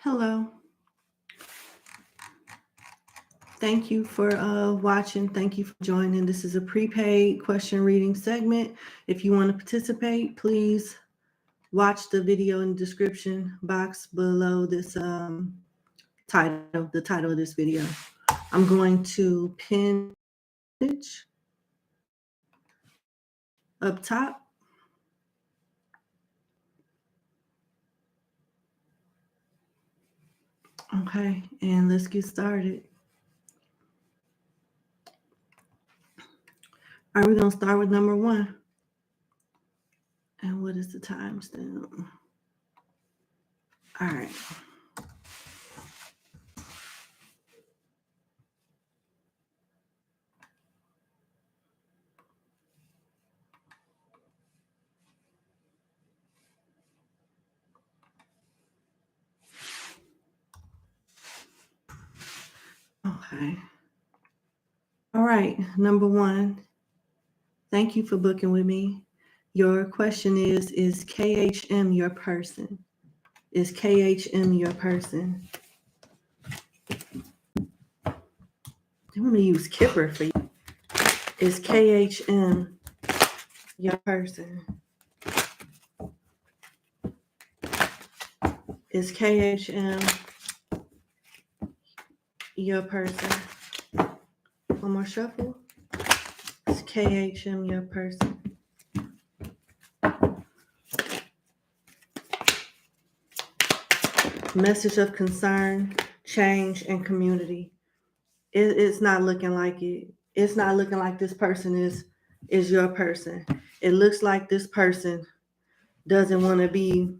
Hello. Thank you for watching. Thank you for joining. This is a prepaid question reading segment. If you want to participate, please watch the video in the description box below this title, the title of this video. I'm going to pin it up top. Okay, and let's get started. All right, we're going to start with number 1. And what is the timestamp? All right. Okay. All right, number 1. Thank you for booking with me. Your question is KHM your person? Is KHM your person? I'm going to use Kipper for you. Is KHM your person? Is KHM your person? One more shuffle. Is KHM your person? Message of concern, change, and community. It's not looking like it. It's not looking like this person is your person. It looks like this person doesn't want to be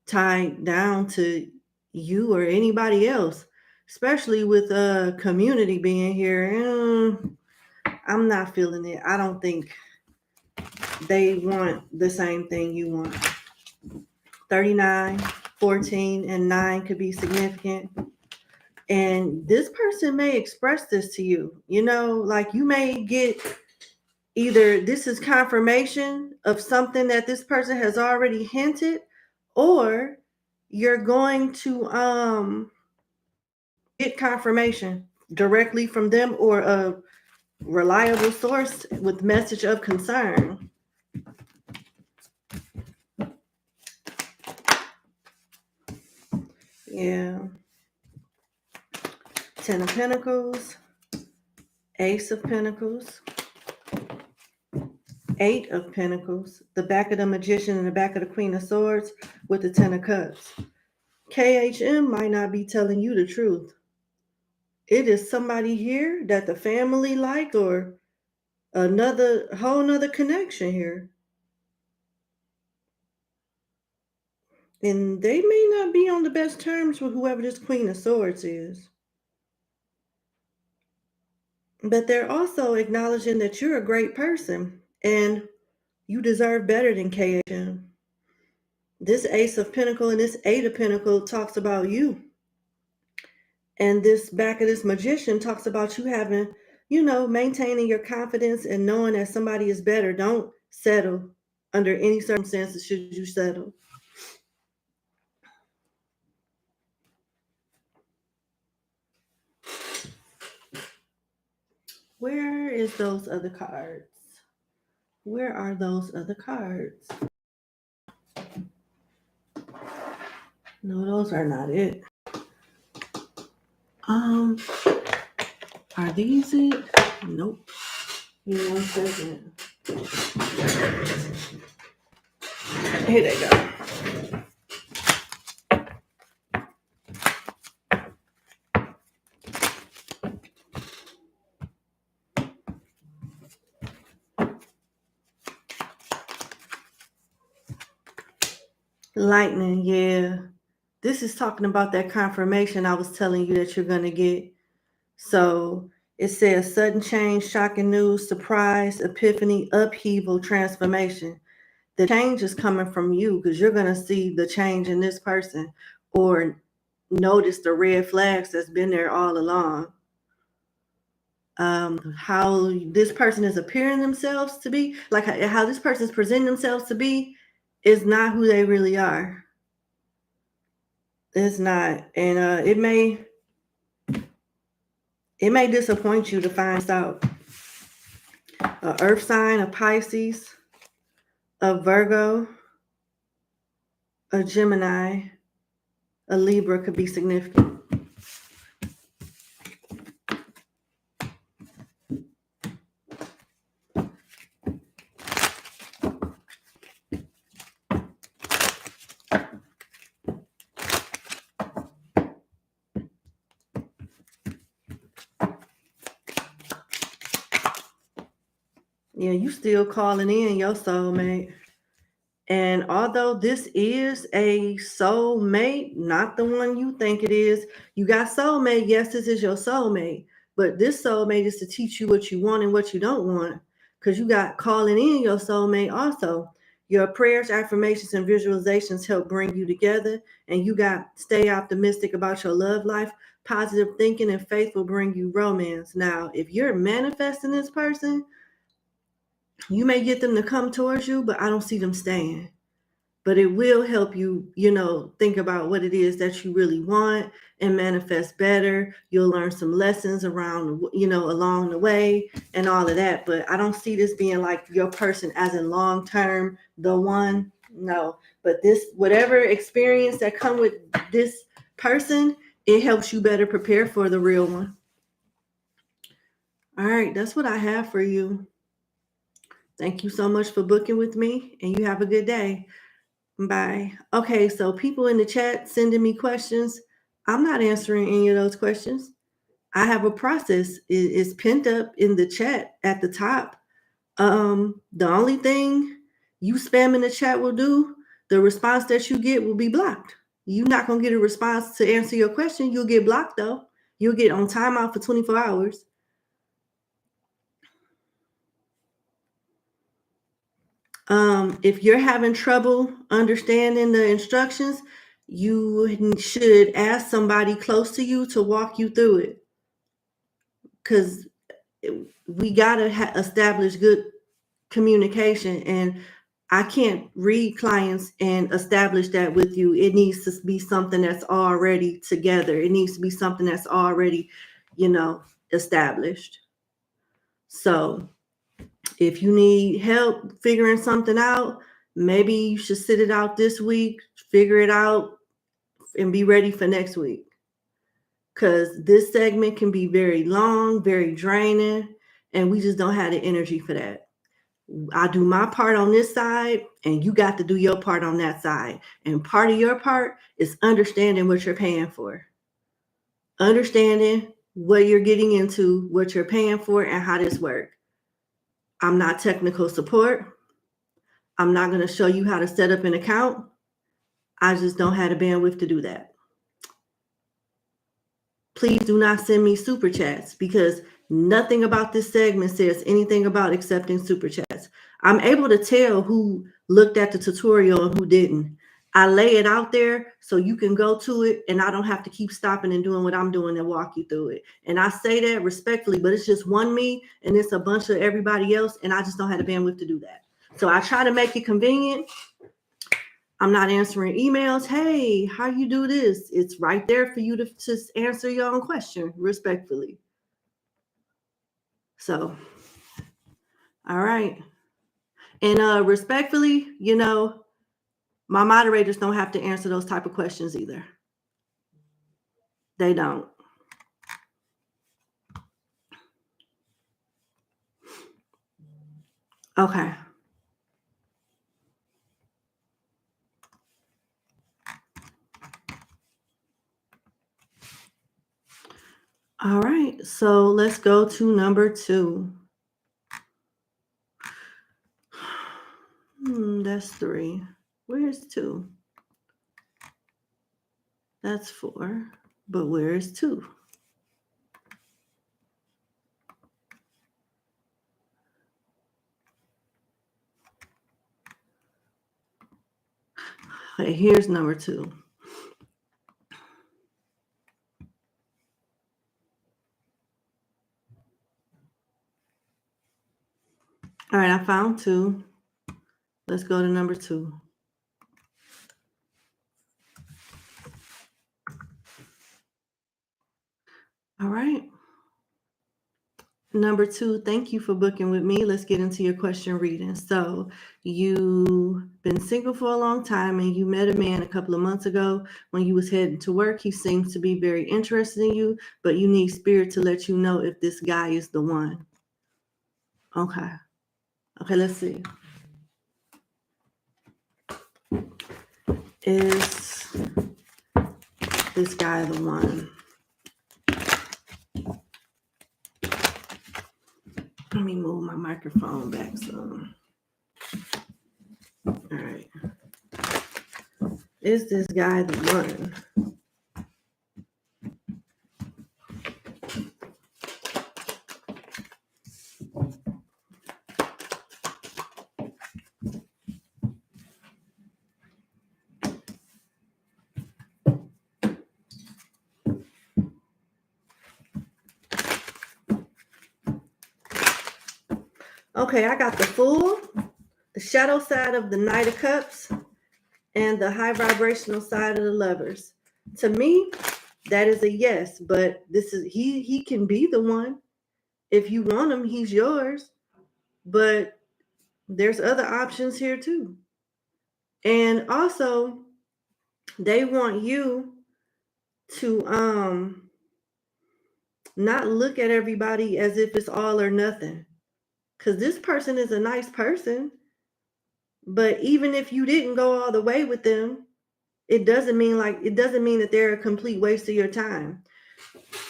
tied down to you or anybody else, especially with community being here. I'm not feeling it. I don't think they want the same thing you want. 39, 14, and 9 could be significant. And this person may express this to you. You know, like you may get either this is confirmation of something that this person has already hinted, or you're going to get confirmation directly from them or a reliable source with message of concern. Yeah. 10 of Pentacles, Ace of Pentacles, 8 of Pentacles, the back of the Magician and the back of the Queen of Swords with the 10 of Cups. KHM might not be telling you the truth. It is somebody here that the family like, or another whole nother connection here. And they may not be on the best terms with whoever this Queen of Swords is. But they're also acknowledging that you're a great person and you deserve better than KHM. This Ace of Pentacles and this 8 of Pentacles talks about you. And this back of this Magician talks about you having, maintaining your confidence and knowing that somebody is better. Don't settle under any circumstances should you settle. Where is those other cards? Where are those other cards? No, those are not it. Are these it? Nope. Give me 1 second. Here they go. Lightning, yeah. This is talking about that confirmation I was telling you that you're going to get. So it says sudden change, shocking news, surprise, epiphany, upheaval, transformation. The change is coming from you because you're going to see the change in this person or notice the red flags that's been there all along. How this person is appearing themselves to be, like how this person is presenting themselves to be, is not who they really are. It's not. And it may disappoint you to find out a earth sign, a Pisces, a Virgo, a Gemini, a Libra could be significant. Yeah, you still calling in your soulmate. And although this is a soulmate, not the one you think it is, you got soulmate. Yes, this is your soulmate. But this soulmate is to teach you what you want and what you don't want. Because you got calling in your soulmate also. Your prayers, affirmations, and visualizations help bring you together. And you got stay optimistic about your love life. Positive thinking and faith will bring you romance. Now, if you're manifesting this person, you may get them to come towards you, but I don't see them staying. But it will help you, think about what it is that you really want and manifest better. You'll learn some lessons around, along the way and all of that. But I don't see this being like your person as in long term, the one. No, but this, whatever experience that come with this person, it helps you better prepare for the real one. All right, that's what I have for you. Thank you so much for booking with me, and you have a good day. Bye. Okay, so people in the chat sending me questions. I'm not answering any of those questions. I have a process. It's pinned up in the chat at the top. The only thing you spam in the chat will do, the response that you get will be blocked. You're not gonna get a response to answer your question. You'll get blocked though. You'll get on timeout for 24 hours. If you're having trouble understanding the instructions, you should ask somebody close to you to walk you through it. Because we got to establish good communication. And I can't read clients and establish that with you. It needs to be something that's already together. It needs to be something that's already, established. So if you need help figuring something out, maybe you should sit it out this week, figure it out, and be ready for next week. Because this segment can be very long, very draining, and we just don't have the energy for that. I do my part on this side, and you got to do your part on that side. And part of your part is understanding what you're paying for. Understanding what you're getting into, what you're paying for, and how this works. I'm not technical support. I'm not going to show you how to set up an account. I just don't have the bandwidth to do that. Please do not send me super chats because nothing about this segment says anything about accepting super chats. I'm able to tell who looked at the tutorial and who didn't. I lay it out there so you can go to it and I don't have to keep stopping and doing what I'm doing and walk you through it. And I say that respectfully, but it's just one me and it's a bunch of everybody else, and I just don't have the bandwidth to do that. So I try to make it convenient. I'm not answering emails. Hey, how you do this? It's right there for you to just answer your own question respectfully. So, all right. And respectfully, my moderators don't have to answer those type of questions either. They don't. Okay. All right. So let's go to number 2. That's 3. Where's 2? That's 4. But where is 2? Okay, here's number 2. All right, I found 2. Let's go to number 2. All right. Number 2, thank you for booking with me. Let's get into your question reading. So you've been single for a long time and you met a man a couple of months ago when you was heading to work. He seems to be very interested in you, but you need spirit to let you know if this guy is the one. Okay. Okay, let's see. Is this guy the one? Let me move my microphone back some. All right. Is this guy the one? Okay, I got the Fool, the shadow side of the Knight of Cups, and the high vibrational side of the Lovers. To me, that is a yes, but this is he can be the one. If you want him, he's yours. But there's other options here too. And also, they want you to not look at everybody as if it's all or nothing. Because this person is a nice person. But even if you didn't go all the way with them, it doesn't mean that they're a complete waste of your time.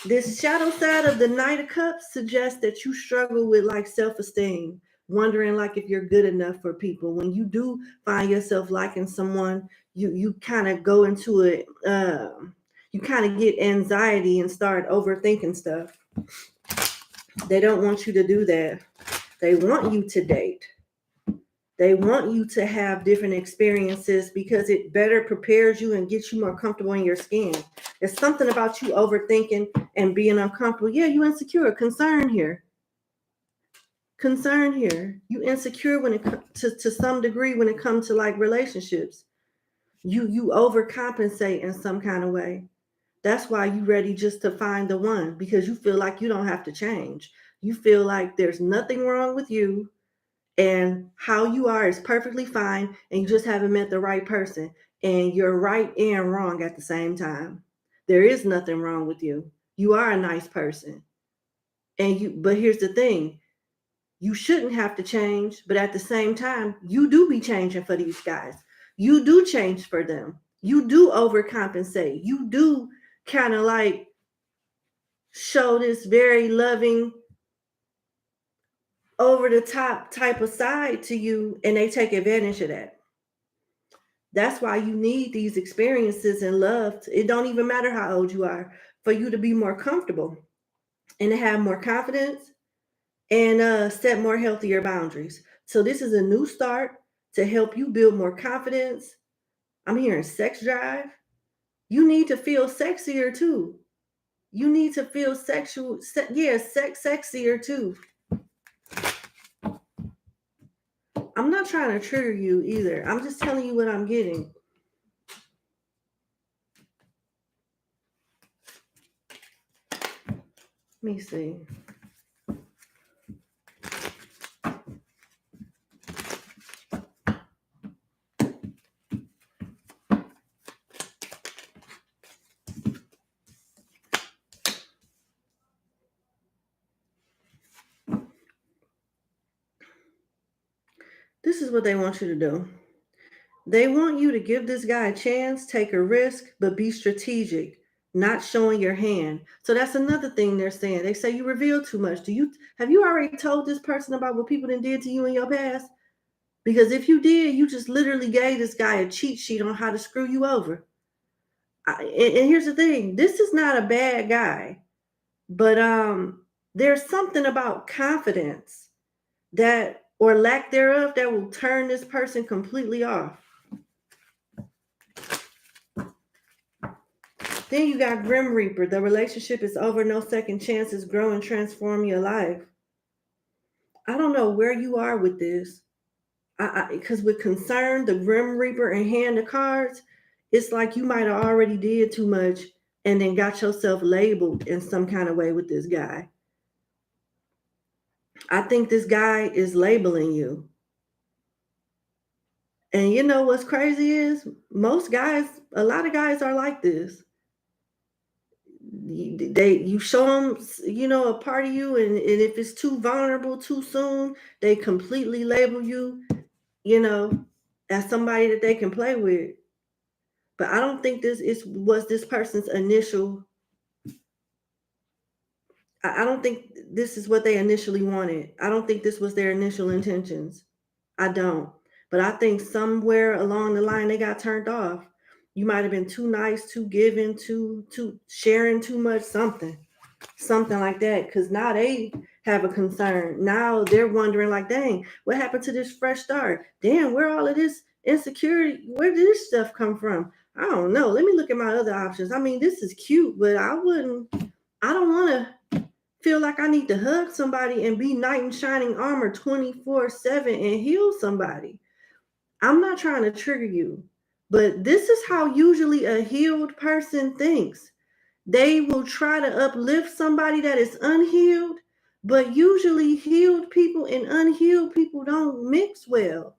This shadow side of the Knight of Cups suggests that you struggle with like self-esteem, wondering like if you're good enough for people. When you do find yourself liking someone, you kind of go into it, you kind of get anxiety and start overthinking stuff. They don't want you to do that. They want you to date. They want you to have different experiences because it better prepares you and gets you more comfortable in your skin. There's something about you overthinking and being uncomfortable. Yeah, you insecure. Concern here. You insecure when it to some degree when it comes to like relationships. You overcompensate in some kind of way. That's why you ready just to find the one, because you feel like you don't have to change. You feel like there's nothing wrong with you. And how you are is perfectly fine, and you just haven't met the right person. And you're right and wrong at the same time. There is nothing wrong with you. You are a nice person. But here's the thing. You shouldn't have to change, but at the same time, you do be changing for these guys. You do change for them. You do overcompensate. You do kind of like show this very loving, over the top type of side to you, and they take advantage of that. That's why you need these experiences in love. It don't even matter how old you are, for you to be more comfortable and to have more confidence and set more healthier boundaries. So this is a new start to help you build more confidence. I'm hearing sex drive. You need to feel sexier too. You need to feel sexier too. I'm not trying to trigger you either. I'm just telling you what I'm getting. Let me see. This is what they want you to do. They want you to give this guy a chance, take a risk, but be strategic, not showing your hand. So that's another thing they're saying. They say you reveal too much. Have you already told this person about what people did to you in your past? Because if you did, you just literally gave this guy a cheat sheet on how to screw you over. And here's the thing. This is not a bad guy, but there's something about confidence that, or lack thereof, that will turn this person completely off. Then you got Grim Reaper. The relationship is over. No second chances. Grow and transform your life. I don't know where you are with this. Because with concern, the Grim Reaper and Hand of Cards, it's like you might have already did too much and then got yourself labeled in some kind of way with this guy. I think this guy is labeling you. And you know what's crazy is most guys, a lot of guys are like this. You show them, you know, a part of you, and if it's too vulnerable too soon, they completely label you, you know, as somebody that they can play with. But I don't think was this person's initial. I don't think this is what they initially wanted. I don't think this was their initial intentions. I don't. But I think somewhere along the line they got turned off. You might have been too nice, too giving, too sharing too much, something like that. Because now they have a concern. Now they're wondering, like, dang, what happened to this fresh start? Damn, where all of this insecurity, where did this stuff come from? I don't know. Let me look at my other options. I mean, this is cute, but I don't want to feel like I need to hug somebody and be knight in shining armor 24/7 and heal somebody. I'm not trying to trigger you, but this is how usually a healed person thinks. They will try to uplift somebody that is unhealed, but usually healed people and unhealed people don't mix well.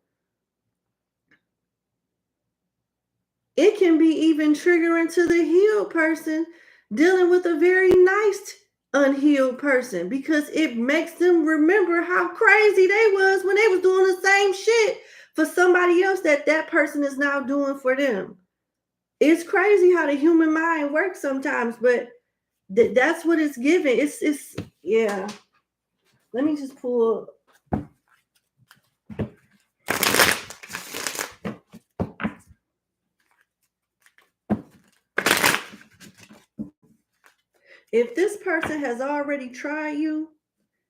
It can be even triggering to the healed person dealing with a very nice unhealed person, because it makes them remember how crazy they was when they was doing the same shit for somebody else that person is now doing for them. It's crazy how the human mind works sometimes, but that's what it's giving. It's yeah. Let me just pull. If this person has already tried you,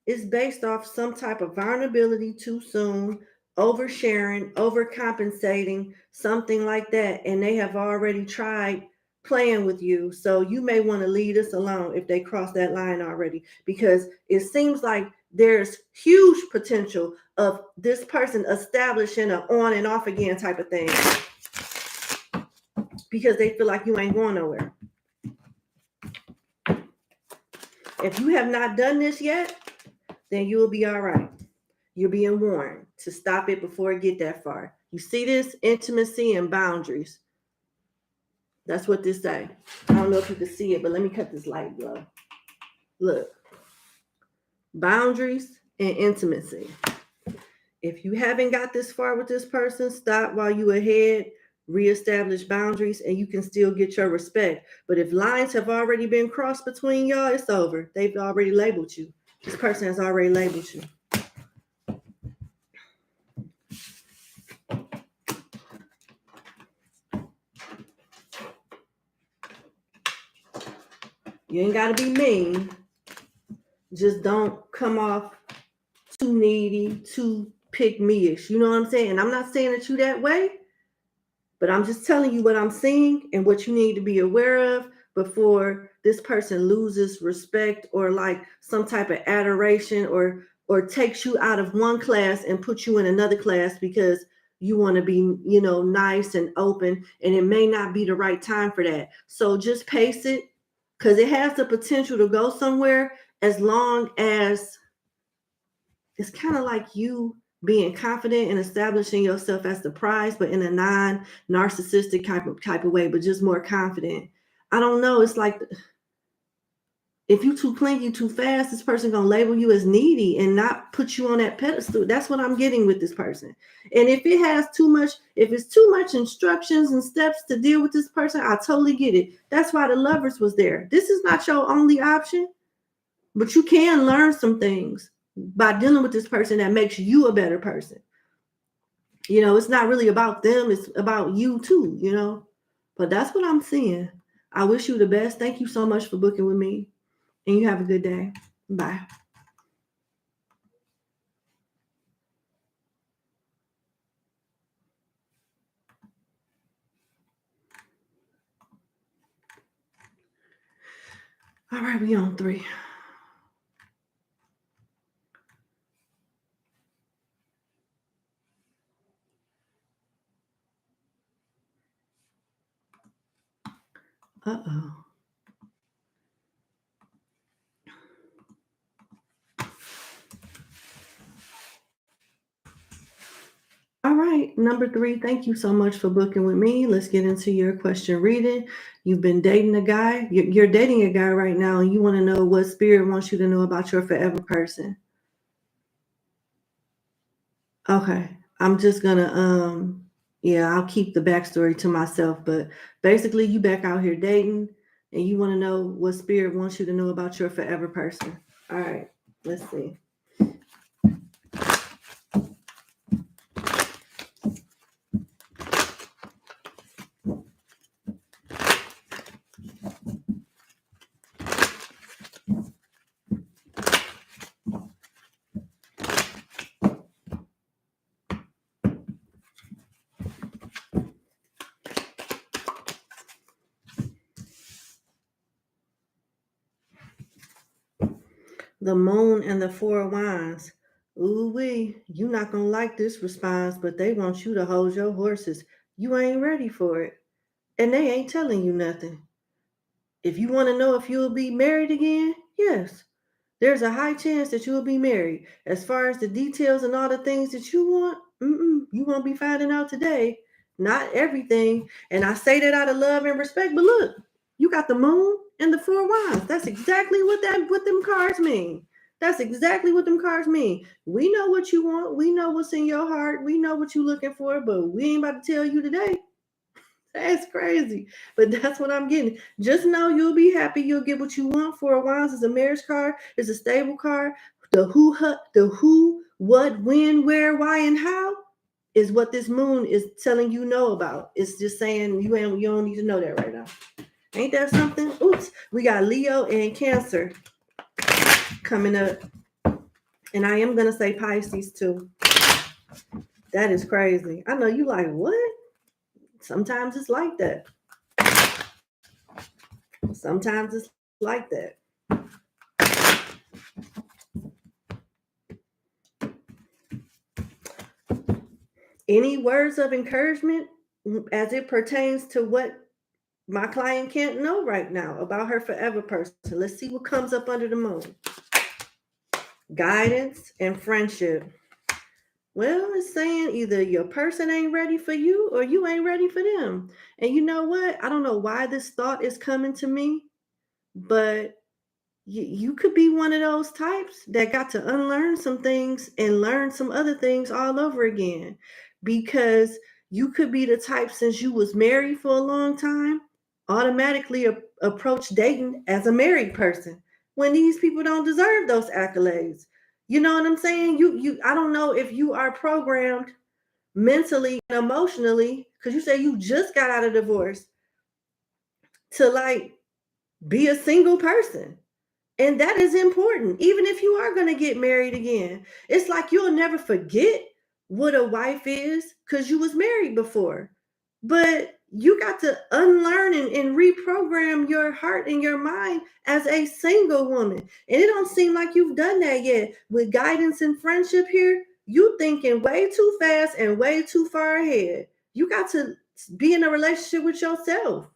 it's based off some type of vulnerability too soon, oversharing, overcompensating, something like that. And they have already tried playing with you. So you may want to leave this alone if they cross that line already, because it seems like there's huge potential of this person establishing an on and off again type of thing, because they feel like you ain't going nowhere. If you have not done this yet, then you will be all right. You're being warned to stop it before it get that far. You see this? Intimacy and boundaries. That's what this say. I don't know if you can see it, but let me cut this light low. Look. Boundaries and intimacy. If you haven't got this far with this person, stop while you ahead, reestablish boundaries, and you can still get your respect. But if lines have already been crossed between y'all, it's over. They've already labeled you. This person has already labeled you. You ain't got to be mean. Just don't come off too needy, too pick-me-ish. You know what I'm saying? And I'm not saying that you that way, but I'm just telling you what I'm seeing and what you need to be aware of before this person loses respect or like some type of adoration, or takes you out of one class and puts you in another class because you want to be, you know, nice and open, and it may not be the right time for that. So just pace it, because it has the potential to go somewhere, as long as it's kind of like you being confident and establishing yourself as the prize, but in a non-narcissistic type of way, but just more confident. I don't know. It's like if you too clingy too fast, this person gonna label you as needy and not put you on that pedestal. That's what I'm getting with this person. And if it has too much, if it's too much instructions and steps to deal with this person, I totally get it. That's why the Lovers was there. This is not your only option, but you can learn some things by dealing with this person that makes you a better person. You know, it's not really about them, it's about you too, you know. But that's what I'm seeing. I wish you the best. Thank you so much for booking with me, and you have a good day. Bye. All right, we on 3. Uh-oh. All right, number 3, thank you so much for booking with me. Let's get into your question reading. You've been dating a guy. You're dating a guy right now, and you want to know what spirit wants you to know about your forever person. Okay, I'm just gonna yeah, I'll keep the backstory to myself, but basically you back out here dating and you want to know what spirit wants you to know about your forever person. All right, let's see. The moon and the 4 of wands. Ooh wee, you not gonna like this response, but they want you to hold your horses. You ain't ready for it. And they ain't telling you nothing. If you want to know if you'll be married again, yes. There's a high chance that you'll be married. As far as the details and all the things that you want, you won't be finding out today. Not everything. And I say that out of love and respect, but look, you got the moon and the 4 wands. That's exactly what them cards mean. That's exactly what them cards mean. We know what you want. We know what's in your heart. We know what you're looking for, but we ain't about to tell you today. That's crazy. But that's what I'm getting. Just know you'll be happy. You'll get what you want. 4 of wands is a marriage card. It's a stable card. The who, what, when, where, why, and how is what this moon is telling you know about. It's just saying you don't need to know that right now. Ain't that something? Oops. We got Leo and Cancer coming up. And I am gonna say Pisces too. That is crazy. I know you like what? Sometimes it's like that. Sometimes it's like that. Any words of encouragement as it pertains to what my client can't know right now about her forever person? Let's see what comes up under the moon. Guidance and friendship. Well, it's saying either your person ain't ready for you or you ain't ready for them. And you know what? I don't know why this thought is coming to me, but you could be one of those types that got to unlearn some things and learn some other things all over again, because you could be the type, since you was married for a long time, automatically approach dating as a married person when these people don't deserve those accolades. You know what I'm saying? You I don't know if you are programmed mentally and emotionally, because you say you just got out of divorce, to like be a single person. And that is important. Even if you are going to get married again, it's like you'll never forget what a wife is because you was married before. But you got to unlearn and reprogram your heart and your mind as a single woman. And it don't seem like you've done that yet. With guidance and friendship here, you thinking way too fast and way too far ahead. You got to be in a relationship with yourself.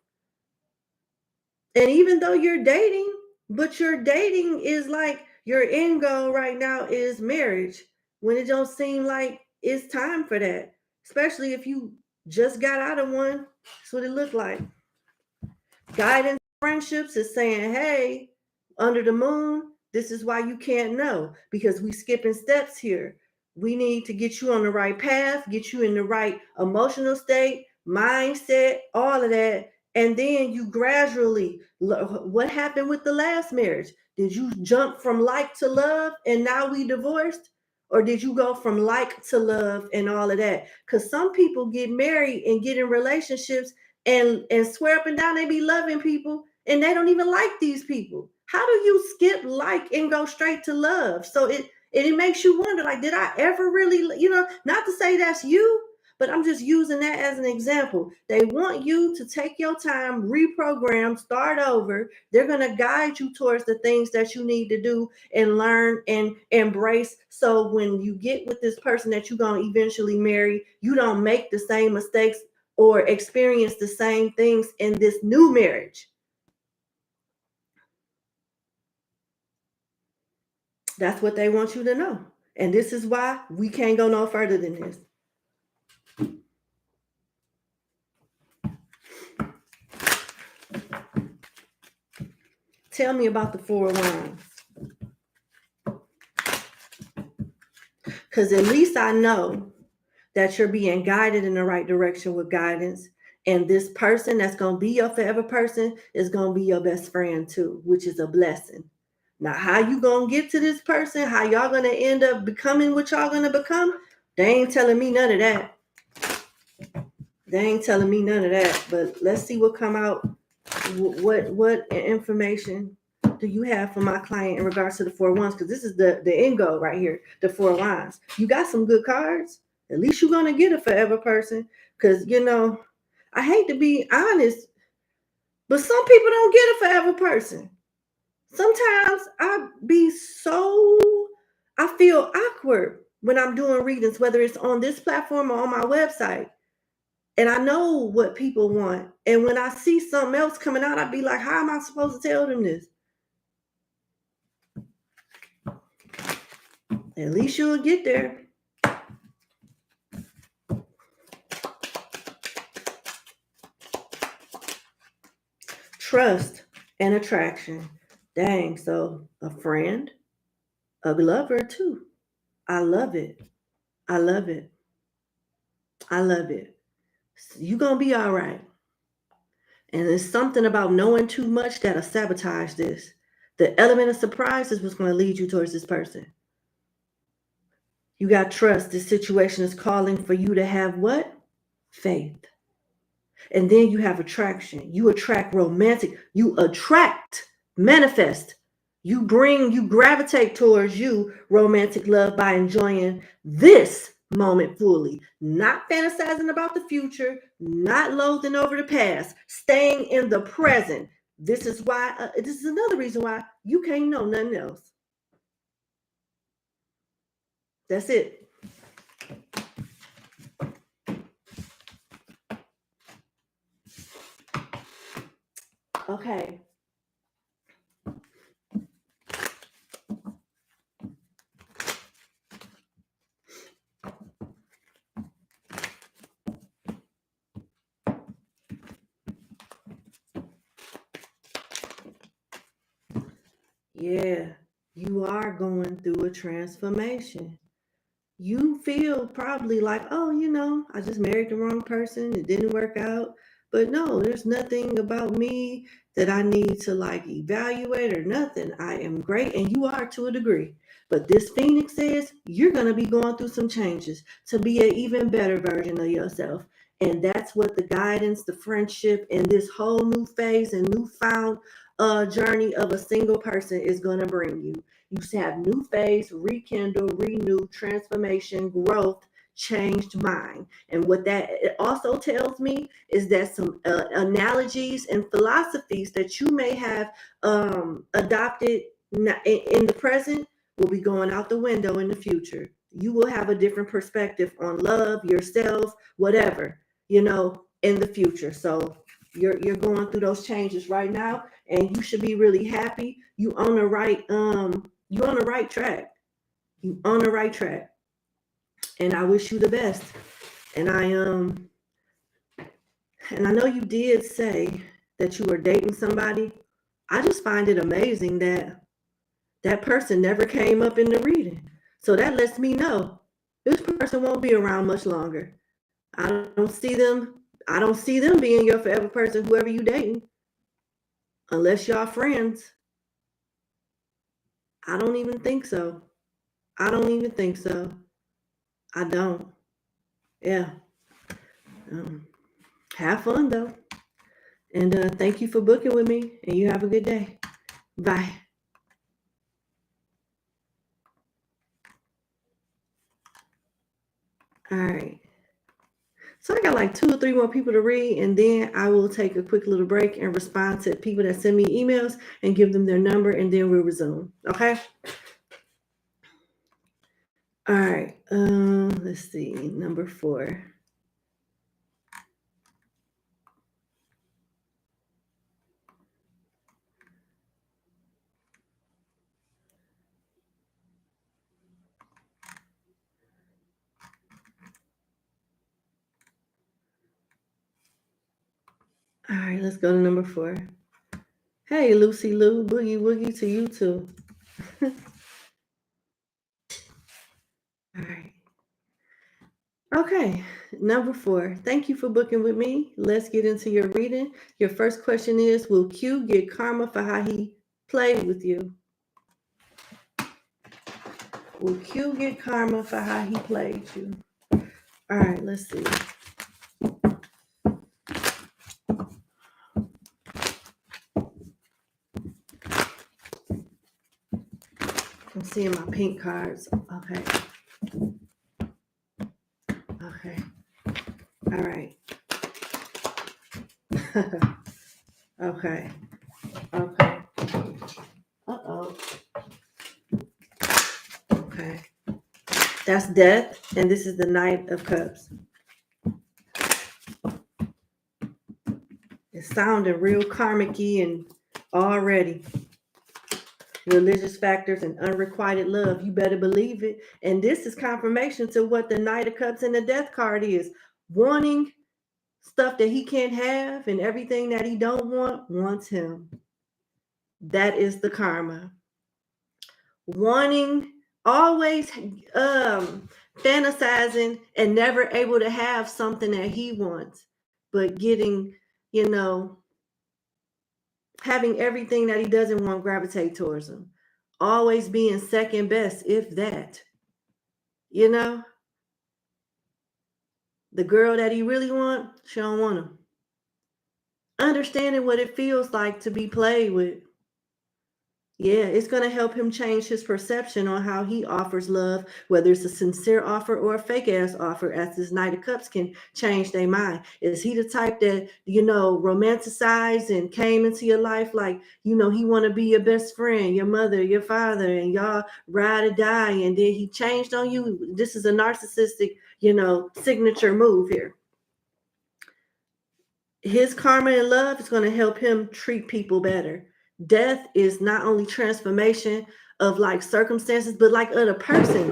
And even though you're dating, but your dating is like your end goal right now is marriage, when it don't seem like it's time for that, especially if you just got out of one. That's what it looked like. Guidance friendships is saying, hey, under the moon, this is why you can't know, because we skipping steps here. We need to get you on the right path, get you in the right emotional state, mindset, all of that. And then you gradually, what happened with the last marriage? Did you jump from like to love and now we divorced? Or did you go from like to love and all of that? Because some people get married and get in relationships and swear up and down they be loving people and they don't even like these people. How do you skip like and go straight to love? So it makes you wonder, like, did I ever really, not to say that's you, but I'm just using that as an example. They want you to take your time, reprogram, start over. They're going to guide you towards the things that you need to do and learn and embrace. So when you get with this person that you're going to eventually marry, you don't make the same mistakes or experience the same things in this new marriage. That's what they want you to know. And this is why we can't go no further than this. Tell me about the Four of Wands. Because at least I know that you're being guided in the right direction with guidance. And this person that's going to be your forever person is going to be your best friend too, which is a blessing. Now, how you going to get to this person, how y'all going to end up becoming what y'all going to become, they ain't telling me none of that. They ain't telling me none of that. But let's see what come out. What information do you have for my client in regards to the Four of Wands? Because this is the end goal right here, the Four of Wands. You got some good cards. At least you're going to get a forever person. Because, you know, I hate to be honest, but some people don't get a forever person. Sometimes I feel awkward when I'm doing readings, whether it's on this platform or on my website. And I know what people want. And when I see something else coming out, I'd be like, how am I supposed to tell them this? At least you'll get there. Trust and attraction. Dang, so a friend, a lover too. I love it. I love it. I love it. You're going to be all right. And there's something about knowing too much that'll sabotage this. The element of surprise is what's going to lead you towards this person. You got trust. This situation is calling for you to have what? Faith. And then you have attraction. You attract romantic. You attract, manifest. You gravitate towards you romantic love by enjoying this moment fully, not fantasizing about the future, not loathing over the past, staying in the present. This is why, this is another reason why you can't know nothing else. That's it. Okay. Yeah, you are going through a transformation. You feel probably like, oh, you know, I just married the wrong person. It didn't work out. But no, there's nothing about me that I need to like evaluate or nothing. I am great. And you are to a degree. But this Phoenix says you're going to be going through some changes to be an even better version of yourself. And that's what the guidance, the friendship, and this whole new phase and newfound journey of a single person is going to bring you. You have new phase, rekindle, renew, transformation, growth, changed mind. And what that it also tells me is that some analogies and philosophies that you may have adopted in the present will be going out the window in the future. You will have a different perspective on love, yourself, whatever, you know, in the future. So you're going through those changes right now, and you should be really happy. You on the right you're on the right track. You on the right track. And I wish you the best. And I know you did say that you were dating somebody. I just find it amazing that that person never came up in the reading. So that lets me know this person won't be around much longer. I don't see them being your forever person, whoever you dating, unless y'all friends. I don't even think so. I don't even think so. I don't. Yeah. Have fun though. And thank you for booking with me. And you have a good day. Bye. All right. So I got like 2 or 3 more people to read, and then I will take a quick little break and respond to people that send me emails and give them their number, and then we'll resume. Okay. All right. Let's see. Number 4. All right, let's go to number 4. Hey, Lucy Lou, boogie woogie to you too. All right. Okay, number 4. Thank you for booking with me. Let's get into your reading. Your first question is, will Q get karma for how he played with you? Will Q get karma for how he played you? All right, let's see. I'm seeing my pink cards. Okay. Okay. All right. Okay. Okay. Uh-oh. Okay. That's death, and this is the Knight of Cups. It's sounding real karmic-y and already. Religious factors and unrequited love. You better believe it. And this is confirmation to what the Knight of Cups and the Death card is. Wanting stuff that he can't have, and everything that he don't want wants him. That is the karma. Wanting, always fantasizing and never able to have something that he wants, but getting, having everything that he doesn't want gravitate towards him. Always being second best, if that. The girl that he really wants, she don't want him. Understanding what it feels like to be played with. Yeah, it's going to help him change his perception on how he offers love, whether it's a sincere offer or a fake ass offer, as this Knight of Cups can change their mind. Is he the type that, romanticized and came into your life like, he want to be your best friend, your mother, your father, and y'all ride or die, and then he changed on you? This is a narcissistic, signature move here. His karma and love is going to help him treat people better. Death is not only transformation of like circumstances, but like of the person.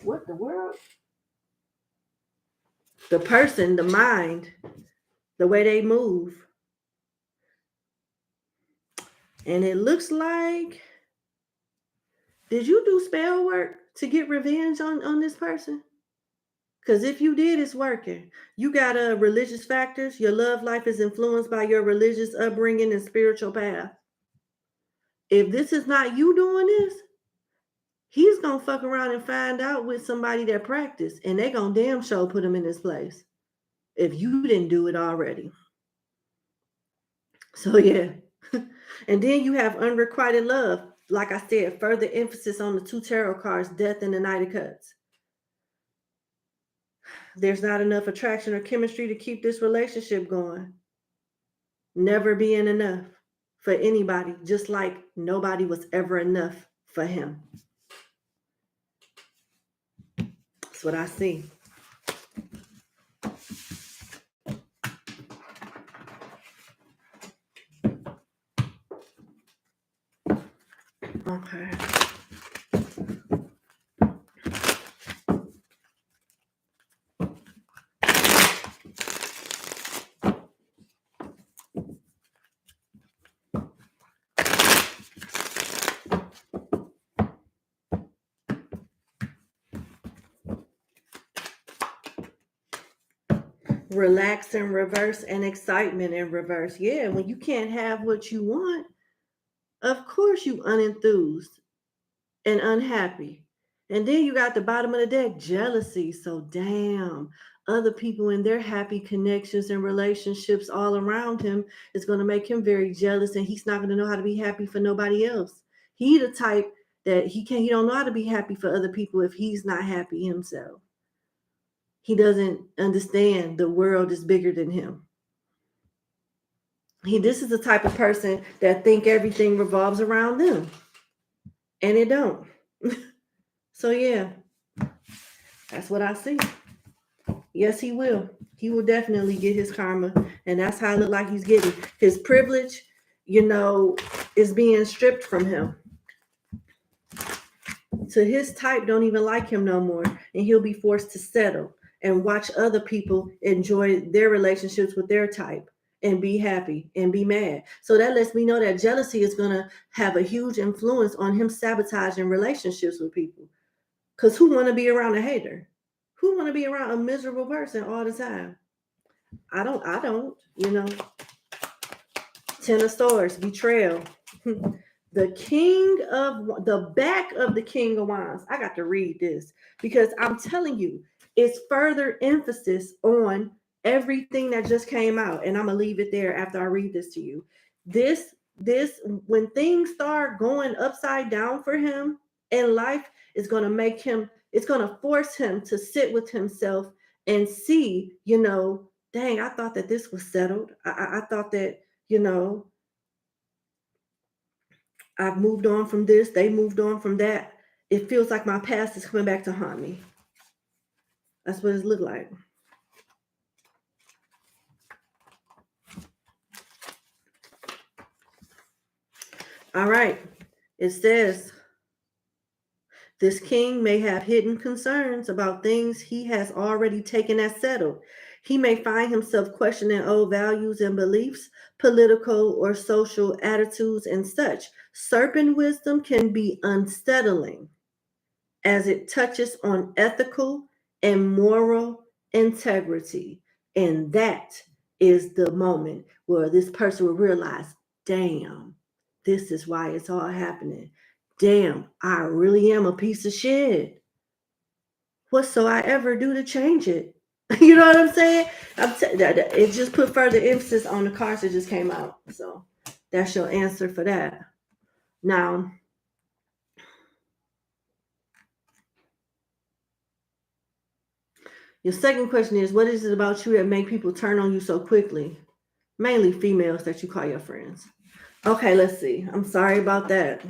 What the world? The person, the mind, the way they move. And it looks like, did you do spell work to get revenge on this person? Because if you did, it's working. You got religious factors. Your love life is influenced by your religious upbringing and spiritual path. If this is not you doing this, he's going to fuck around and find out with somebody that practiced, and they going to damn sure put him in his place if you didn't do it already. So, yeah. And then you have unrequited love. Like I said, further emphasis on the 2 tarot cards, Death and the Knight of Cups. There's not enough attraction or chemistry to keep this relationship going. Never being enough for anybody, just like nobody was ever enough for him. That's what I see. Okay. Relax in reverse and excitement in reverse. Yeah, when you can't have what you want, of course you unenthused and unhappy. And then you got the bottom of the deck, jealousy. So damn, other people in their happy connections and relationships all around him is going to make him very jealous, and he's not going to know how to be happy for nobody else. He the type that he don't know how to be happy for other people if he's not happy himself. He doesn't understand the world is bigger than him. This is the type of person that think everything revolves around them, and it don't. So yeah, that's what I see. Yes, he will. He will definitely get his karma, and that's how it look like he's getting his privilege. Is being stripped from him. So his type don't even like him no more, and he'll be forced to settle and watch other people enjoy their relationships with their type. and be happy and be mad. So that lets me know that jealousy is going to have a huge influence on him sabotaging relationships with people. Because who want to be around a hater? Who want to be around a miserable person all the time? I don't, you know. Ten of Swords, betrayal. The back of the King of Wands. I got to read this because I'm telling you, it's further emphasis on everything that just came out. And I'm going to leave it there after I read this to you. This, when things start going upside down for him in life, it's going to make him, it's going to force him to sit with himself and see, you know, dang, I thought that this was settled. I thought that, you know, I've moved on from this. They moved on from that. It feels like my past is coming back to haunt me. That's what it looked like. All right. It says, this king may have hidden concerns about things he has already taken as settled. He may find himself questioning old values and beliefs, political or social attitudes and such. Serpent wisdom can be unsettling as it touches on ethical and moral integrity. And that is the moment where this person will realize, damn, this is why it's all happening. Damn, I really am a piece of shit. What so I ever do to change it? You know what I'm saying? It just put further emphasis on the cards that just came out. So that's your answer for that. Now, your second question is, what is it about you that make people turn on you so quickly? Mainly females that you call your friends. Okay, let's see. I'm sorry about that.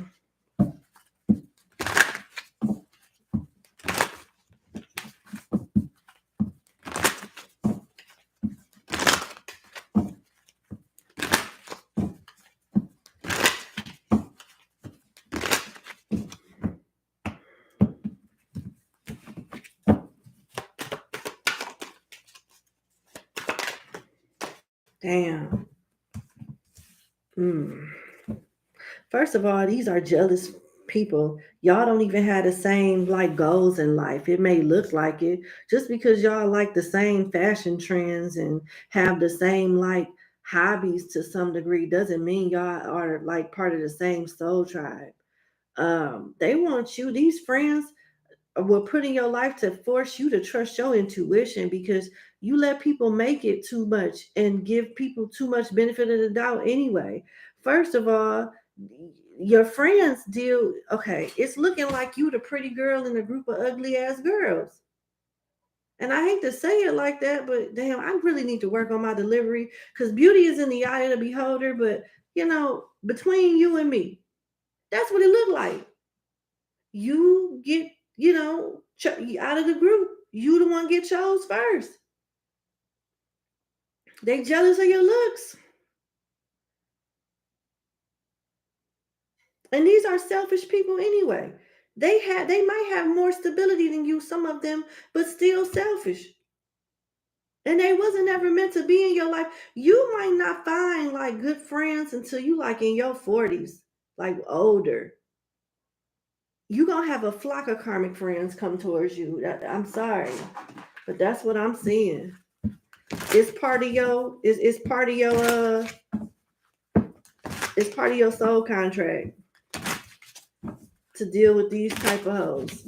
Damn. First of all, these are jealous people. Y'all don't even have the same like goals in life. It may look like it. Just because y'all like the same fashion trends and have the same like hobbies to some degree doesn't mean y'all are like part of the same soul tribe. They want you, these friends will put in your life to force you to trust your intuition, because you let people make it too much and give people too much benefit of the doubt anyway. First of all, your friends deal, okay, it's looking like you the pretty girl in a group of ugly ass girls. And I hate to say it like that, but damn, I really need to work on my delivery, because beauty is in the eye of the beholder. But, you know, between you and me, that's what it looked like. You get, you know, out of the group, you the one get chose first. They jealous of your looks. And these are selfish people anyway. They might have more stability than you, some of them, but still selfish. And they wasn't ever meant to be in your life. You might not find like good friends until you like in your 40s, like older. You gonna have a flock of karmic friends come towards you. I'm sorry, but that's what I'm seeing. It's part of your it's part of your it's part of your soul contract to deal with these type of hoes.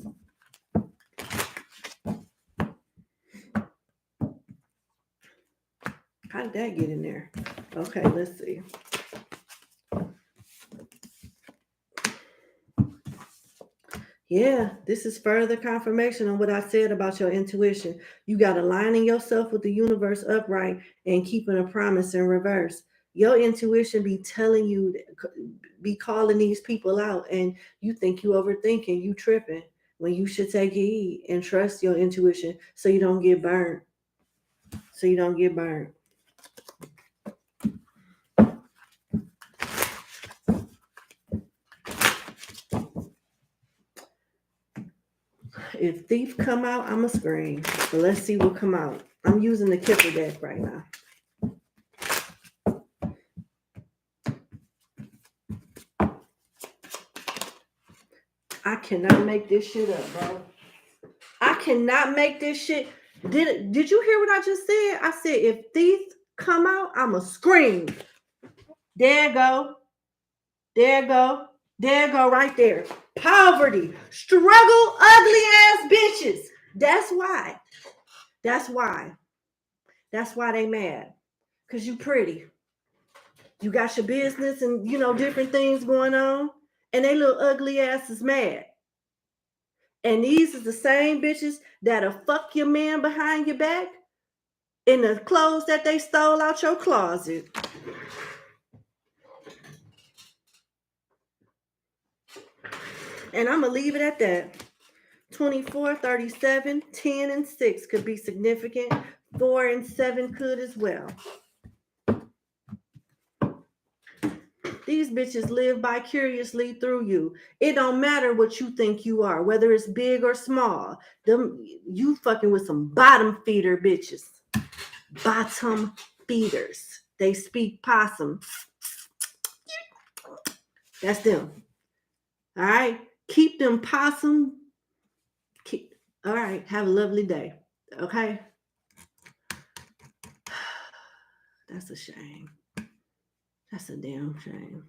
How did that get in there? Okay, let's see. Yeah, this is further confirmation on what I said about your intuition. You got aligning yourself with the universe upright and keeping a promise in reverse. Your intuition be telling you, be calling these people out, and you think you overthinking, you tripping, when you should take heed and trust your intuition so you don't get burned. So you don't get burned. If thief come out, I'm a scream. So let's see what come out. I'm using the Kipper deck right now. I cannot make this shit up, bro. I cannot make this shit. Did you hear what I just said? I said if these come out, I'ma scream. There go. There go. There go right there. Poverty. Struggle, ugly ass bitches. That's why. That's why. That's why they mad. Cause you pretty. You got your business and different things going on. And they little ugly ass is mad. And these is the same bitches that'll fuck your man behind your back in the clothes that they stole out your closet. And I'm going to leave it at that. 24, 37, 10, and 6 could be significant. 4 and 7 could as well. These bitches live vicariously through you. It don't matter what you think you are, whether it's big or small. You fucking with some bottom feeder bitches. Bottom feeders. They speak possum. That's them. All right. Keep them possum. All right. Have a lovely day. Okay. That's a shame. That's a damn shame.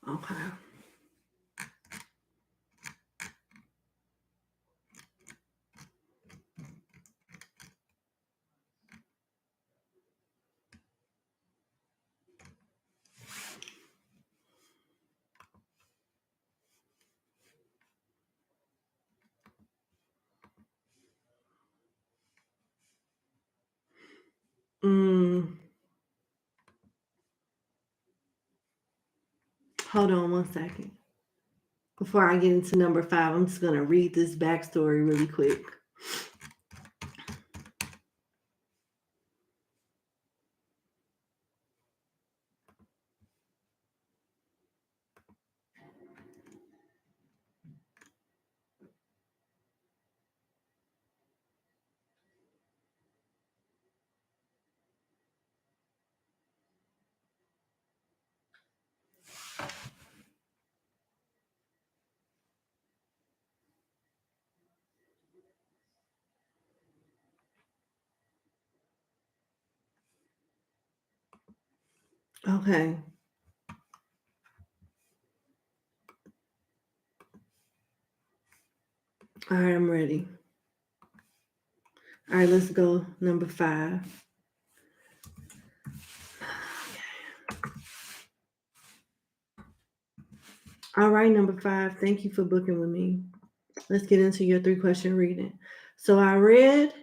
Okay. Hold on one second. Before I get into number 5, I'm just going to read this backstory really quick. Okay. All right, I'm ready. All right, let's go. Number 5. All right, number 5. Thank you for booking with me. Let's get into your 3-question reading. So I read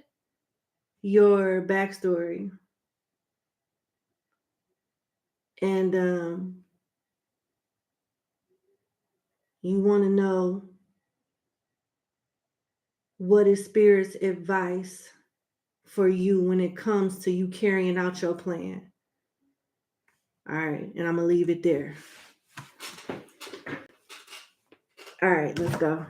your backstory. And you want to know what is Spirit's advice for you when it comes to you carrying out your plan. All right, and I'm going to leave it there. All right, let's go.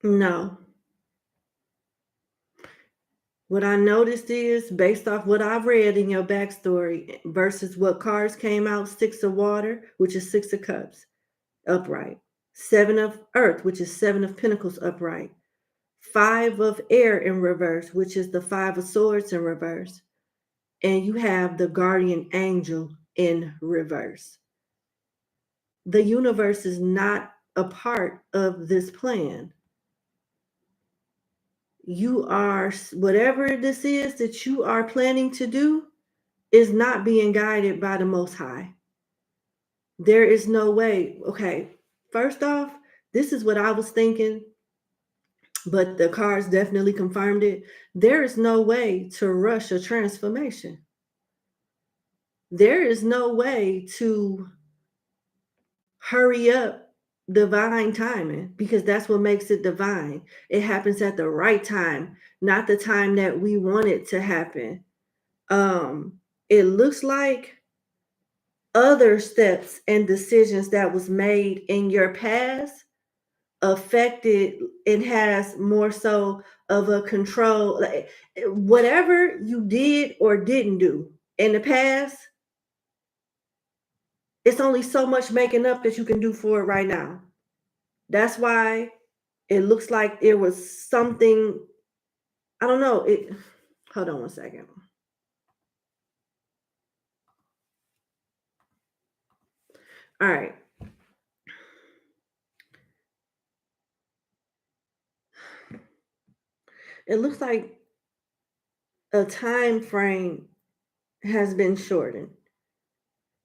No. What I noticed is, based off what I've read in your backstory versus what cards came out, 6 of water, which is 6 of cups, upright. 7 of earth, which is 7 of pentacles, upright. 5 of air in reverse, which is the 5 of swords in reverse. And you have the guardian angel in reverse. The universe is not a part of this plan. You are, whatever this is that you are planning to do, is not being guided by the Most High. There is no way. Okay, first off, This is what I was thinking, but the cards definitely confirmed it. There is no way to rush a transformation. There is no way to hurry up divine timing, because that's what makes it divine. It happens at the right time, not the time that we want it to happen. It looks like other steps and decisions that was made in your past affected and has more so of a control. Like, whatever you did or didn't do in the past, it's only so much making up that you can do for it right now. That's why it looks like it was something. I don't know. Hold on one second. All right. It looks like a time frame has been shortened,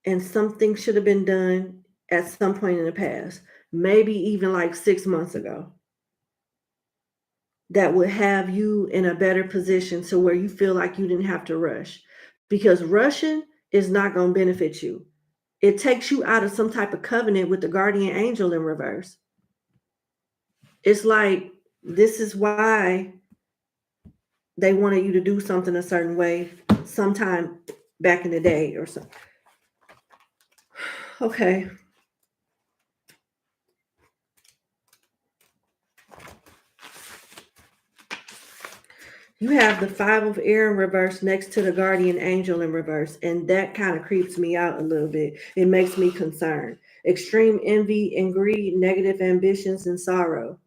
and something should have been done at some point in the past, maybe even like 6 months ago, that would have you in a better position to where you feel like you didn't have to rush, because rushing is not going to benefit you. It takes you out of some type of covenant with the guardian angel in reverse. It's like, this is why they wanted you to do something a certain way sometime back in the day or something. Okay. You have the 5 of air in reverse next to the guardian angel in reverse, and that kind of creeps me out a little bit. It makes me concerned. Extreme envy and greed, negative ambitions and sorrow.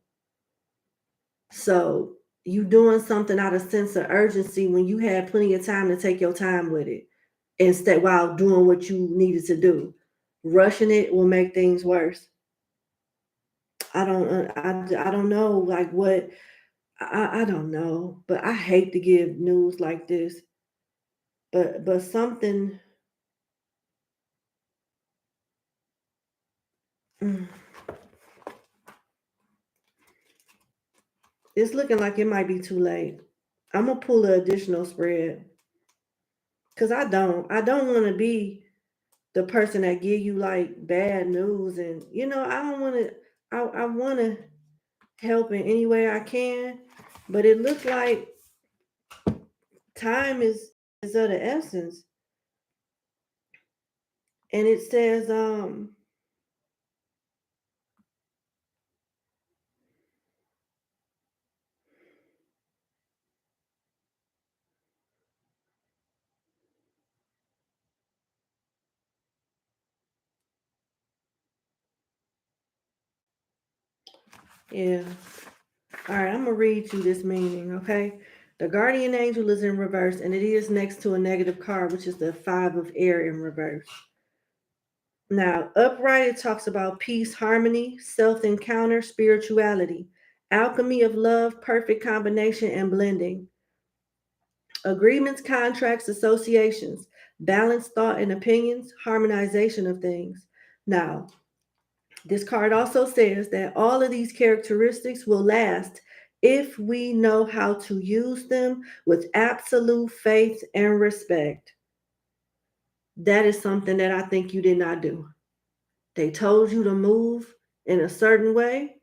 So you doing something out of sense of urgency when you had plenty of time to take your time with it, instead while doing what you needed to do. Rushing it will make things worse. I don't know, like what. I don't know, but I hate to give news like this. But something. mm, It's looking like it might be too late. I'm gonna pull an additional spread, because I don't want to be the person that give you like bad news, and I don't want to. I want to help in any way I can, but it looks like time is of the essence, and it says yeah. All right, I'm gonna read you this meaning, okay? The guardian angel is in reverse, and it is next to a negative card, which is the 5 of air in reverse. Now, upright, it talks about peace, harmony, self-encounter, spirituality, alchemy of love, perfect combination and blending, agreements, contracts, associations, balanced thought and opinions, harmonization of things. Now, this card also says that all of these characteristics will last if we know how to use them with absolute faith and respect. That is something that I think you did not do. They told you to move in a certain way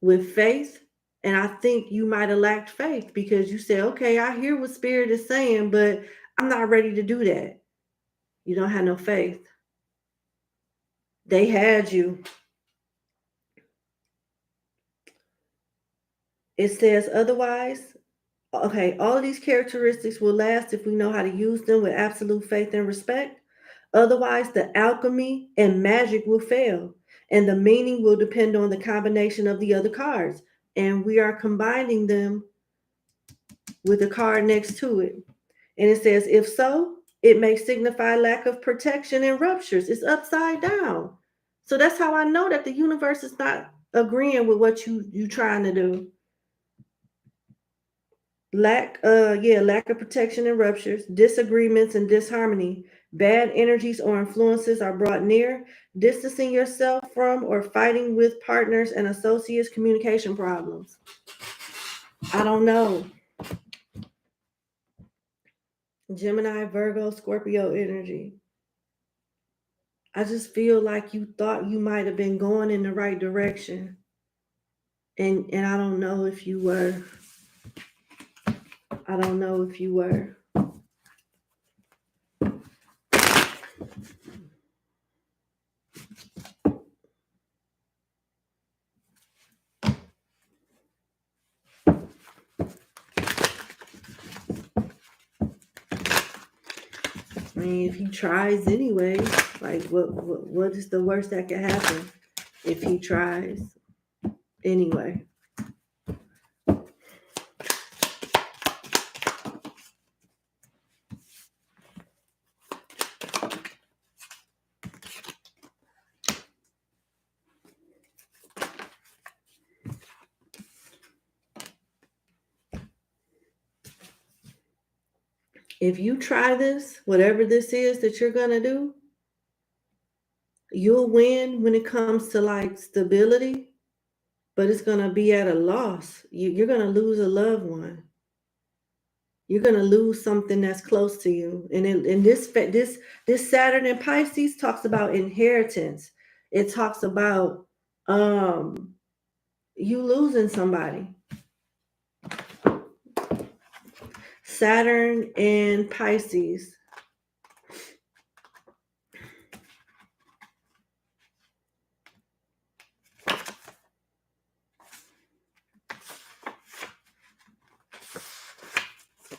with faith. And I think you might have lacked faith, because you said, okay, I hear what Spirit is saying, but I'm not ready to do that. You don't have no faith. They had you. It says otherwise. Okay, all of these characteristics will last if we know how to use them with absolute faith and respect. Otherwise, the alchemy and magic will fail, and the meaning will depend on the combination of the other cards. And we are combining them with the card next to it. And it says, if so, it may signify lack of protection and ruptures. It's upside down. So that's how I know that the universe is not agreeing with what you trying to do. Lack of protection and ruptures, disagreements and disharmony, Bad energies or influences are brought near. Distancing yourself from or fighting with partners and associates, communication problems. I don't know. Gemini, Virgo, Scorpio energy. I just feel like you thought you might have been going in the right direction. And I don't know if you were. I don't know if you were. I mean, if he tries anyway, like what is the worst that could happen if he tries anyway? If you try this, whatever this is that you're gonna do, you'll win when it comes to like stability, but it's gonna be at a loss. You're gonna lose a loved one. You're gonna lose something that's close to you. And this Saturn in Pisces talks about inheritance. It talks about you losing somebody. Saturn and Pisces.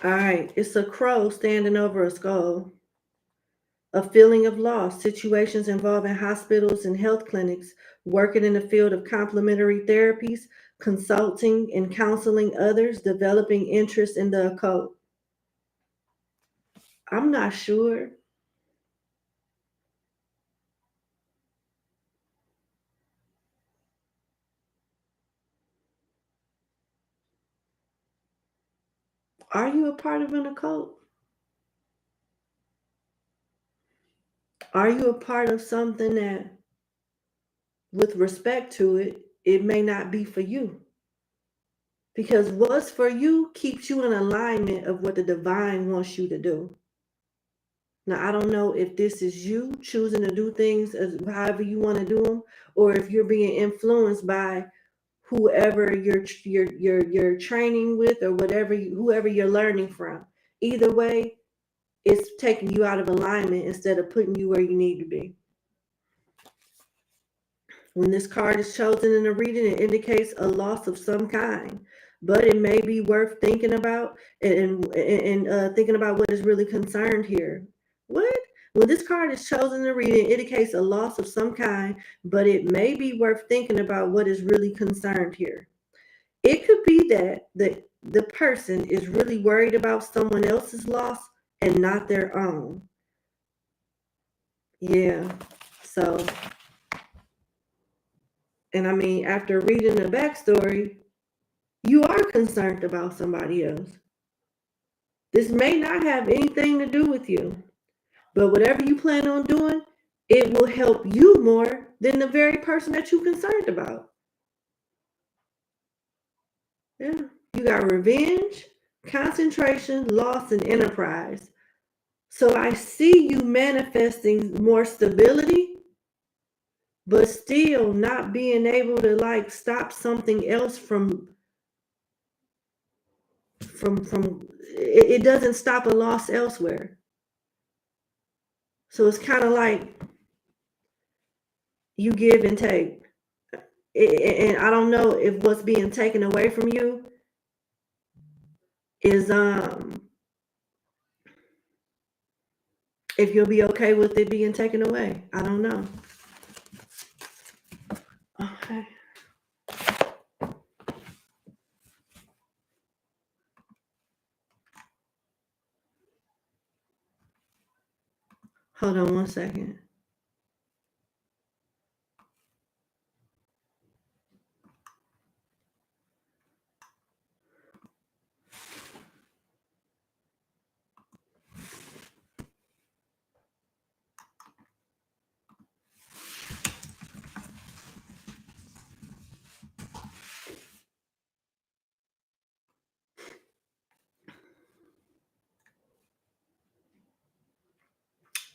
All right, it's a crow standing over a skull. A feeling of loss, situations involving hospitals and health clinics, working in the field of complementary therapies, consulting and counseling others, developing interest in the occult. I'm not sure. Are you a part of an occult? Are you a part of something that, with respect to it, it may not be for you? Because what's for you keeps you in alignment of what the divine wants you to do. Now, I don't know if this is you choosing to do things as however you want to do them, or if you're being influenced by whoever you're training with, or whoever you're learning from. Either way, it's taking you out of alignment instead of putting you where you need to be. When this card is chosen in a reading, it indicates a loss of some kind, but it may be worth thinking about and thinking about what is really concerned here. What? When this card is chosen in a reading, it indicates a loss of some kind, but it may be worth thinking about what is really concerned here. It could be that the person is really worried about someone else's loss and not their own. Yeah. So, and I mean, after reading the backstory, you are concerned about somebody else. This may not have anything to do with you, but whatever you plan on doing, it will help you more than the very person that you're concerned about. Yeah. You got revenge, concentration, loss, and enterprise. So I see you manifesting more stability, but still not being able to like stop something else from it doesn't stop a loss elsewhere. So it's kind of like you give and take. And I don't know if what's being taken away from you is if you'll be okay with it being taken away. I don't know. Okay. Hold on one second.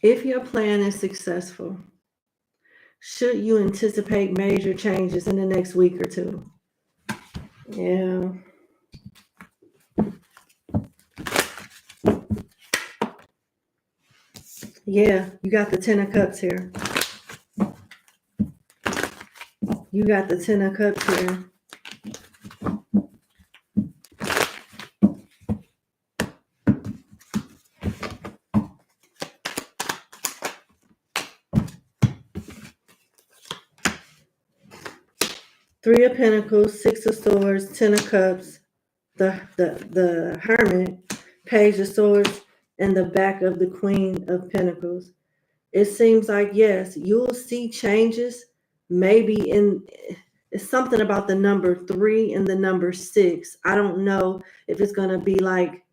If your plan is successful, should you anticipate major changes in the next week or two? Yeah. Yeah, you got the Ten of Cups here. You got the Ten of Cups here. Three of Pentacles, Six of Swords, Ten of Cups, the Hermit, Page of Swords, and the back of the Queen of Pentacles. It seems like, yes, you'll see changes. Maybe it's something about the number 3 and the number 6. I don't know if it's going to be like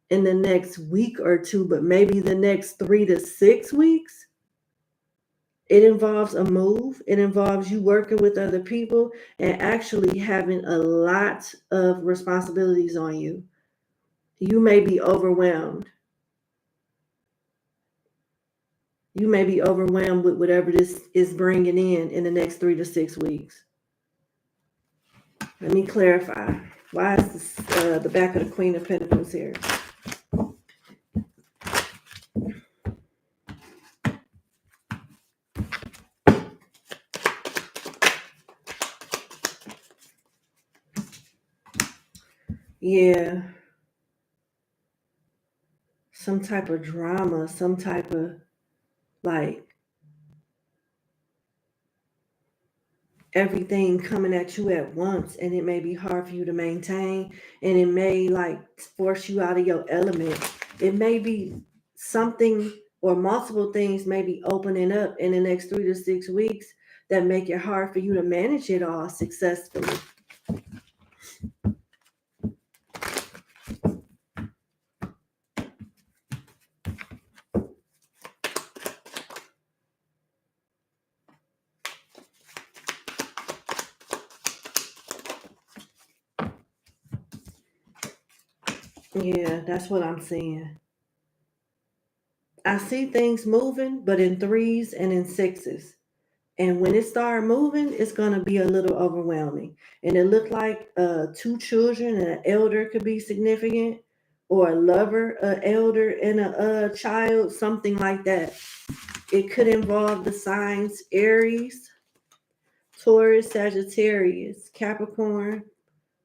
in the next week or two, but maybe the next 3 to 6 weeks. It involves a move. It involves you working with other people and actually having a lot of responsibilities on you. You may be overwhelmed. You may be overwhelmed with whatever this is bringing in the next 3 to 6 weeks. Let me clarify. Why is this, the back of the Queen of Pentacles here? Yeah. Some type of drama, some type of like everything coming at you at once, and it may be hard for you to maintain, and it may like force you out of your element. It may be something or multiple things may be opening up in the next 3 to 6 weeks that make it hard for you to manage it all successfully. Yeah, that's what I'm saying. I see things moving, but in 3s and in 6s. And when it starts moving, it's going to be a little overwhelming. And it looked like 2 children and an elder could be significant, or a lover, an elder and a child, something like that. It could involve the signs Aries, Taurus, Sagittarius, Capricorn,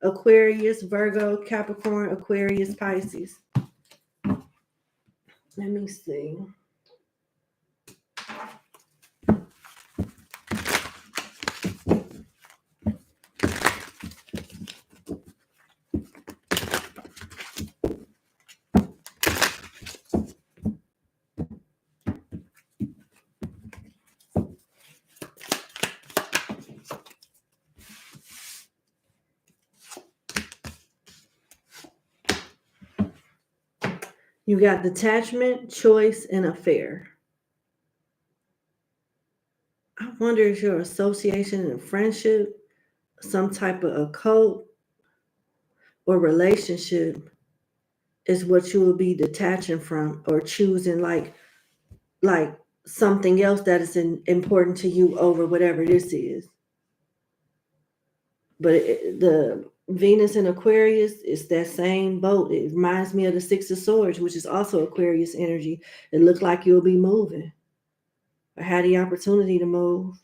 Aquarius, Virgo, Capricorn, Aquarius, Pisces. Let me see. You got detachment, choice, and affair. I wonder if your association and friendship, some type of occult or relationship is what you will be detaching from, or choosing like something else that is important to you over whatever this is. But the Venus in Aquarius is that same boat. It reminds me of the Six of Swords, which is also Aquarius energy. It looks like you'll be moving or had the opportunity to move.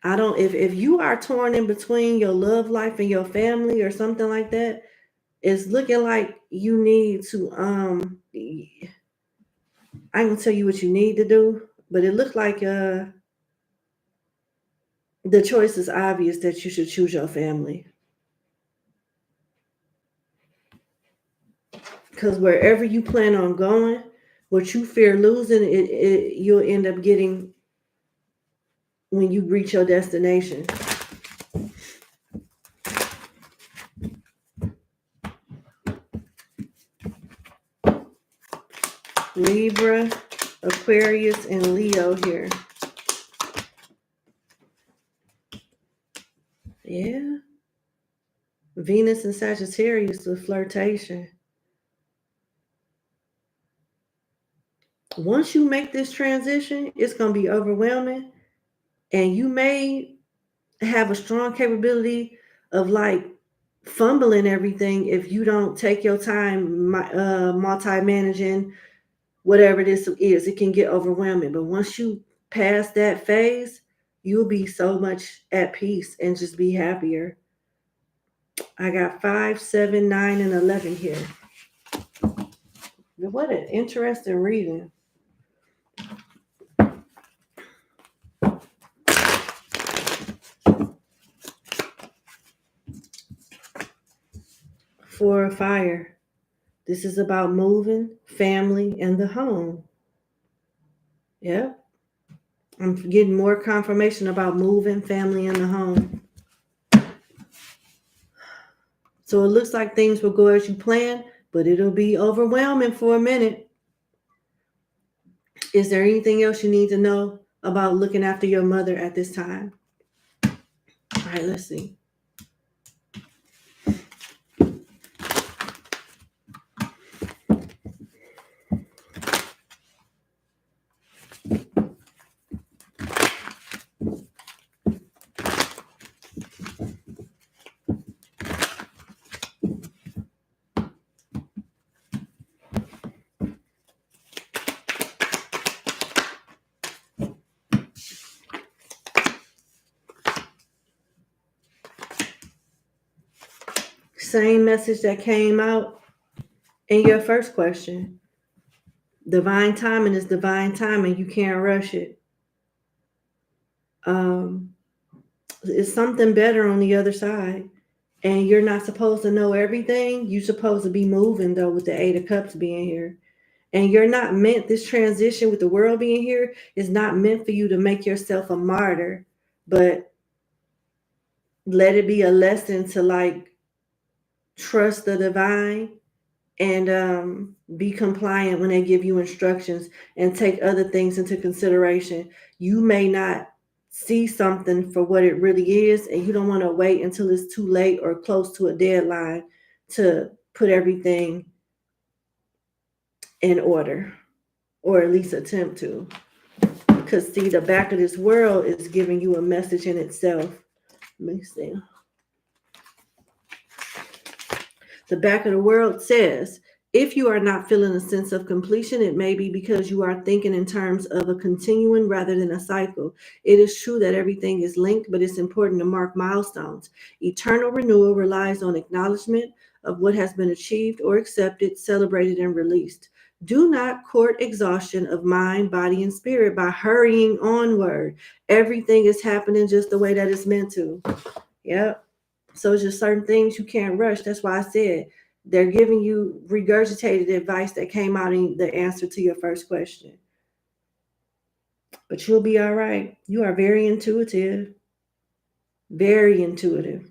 I don't, if you are torn in between your love life and your family or something like that, it's looking like you need to I can tell you what you need to do, but it looks like the choice is obvious that you should choose your family. Because wherever you plan on going, what you fear losing, you'll end up getting when you reach your destination. Libra, Aquarius, and Leo here. Yeah. Venus and Sagittarius with flirtation. Once you make this transition, it's going to be overwhelming, and you may have a strong capability of like fumbling everything if you don't take your time multi-managing whatever this is. It can get overwhelming, but once you pass that phase, you'll be so much at peace and just be happier. I got 5, 7, 9, and 11 here. What an interesting reading. For fire, this is about moving, family, and the home. Yep. I'm getting more confirmation about moving, family, and the home. So it looks like things will go as you plan, but it'll be overwhelming for a minute. Is there anything else you need to know about looking after your mother at this time? All right, let's see. Same message that came out in your first question. Divine timing is divine timing. You can't rush it. It's something better on the other side. And you're not supposed to know everything. You're supposed to be moving, though, with the 8 of Cups being here. And you're not meant, this transition with the world being here is not meant for you to make yourself a martyr, but let it be a lesson to like trust the divine and be compliant when they give you instructions and take other things into consideration. You may not see something for what it really is, and you don't want to wait until it's too late or close to a deadline to put everything in order, or at least attempt to. Because see, the back of this world is giving you a message in itself. Let me see. The back of the world says, if you are not feeling a sense of completion, it may be because you are thinking in terms of a continuing rather than a cycle. It is true that everything is linked, but it's important to mark milestones. Eternal renewal relies on acknowledgement of what has been achieved or accepted, celebrated, and released. Do not court exhaustion of mind, body, and spirit by hurrying onward. Everything is happening just the way that it's meant to. Yep. So it's just certain things you can't rush. That's why I said they're giving you regurgitated advice that came out in the answer to your first question. But you'll be all right. You are very intuitive. Very intuitive.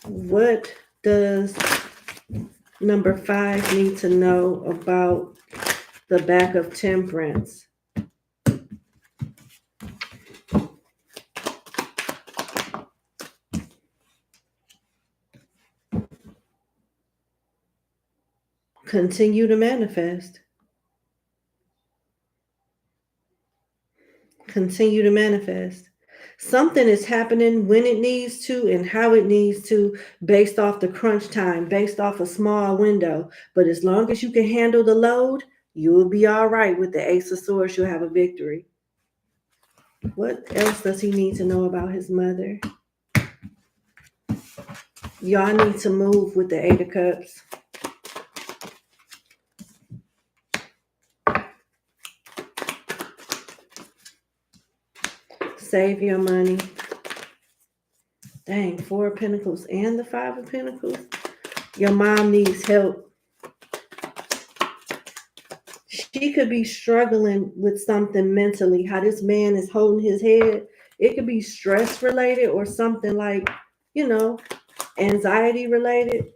What does number 5 need to know about the back of Temperance? Continue to manifest. Continue to manifest. Something is happening when it needs to and how it needs to, based off the crunch time, based off a small window. But as long as you can handle the load, you will be all right. With the Ace of Swords, you'll have a victory. What else does he need to know about his mother? Y'all need to move with the 8 of Cups. Save your money. Dang, 4 of Pentacles and the 5 of Pentacles. Your mom needs help. She could be struggling with something mentally. How this man is holding his head. It could be stress related or something like, anxiety related.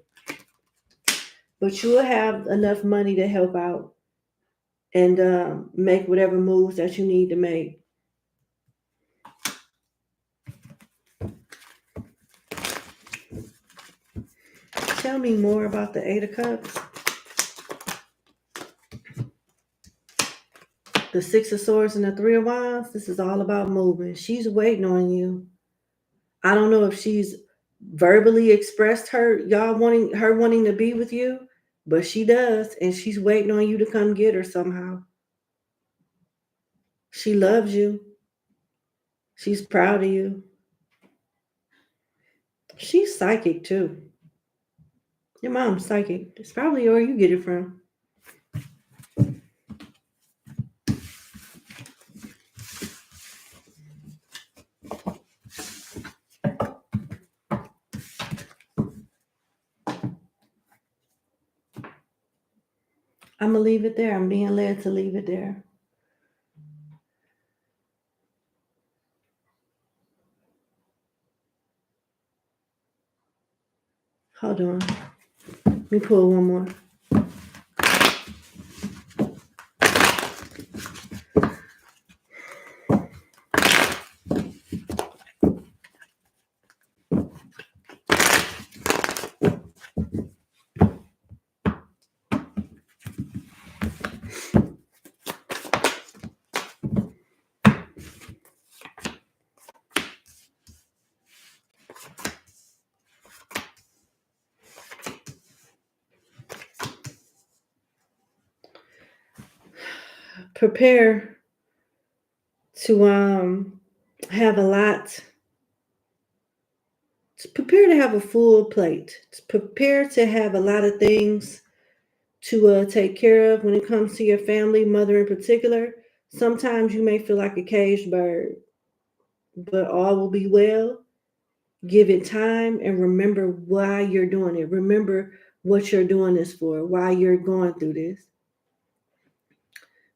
But you'll have enough money to help out and make whatever moves that you need to make. tell me more about the Eight of Cups? The Six of Swords and the Three of Wands. This is all about moving. She's waiting on you. I don't know if she's verbally expressed her wanting to be with you, but she does, and she's waiting on you to come get her somehow. She loves you. She's proud of you. She's psychic too. Your mom's psychic. It's probably where you get it from. I'm going to leave it there. I'm being led to leave it there. Hold on. Let me pull one more. Prepare to have a lot. Prepare to have a full plate. Prepare to have a lot of things to take care of when it comes to your family, mother in particular. Sometimes you may feel like a caged bird, but all will be well. Give it time and remember why you're doing it. Remember what you're doing this for, why you're going through this.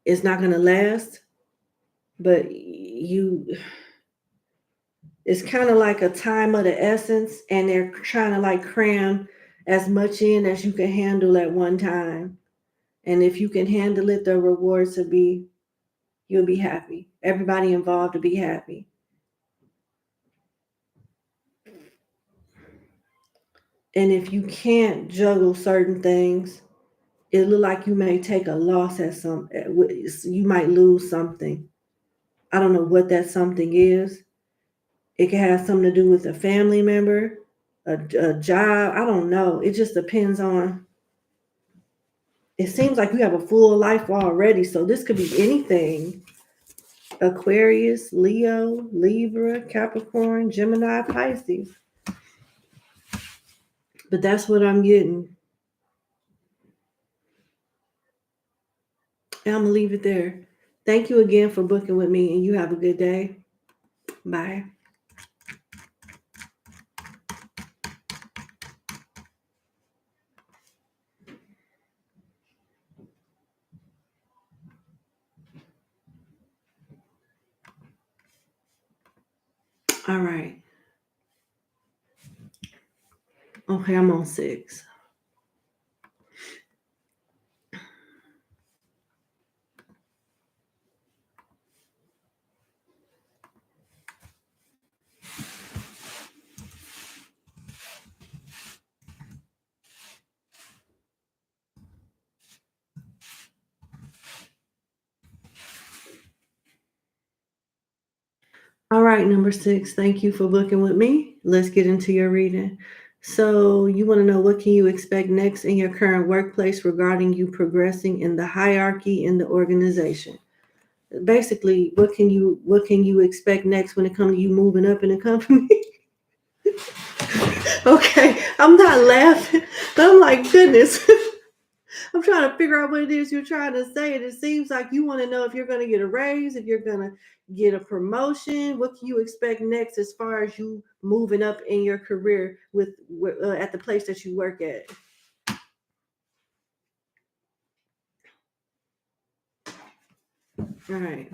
It's not going to last, but it's kind of like a time of the essence, and they're trying to like cram as much in as you can handle at one time. And if you can handle it, the rewards will be, you'll be happy. Everybody involved will be happy. And if you can't juggle certain things, it look like you may take a loss at you might lose something. I don't know what that something is. It can have something to do with a family member, a job. I don't know. It just depends on. It seems like you have a full life already, so this could be anything. Aquarius, Leo, Libra, Capricorn, Gemini, Pisces. But that's what I'm getting. And I'm going to leave it there. Thank you again for booking with me, and you have a good day. Bye. All right. Okay, I'm on 6. All right, number 6. Thank you for booking with me. Let's get into your reading. So you want to know, what can you expect next in your current workplace regarding you progressing in the hierarchy in the organization? Basically, what can you expect next when it comes to you moving up in the company? Okay, I'm not laughing, but I'm like, goodness. I'm trying to figure out what it is you're trying to say. And it seems like you want to know if you're going to get a raise, if you're going to get a promotion. What can you expect next as far as you moving up in your career with at the place that you work at? All right.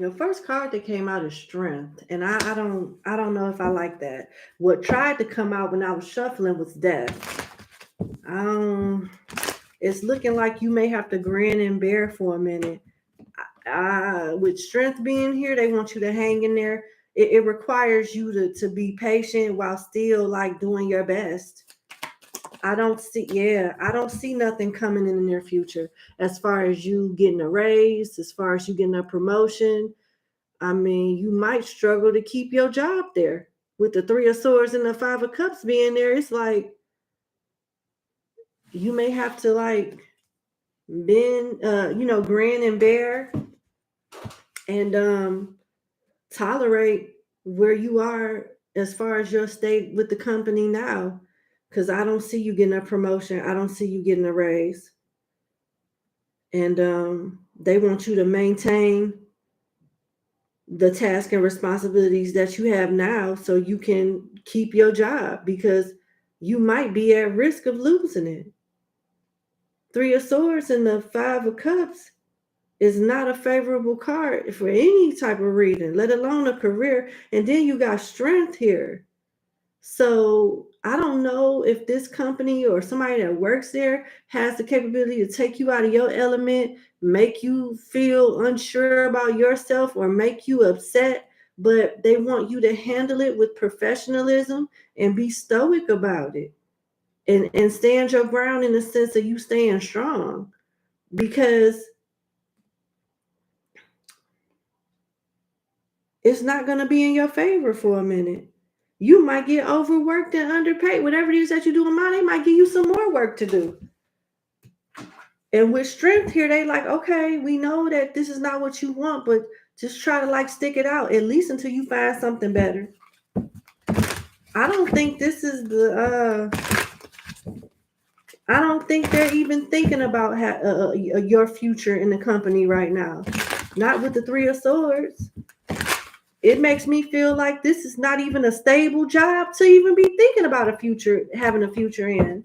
Your first card that came out is strength, and I don't know if I like that. What tried to come out when I was shuffling was death. It's looking like you may have to grin and bear for a minute. With strength being here, they want you to hang in there. It requires you to be patient while still like doing your best. I don't see nothing coming in the near future as far as you getting a raise, as far as you getting a promotion. I mean, you might struggle to keep your job there with the Three of Swords and the Five of Cups being there. It's like you may have to like bend, grin and bear and tolerate where you are as far as your state with the company now. Because I don't see you getting a promotion. I don't see you getting a raise. And they want you to maintain the task and responsibilities that you have now so you can keep your job, because you might be at risk of losing it. Three of Swords and the Five of Cups is not a favorable card for any type of reading, let alone a career. And then you got strength here. So I don't know if this company or somebody that works there has the capability to take you out of your element, make you feel unsure about yourself, or make you upset, but they want you to handle it with professionalism and be stoic about it and stand your ground in the sense of you staying strong, because it's not going to be in your favor for a minute. You might get overworked and underpaid. Whatever it is that you do in mind, they might give you some more work to do. And with strength here, they like, okay, we know that this is not what you want, but just try to like stick it out, at least until you find something better. I don't think this is I don't think they're even thinking about your future in the company right now. Not with the Three of Swords. It makes me feel like this is not even a stable job to even be thinking about a future, having a future in.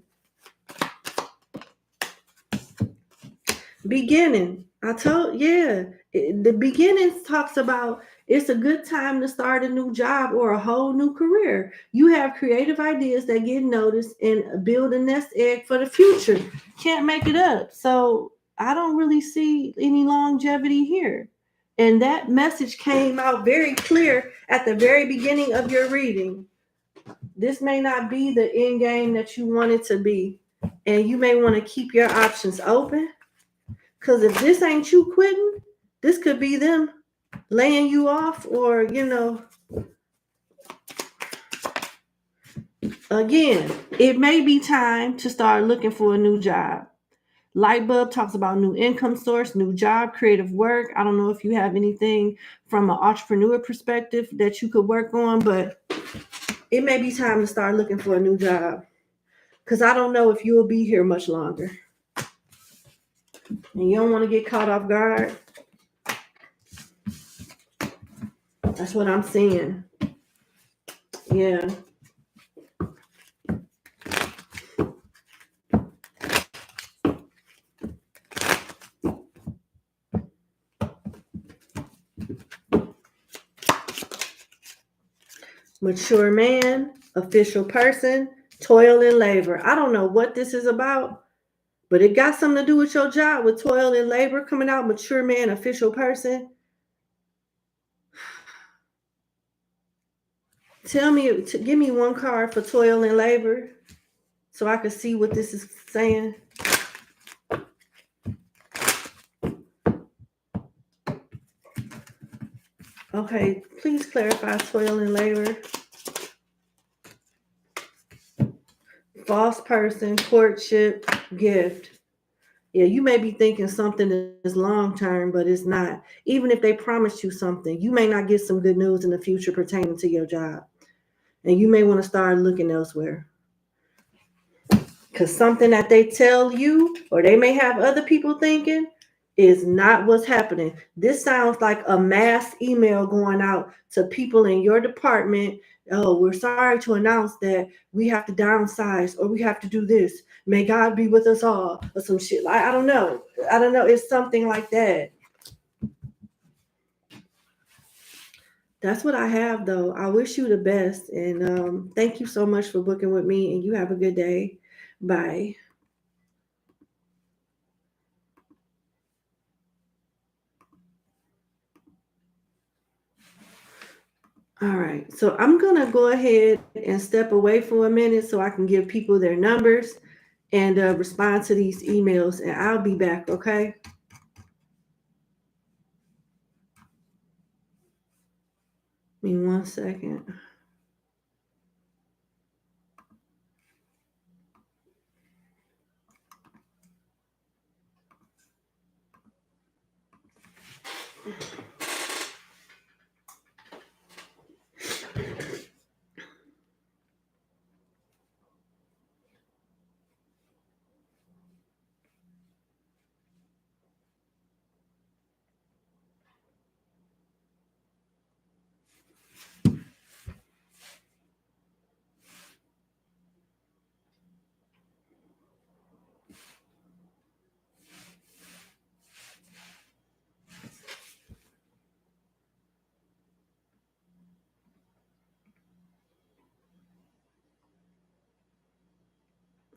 Beginning. The beginning talks about it's a good time to start a new job or a whole new career. You have creative ideas that get noticed and build a nest egg for the future. Can't make it up. So I don't really see any longevity here. And that message came out very clear at the very beginning of your reading. This may not be the end game that you want it to be. And you may want to keep your options open. Because if this ain't you quitting, this could be them laying you off, or, again, it may be time to start looking for a new job. Lightbulb talks about new income source, new job, creative work. I don't know if you have anything from an entrepreneur perspective that you could work on, but it may be time to start looking for a new job, because I don't know if you will be here much longer. And you don't want to get caught off guard. That's what I'm seeing. Yeah. Mature man, official person, toil and labor. I don't know what this is about, but it got something to do with your job, with toil and labor coming out. Mature man, official person. Give me one card for toil and labor so I can see what this is saying. Okay, please clarify toil and labor. False person, courtship, gift. Yeah, you may be thinking something is long term, but it's not. Even if they promised you something, you may not get some good news in the future pertaining to your job. And you may want to start looking elsewhere. Because something that they tell you, or they may have other people thinking, is not what's happening. This sounds like a mass email going out to people in your department. Oh, we're sorry to announce that we have to downsize, or we have to do this. May God be with us all, or some shit. I don't know. It's something like that. That's what I have, though. I wish you the best. And thank you so much for booking with me. And you have a good day. Bye. All right. So I'm going to go ahead and step away for a minute so I can give people their numbers and respond to these emails. And I'll be back. Okay. Give me 1 second.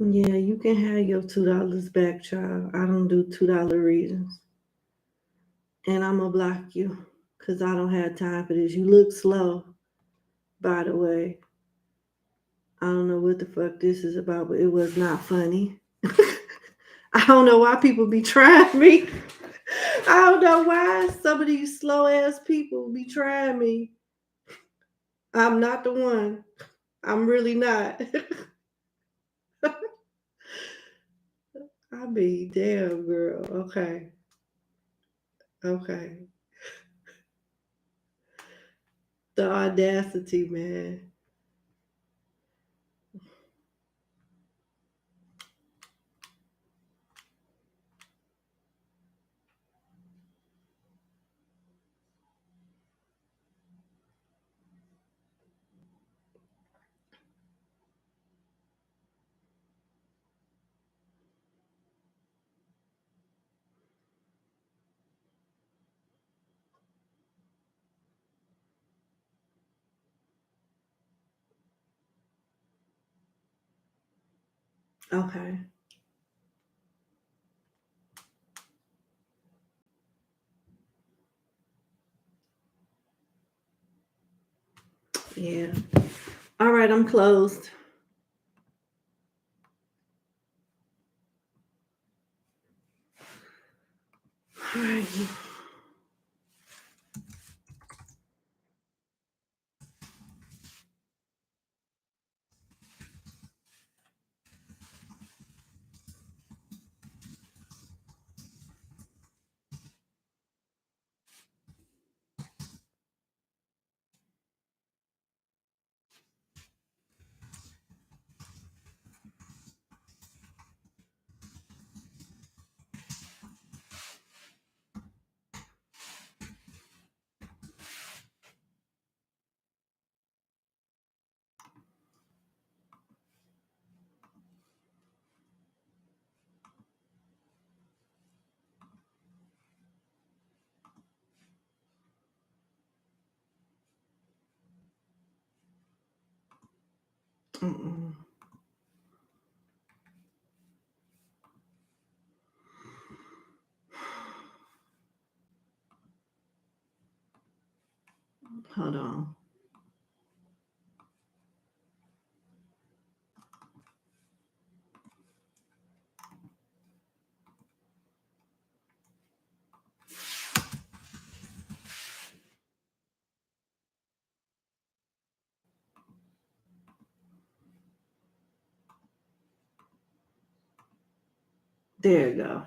Yeah, you can have your $2 back, child. I don't do $2 reasons. And I'm going to block you because I don't have time for this. You look slow, by the way. I don't know what the fuck this is about, but it was not funny. I don't know why people be trying me. I don't know why some of these slow ass people be trying me. I'm not the one. I'm really not. I be damn, girl. Okay. Okay. The audacity, man. Okay. Yeah. All right, I'm closed. All right. Mm-mm. Hold on. There you go.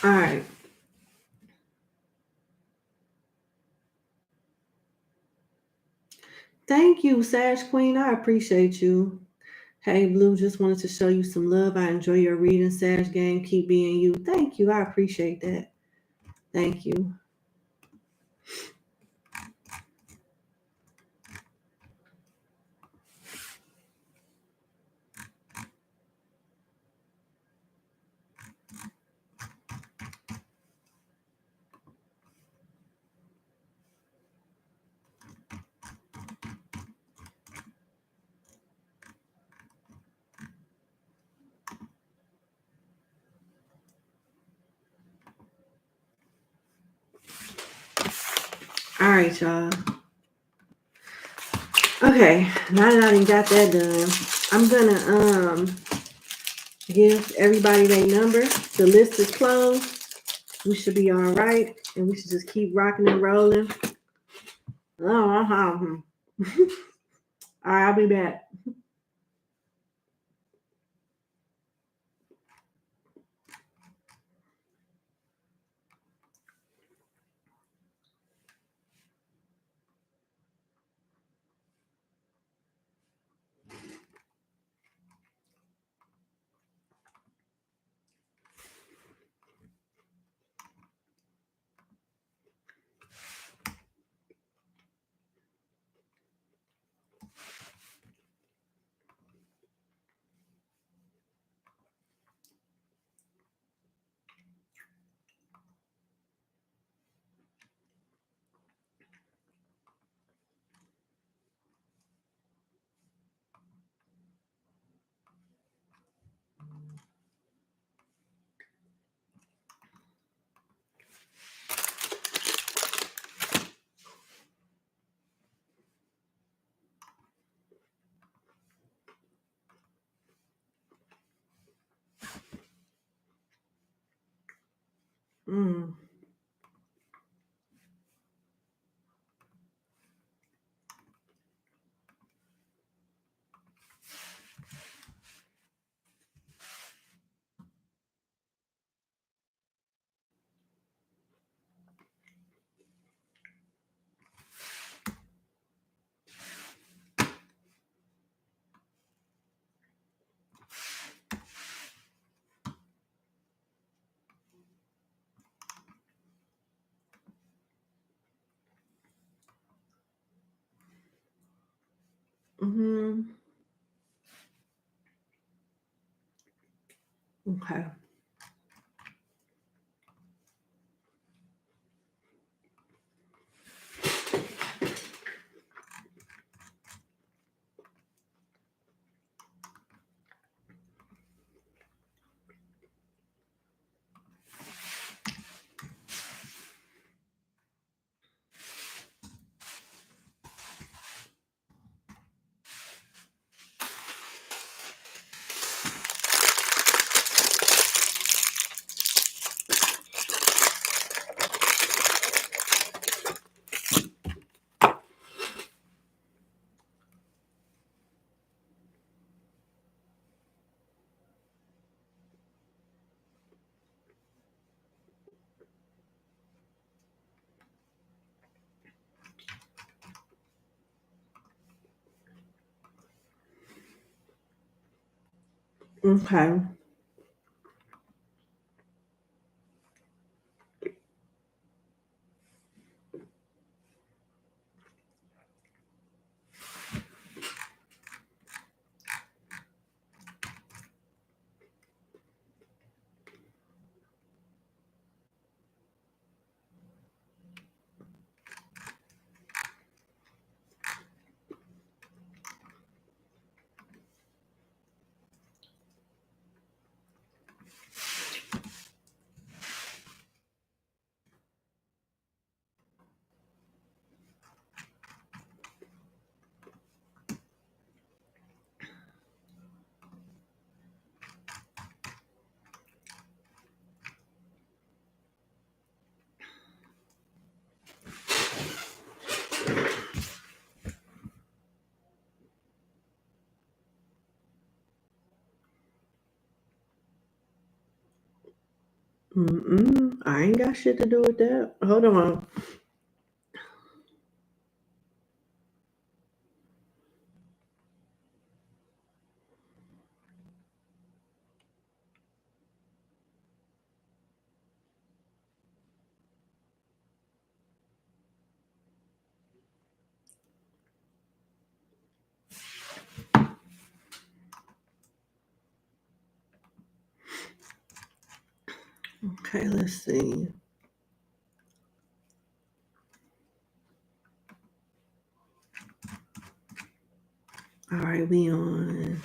All right. Thank you, Sash Queen. I appreciate you. Hey, Blue, just wanted to show you some love. I enjoy your reading, Sash Gang. Keep being you. Thank you. I appreciate that. Thank you. All right, y'all. Okay, now that I done got that done, I'm gonna give everybody their number. The list is closed. We should be all right, and we should just keep rocking and rolling. All right, I'll be back. Mm. Mm-hmm. Okay. Okay. I ain't got shit to do with that. Hold on. Okay, let's see. All right, we on.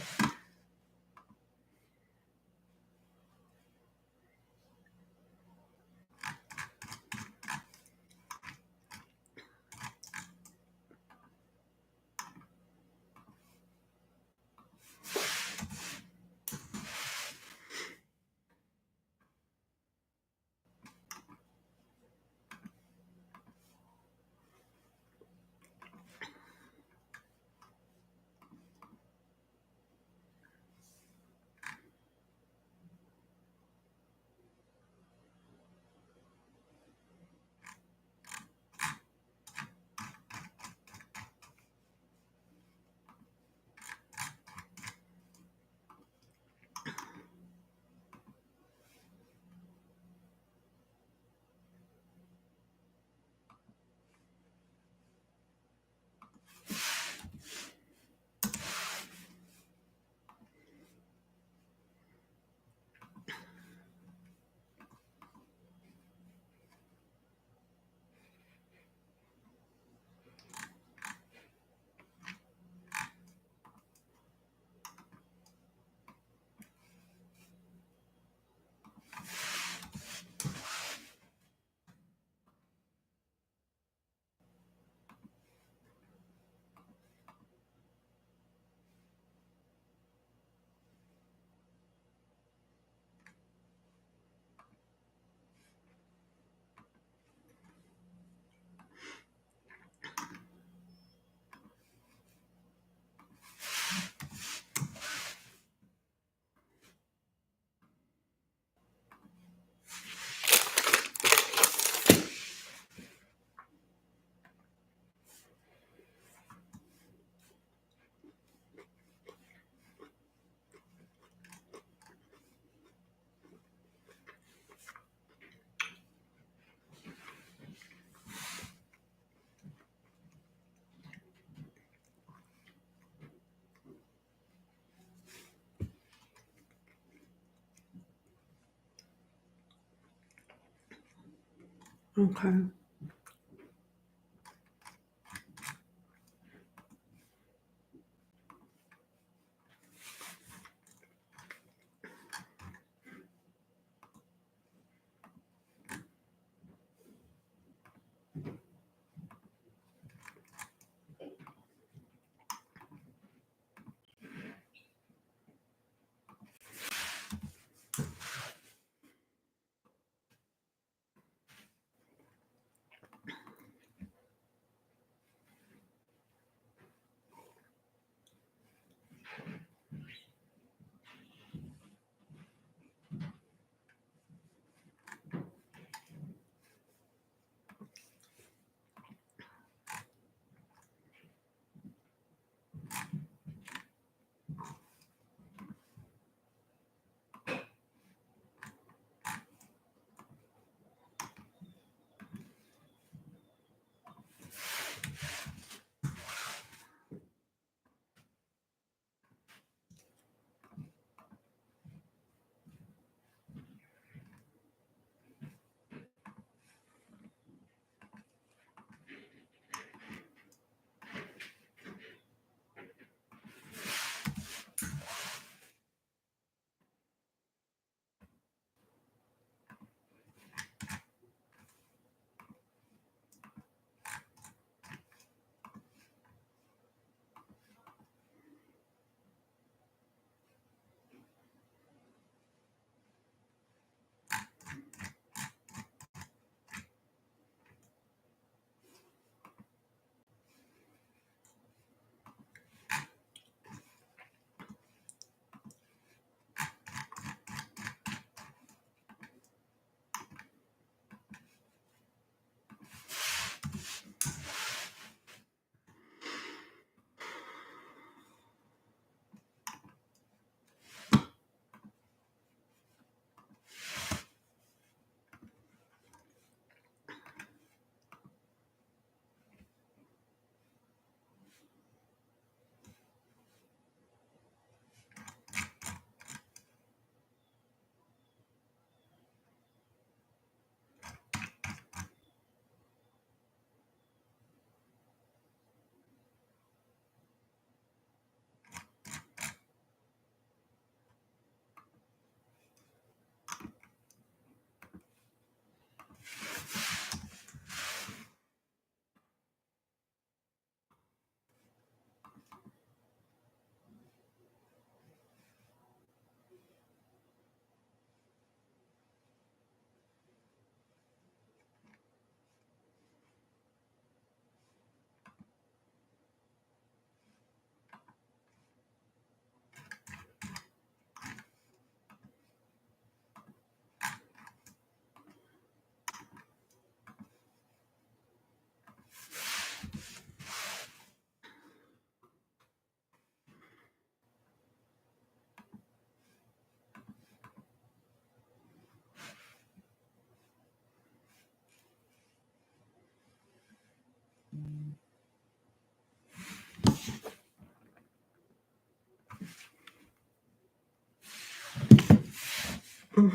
Okay. Okay,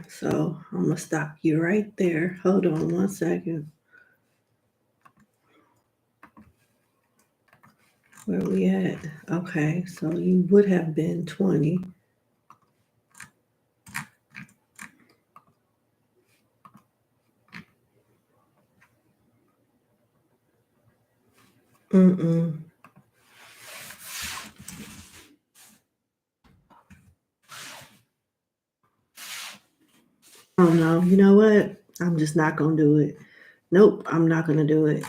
so I'm gonna stop you right there. Hold on 1 second. Where we at? Okay, so you would have been 20. Mm-mm. Oh no, you know what? I'm just not gonna do it. Nope, I'm not gonna do it.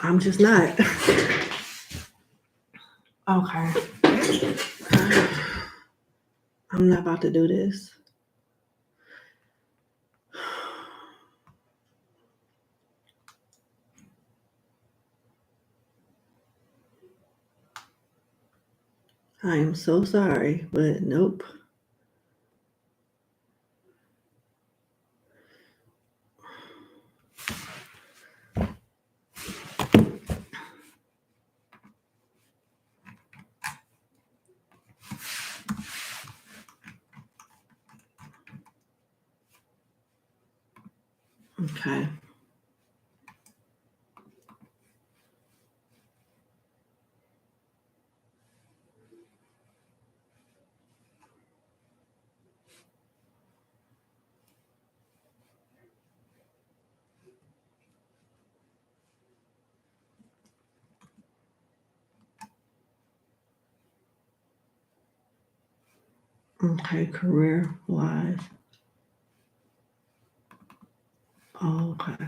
I'm just not. Okay. I'm not about to do this. I am so sorry, but nope. Okay. Okay, career wise. Okay.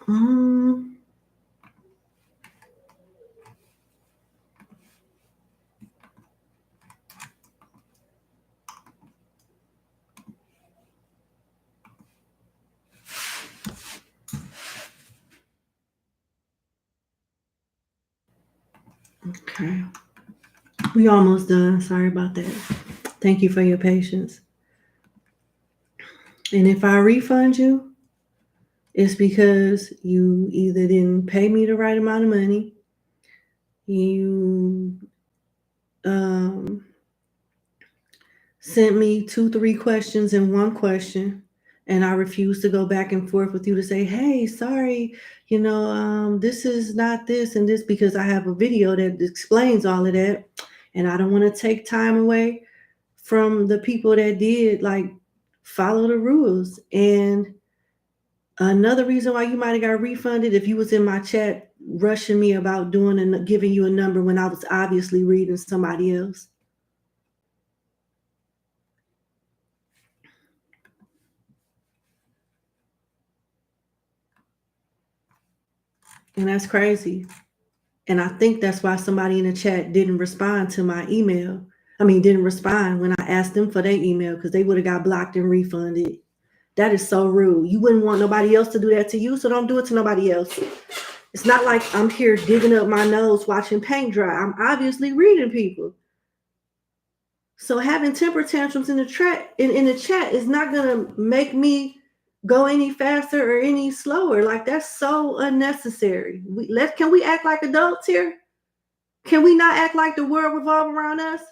Mm, okay. We almost done. Sorry about that. Thank you for your patience. And if I refund you, it's because you either didn't pay me the right amount of money, you sent me 2, 3 questions in one question, and I refuse to go back and forth with you to say, hey, sorry, this is not this and this, because I have a video that explains all of that. And I don't want to take time away from the people that did follow the rules. And another reason why you might have got refunded, if you was in my chat rushing me about doing and giving you a number when I was obviously reading somebody else. And that's crazy. And I think that's why somebody in the chat didn't respond to my email. Didn't respond when I asked them for their email, because they would have got blocked and refunded. That is so rude. You wouldn't want nobody else to do that to you, so don't do it to nobody else. It's not like I'm here digging up my nose watching paint dry. I'm obviously reading people. So having temper tantrums in the chat is not gonna make me go any faster or any slower. Like, that's so unnecessary. Can we act like adults here? Can we not act like the world revolves around us?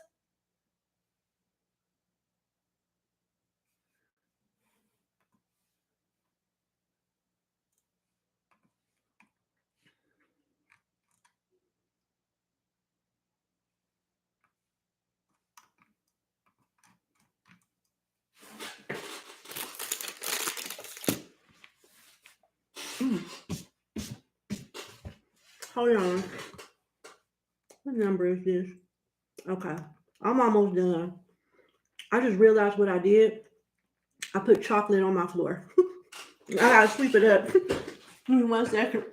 Hold on. What number is this? Okay. I'm almost done. I just realized what I did. I put chocolate on my floor. I gotta sweep it up. Give me 1 second.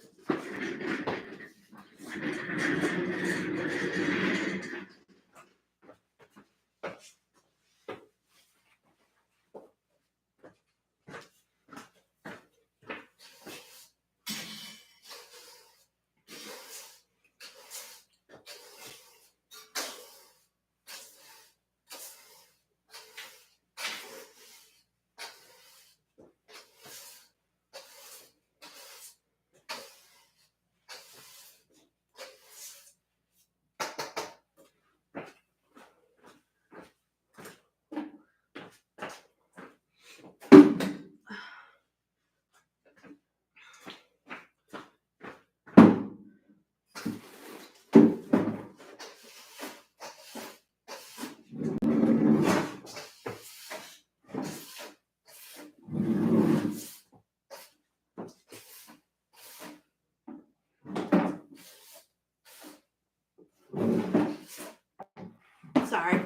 Sorry.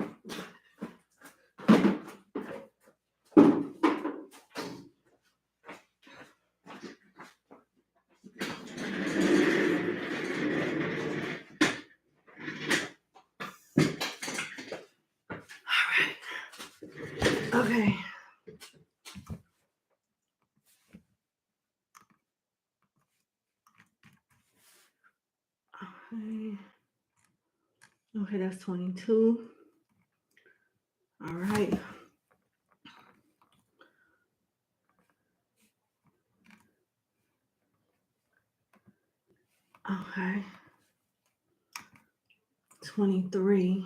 Okay. Okay, that's 22. All right. Okay. 23.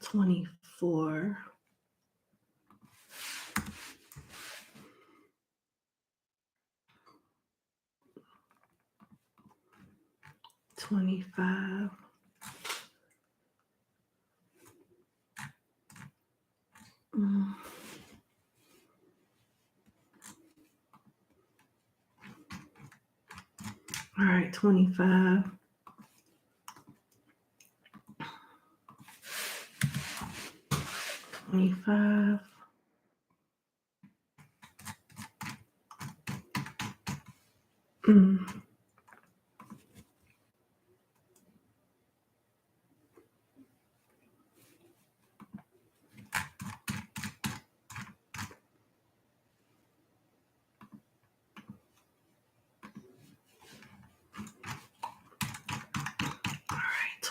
$24. 25. All right, 25. 25.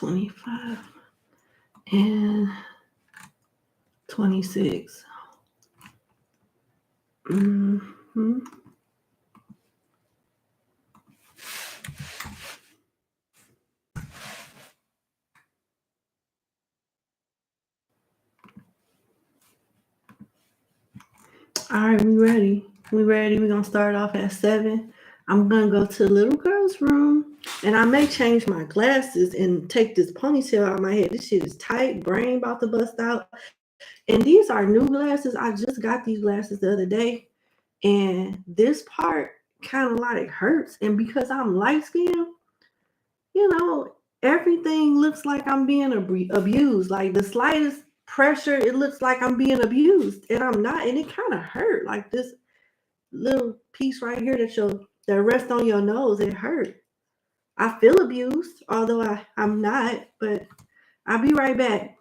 25 and 26. Mm-hmm. All right, we ready. We're going to start off at 7. I'm going to go to the little girl's room, and I may change my glasses and take this ponytail out of my head. This shit is tight, brain about to bust out. And these are new glasses. I just got these glasses the other day, and this part kind of like hurts. And because I'm light skinned, you know, everything looks like I'm being abused. Like the slightest pressure, it looks like I'm being abused, and I'm not. And it kind of hurt. Like this little piece right here that rests on your nose, it hurt. I feel abused, although I'm not. But I'll be right back.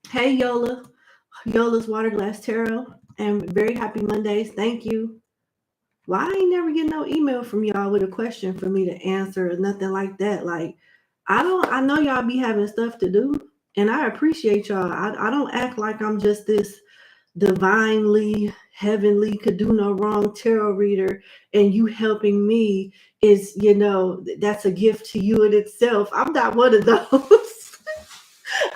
Hey Yola, Yola's Water Glass Tarot, and very happy Mondays. Thank you. Well, I ain't never get no email from y'all with a question for me to answer or nothing like that. Like, I know y'all be having stuff to do, and I appreciate y'all. I don't act like I'm just this divinely, heavenly, could do no wrong tarot reader, and you helping me is, that's a gift to you in itself. I'm not one of those.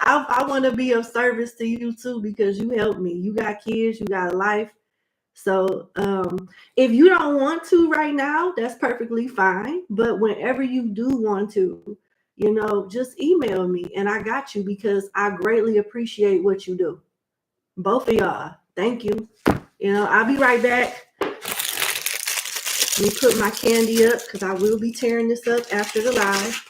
I want to be of service to you too because you help me. You got kids, you got a life. So if you don't want to right now, that's perfectly fine. But whenever you do want to, just email me and I got you because I greatly appreciate what you do. Both of y'all. Thank you. I'll be right back. Let me put my candy up because I will be tearing this up after the live.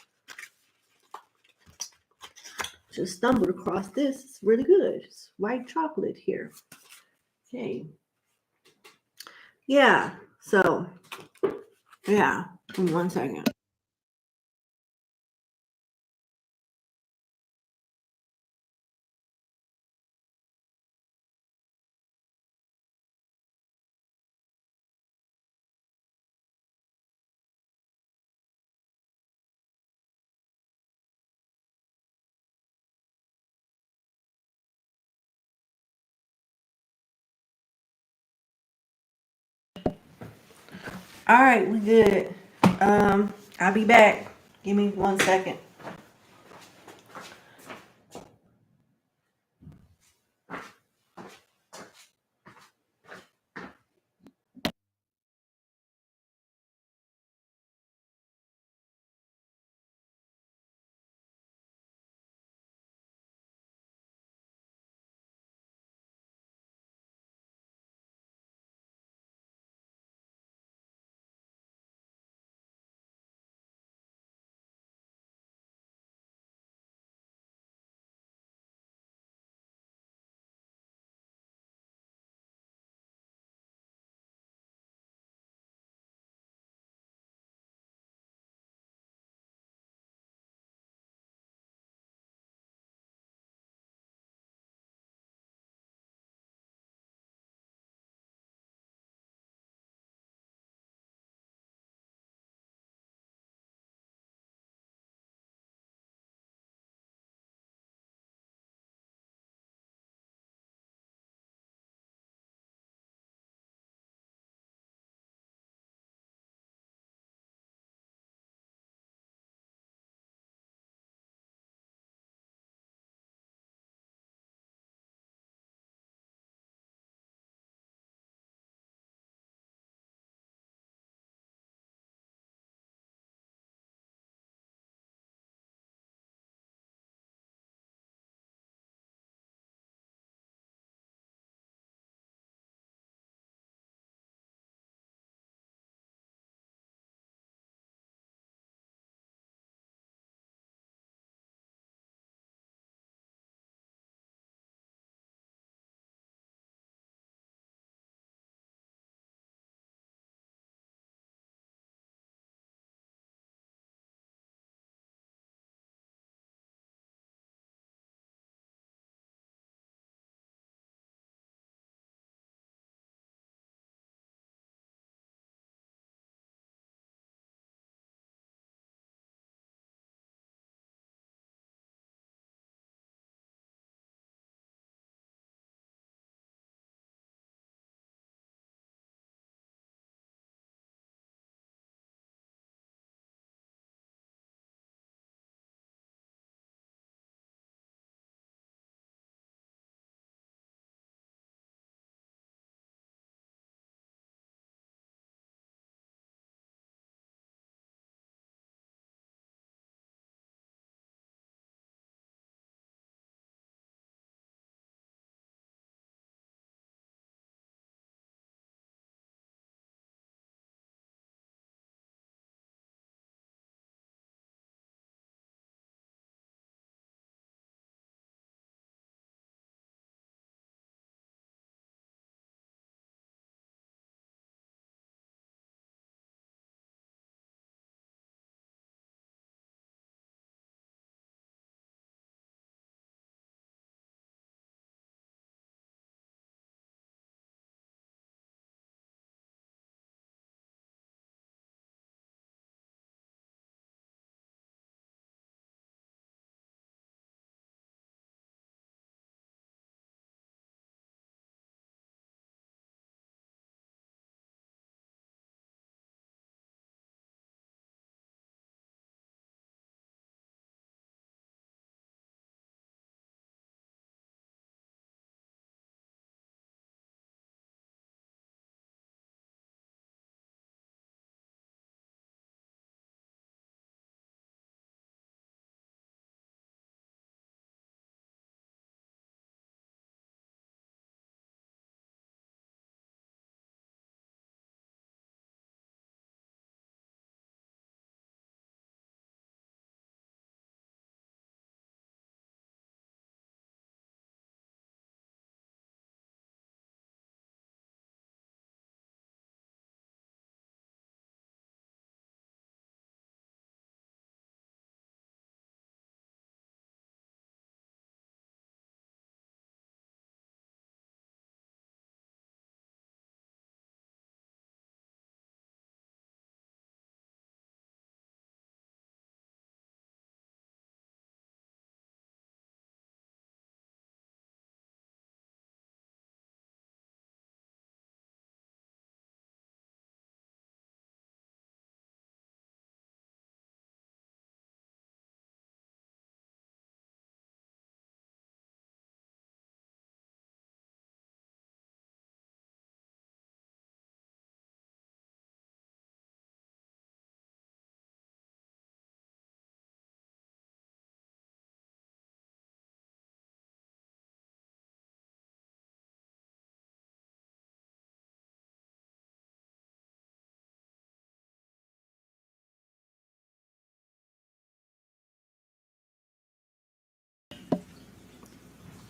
Just stumbled across this. It's really good. It's white chocolate here. Okay. Yeah. So, yeah. In 1 second. All right, we good. I'll be back. Give me 1 second.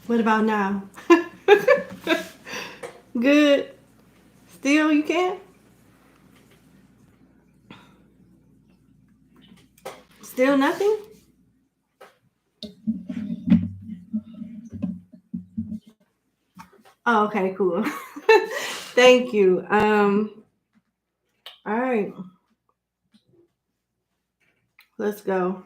What about now? Good. Still, you can? Still nothing? Oh, okay, cool. Thank you. All right, let's go.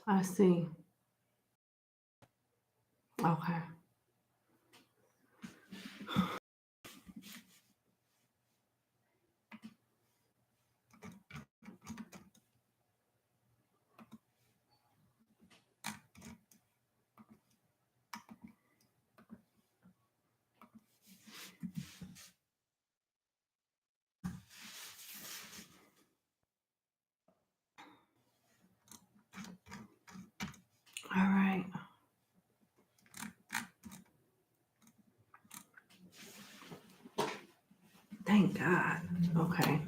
I see. Okay. All right. Thank God. Okay.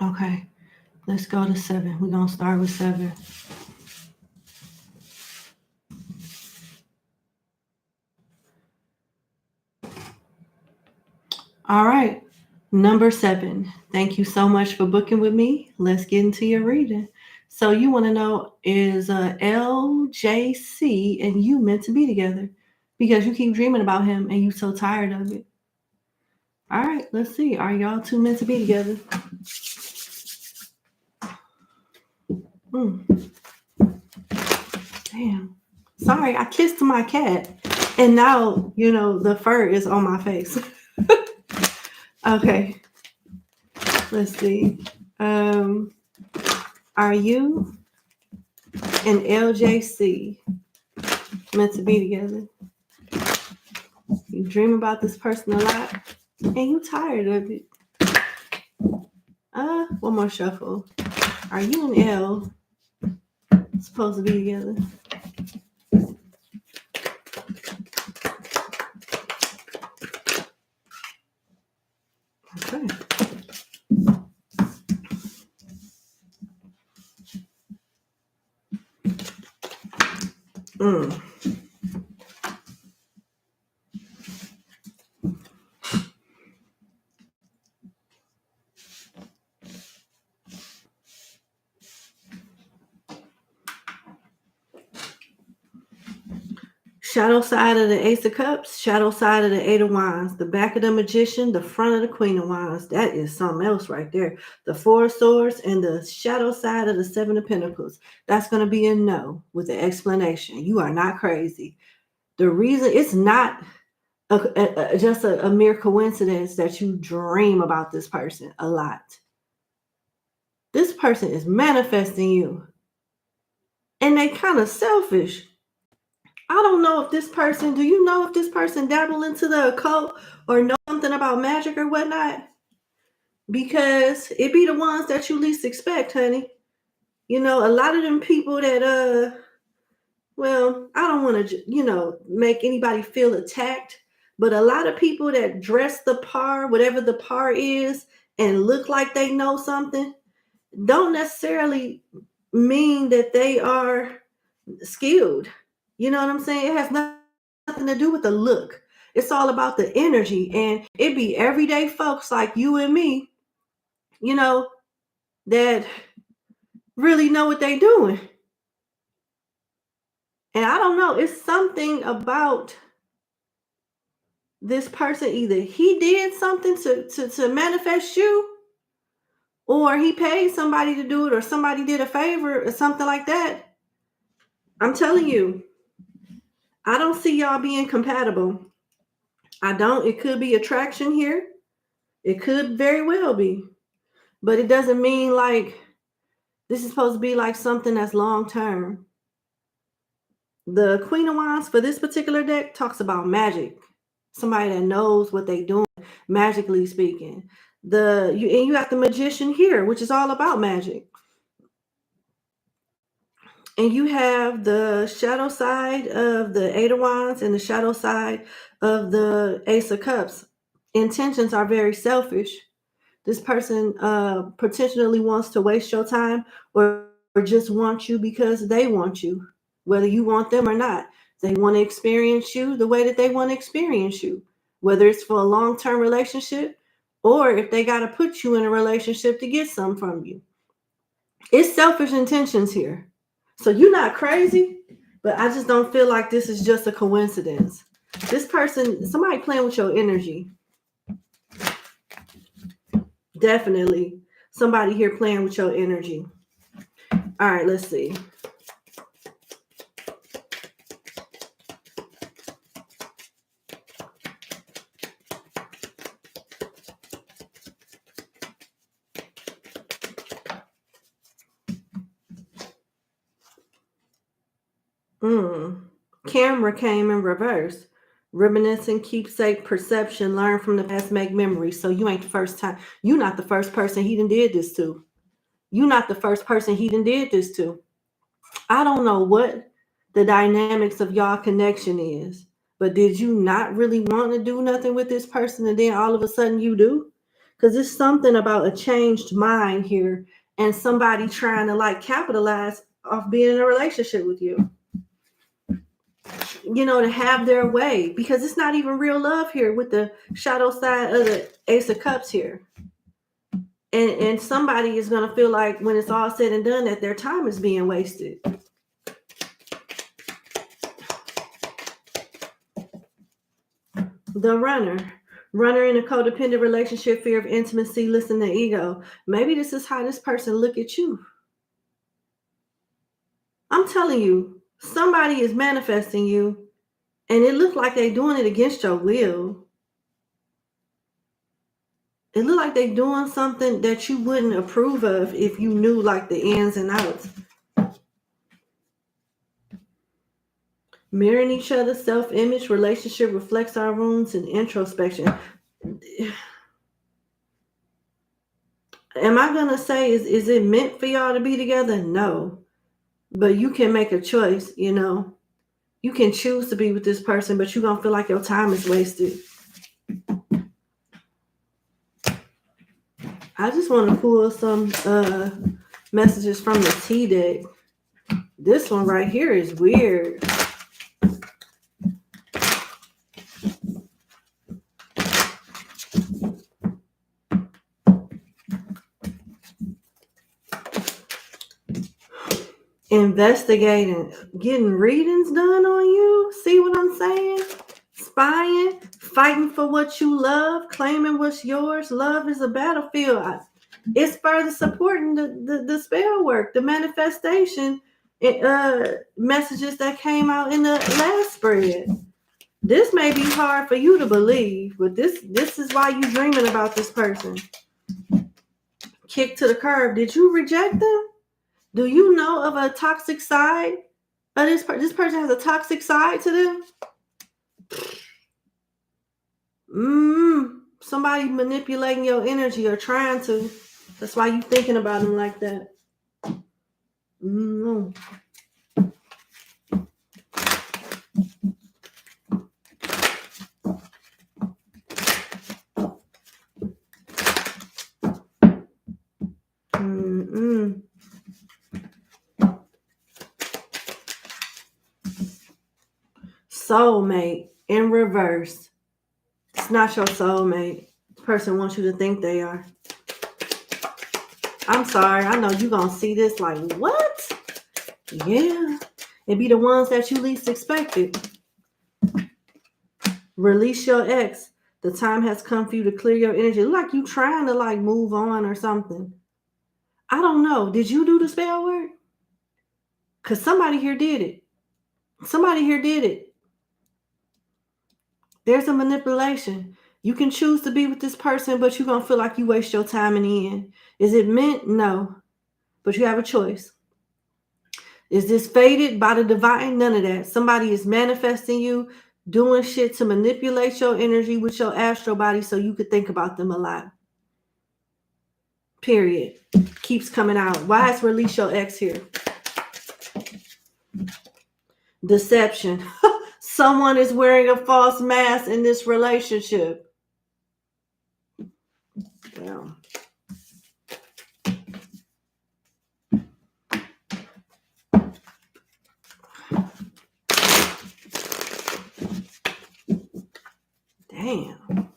Okay. Let's go to 7. We're going to start with 7. All right. Number 7. Thank you so much for booking with me. Let's get into your reading. So you want to know, is LJC and you meant to be together? Because you keep dreaming about him and you so tired of it. All right, let's see. Are y'all two meant to be together? Damn. Sorry, I kissed my cat. And now, the fur is on my face. Okay. Let's see. Are you and LJC meant to be together? You dream about this person a lot and you tired of it. One more shuffle. Are you and L supposed to be together? Okay. Shadow side of the Ace of Cups, shadow side of the Eight of Wands, the back of the Magician, the front of the Queen of Wands. That is something else right there. The Four of Swords and the shadow side of the Seven of Pentacles. That's going to be a no with the explanation. You are not crazy. The reason it's not just a mere coincidence that you dream about this person a lot. This person is manifesting you. And they kind of selfish. I don't know if this person, do you know if this person dabble into the occult or know something about magic or whatnot? Because it be the ones that you least expect, honey. A lot of them people that Well, I don't want to, make anybody feel attacked, but a lot of people that dress the par, whatever the par is, and look like they know something, don't necessarily mean that they are skilled. You know what I'm saying? It has nothing to do with the look. It's all about the energy. And it be everyday folks like you and me, you know, that really know what they doing. And I don't know, it's something about this person. Either he did something to manifest you, or he paid somebody to do it, or somebody did a favor or something like that. I'm telling you, I don't see y'all being compatible. I don't. It could be attraction here. It could very well be. But it doesn't mean like this is supposed to be like something that's long term. The Queen of Wands for this particular deck talks about magic. Somebody that knows what they're doing, magically speaking. You got the Magician here, which is all about magic. And you have the shadow side of the Eight of Wands and the shadow side of the Ace of Cups. Intentions are very selfish. This person potentially wants to waste your time, or just want you because they want you, whether you want them or not. They want to experience you the way that they want to experience you, whether it's for a long-term relationship or if they got to put you in a relationship to get some from you. It's selfish intentions here. So you're not crazy, but I just don't feel like this is just a coincidence. This person, somebody playing with your energy. Definitely somebody here playing with your energy. All right, let's see. Camera came in reverse. Reminiscing, keepsake, perception, learn from the past, make memories. So you ain't the first time. You not the first person he done did this to. You not the first person he done did this to. I don't know what the dynamics of y'all connection is, but did you not really want to do nothing with this person and then all of a sudden you do? Because it's something about a changed mind here and somebody trying to like capitalize off being in a relationship with you. To have their way, because it's not even real love here with the shadow side of the Ace of Cups here. And somebody is going to feel like when it's all said and done that their time is being wasted. The runner in a codependent relationship, fear of intimacy, listen to ego. Maybe this is how this person look at you. I'm telling you, somebody is manifesting you, and it looked like they're doing it against your will. It looked like they're doing something that you wouldn't approve of if you knew like the ins and outs. Mirroring each other, self-image, relationship reflects our wounds, and introspection. Am I gonna say is it meant for y'all to be together? No. But you can make a choice, You can choose to be with this person, but you're gonna feel like your time is wasted. I just want to pull some messages from the T deck. This one right here is weird. Investigating, getting readings done on you. See what I'm saying? Spying, fighting for what you love, claiming what's yours. Love is a battlefield. It's further supporting the spell work, the manifestation messages that came out in the last spread. This may be hard for you to believe, but this is why you're dreaming about this person. Kick to the curb. Did you reject them? Do you know of a toxic side? This person has a toxic side to them? Somebody manipulating your energy or trying to. That's why you're thinking about them like that. soulmate in reverse. It's not your soulmate. The person wants you to think they are. I'm sorry. I know you're going to see this like, what? Yeah. It be the ones that you least expected. Release your ex. The time has come for you to clear your energy. It look like you trying to like move on or something. I don't know. Did you do the spell work? Because somebody here did it. Somebody here did it. There's a manipulation. You can choose to be with this person, but you're going to feel like you waste your time in the end. Is it meant? No. But you have a choice. Is this fated by the divine? None of that. Somebody is manifesting you, doing shit to manipulate your energy with your astral body so you could think about them a lot. Period. Keeps coming out. Why is release your ex here? Deception. Someone is wearing a false mask in this relationship. Damn. Damn.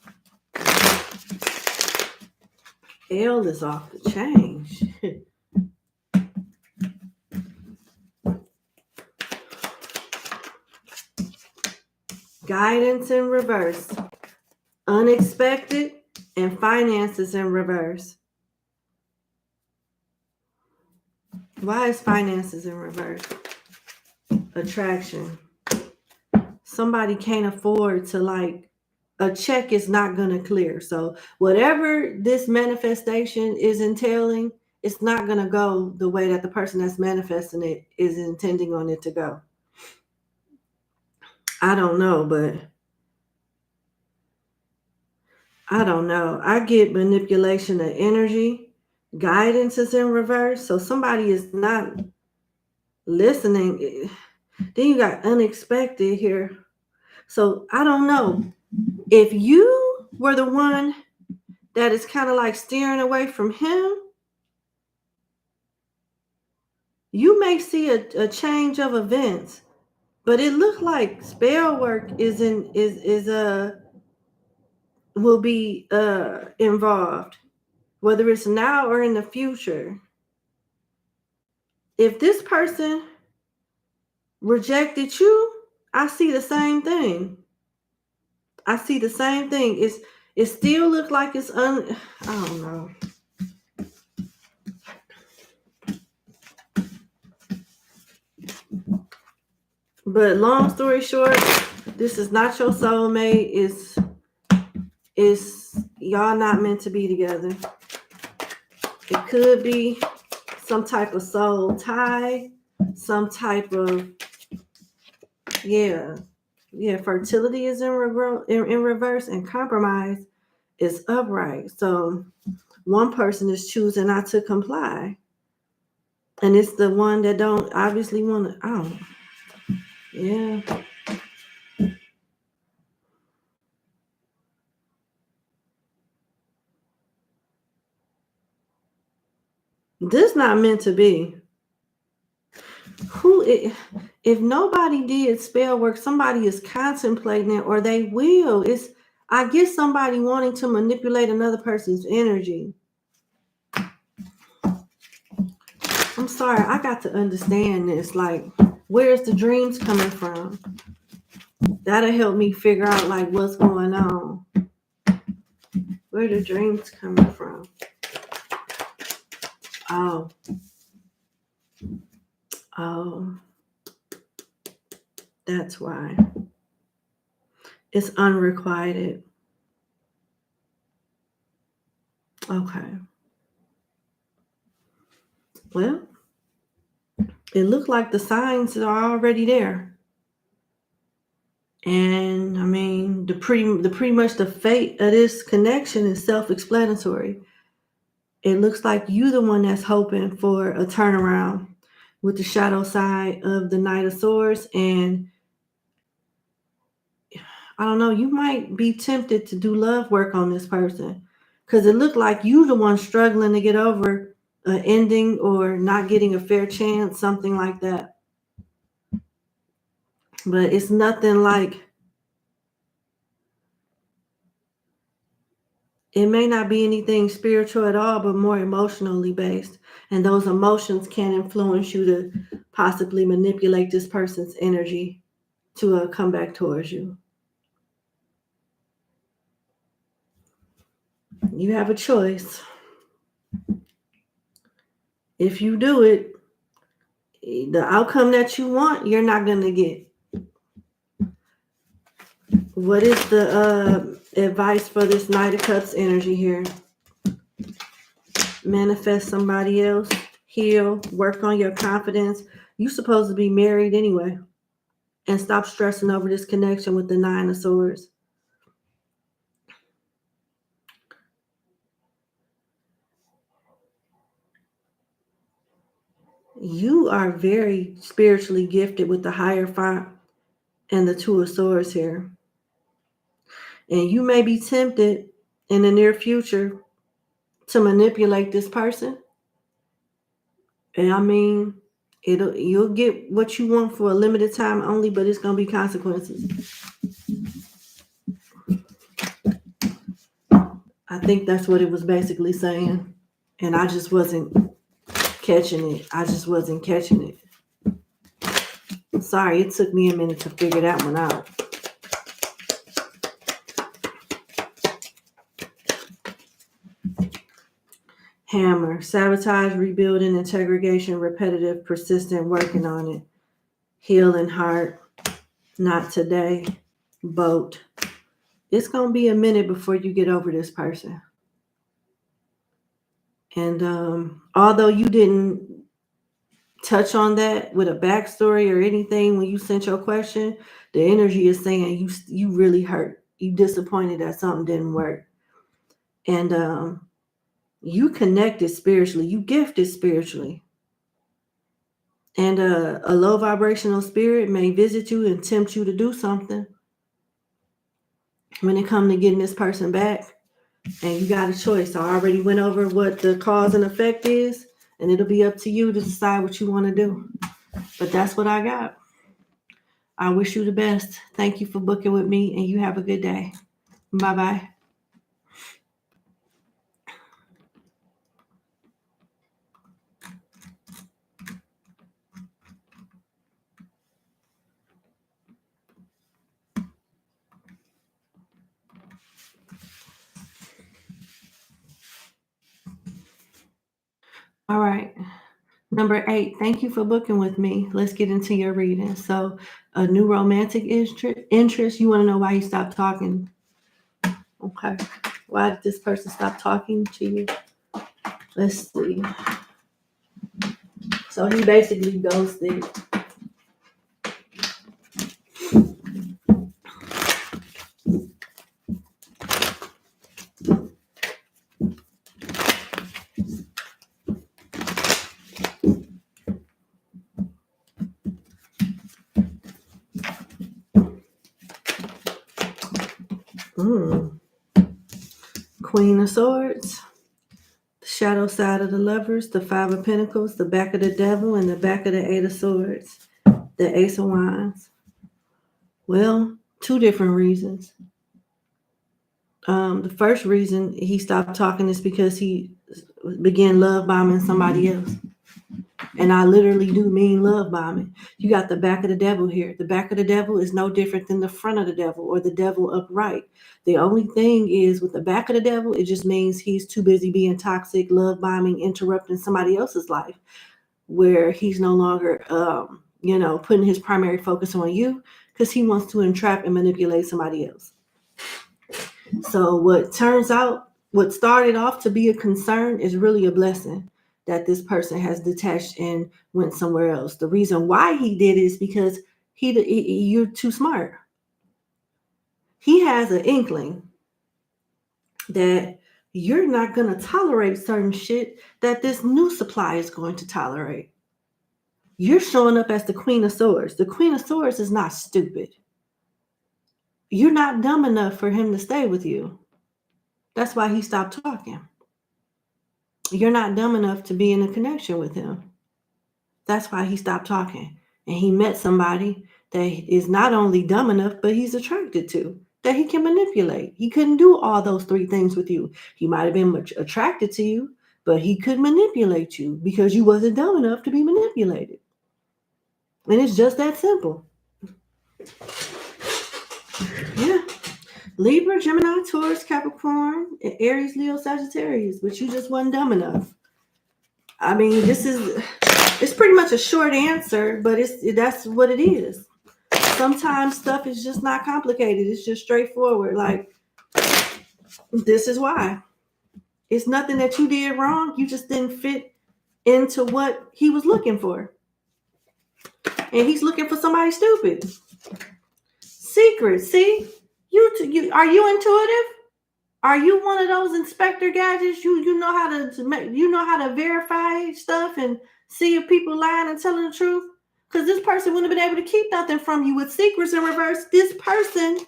L is off the chain. Guidance in reverse. Unexpected and finances in reverse. Why is finances in reverse? Attraction. Somebody can't afford to like, a check is not going to clear. So whatever this manifestation is entailing, it's not going to go the way that the person that's manifesting it is intending on it to go. I don't know, but I don't know. I get manipulation of energy. Guidance is in reverse. So somebody is not listening. Then you got unexpected here. So I don't know. If you were the one that is kind of like steering away from him, you may see a change of events. But it looks like spell work will be involved, whether it's now or in the future. If this person rejected you, I see the same thing. I see the same thing. It still looks like it's I don't know. But long story short, this is not your soulmate. It's y'all not meant to be together. It could be some type of soul tie, some type of fertility is in reverse, and compromise is upright. So one person is choosing not to comply, and it's the one that don't obviously want to. Oh, yeah. This not meant to be. If nobody did spell work, somebody is contemplating it, or they will. I guess somebody wanting to manipulate another person's energy. I'm sorry, I got to understand this. Like, where's the dreams coming from? That'll help me figure out like what's going on. Where the dreams coming from? Oh, that's why. It's unrequited. Okay. Well, it looked like the signs are already there. And I mean, the pretty much the fate of this connection is self-explanatory. It looks like you the one that's hoping for a turnaround with the shadow side of the Knight of Swords. And I don't know, you might be tempted to do love work on this person because it looked like you the one struggling to get over an ending or not getting a fair chance, something like that. But it's nothing like, it may not be anything spiritual at all, but more emotionally based. And those emotions can influence you to possibly manipulate this person's energy to come back towards you. You have a choice. If you do it, the outcome that you want, you're not going to get. What is the advice for this Knight of Cups energy here? Manifest somebody else, heal, work on your confidence. You're supposed to be married anyway. And stop stressing over this connection with the Nine of Swords. You are very spiritually gifted with the Hierophant and the Two of Swords here. And you may be tempted in the near future to manipulate this person. And I mean, you'll get what you want for a limited time only, but it's gonna be consequences. I think that's what it was basically saying. And I just wasn't catching it. Sorry, it took me a minute to figure that one out. Hammer, sabotage, rebuilding, integration, repetitive, persistent, working on it. Healing heart, not today. Boat. It's going to be a minute before you get over this person. And although you didn't touch on that with a backstory or anything when you sent your question, the energy is saying you really hurt. You disappointed that something didn't work. And you connected spiritually. You gifted spiritually. And a low vibrational spirit may visit you and tempt you to do something when it comes to getting this person back. And you got a choice. I already went over what the cause and effect is, and it'll be up to you to decide what you want to do. But that's what I got. I wish you the best. Thank you for booking with me, and you have a good day. Bye-bye. All right. Number 8, thank you for booking with me. Let's get into your reading. So, a new romantic interest. You want to know why he stopped talking? Okay. Why did this person stop talking to you? Let's see. So, he basically ghosted. Queen of Swords, the shadow side of the Lovers, the Five of Pentacles, the back of the Devil, and the back of the Eight of Swords, the Ace of Wands. Well, 2 different reasons. The first reason he stopped talking is because he began love bombing somebody else. And I literally do mean love bombing. You got the back of the Devil here. The back of the Devil is no different than the front of the Devil or the Devil upright. The only thing is with the back of the Devil, it just means he's too busy being toxic, love bombing, interrupting somebody else's life, where he's no longer, putting his primary focus on you because he wants to entrap and manipulate somebody else. So what started off to be a concern is really a blessing that this person has detached and went somewhere else. The reason why he did it is because you're too smart. He has an inkling that you're not going to tolerate certain shit that this new supply is going to tolerate. You're showing up as the Queen of Swords. The Queen of Swords is not stupid. You're not dumb enough for him to stay with you. That's why he stopped talking. You're not dumb enough to be in a connection with him. That's why he stopped talking. And he met somebody that is not only dumb enough, but he's attracted to, that he can manipulate. He couldn't do all those three things with you. He might have been much attracted to you, but he could manipulate you because you wasn't dumb enough to be manipulated. And it's just that simple. Yeah. Libra, Gemini, Taurus, Capricorn, Aries, Leo, Sagittarius, but you just wasn't dumb enough. I mean, it's pretty much a short answer, but that's what it is. Sometimes stuff is just not complicated. It's just straightforward. Like, this is why. It's nothing that you did wrong. You just didn't fit into what he was looking for. And he's looking for somebody stupid. Secret. See? You are you intuitive? Are you one of those inspector gadgets? You know how to verify stuff and see if people lying and telling the truth? Because this person wouldn't have been able to keep nothing from you with secrets in reverse. This person,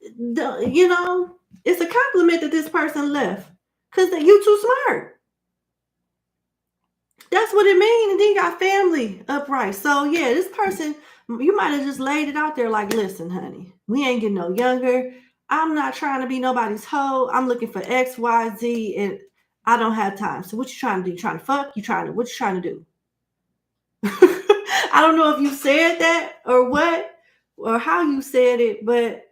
you know, it's a compliment that this person left. Because you too smart. That's what it means. And then you got family upright. So yeah, this person, you might have just laid it out there like, listen, honey, we ain't getting no younger. I'm not trying to be nobody's hoe. I'm looking for X, Y, Z, and I don't have time. So what you trying to do? You trying to fuck? What you trying to do? I don't know if you said that or what, or how you said it, but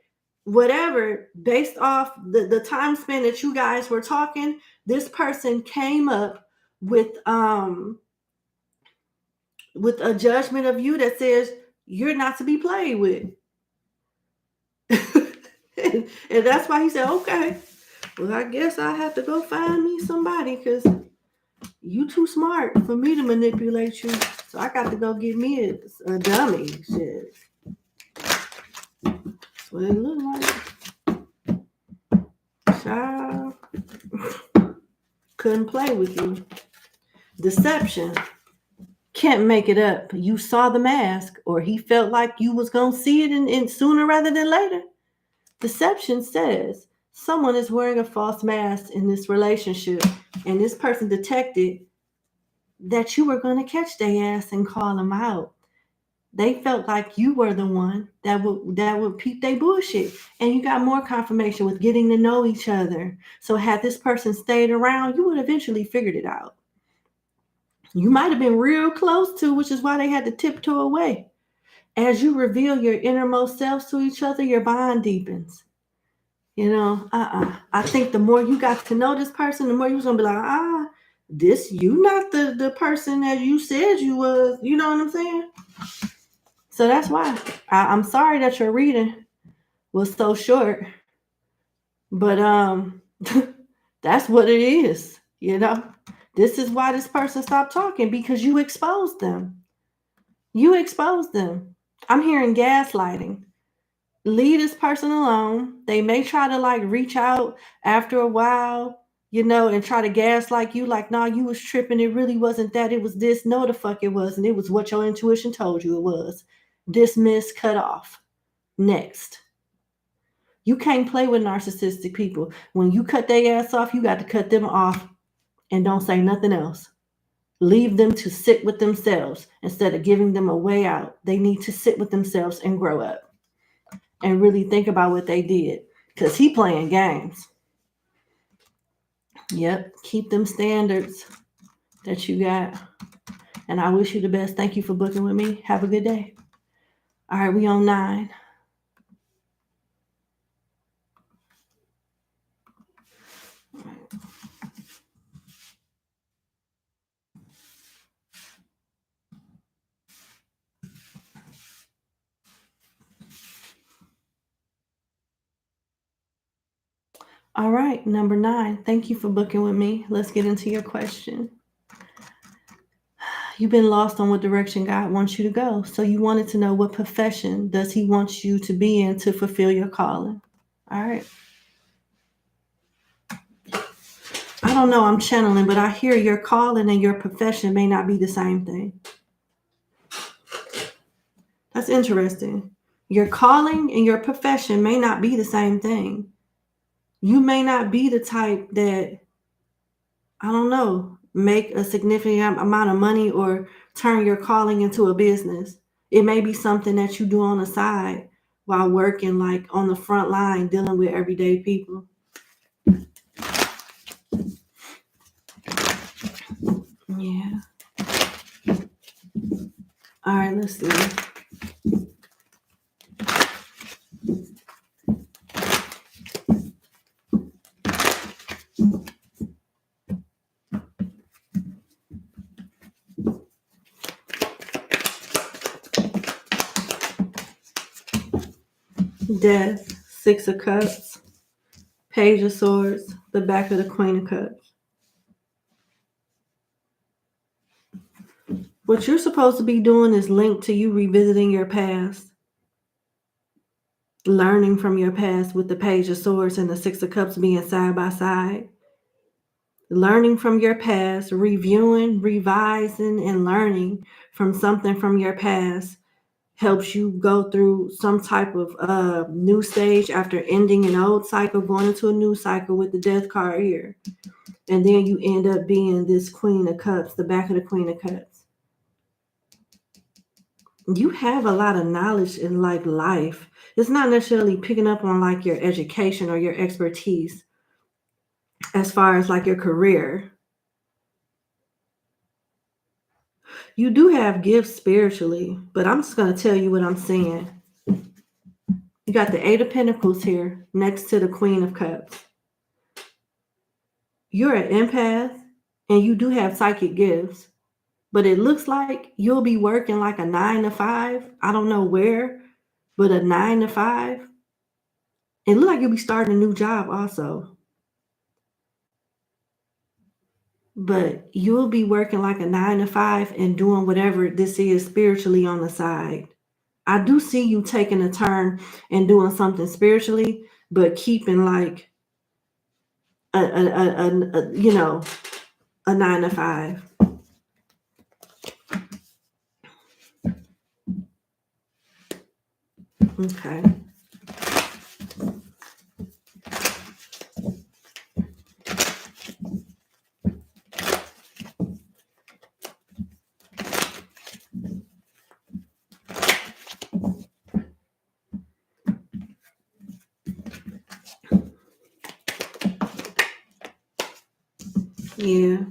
whatever, based off the time span that you guys were talking, this person came up with a judgment of you that says you're not to be played with. and that's why he said, okay, well, I guess I have to go find me somebody because you too smart for me to manipulate you. So I got to go get me a dummy. Shit. That's what it looked like. Child. Couldn't play with you. Deception. Can't make it up. You saw the mask, or he felt like you was going to see it in sooner rather than later. Deception says someone is wearing a false mask in this relationship, and this person detected that you were going to catch their ass and call them out. They felt like you were the one that would peep their bullshit. And you got more confirmation with getting to know each other. So had this person stayed around, you would eventually figured it out. You might have been real close to, which is why they had to tiptoe away. As you reveal your innermost selves to each other, your bond deepens. You know, I think the more you got to know this person, the more you was going to be like, you not the person that you said you was. You know what I'm saying? So that's why I'm sorry that your reading was so short. But that's what it is, you know. This is why this person stopped talking, because you exposed them. You exposed them. I'm hearing gaslighting. Leave this person alone. They may try to like reach out after a while, you know, and try to gaslight you like, nah, you was tripping. It really wasn't that. It was this. No, the fuck it wasn't. It was what your intuition told you it was. Dismiss, cut off. Next. You can't play with narcissistic people. When you cut their ass off, you got to cut them off and don't say nothing else. Leave them to sit with themselves instead of giving them a way out. They need to sit with themselves and grow up and really think about what they did, because he playing games. Yep, keep them standards that you got. And I wish you the best. Thank you for booking with me. Have a good day. All right, we on 9. All right, number 9. Thank you for booking with me. Let's get into your question. You've been lost on what direction God wants you to go. So you wanted to know, what profession does he want you to be in to fulfill your calling? All right. I don't know, I'm channeling, but I hear your calling and your profession may not be the same thing. That's interesting. Your calling and your profession may not be the same thing. You may not be the type that, I don't know, make a significant amount of money or turn your calling into a business. It may be something that you do on the side while working like on the front line dealing with everyday people. Yeah. All right, let's see. Death, Six of Cups, Page of Swords, the back of the Queen of Cups. What you're supposed to be doing is linked to you revisiting your past, learning from your past with the Page of Swords and the Six of Cups being side by side. Learning from your past, reviewing, revising, and learning from something from your past helps you go through some type of new stage after ending an old cycle, going into a new cycle with the Death card here. And then you end up being this Queen of Cups, the back of the Queen of Cups. You have a lot of knowledge in like life. It's not necessarily picking up on like your education or your expertise as far as like your career. You do have gifts spiritually, but I'm just going to tell you what I'm seeing. You got the Eight of Pentacles here next to the Queen of Cups. You're an empath and you do have psychic gifts, but it looks like you'll be working like a 9 to 5. I don't know where, but a 9 to 5. It looks like you'll be starting a new job also. But you'll be working like a 9 to 5 and doing whatever this is spiritually on the side. I do see you taking a turn and doing something spiritually, but keeping like a 9 to 5. Okay. Yeah.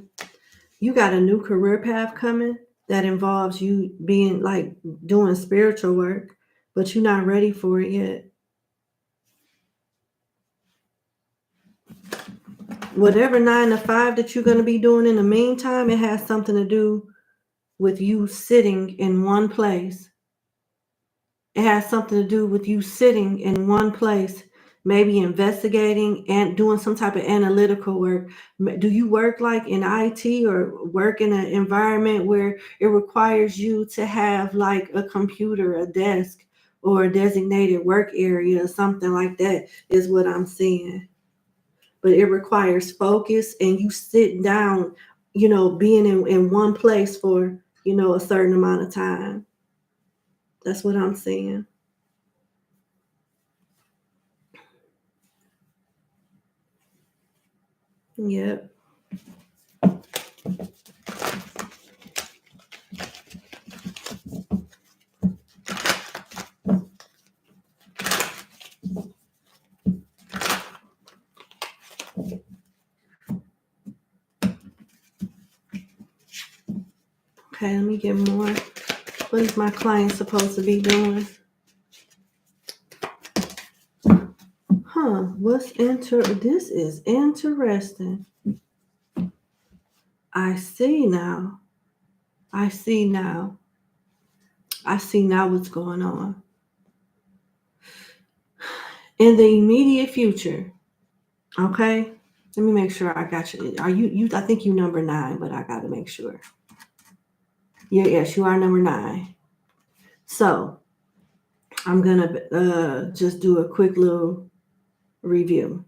You got a new career path coming that involves you being like doing spiritual work, but you're not ready for it yet. Whatever 9 to 5 that you're going to be doing in the meantime, it has something to do with you sitting in one place. It has something to do with you sitting in one place, maybe investigating and doing some type of analytical work. Do you work like in IT or work in an environment where it requires you to have like a computer, a desk, or a designated work area or something like that is what I'm seeing. But it requires focus and you sit down, being in one place for, a certain amount of time. That's what I'm seeing. Yep. Okay, let me get more. What is my client supposed to be doing? This is interesting. I see now. I see now what's going on. In the immediate future, okay? Let me make sure I got you. Are you I think you number 9, but I gotta make sure. Yes, you are number 9. So I'm gonna just do a quick little review.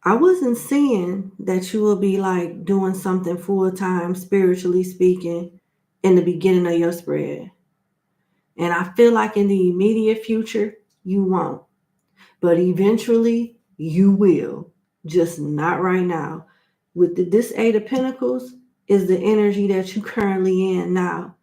I wasn't seeing that you will be like doing something full time, spiritually speaking, in the beginning of your spread. And I feel like in the immediate future, you won't. But eventually, you will. Just not right now. With this Eight of Pentacles is the energy that you're currently in now.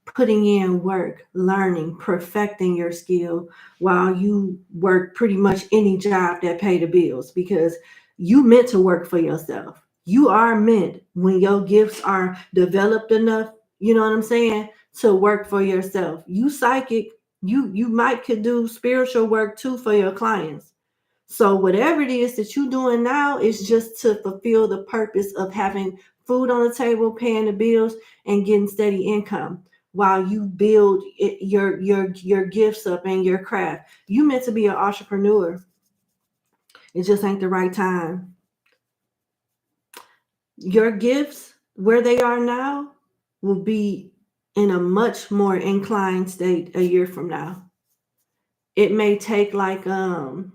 putting in work, learning, perfecting your skill while you work pretty much any job that pay the bills, because you meant to work for yourself. You are meant, when your gifts are developed enough, you know what I'm saying, to work for yourself. You psychic, you might could do spiritual work too for your clients. So whatever it is that you're doing now is just to fulfill the purpose of having food on the table, paying the bills, and getting steady income while you build your gifts up and your craft. You meant to be an entrepreneur. It just ain't the right time. Your gifts, where they are now, will be in a much more inclined state a year from now. It may take like a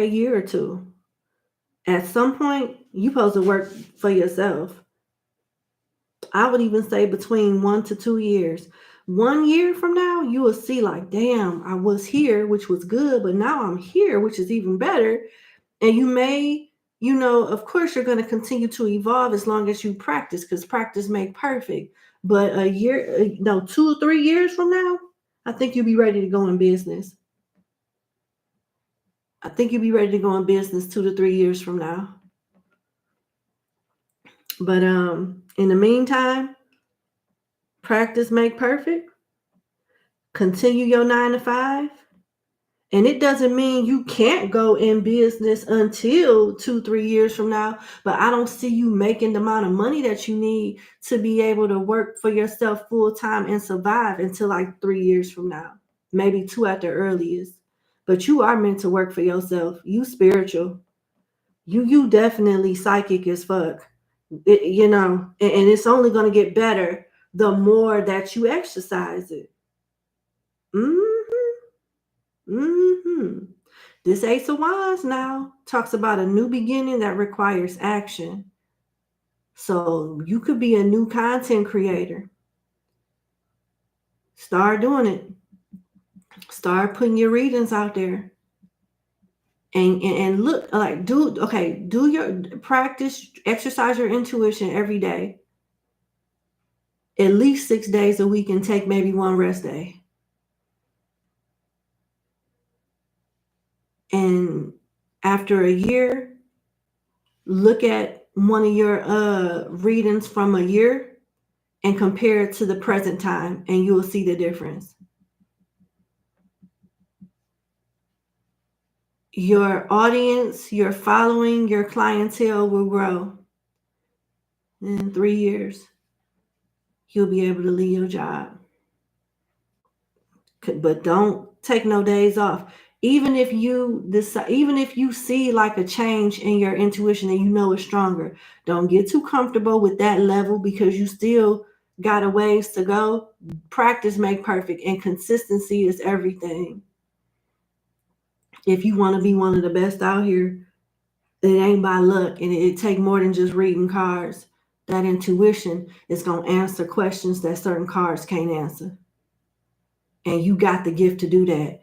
year or two. At some point, you're supposed to work for yourself. I would even say between 1 to 2 years. 1 year from now, you will see like, damn, I was here, which was good, but now I'm here, which is even better. And you may, of course, you're going to continue to evolve as long as you practice, because practice make perfect. But a year, no, 2 or 3 years from now, I think you'll be ready to go in business. I think you'll be ready to go in business 2 to 3 years from now. But in the meantime, practice make perfect. Continue your 9 to 5. And it doesn't mean you can't go in business until 2-3 years from now, but I don't see you making the amount of money that you need to be able to work for yourself full time and survive until like 3 years from now, maybe 2 at the earliest. But you are meant to work for yourself. You spiritual. You definitely psychic as fuck. And it's only going to get better the more that you exercise it. This Ace of Wands now talks about a new beginning that requires action. So you could be a new content creator. Start doing it. Start putting your readings out there. And look, like, do your practice, exercise your intuition every day. At least 6 days a week, and take maybe one rest day. And after a year, look at one of your readings from a year and compare it to the present time, and you will see the difference. Your audience, your following, your clientele will grow. In 3 years, you'll be able to leave your job. But don't take no days off. Even if you decide, even if you see like a change in your intuition and you know it's stronger, don't get too comfortable with that level, because you still got a ways to go. Practice make perfect, and consistency is everything. If you want to be one of the best out here, it ain't by luck, and it take more than just reading cards. That intuition is going to answer questions that certain cards can't answer. And you got the gift to do that.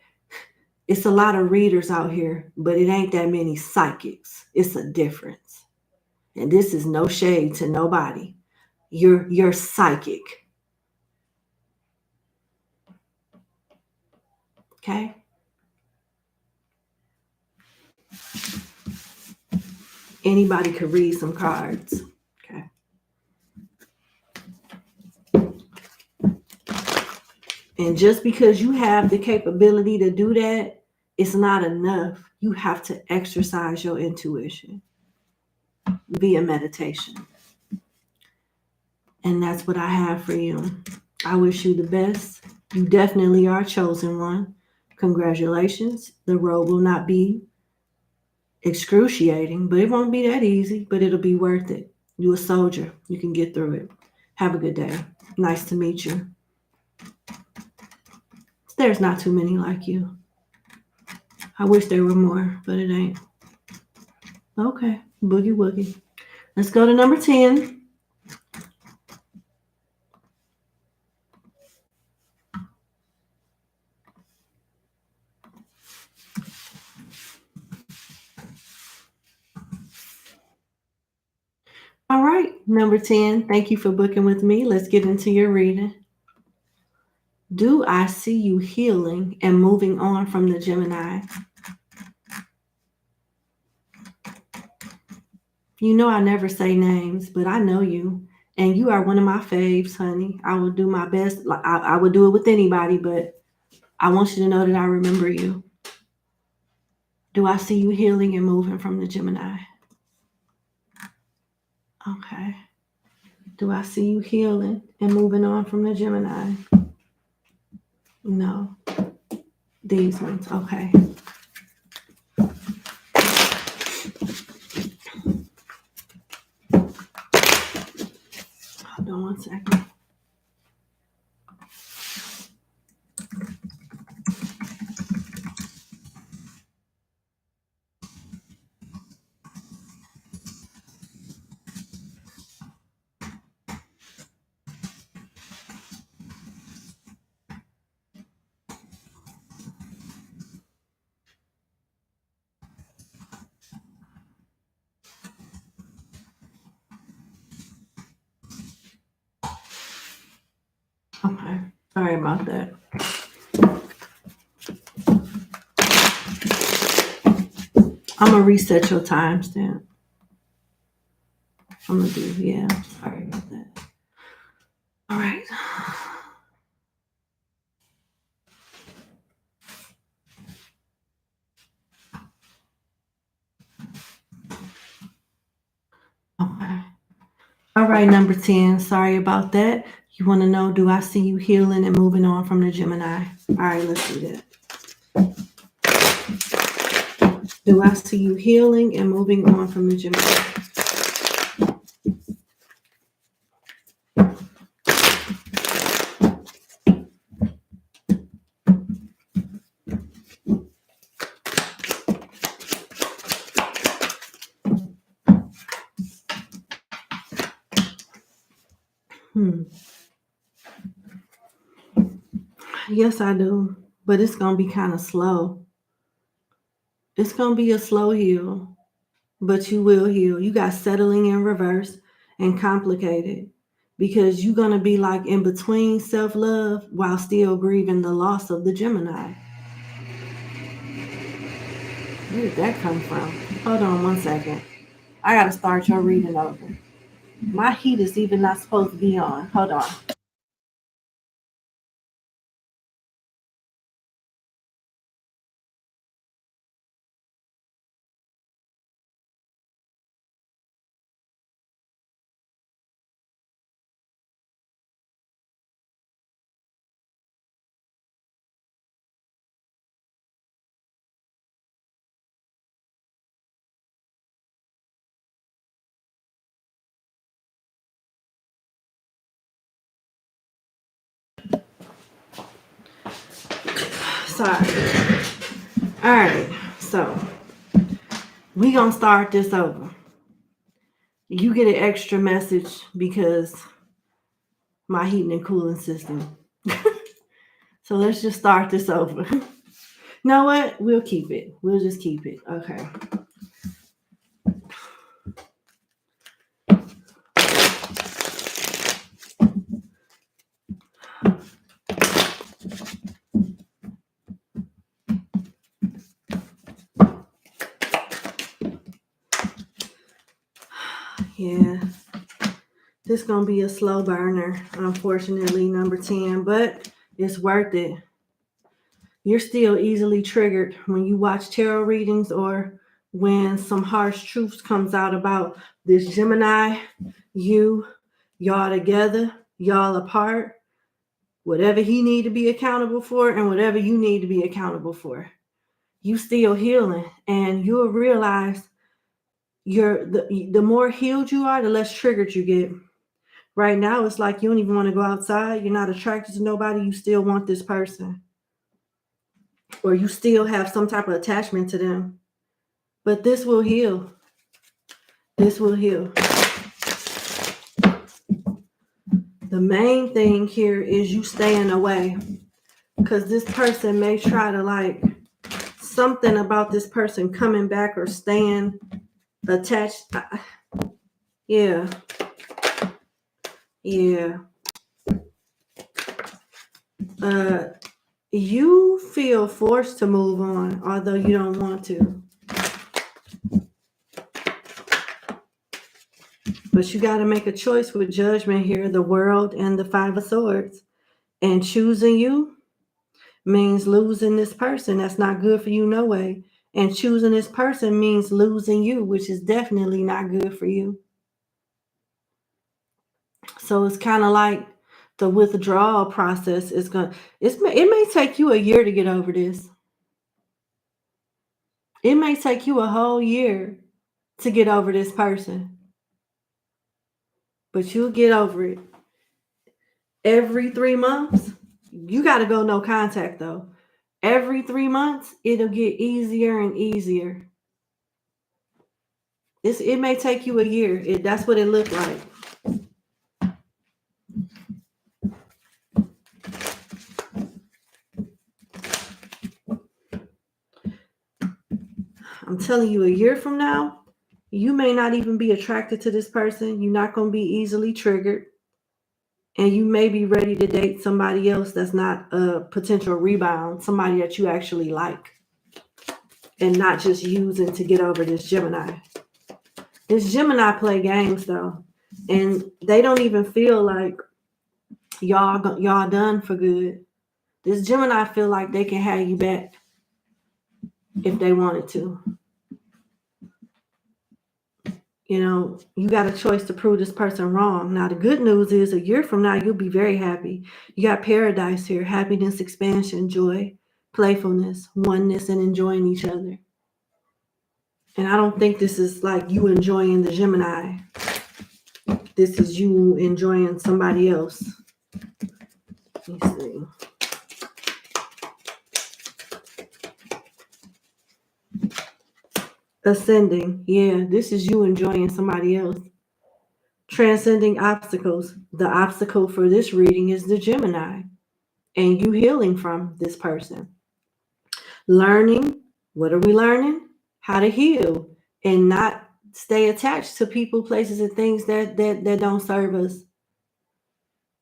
It's a lot of readers out here, but it ain't that many psychics. It's a difference. And this is no shade to nobody. You're psychic. Okay? Anybody could read some cards. Okay. And just because you have the capability to do that, it's not enough. You have to exercise your intuition via meditation. And that's what I have for you. I wish you the best. You definitely are chosen one. Congratulations. The road will not be excruciating, but it won't be that easy, but it'll be worth it. You're a soldier. You can get through it. Have a good day. Nice to meet you. There's not too many like you. I wish there were more, but it ain't. Okay, boogie woogie. Let's go to number 10. All All right, number 10, thank you for booking with me. Let's get into your reading. Do I see you healing and moving on from the Gemini? You know I never say names, but I know you. And you are one of my faves, honey. I will do my best. Like I would do it with anybody, but I want you to know that I remember you. Do I see you healing and moving from the Gemini? Okay. Do I see you healing and moving on from the Gemini? No. These ones. Okay. Hold on 1 second. Okay. Sorry about that. I'm going to reset your timestamp. I'm going to do, yeah. Sorry about that. All right. Okay. All right, number 10. Sorry about that. You want to know, do I see you healing and moving on from the Gemini? All right, let's do that. Do I see you healing and moving on from the Gemini? Yes, I do. But it's going to be kind of slow. It's going to be a slow heal, but you will heal. You got settling in reverse and complicated because you're going to be like in between self-love while still grieving the loss of the Gemini. Where did that come from? Hold on 1 second. I got to start your reading over. My heat is even not supposed to be on. Hold on. Sorry. All right. So we going to start this over. You get an extra message because my heating and cooling system. So let's just start this over. Know what? We'll keep it. We'll just keep it. Okay. Yeah. This is going to be a slow burner, unfortunately, number 10, but it's worth it. You're still easily triggered when you watch tarot readings or when some harsh truths comes out about this Gemini, y'all together, y'all apart, whatever he need to be accountable for and whatever you need to be accountable for. You still healing, and you'll realize the more healed you are, the less triggered you get. Right now, it's like you don't even want to go outside. You're not attracted to nobody. You still want this person. Or you still have some type of attachment to them. But this will heal. This will heal. The main thing here is you staying away. Because this person may try to like something about this person coming back or staying attached. Yeah. Yeah. You feel forced to move on, although you don't want to. But you got to make a choice with Judgment here, the World and the Five of Swords. And choosing you means losing this person. That's not good for you, no way. And choosing this person means losing you, which is definitely not good for you. So it's kind of like the withdrawal process is it may take you a year to get over this. It may take you a whole year to get over this person. But you'll get over it. Every 3 months, you got to go no contact though. Every 3 months, it'll get easier and easier. It may take you a year. That's what it looked like. I'm telling you, a year from now, you may not even be attracted to this person. You're not going to be easily triggered. And you may be ready to date somebody else that's not a potential rebound, somebody that you actually like. And not just using to get over this Gemini. This Gemini play games though. And they don't even feel like y'all done for good. This Gemini feel like they can have you back if they wanted to. You know, you got a choice to prove this person wrong. Now, the good news is a year from now, you'll be very happy. You got paradise here, happiness, expansion, joy, playfulness, oneness, and enjoying each other. And I don't think this is like you enjoying the Gemini. This is you enjoying somebody else. Let me see. Ascending. Yeah, this is you enjoying somebody else. Transcending obstacles. The obstacle for this reading is the Gemini. And you healing from this person. Learning. What are we learning? How to heal and not stay attached to people, places, and things that don't serve us.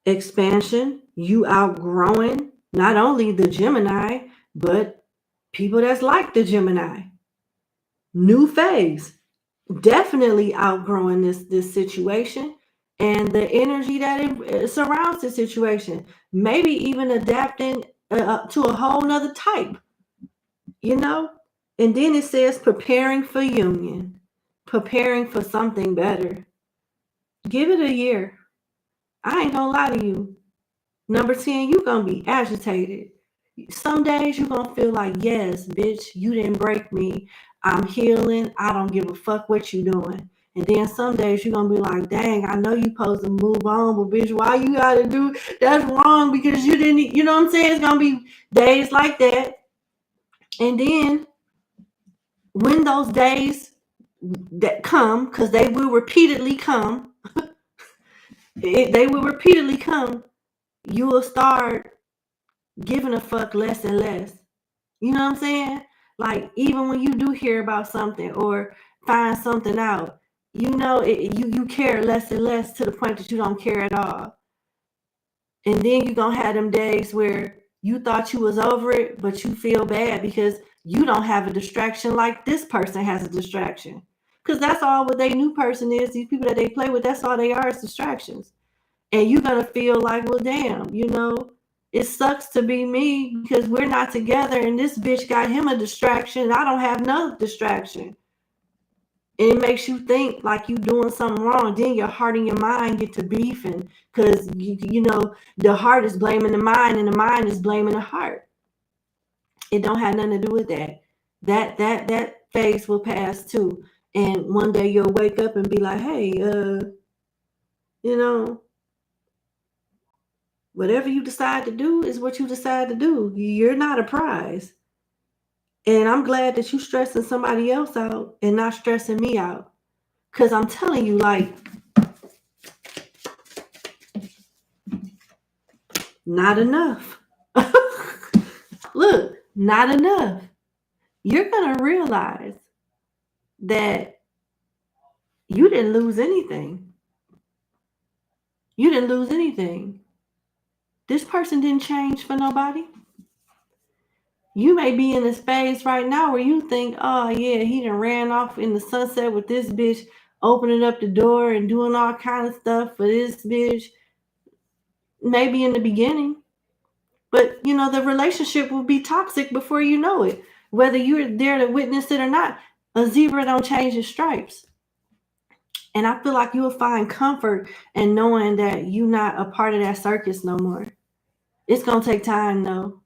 Expansion. You outgrowing not only the Gemini, but people that's like the Gemini. New phase. Definitely outgrowing this situation and the energy that it surrounds the situation. Maybe even adapting to a whole nother type, you know? And then it says preparing for union, preparing for something better. Give it a year. I ain't gonna lie to you. Number 10, you're gonna be agitated. Some days you're gonna feel like, yes, bitch, you didn't break me. I'm healing. I don't give a fuck what you doing. And then some days you're gonna be like, dang, I know you supposed to move on, but bitch, why you gotta do that's wrong because you didn't, you know what I'm saying? It's gonna be days like that. And then when those days that come, because they will repeatedly come, they will repeatedly come, you will start giving a fuck less and less. You know what I'm saying? Like, even when you do hear about something or find something out, you know, you care less and less to the point that you don't care at all. And then you're going to have them days where you thought you was over it, but you feel bad because you don't have a distraction like this person has a distraction. Because that's all what their new person is. These people that they play with, that's all they are is distractions. And you're going to feel like, well, damn, you know, it sucks to be me because we're not together and this bitch got him a distraction. I don't have no distraction. And it makes you think like you doing something wrong. Then your heart and your mind get to beefing because, you know, the heart is blaming the mind and the mind is blaming the heart. It don't have nothing to do with that. That phase will pass too. And one day you'll wake up and be like, hey, you know, whatever you decide to do is what you decide to do. You're not a prize. And I'm glad that you're stressing somebody else out and not stressing me out. Because I'm telling you, like, not enough. Look, not enough. You're going to realize that You didn't lose anything. You didn't lose anything. This person didn't change for nobody. You may be in this phase right now where you think, oh yeah, he done ran off in the sunset with this bitch, opening up the door and doing all kind of stuff for this bitch. Maybe in the beginning, but you know, the relationship will be toxic before you know it. Whether you're there to witness it or not, a zebra don't change its stripes. And I feel like you'll find comfort in knowing that you're not a part of that circus no more. It's gonna take time though.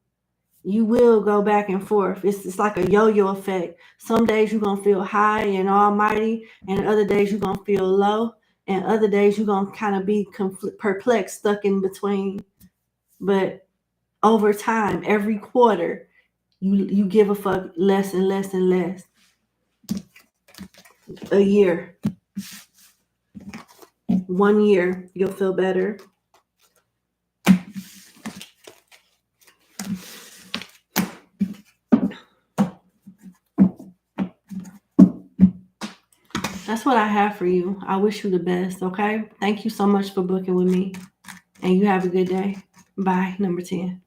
You will go back and forth. It's like a yo-yo effect. Some days you're gonna feel high and almighty, and other days you're gonna feel low, and other days you're gonna kind of be perplexed, stuck in between. But over time, every quarter, you give a fuck less and less and less. A year, 1 year, you'll feel better. That's what I have for you. I wish you the best, okay? Thank you so much for booking with me. And you have a good day. Bye, number 10.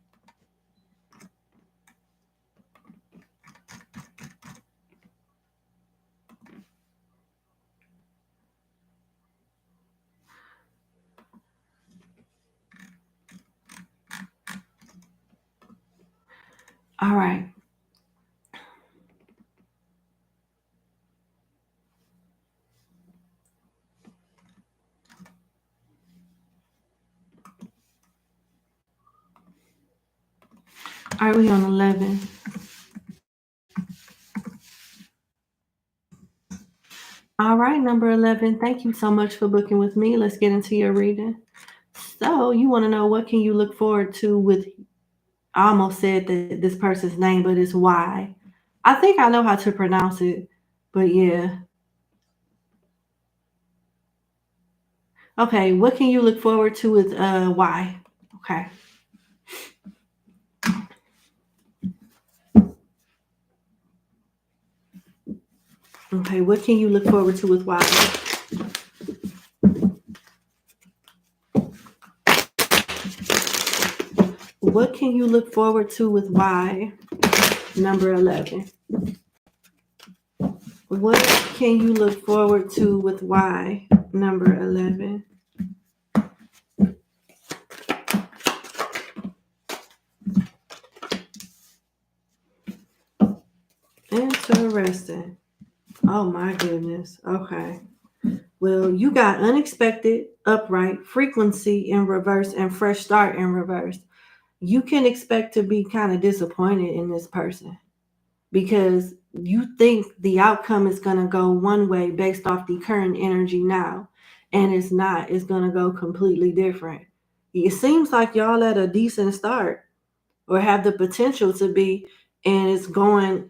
All right. All right, we on 11. All right, number 11. Thank you so much for booking with me. Let's get into your reading. So you want to know, what can you look forward to with, I almost said this person's name, but it's Y. I think I know how to pronounce it, but yeah. Okay, what can you look forward to with Y? Okay. Okay, what can you look forward to with Y? What can you look forward to with Y? Number 11. What can you look forward to with Y? Number 11. Interesting. Oh my goodness. Okay. Well, you got unexpected, upright, frequency in reverse, and fresh start in reverse. You can expect to be kind of disappointed in this person because you think the outcome is going to go one way based off the current energy now, and it's not. It's going to go completely different. It seems like y'all at a decent start or have the potential to be, and it's going.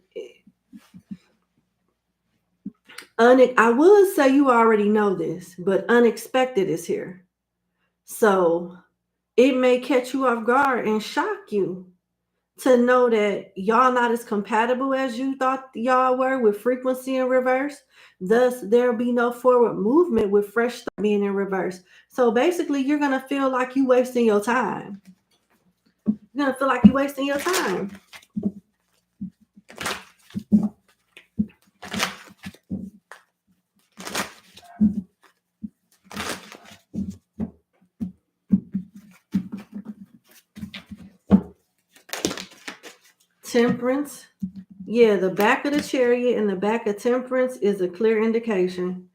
I would say you already know this, but unexpected is here. So it may catch you off guard and shock you to know that y'all not as compatible as you thought y'all were with frequency in reverse. Thus, there'll be no forward movement with fresh start being in reverse. So basically, you're going to feel like you wasting your time. You're going to feel like you're wasting your time. Temperance. Yeah, the back of the Chariot and the back of Temperance is a clear indication.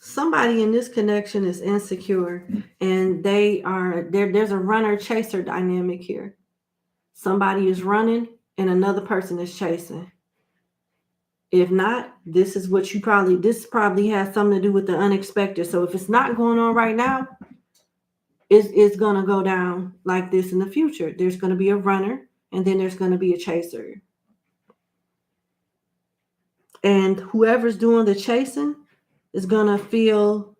Somebody in this connection is insecure, and there's a runner chaser dynamic here. Somebody is running and another person is chasing. If not, this probably has something to do with the unexpected. So if it's not going on right now, it's going to go down like this in the future. There's going to be a runner, and then there's going to be a chaser. And whoever's doing the chasing is going to feel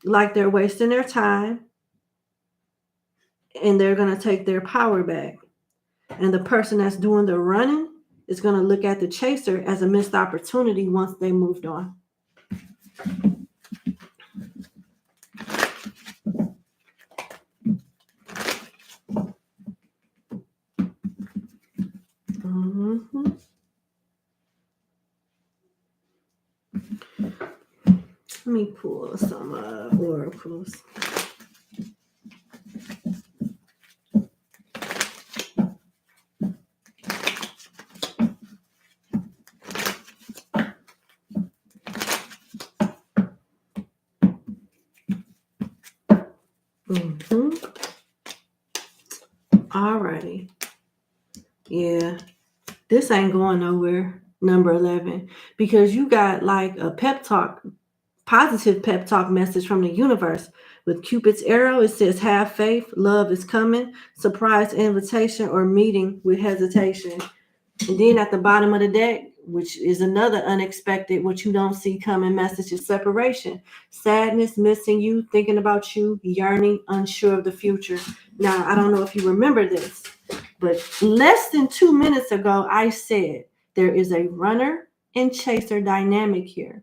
like they're wasting their time, and they're going to take their power back. And the person that's doing the running is going to look at the chaser as a missed opportunity once they moved on. Mm-hmm. Let me pull some oracles. Mm-hmm. Alrighty. Yeah. This ain't going nowhere, number 11, because you got like a pep talk, positive pep talk message from the universe. With Cupid's arrow, it says, have faith, love is coming, surprise invitation or meeting with hesitation. And then at the bottom of the deck, which is another unexpected, what you don't see coming message, is separation, sadness, missing you, thinking about you, yearning, unsure of the future. Now, I don't know if you remember this, but less than 2 minutes ago, I said there is a runner and chaser dynamic here.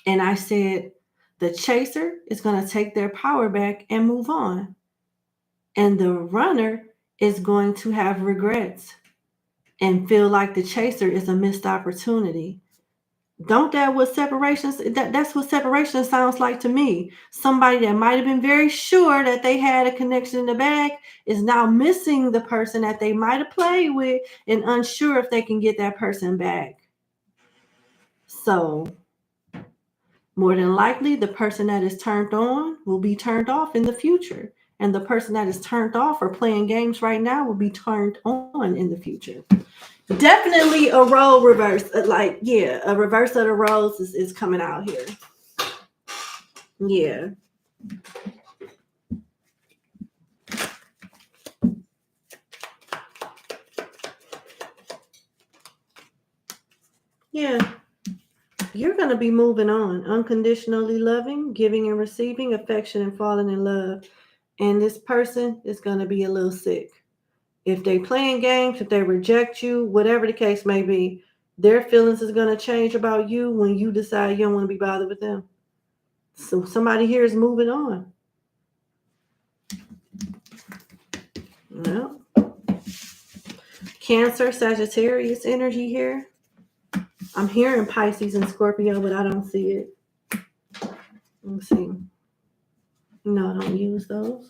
And I said the chaser is going to take their power back and move on. And the runner is going to have regrets and feel like the chaser is a missed opportunity. Don't that what separations, that's what separation sounds like to me. Somebody that might have been very sure that they had a connection in the back is now missing the person that they might have played with and unsure if they can get that person back. So more than likely, the person that is turned on will be turned off in the future. And the person that is turned off or playing games right now will be turned on in the future. Definitely a role reverse. A reverse of the roles is coming out here. Yeah. Yeah. You're going to be moving on. Unconditionally loving, giving and receiving affection and falling in love. And this person is going to be a little sick. If they playing games, if they reject you, whatever the case may be, their feelings is going to change about you when you decide you don't want to be bothered with them. So somebody here is moving on. Well, Cancer, Sagittarius energy here. I'm hearing Pisces and Scorpio, but I don't see it. Let me see. No, I don't use those.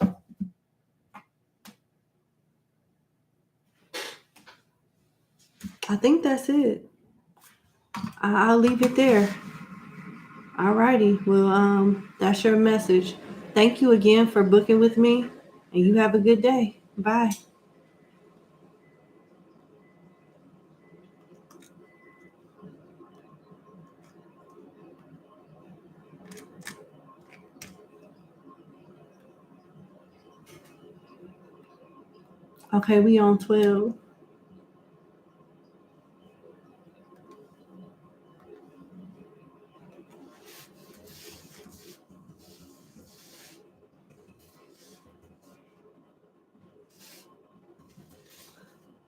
I think that's it. I'll leave it there. All righty. Well, that's your message. Thank you again for booking with me, and you have a good day. Bye. Okay, we on 12.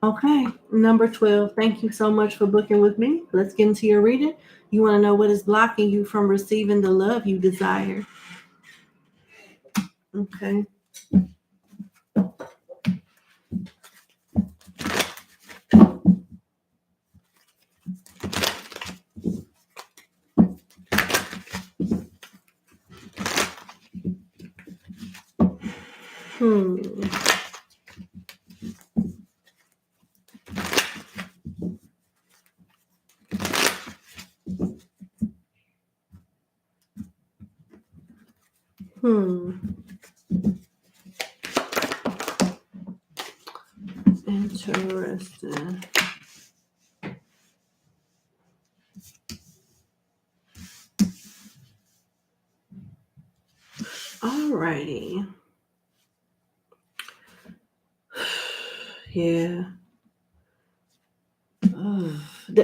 Okay, number 12. Thank you so much for booking with me. Let's get into your reading. You want to know what is blocking you from receiving the love you desire. Okay. Hmm. Interesting. Alrighty. Yeah.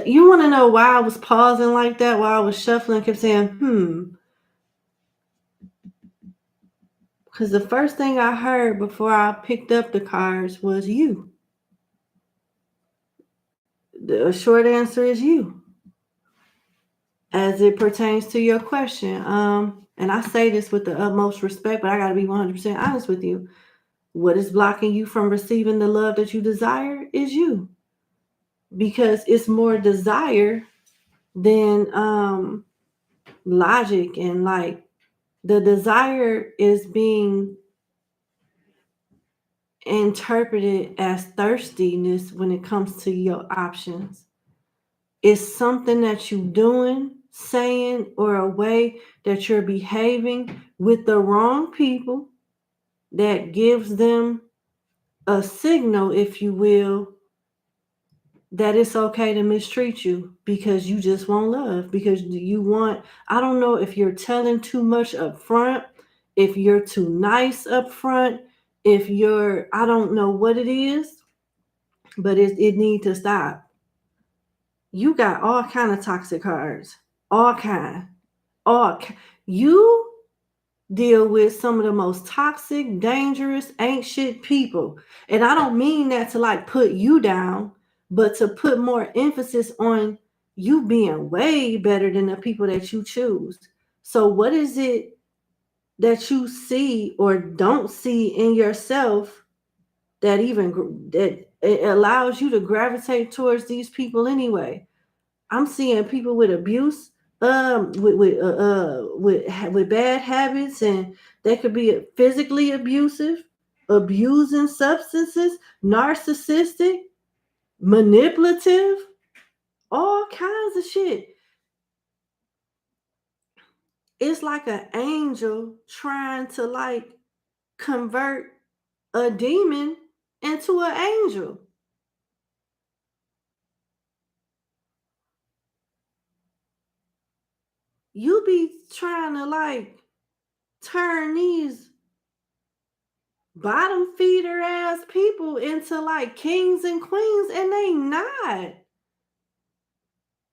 You want to know why I was pausing like that while I was shuffling? I kept saying, because the first thing I heard before I picked up the cards was you. The short answer is you, as it pertains to your question. And I say this with the utmost respect, but I got to be 100% honest with you. What is blocking you from receiving the love that you desire is you, because it's more desire than logic. And like, the desire is being interpreted as thirstiness when it comes to your options. It's something that you're doing, saying, or a way that you're behaving with the wrong people that gives them a signal, if you will, that it's okay to mistreat you because you just want love, because you want, I don't know if you're telling too much up front, if you're too nice up front, if you're, I don't know what it is, but it need to stop. You got all kind of toxic cards, all kind, you deal with some of the most toxic, dangerous, ain't shit people. And I don't mean that to like put you down, but to put more emphasis on you being way better than the people that you choose. So what is it that you see or don't see in yourself that even that it allows you to gravitate towards these people anyway? I'm seeing people with abuse, with bad habits, and they could be physically abusive, abusing substances, narcissistic, manipulative, all kinds of shit. It's like an angel trying to like convert a demon into an angel. You be trying to like turn these bottom feeder ass people into like kings and queens, and they not.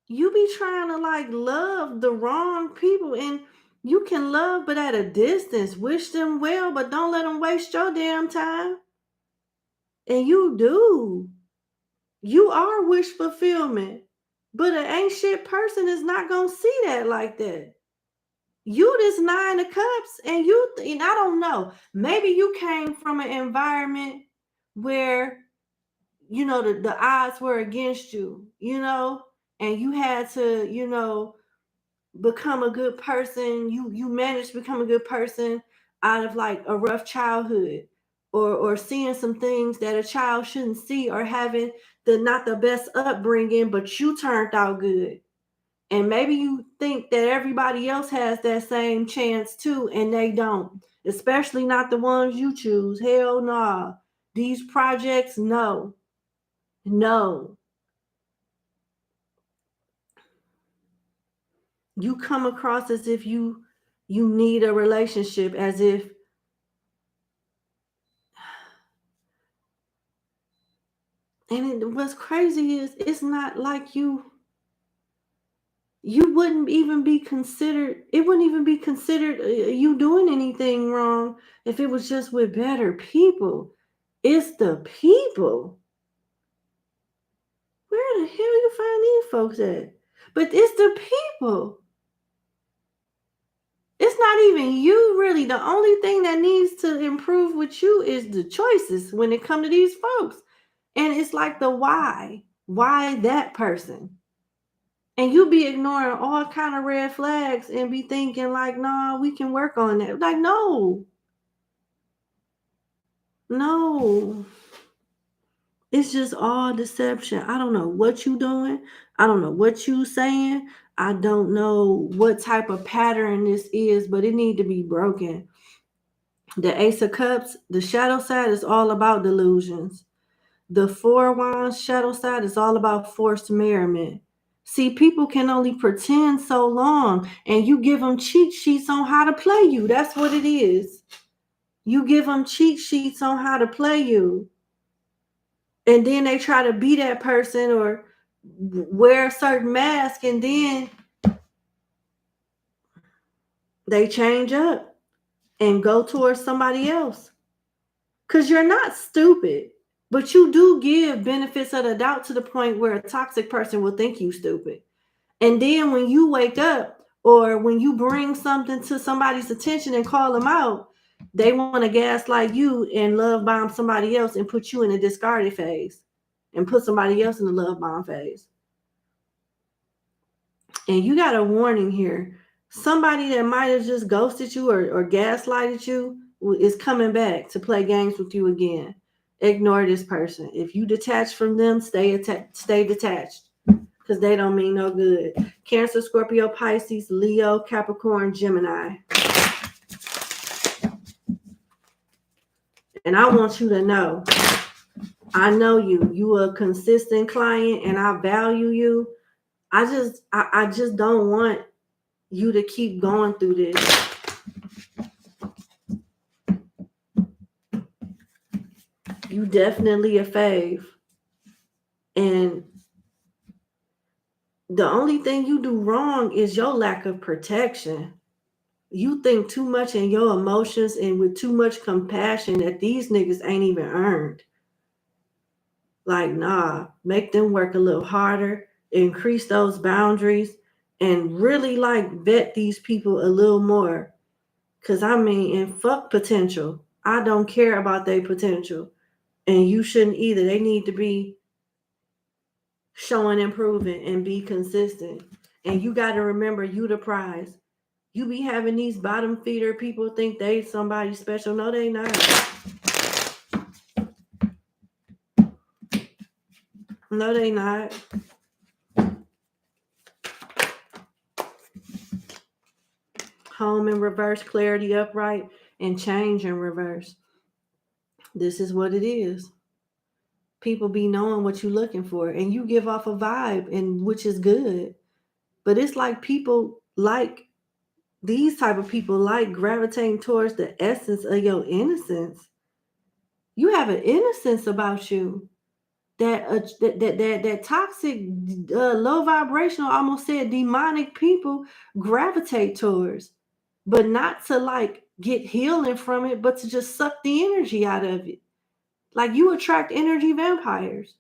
You be trying to like love the wrong people, and you can love but at a distance, wish them well, but don't let them waste your damn time. And you are wish fulfillment, but an ain't shit person is not gonna see that like that. You this nine of cups, and and I don't know, maybe you came from an environment where the odds were against you, and you had to, become a good person. You managed to become a good person out of like a rough childhood, or seeing some things that a child shouldn't see, or having the not the best upbringing, but you turned out good. And maybe you think that everybody else has that same chance too, and they don't, especially not the ones you choose. Hell nah. These projects, no. No. You come across as if you need a relationship, as if, what's crazy is it's not like you wouldn't even be considered, it wouldn't even be considered you doing anything wrong if it was just with better people. It's the people. Where the hell you find these folks at? But it's the people. It's not even you, really. The only thing that needs to improve with you is the choices when it comes to these folks. And it's like the why. Why that person? And you be ignoring all kind of red flags and be thinking like, nah, we can work on that. Like, no. No. It's just all deception. I don't know what you doing. I don't know what you saying. I don't know what type of pattern this is, but it need to be broken. The Ace of Cups, the shadow side is all about delusions. The Four of Wands shadow side is all about forced merriment. See, people can only pretend so long, and you give them cheat sheets on how to play you. That's what it is. You give them cheat sheets on how to play you. And then they try to be that person or wear a certain mask, and then they change up and go towards somebody else. Because you're not stupid. But you do give benefits of the doubt to the point where a toxic person will think you stupid. And then when you wake up or when you bring something to somebody's attention and call them out, they want to gaslight you and love bomb somebody else and put you in a discarded phase and put somebody else in the love bomb phase. And you got a warning here. Somebody that might have just ghosted you or gaslighted you is coming back to play games with you again. Ignore this person. If you detach from them, stay detached, because they don't mean no good. Cancer, Scorpio, Pisces, Leo, Capricorn, Gemini. And I want you to know, I know you. You are a consistent client and I value you. I just don't want you to keep going through this. You definitely a fave. And the only thing you do wrong is your lack of protection. You think too much in your emotions and with too much compassion that these niggas ain't even earned. Like, nah, make them work a little harder, increase those boundaries, and really like vet these people a little more. Cause I mean, and fuck potential. I don't care about their potential. And you shouldn't either. They need to be showing improving and be consistent. And you got to remember, you the prize. You be having these bottom feeder people think they somebody special. No, they not. No, they not. Home in reverse, clarity upright, and change in reverse. This is what it is. People be knowing what you're looking for, and you give off a vibe, and which is good. But it's like people like these type of people like gravitating towards the essence of your innocence. You have an innocence about you that toxic, low vibrational, almost said demonic people gravitate towards, but not to like get healing from it, but to just suck the energy out of it. Like you attract energy vampires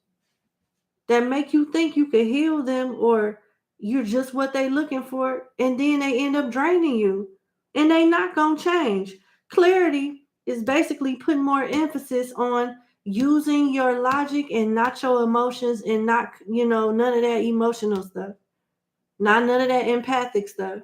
that make you think you can heal them or you're just what they looking for, and then they end up draining you, and they not gonna change. Clarity is basically putting more emphasis on using your logic and not your emotions, and not, none of that emotional stuff, not none of that empathic stuff.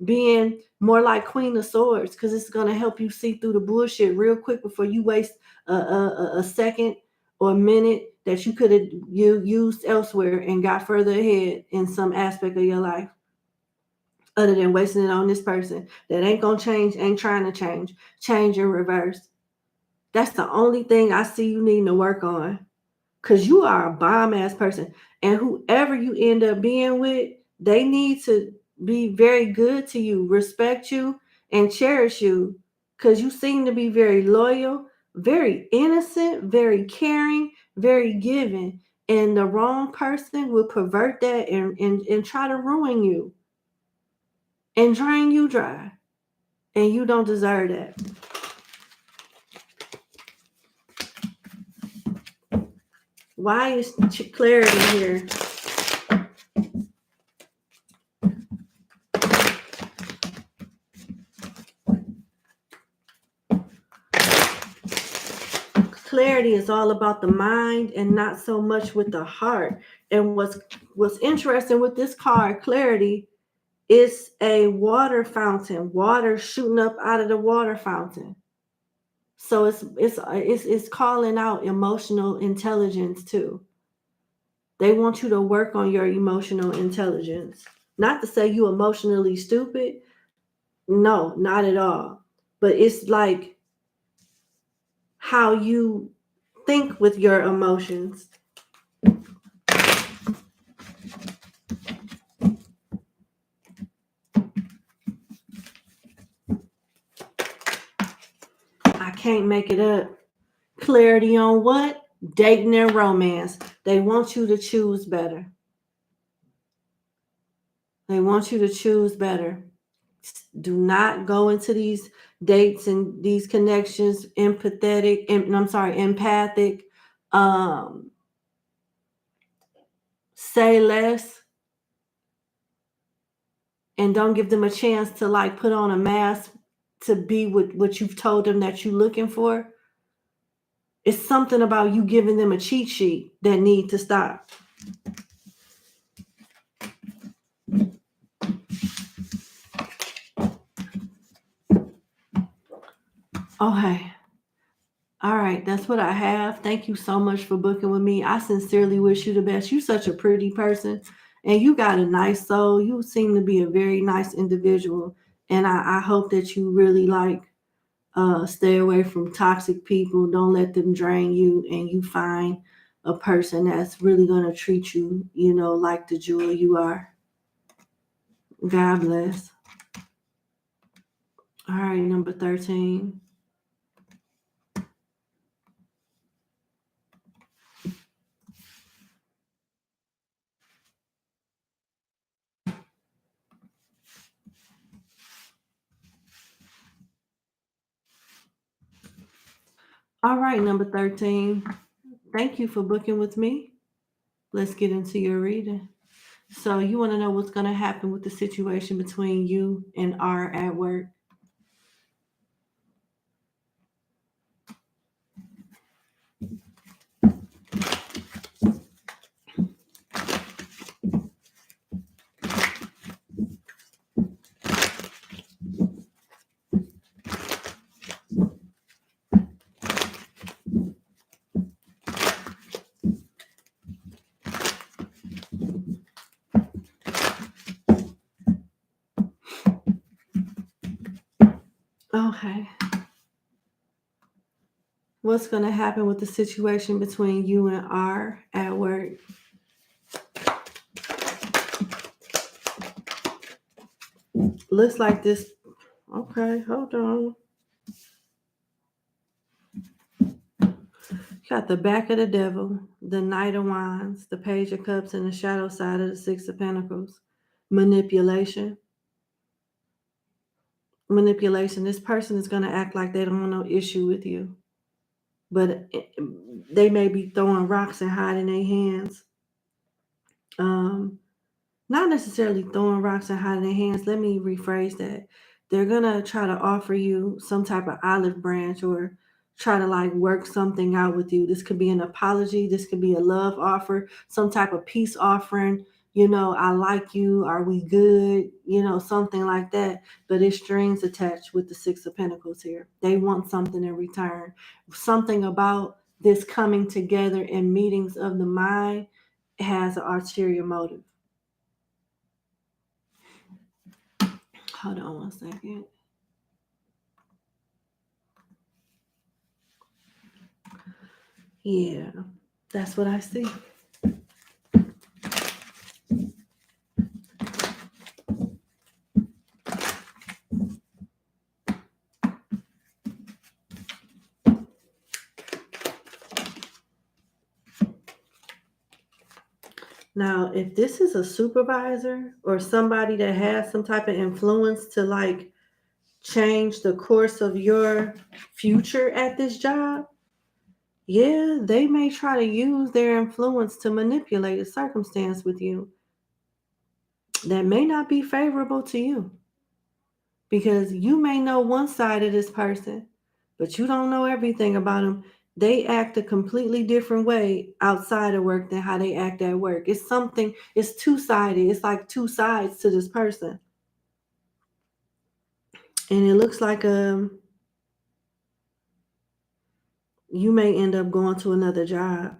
Being more like Queen of Swords, because it's going to help you see through the bullshit real quick before you waste a second or a minute that you could have used elsewhere and got further ahead in some aspect of your life, other than wasting it on this person that ain't going to change, ain't trying to change in reverse. That's the only thing I see you needing to work on, because you are a bomb ass person. And whoever you end up being with, they need to be very good to you, respect you, and cherish you, because you seem to be very loyal, very innocent, very caring, very giving. And the wrong person will pervert that and try to ruin you and drain you dry. And you don't deserve that. Why is clarity here? Clarity is all about the mind and not so much with the heart. And what's interesting with this card, clarity, is a water fountain, water shooting up out of the water fountain. So it's calling out emotional intelligence too. They want you to work on your emotional intelligence. Not to say you emotionally stupid. No, not at all. But it's like how you think with your emotions. I can't make it up. Clarity on what? Dating and romance. They want you to choose better. They want you to choose better. Do not go into these dates and these connections empathic, say less, and don't give them a chance to like put on a mask to be what you've told them that you're looking for. It's something about you giving them a cheat sheet that need to stop. Okay. All right, that's what I have. Thank you so much for booking with me. I sincerely wish you the best. You're such a pretty person, and you got a nice soul. You seem to be a very nice individual, and I hope that you really like stay away from toxic people. Don't let them drain you, and you find a person that's really going to treat you, like the jewel you are. God bless. All right, number 13. All right, number 13. Thank you for booking with me. Let's get into your reading. So you want to know what's going to happen with the situation between you and R at work. Okay. What's going to happen with the situation between you and R at work? Looks like this. Okay, hold on. Got the back of the devil, the Knight of Wands, the Page of Cups, and the shadow side of the Six of Pentacles. Manipulation. This person is going to act like they don't want no issue with you, but they may be throwing rocks and hiding their hands. Not necessarily throwing rocks and hiding their hands. Let me rephrase that. They're going to try to offer you some type of olive branch or try to like work something out with you. This could be an apology. This could be a love offer, some type of peace offering. I like you. Are we good? Something like that. But it's strings attached with the Six of Pentacles here. They want something in return. Something about this coming together in meetings of the mind has an ulterior motive. Hold on one second. Yeah, that's what I see. Now, if this is a supervisor or somebody that has some type of influence to like change the course of your future at this job, yeah, they may try to use their influence to manipulate a circumstance with you that may not be favorable to you, because you may know one side of this person, but you don't know everything about them. They act a completely different way outside of work than how they act at work. It's two-sided. It's like two sides to this person. And it looks like you may end up going to another job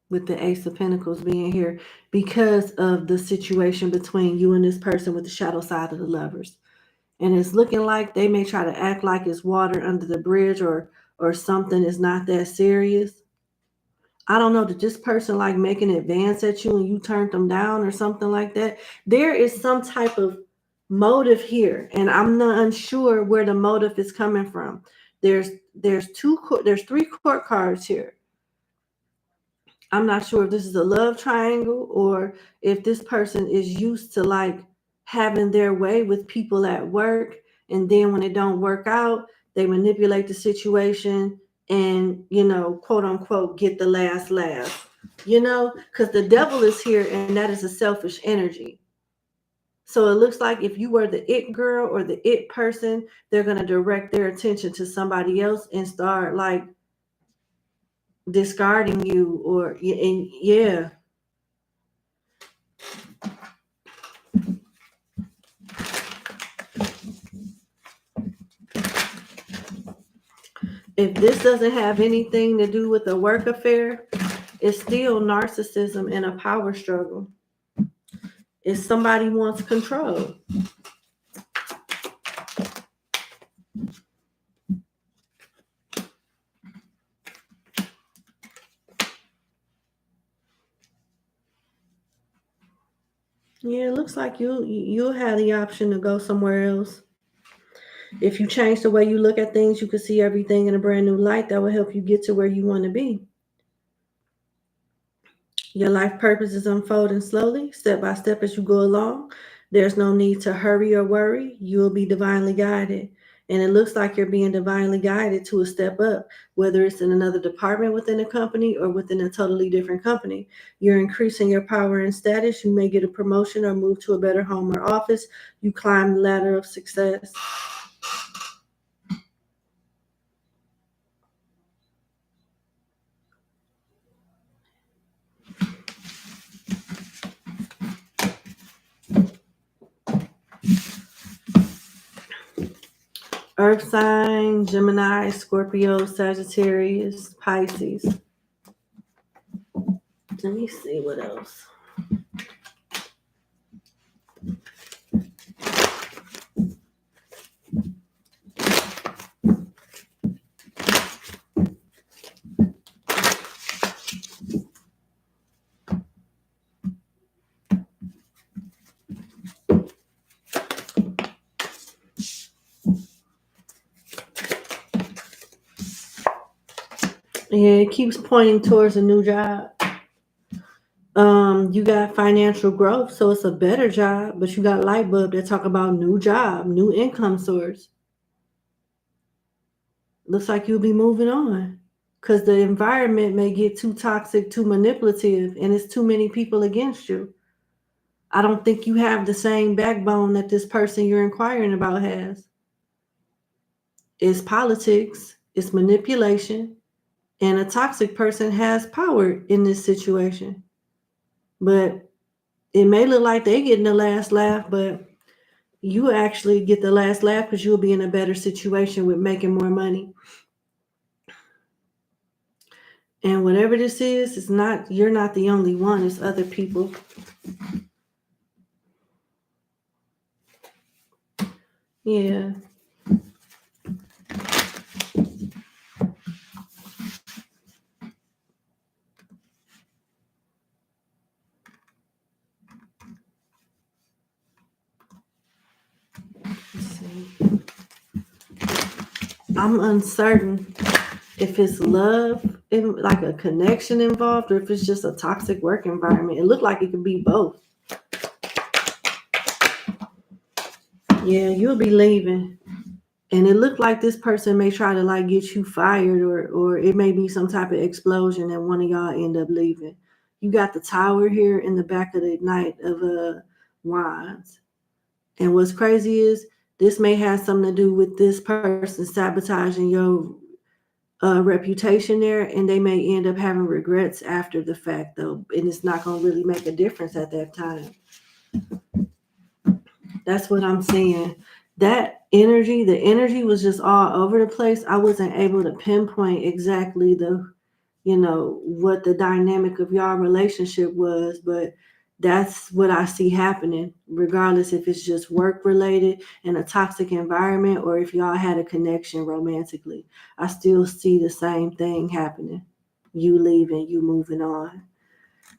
with the Ace of Pentacles being here because of the situation between you and this person with the shadow side of the Lovers. And it's looking like they may try to act like it's water under the bridge or something is not that serious. I don't know, did this person like make an advance at you and you turned them down or something like that? There is some type of motive here, and I'm not unsure where the motive is coming from. There's three court cards here. I'm not sure if this is a love triangle or if this person is used to like having their way with people at work, and then when it don't work out, they manipulate the situation and, quote unquote, get the last laugh, because the devil is here and that is a selfish energy. So it looks like if you were the it girl or the it person, they're going to direct their attention to somebody else and start like discarding you, or, and yeah. If this doesn't have anything to do with a work affair, it's still narcissism and a power struggle. If somebody wants control. Yeah, it looks like you'll have the option to go somewhere else. If you change the way you look at things, you can see everything in a brand new light that will help you get to where you want to be. Your life purpose is unfolding slowly, step by step as you go along. There's no need to hurry or worry. You will be divinely guided. And it looks like you're being divinely guided to a step up, whether it's in another department within a company or within a totally different company. You're increasing your power and status. You may get a promotion or move to a better home or office. You climb the ladder of success. Earth sign, Gemini, Scorpio, Sagittarius, Pisces. Let me see what else. Yeah, it keeps pointing towards a new job. You got financial growth, so it's a better job, but you got light bulb that talk about new job, new income source. Looks like you'll be moving on because the environment may get too toxic, too manipulative, and it's too many people against you. I don't think you have the same backbone that this person you're inquiring about has. It's politics, it's manipulation, and a toxic person has power in this situation. But it may look like they getting the last laugh, but you actually get the last laugh because you'll be in a better situation with making more money. And whatever this is, it's not, you're not the only one, it's other people. Yeah. Let's see. I'm uncertain if it's love, like a connection involved, or if it's just a toxic work environment. It looked like it could be both. Yeah, you'll be leaving. And it looked like this person may try to like get you fired, or it may be some type of explosion and one of y'all end up leaving. You got the Tower here in the back of the Knight of Wands. And what's crazy is this may have something to do with this person sabotaging your reputation there, and they may end up having regrets after the fact though, and it's not going to really make a difference at that time. That's what I'm saying. That energy, the energy was just all over the place. I wasn't able to pinpoint exactly what the dynamic of y'all relationship was, but that's what I see happening, regardless if it's just work related in a toxic environment or if y'all had a connection romantically. I still see the same thing happening. You leaving, you moving on.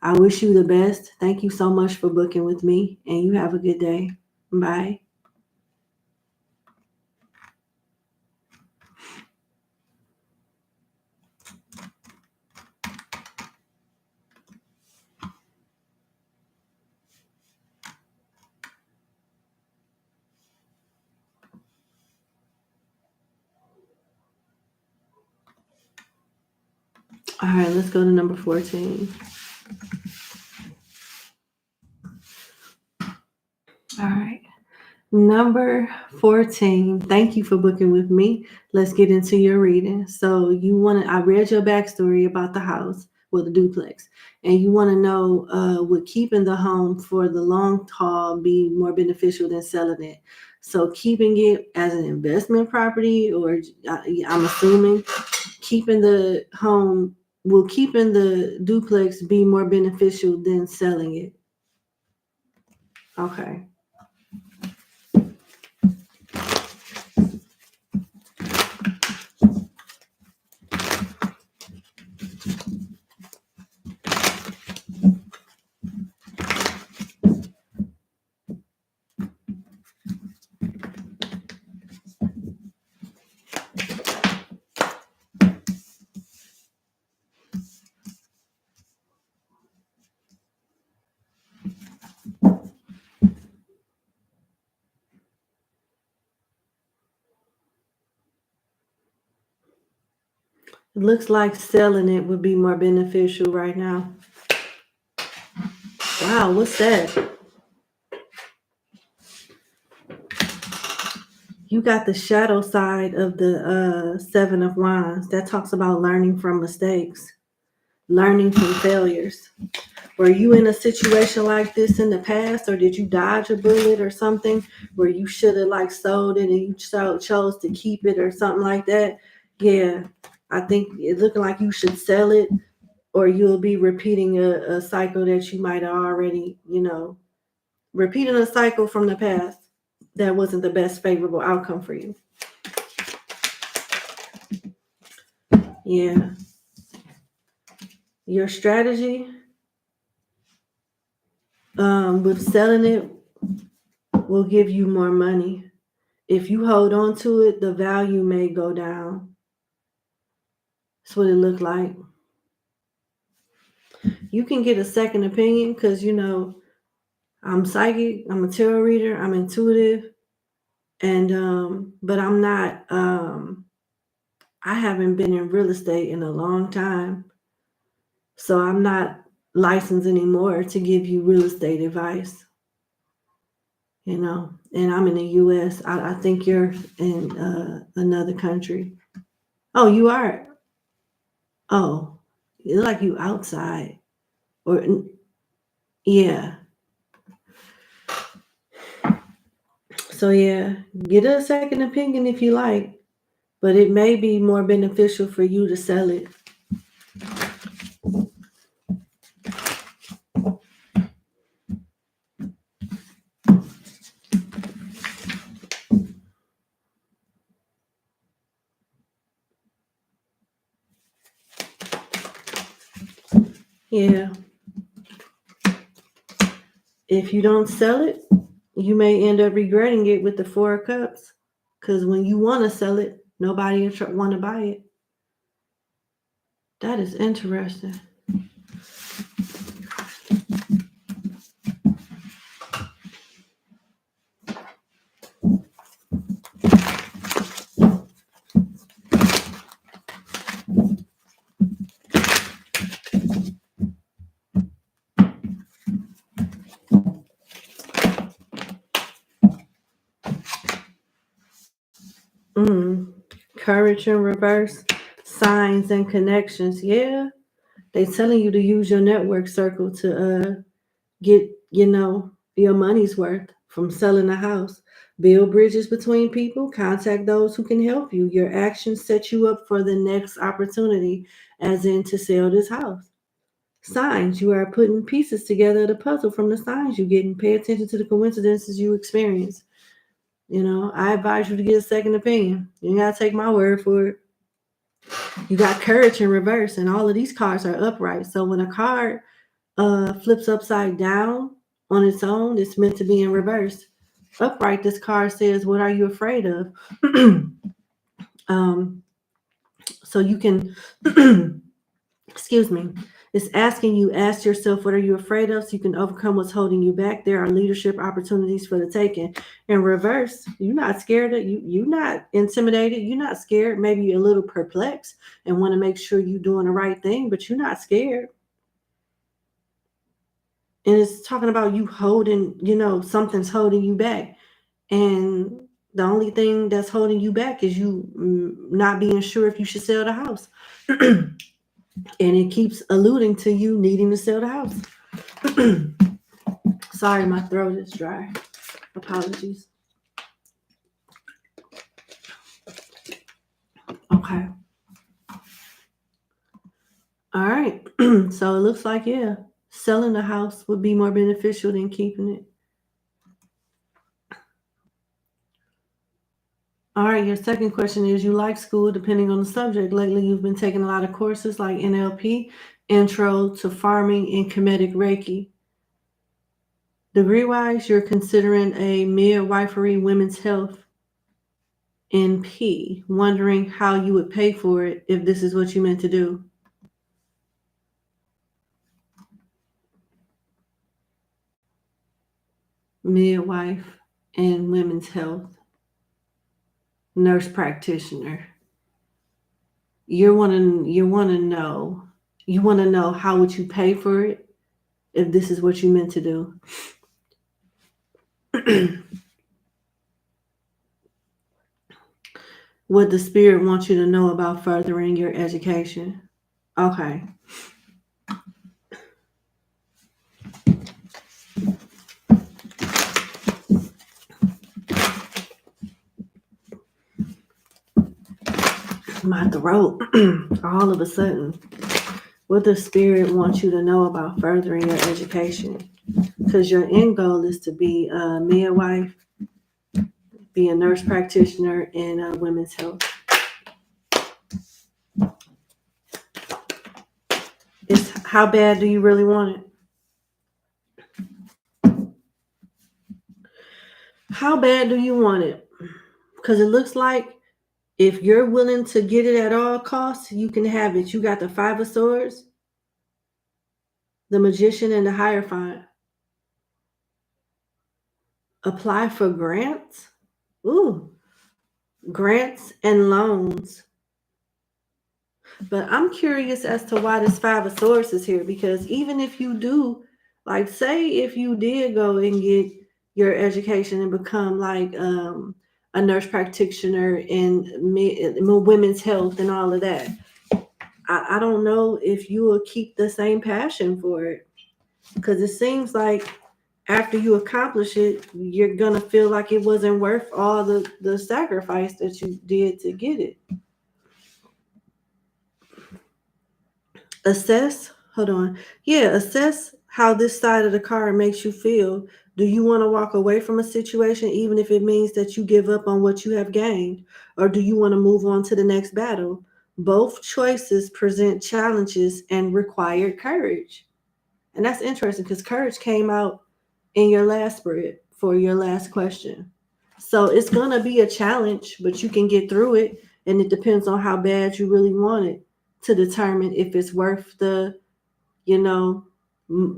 I wish you the best. Thank you so much for booking with me, and you have a good day. Bye. All right, let's go to number 14. All right. Number 14. Thank you for booking with me. Let's get into your reading. So I read your backstory about the house, well, the duplex, and you want to know would keeping the home for the long haul be more beneficial than selling it? So keeping it as an investment property, or I'm assuming keeping the home, will keeping the duplex be more beneficial than selling it? Okay. It looks like selling it would be more beneficial right now. Wow, what's that? You got the shadow side of the Seven of Wands. That talks about learning from mistakes, learning from failures. Were you in a situation like this in the past, or did you dodge a bullet or something where you should have sold it and you chose to keep it or something like that? Yeah, I think it's looking like you should sell it, or you'll be repeating a cycle that you might have already, repeating a cycle from the past that wasn't the best favorable outcome for you. Yeah. Your strategy with selling it will give you more money. If you hold on to it, the value may go down. That's what it looked like. You can get a second opinion because, I'm psychic, I'm a tarot reader, I'm intuitive, and but I'm not, I haven't been in real estate in a long time. So I'm not licensed anymore to give you real estate advice, and I'm in the US. I think you're in another country. Oh, you are. Oh, it's like you outside, or yeah. So yeah, get a second opinion if you like, but it may be more beneficial for you to sell it. Yeah. If you don't sell it, you may end up regretting it with the Four of Cups. Because when you want to sell it, nobody will want to buy it. That is interesting. Courage in reverse, signs and connections. Yeah, they telling you to use your network circle to get, your money's worth from selling a house. Build bridges between people, contact those who can help you. Your actions set you up for the next opportunity, as in to sell this house. Signs, you are putting pieces together of the puzzle from the signs you get, and pay attention to the coincidences you experience. I advise you to get a second opinion. You gotta take my word for it. You got courage in reverse, and all of these cards are upright. So when a card flips upside down on its own, it's meant to be in reverse. Upright, this card says, "What are you afraid of?" So you can, excuse me, It's asking you, ask yourself, what are you afraid of so you can overcome what's holding you back? There are leadership opportunities for the taking. In reverse, you're not scared of you're not intimidated, you're not scared. Maybe you're a little perplexed and want to make sure you're doing the right thing, but you're not scared. And it's talking about you holding, something's holding you back. And the only thing that's holding you back is you not being sure if you should sell the house. And it keeps alluding to you needing to sell the house. Sorry, my throat is dry. Apologies. Okay. All right. So it looks like, yeah, selling the house would be more beneficial than keeping it. All right, your second question is, you like school depending on the subject. Lately, you've been taking a lot of courses like NLP, Intro to Farming, and Comedic Reiki. Degree-wise, you're considering a midwifery women's health NP, wondering how you would pay for it if this is what you meant to do. Midwife and women's health. Nurse practitioner. You want to know how would you pay for it if this is what you meant to do. What the spirit wants you to know about furthering your education. Okay. My throat, all of a sudden. What the spirit wants you to know about furthering your education. Because your end goal is to be a midwife, be a nurse practitioner in women's health. It's how bad do you really want it? How bad do you want it? Because it looks like if you're willing to get it at all costs, you can have it. You got the Five of Swords, the Magician, and the Hierophant. Apply for grants. Ooh, grants and loans. But I'm curious as to why this Five of Swords is here, because even if you do, like, say if you did go and get your education and become like a nurse practitioner in women's health and all of that, I don't know if you will keep the same passion for it, because it seems like after you accomplish it, you're going to feel like it wasn't worth all the sacrifice that you did to get it. Assess how this side of the card makes you feel. Do you want to walk away from a situation, even if it means that you give up on what you have gained? Or do you want to move on to the next battle? Both choices present challenges and require courage. And that's interesting because courage came out in your last spread for your last question. So it's going to be a challenge, but you can get through it. And it depends on how bad you really want it to determine if it's worth the,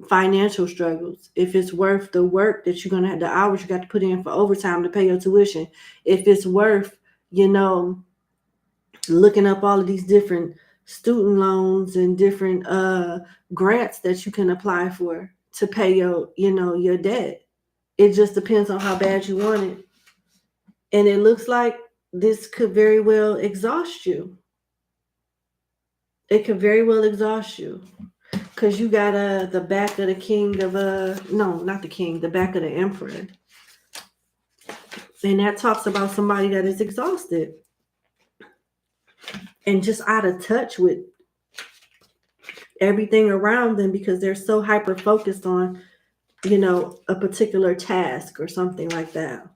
financial struggles, if it's worth the work that you're going to have, the hours you got to put in for overtime to pay your tuition, if it's worth, looking up all of these different student loans and different grants that you can apply for to pay your debt. It just depends on how bad you want it. And it looks like this could very well exhaust you. It could very well exhaust you, because you got the back of the king of no, not the king, the back of the emperor. And that talks about somebody that is exhausted and just out of touch with everything around them because they're so hyper focused on, a particular task or something like that.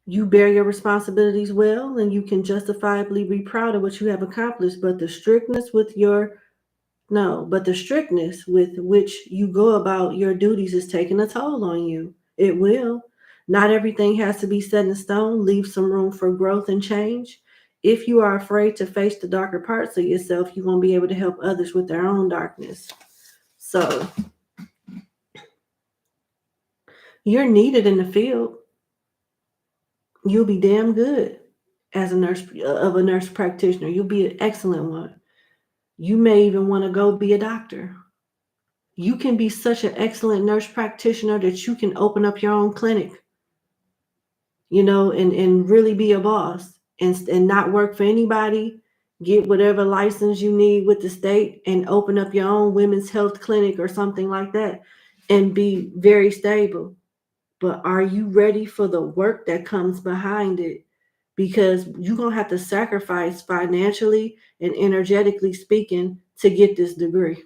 You bear your responsibilities well, and you can justifiably be proud of what you have accomplished, but the strictness with which you go about your duties is taking a toll on you. It will. Not everything has to be set in stone. Leave some room for growth and change. If you are afraid to face the darker parts of yourself, you won't be able to help others with their own darkness. So you're needed in the field. You'll be damn good as a nurse practitioner. You'll be an excellent one. You may even want to go be a doctor. You can be such an excellent nurse practitioner that you can open up your own clinic, and really be a boss and not work for anybody. Get whatever license you need with the state and open up your own women's health clinic or something like that and be very stable. But are you ready for the work that comes behind it? Because you're going to have to sacrifice financially and energetically speaking to get this degree.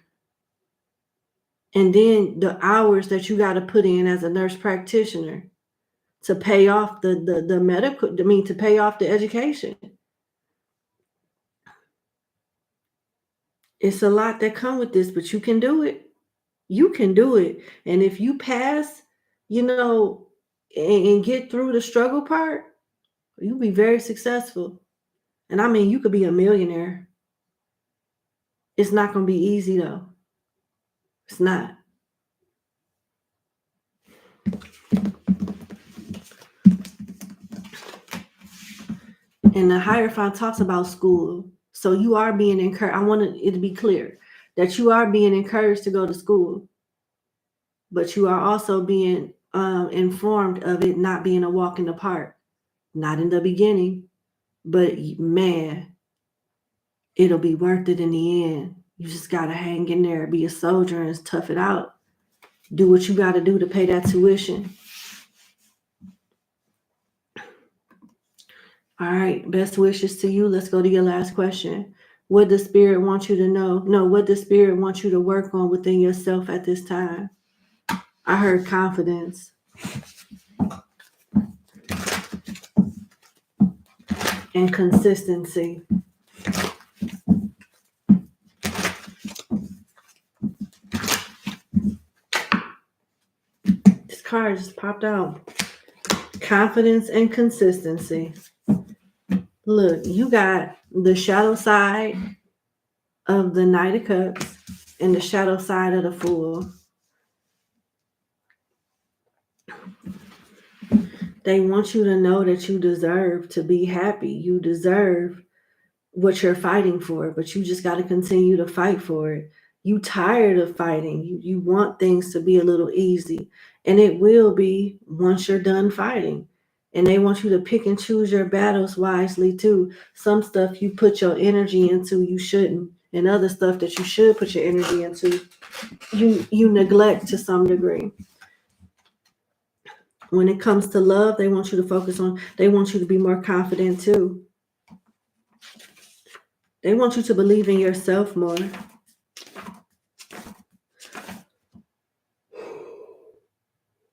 And then the hours that you got to put in as a nurse practitioner to pay off the medical, to pay off the education. It's a lot that come with this, but you can do it. You can do it. And if you pass, and get through the struggle part, you'll be very successful. And I mean, you could be a millionaire. It's not going to be easy though. It's not. And the Hierophant talks about school. So you are being encouraged. I want it to be clear that you are being encouraged to go to school, but you are also being informed of it not being a walk in the park. Not in the beginning, but man, it'll be worth it in the end. You just got to hang in there, be a soldier and tough it out. Do what you got to do to pay that tuition. All right, best wishes to you. Let's go to your last question. What does Spirit want you to know? No, what does Spirit want you to work on within yourself at this time? I heard confidence. And consistency. This card just popped out. Confidence and consistency. Look, you got the shadow side of the Knight of Cups and the shadow side of the Fool. They want you to know that you deserve to be happy. You deserve what you're fighting for, but you just got to continue to fight for it. You tired of fighting. You want things to be a little easy, and it will be once you're done fighting. And they want you to pick and choose your battles wisely too. Some stuff you put your energy into, you shouldn't. And other stuff that you should put your energy into, you neglect to some degree. When it comes to love, they want you to focus on, they want you to be more confident too. They want you to believe in yourself more.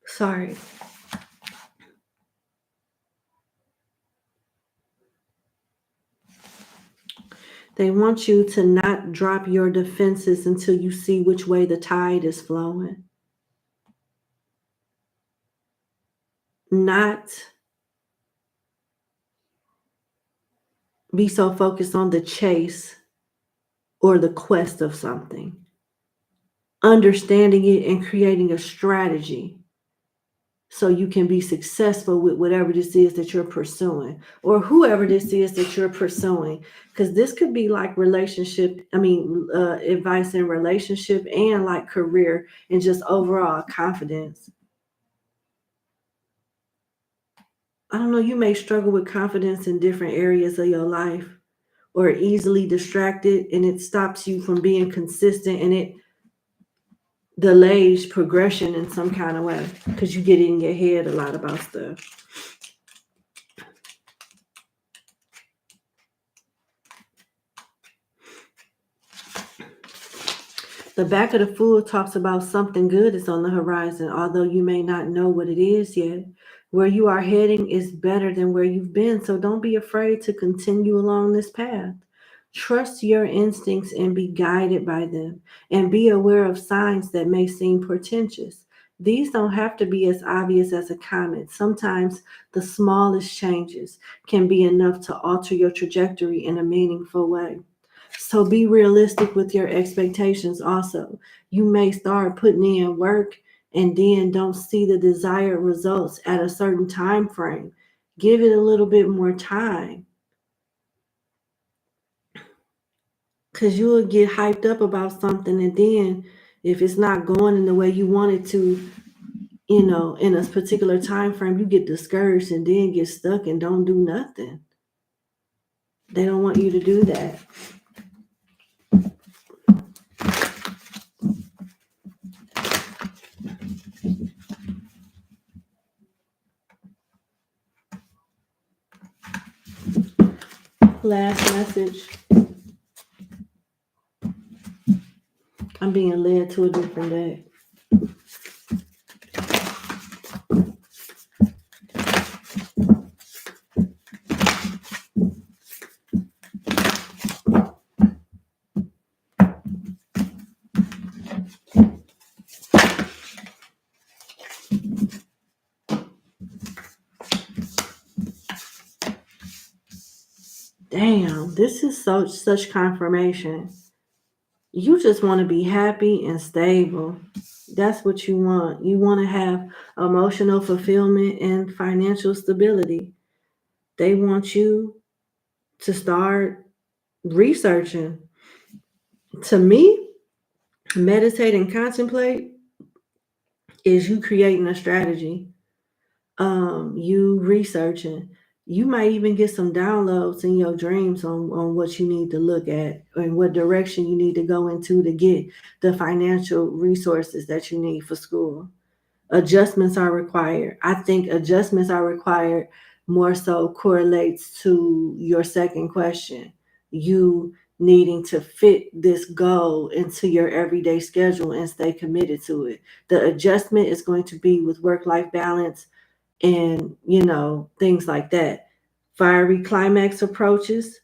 Sorry. They want you to not drop your defenses until you see which way the tide is flowing. Not be so focused on the chase or the quest of something. Understanding it and creating a strategy so you can be successful with whatever this is that you're pursuing, or whoever this is that you're pursuing. Because this could be like advice in relationship and like career and just overall confidence. I don't know, you may struggle with confidence in different areas of your life, or easily distracted, and it stops you from being consistent, and it delays progression in some kind of way because you get in your head a lot about stuff. The back of the Fool talks about something good is on the horizon, although you may not know what it is yet. Where you are heading is better than where you've been, so don't be afraid to continue along this path. Trust your instincts and be guided by them, and be aware of signs that may seem portentous. These don't have to be as obvious as a comment. Sometimes the smallest changes can be enough to alter your trajectory in a meaningful way. So be realistic with your expectations also. You may start putting in work and then don't see the desired results at a certain time frame. Give it a little bit more time. Because you will get hyped up about something, and then if it's not going in the way you want it to, in a particular time frame, you get discouraged and then get stuck and don't do nothing. They don't want you to do that. Last message. I'm being led to a different day. Damn, this is such confirmation. You just want to be happy and stable. That's what you want. You want to have emotional fulfillment and financial stability. They want you to start researching. To me, meditate and contemplate is you creating a strategy. You researching. You might even get some downloads in your dreams on what you need to look at and what direction you need to go into to get the financial resources that you need for school. Adjustments are required. I think adjustments are required more so correlates to your second question. You needing to fit this goal into your everyday schedule and stay committed to it. The adjustment is going to be with work-life balance and things like that. Fiery climax approaches,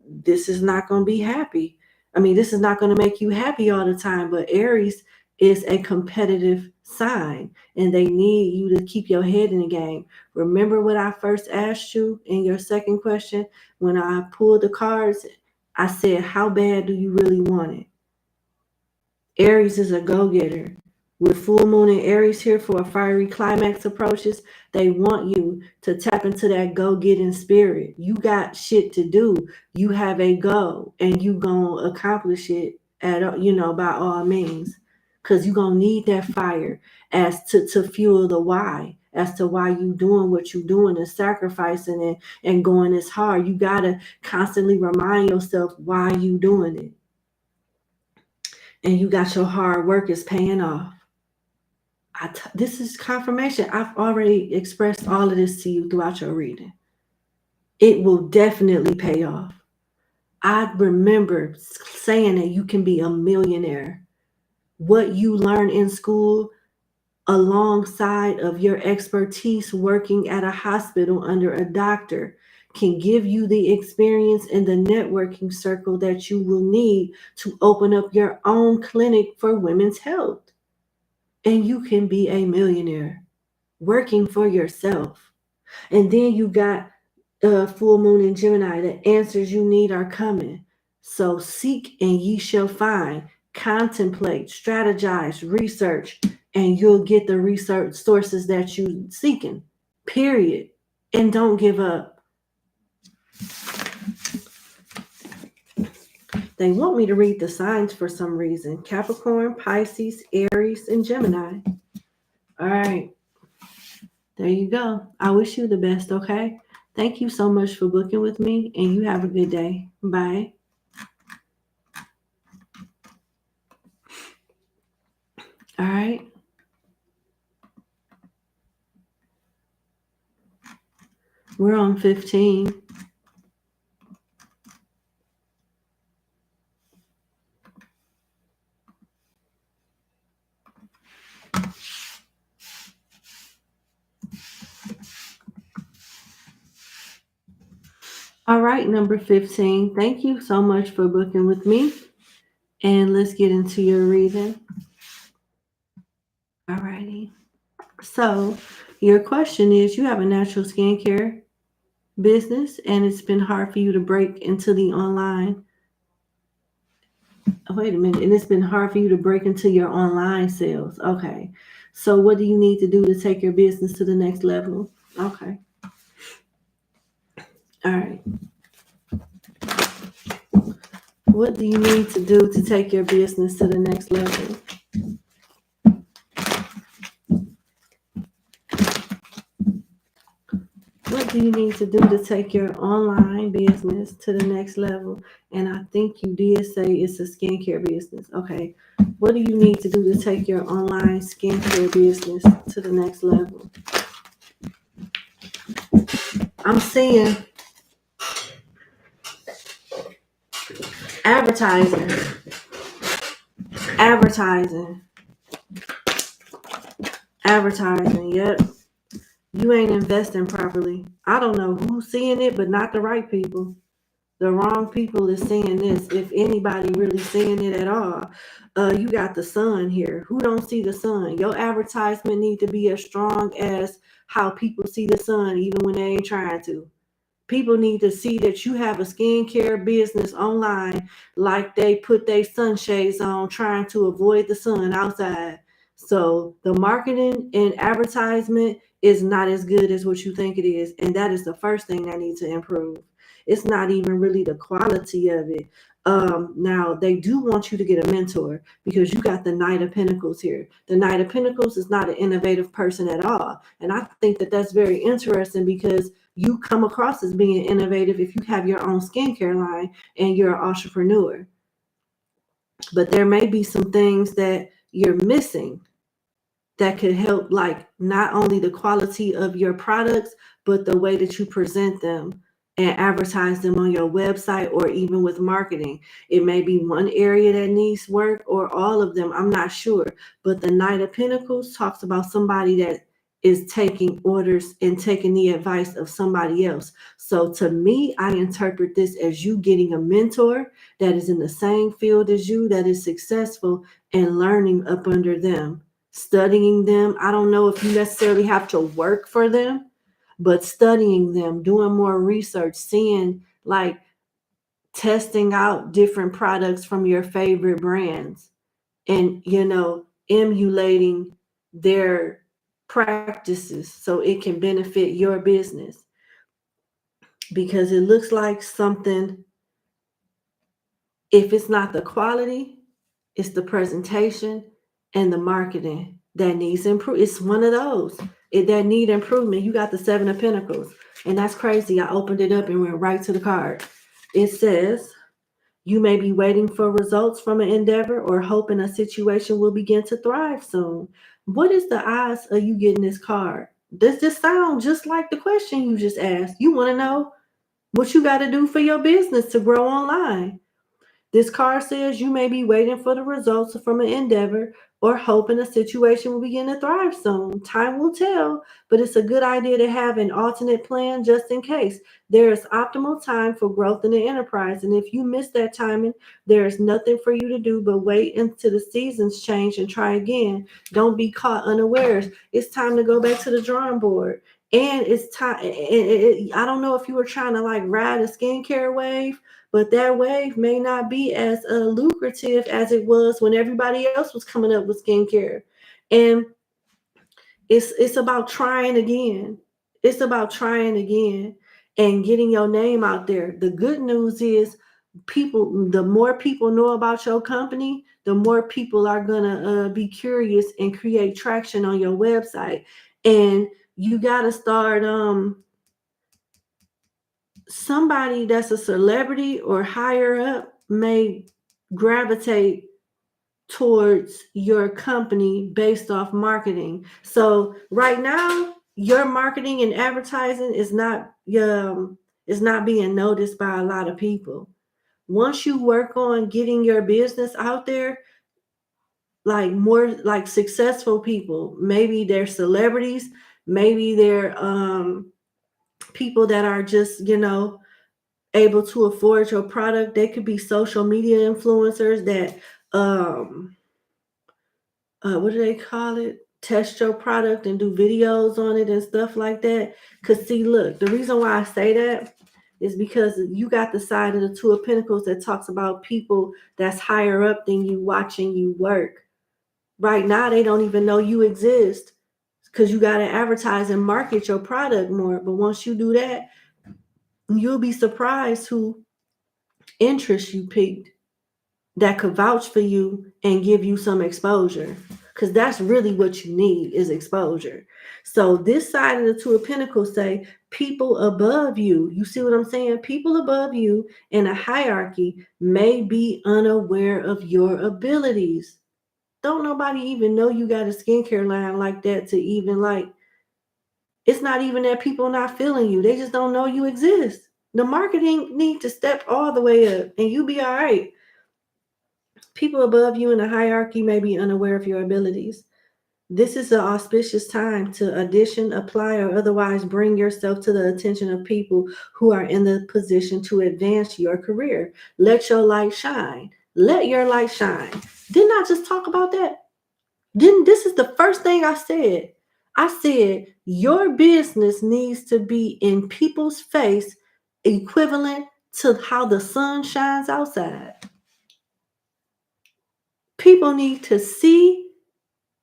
this is not going to be happy. This is not going to make you happy all the time, but Aries is a competitive sign and they need you to keep your head in the game. Remember what I first asked you in your second question? When I pulled the cards, I said, how bad do you really want it? Aries is a go-getter. With full moon and Aries here for a fiery climax approaches, they want you to tap into that go-getting spirit. You got shit to do. You have a goal and you gonna accomplish it by all means. Because you're gonna need that fire as to fuel the why, as to why you doing what you doing and sacrificing and going as hard. You gotta constantly remind yourself why you doing it. And you got your hard work is paying off. This is confirmation. I've already expressed all of this to you throughout your reading. It will definitely pay off. I remember saying that you can be a millionaire. What you learn in school alongside of your expertise working at a hospital under a doctor can give you the experience and the networking circle that you will need to open up your own clinic for women's health. And you can be a millionaire working for yourself. And then you got full moon in Gemini. The answers you need are coming. So seek and ye shall find. Contemplate, strategize, research, and you'll get the research sources that you're seeking. Period. And don't give up. They want me to read the signs for some reason. Capricorn, Pisces, Aries, and Gemini. All right. There you go. I wish you the best, okay? Thank you so much for booking with me, and you have a good day. Bye. All right. We're on 15. All right, number 15. Thank you so much for booking with me. And let's get into your reading. All righty. So your question is, you have a natural skincare business and it's been hard for you to break into the online. Wait a minute. And it's been hard for you to break into your online sales. Okay. So what do you need to do to take your business to the next level? Okay. All right. What do you need to do to take your business to the next level? What do you need to do to take your online business to the next level? And I think you did say it's a skincare business. Okay. What do you need to do to take your online skincare business to the next level? I'm seeing advertising, advertising, advertising. Yep. You ain't investing properly. I don't know who's seeing it, but not the right people. The wrong people is seeing this, if anybody really seeing it at all. You got the sun here. Who don't see the sun? Your advertisement need to be as strong as how people see the sun, even when they ain't trying to. People need to see that you have a skincare business online, like they put their sunshades on trying to avoid the sun outside. So the marketing and advertisement is not as good as what you think it is. And that is the first thing that needs to improve. It's not even really the quality of it. Now they do want you to get a mentor because you got the Knight of Pentacles here. The Knight of Pentacles is not an innovative person at all. And I think that that's very interesting because you come across as being innovative if you have your own skincare line and you're an entrepreneur. But there may be some things that you're missing that could help, like not only the quality of your products, but the way that you present them and advertise them on your website or even with marketing. It may be one area that needs work or all of them. I'm not sure. But the Knight of Pentacles talks about somebody that is taking orders and taking the advice of somebody else. So to me, I interpret this as you getting a mentor that is in the same field as you, that is successful, and learning up under them, studying them. I don't know if you necessarily have to work for them, but studying them, doing more research, seeing, like, testing out different products from your favorite brands and, emulating their practices so it can benefit your business. Because it looks like something, if it's not the quality, it's the presentation and the marketing that needs improve. It's one of those that need improvement. You got the Seven of Pentacles, and that's crazy. I opened it up and went right to the card. It says, you may be waiting for results from an endeavor or hoping a situation will begin to thrive soon. What is the odds of you getting this card? Does this sound just like the question you just asked? You want to know what you got to do for your business to grow online. This card says you may be waiting for the results from an endeavor or hoping a situation will begin to thrive soon. Time will tell, but it's a good idea to have an alternate plan just in case. There is optimal time for growth in the enterprise, and if you miss that timing, there is nothing for you to do but wait until the seasons change and try again. Don't be caught unawares. It's time to go back to the drawing board. And it's time. I don't know if you were trying to like ride a skincare wave, but that wave may not be as lucrative as it was when everybody else was coming up with skincare. And it's about trying again. It's about trying again and getting your name out there. The good news is the more people know about your company, the more people are gonna be curious and create traction on your website. And you gotta start somebody that's a celebrity or higher up may gravitate towards your company based off marketing. So right now, your marketing and advertising is not being noticed by a lot of people. Once you work on getting your business out there, like more like successful people, maybe they're celebrities, maybe they're people that are just, able to afford your product. They could be social media influencers that what do they call it? test your product and do videos on it and stuff like that. Because see, look, the reason why I say that is because you got the side of the Two of Pentacles that talks about people that's higher up than you watching you work. Right now, they don't even know you exist because you got to advertise and market your product more. But once you do that, you'll be surprised who interest you piqued that could vouch for you and give you some exposure, because that's really what you need is exposure. So this side of the Two of Pentacles say people above you, you see what I'm saying? People above you in a hierarchy may be unaware of your abilities. Don't nobody even know you got a skincare line like that to even like, it's not even that people not feeling you. They just don't know you exist. The marketing need to step all the way up and you be all right. People above you in the hierarchy may be unaware of your abilities. This is an auspicious time to audition, apply, or otherwise bring yourself to the attention of people who are in the position to advance your career. Let your light shine. Let your light shine. Didn't I just talk about that? This is the first thing I said. I said your business needs to be in people's face equivalent to how the sun shines outside. People need to see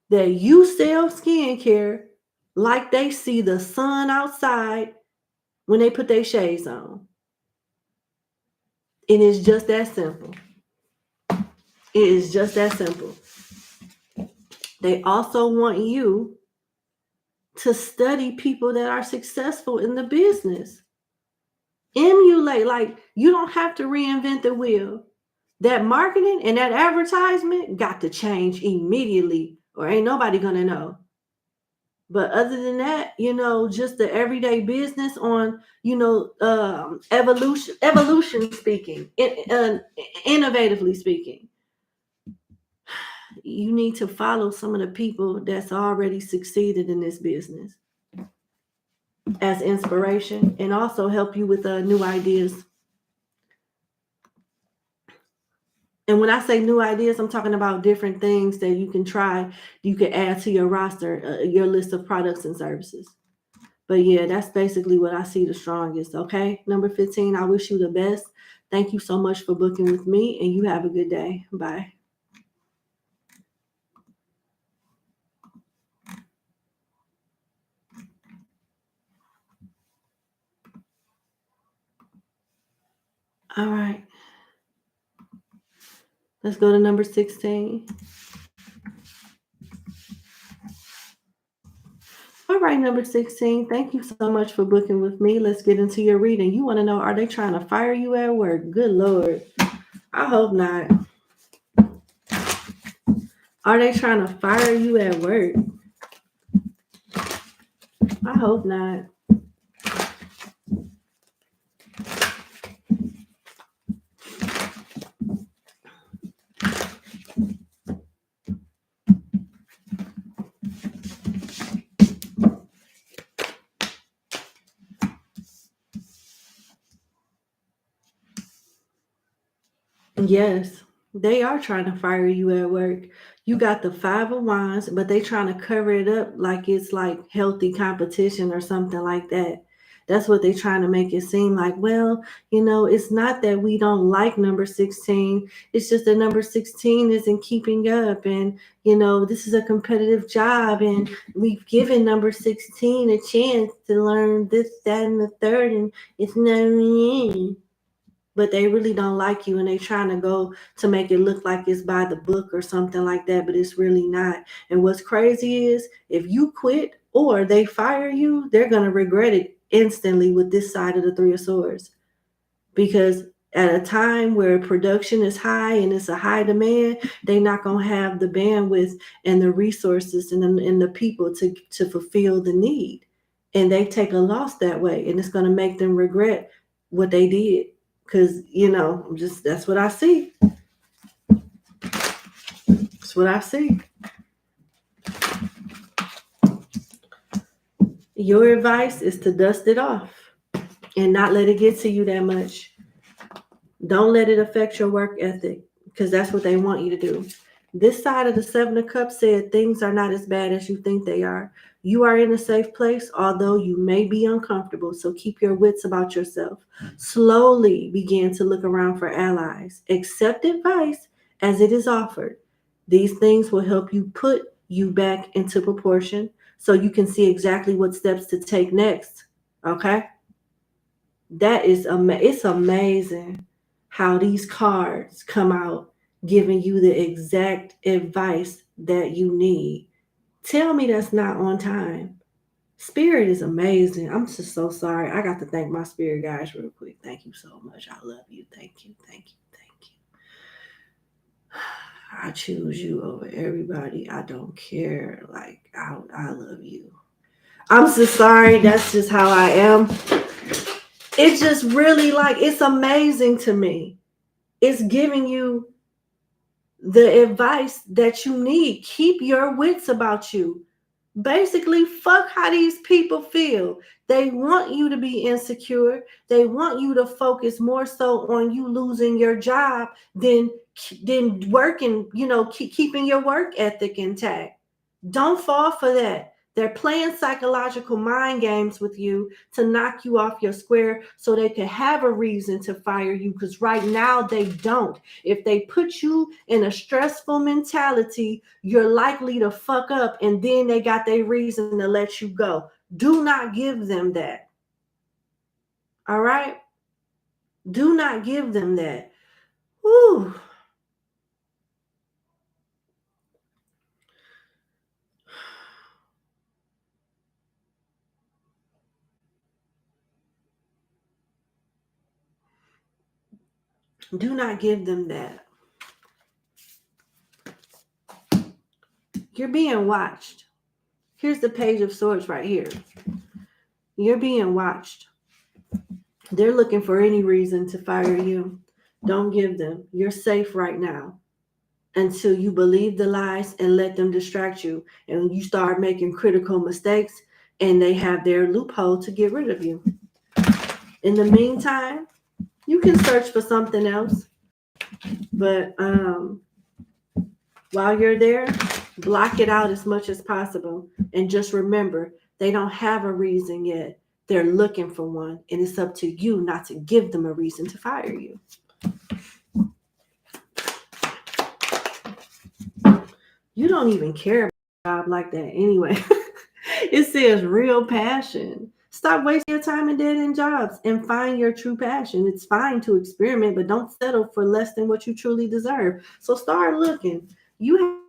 that you sell skincare like they see the sun outside when they put their shades on. And it's just that simple. It is just that simple. They also want you to study people that are successful in the business. Emulate, like you don't have to reinvent the wheel. That marketing and that advertisement got to change immediately or ain't nobody gonna know. But other than that, just the everyday business on, evolution speaking, innovatively speaking, you need to follow some of the people that's already succeeded in this business as inspiration and also help you with new ideas. And when I say new ideas, I'm talking about different things that you can try, you can add to your roster, your list of products and services. But yeah, that's basically what I see the strongest. Okay. Number 15, I wish you the best. Thank you so much for booking with me and you have a good day. Bye. All right. Let's go to number 16. All right, number 16. Thank you so much for booking with me. Let's get into your reading. You want to know, are they trying to fire you at work? Good Lord. I hope not. Are they trying to fire you at work? I hope not. Yes, they are trying to fire you at work. You got the Five of Wands, but they trying to cover it up like it's like healthy competition or something like that. That's what they trying to make it seem like. Well, it's not that we don't like number 16. It's just that number 16 isn't keeping up. And, this is a competitive job. And we've given number 16 a chance to learn this, that, and the third. And it's not. But they really don't like you and they trying to go to make it look like it's by the book or something like that, but it's really not. And what's crazy is if you quit or they fire you, they're going to regret it instantly with this side of the Three of Swords. Because at a time where production is high and it's a high demand, they're not going to have the bandwidth and the resources and the people to fulfill the need. And they take a loss that way. And it's going to make them regret what they did. Because, that's what I see. That's what I see. Your advice is to dust it off and not let it get to you that much. Don't let it affect your work ethic because that's what they want you to do. This side of the Seven of Cups said things are not as bad as you think they are. You are in a safe place, although you may be uncomfortable, so keep your wits about yourself. Slowly begin to look around for allies. Accept advice as it is offered. These things will help you put you back into proportion so you can see exactly what steps to take next. Okay? That is it's amazing how these cards come out giving you the exact advice that you need. Tell me that's not on time. Spirit is amazing. I'm just so sorry. I got to thank my spirit guys real quick. Thank you so much. I love you. Thank you. Thank you. Thank you. I choose you over everybody. I don't care. Like, I love you. I'm so sorry. That's just how I am. It's just really like, it's amazing to me. It's giving you the advice that you need. Keep your wits about you. Basically, fuck how these people feel. They want you to be insecure. They want you to focus more so on you losing your job than working, keeping your work ethic intact. Don't fall for that. They're playing psychological mind games with you to knock you off your square so they can have a reason to fire you, because right now they don't. If they put you in a stressful mentality, you're likely to fuck up, and then they got their reason to let you go. Do not give them that. All right? Do not give them that. Whew. Do not give them that. You're being watched. Here's the Page of Swords right here. You're being watched. They're looking for any reason to fire you. Don't give them. You're safe right now until you believe the lies and let them distract you. And you start making critical mistakes and they have their loophole to get rid of you. In the meantime, you can search for something else. But while you're there, block it out as much as possible. And just remember, they don't have a reason yet. They're looking for one. And it's up to you not to give them a reason to fire you. You don't even care about a job like that anyway. It says real passion. Stop wasting your time in dead-end jobs and find your true passion. It's fine to experiment, but don't settle for less than what you truly deserve. So start looking. You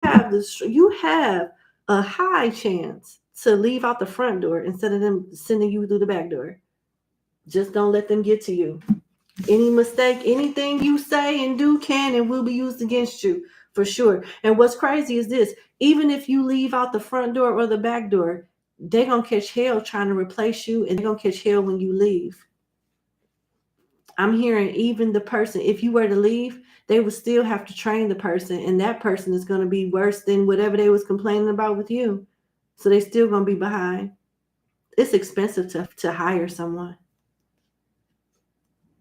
have a high chance to leave out the front door instead of them sending you through the back door. Just don't let them get to you. Any mistake, anything you say and do can and will be used against you for sure. And what's crazy is this: even if you leave out the front door or the back door, they're going to catch hell trying to replace you, and they're going to catch hell when you leave. I'm hearing even the person, if you were to leave, they would still have to train the person, and that person is going to be worse than whatever they was complaining about with you. So they still going to be behind. It's expensive to hire someone.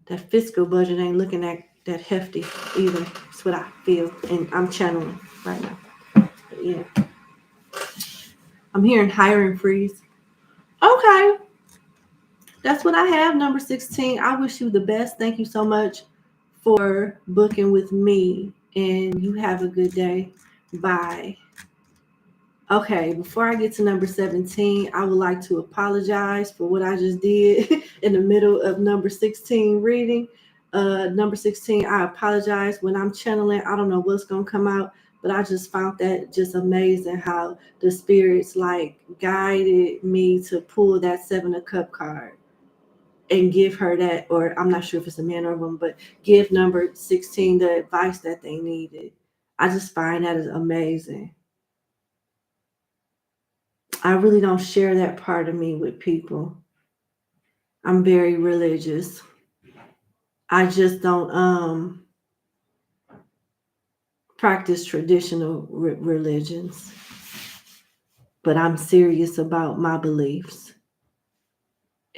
That fiscal budget ain't looking that hefty either. That's what I feel, and I'm channeling right now. But yeah, I'm hearing hiring freeze. Okay, that's what I have. Number 16. I wish you the best. Thank you so much for booking with me, and you have a good day. Bye. Okay, before I get to number 17, I would like to apologize for what I just did in the middle of number 16 reading. Number 16, I apologize. When I'm channeling, I don't know what's going to come out, but I just found that just amazing how the spirits like guided me to pull that 7 of Cup card and give her that, or I'm not sure if it's a man or a woman, but give number 16 the advice that they needed. I just find that is amazing. I really don't share that part of me with people. I'm very religious. I just don't practice traditional religions. But I'm serious about my beliefs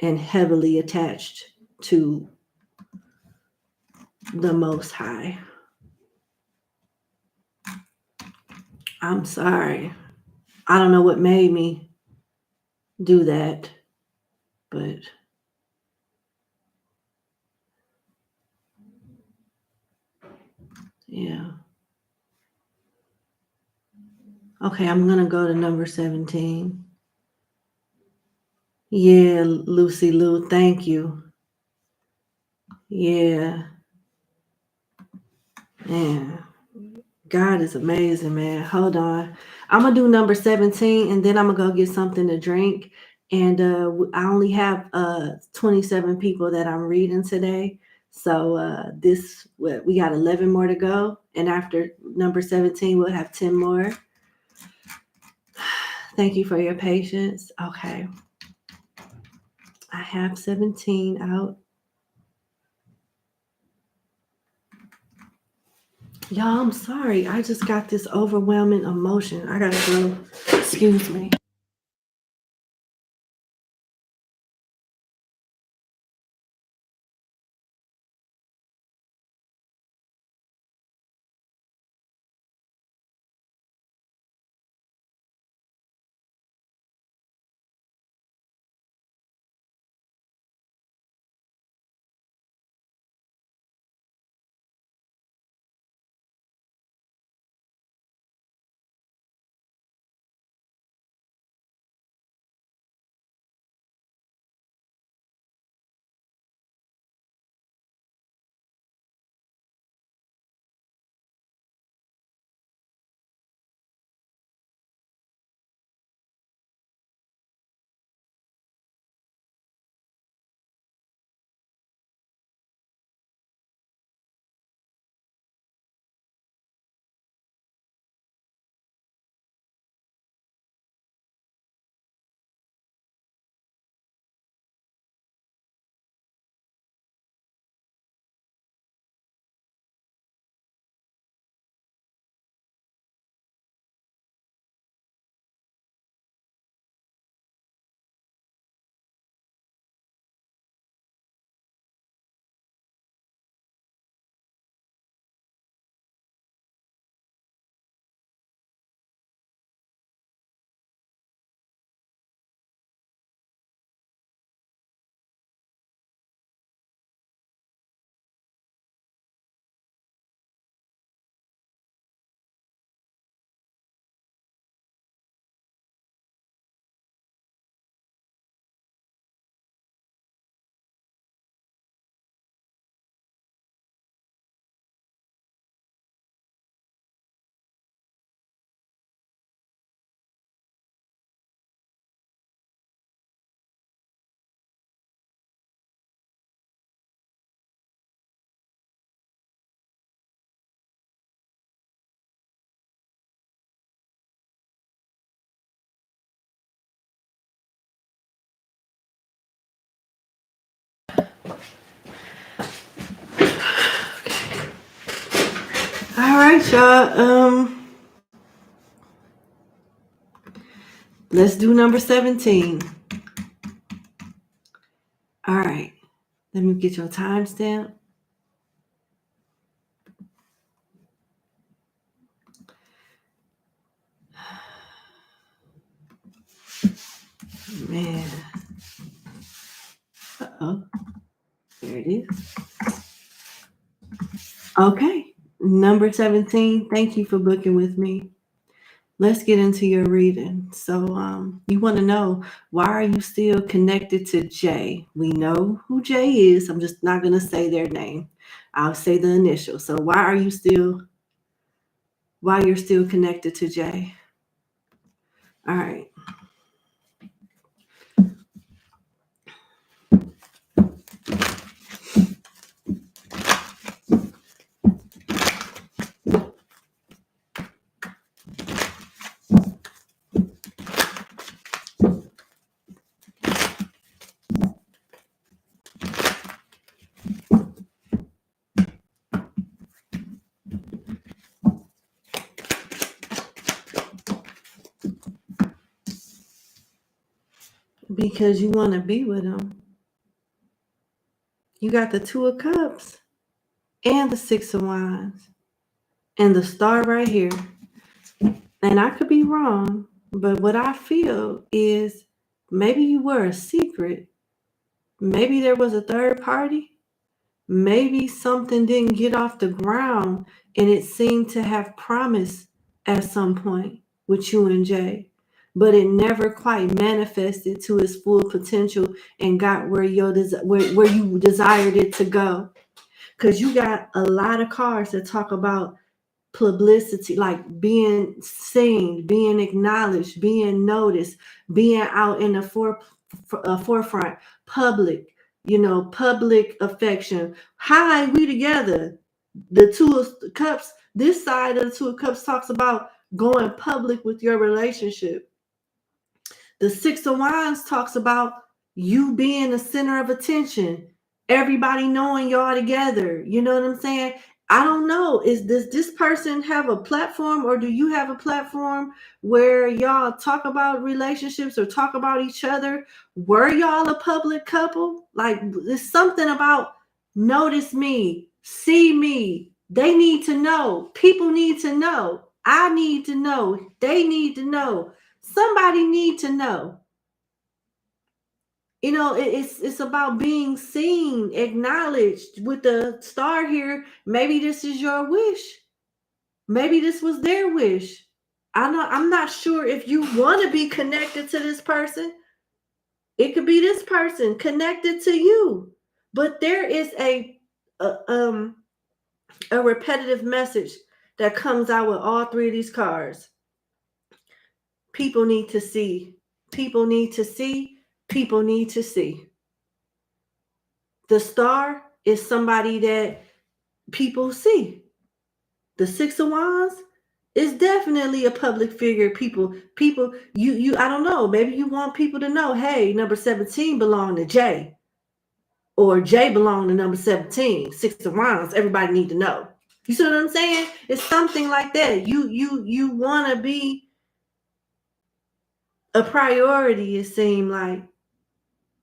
and heavily attached to the Most High. I'm sorry. I don't know what made me do that, but yeah. Okay, I'm going to go to number 17. Yeah, Lucy Lou, thank you. Yeah. Man, God is amazing, man. Hold on. I'm going to do number 17 and then I'm going to go get something to drink. And I only have 27 people that I'm reading today. So we got 11 more to go. And after number 17, we'll have 10 more. Thank you for your patience. Okay. I have 17 out. Y'all, I'm sorry. I just got this overwhelming emotion. I gotta go. Excuse me. All right, y'all. Let's do number 17. All right. Let me get your timestamp. Man. Uh-oh. There it is. Okay. Number 17. Thank you for booking with me. Let's get into your reading. So you want to know, why are you still connected to Jay? We know who Jay is. I'm just not going to say their name. I'll say the initial. So why you're still connected to Jay? All right. Because you want to be with him. You got the Two of Cups and the Six of Wands and the Star right here. And I could be wrong, but what I feel is maybe you were a secret. Maybe there was a third party. Maybe something didn't get off the ground and it seemed to have promise at some point with you and Jay, but it never quite manifested to its full potential and got where where you desired it to go. Because you got a lot of cards that talk about publicity, like being seen, being acknowledged, being noticed, being out in the forefront, public, public affection. Hi, we together. The Two of Cups, this side of the Two of Cups talks about going public with your relationship. The Six of Wands talks about you being the center of attention, everybody knowing y'all together. You know what I'm saying? I don't know. Does this person have a platform, or do you have a platform where y'all talk about relationships or talk about each other? Were y'all a public couple? Like, there's something about notice me, see me. They need to know. People need to know. I need to know. They need to know. Somebody need to know. It's about being seen, acknowledged. With the star here, maybe this is your wish. Maybe this was their wish. I'm not sure if you want to be connected to this person. It could be this person connected to you. But there is a repetitive message that comes out with all three of these cards. People need to see. People need to see. People need to see. The star is somebody that people see. The Six of Wands is definitely a public figure. People, I don't know. Maybe you want people to know, hey, number 17 belonged to Jay. Or Jay belonged to number 17. Six of Wands, everybody need to know. You see what I'm saying? It's something like that. You want to be a priority, it seemed like.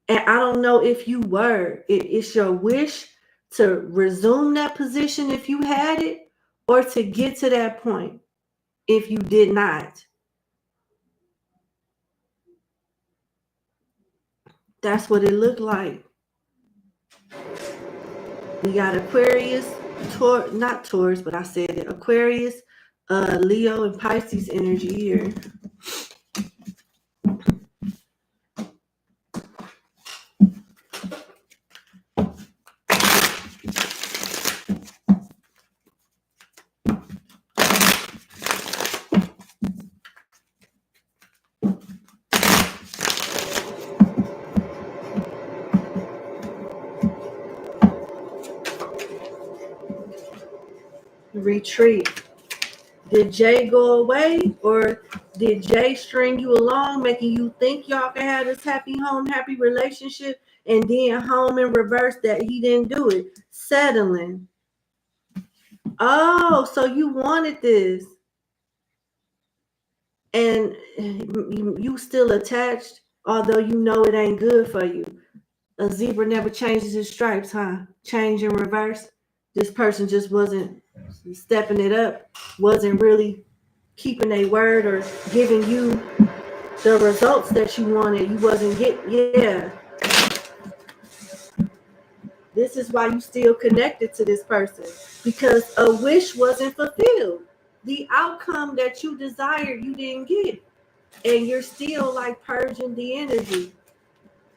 And I don't know if you were. It's your wish to resume that position if you had it, or to get to that point if you did not. That's what it looked like. We got Aquarius, not Taurus, but I said it. Aquarius, Leo, and Pisces energy here. Retreat. Did Jay go away, or did Jay string you along, making you think y'all can have this happy home, happy relationship, and then home in reverse that he didn't do it? Settling. Oh, so you wanted this, and you still attached, although you know it ain't good for you. A zebra never changes his stripes, huh? Change in reverse. This person just wasn't stepping it up, wasn't really keeping a word or giving you the results that you wanted. You wasn't yeah. This is why you still connected to this person, because a wish wasn't fulfilled. The outcome that you desired, you didn't get. And you're still like purging the energy,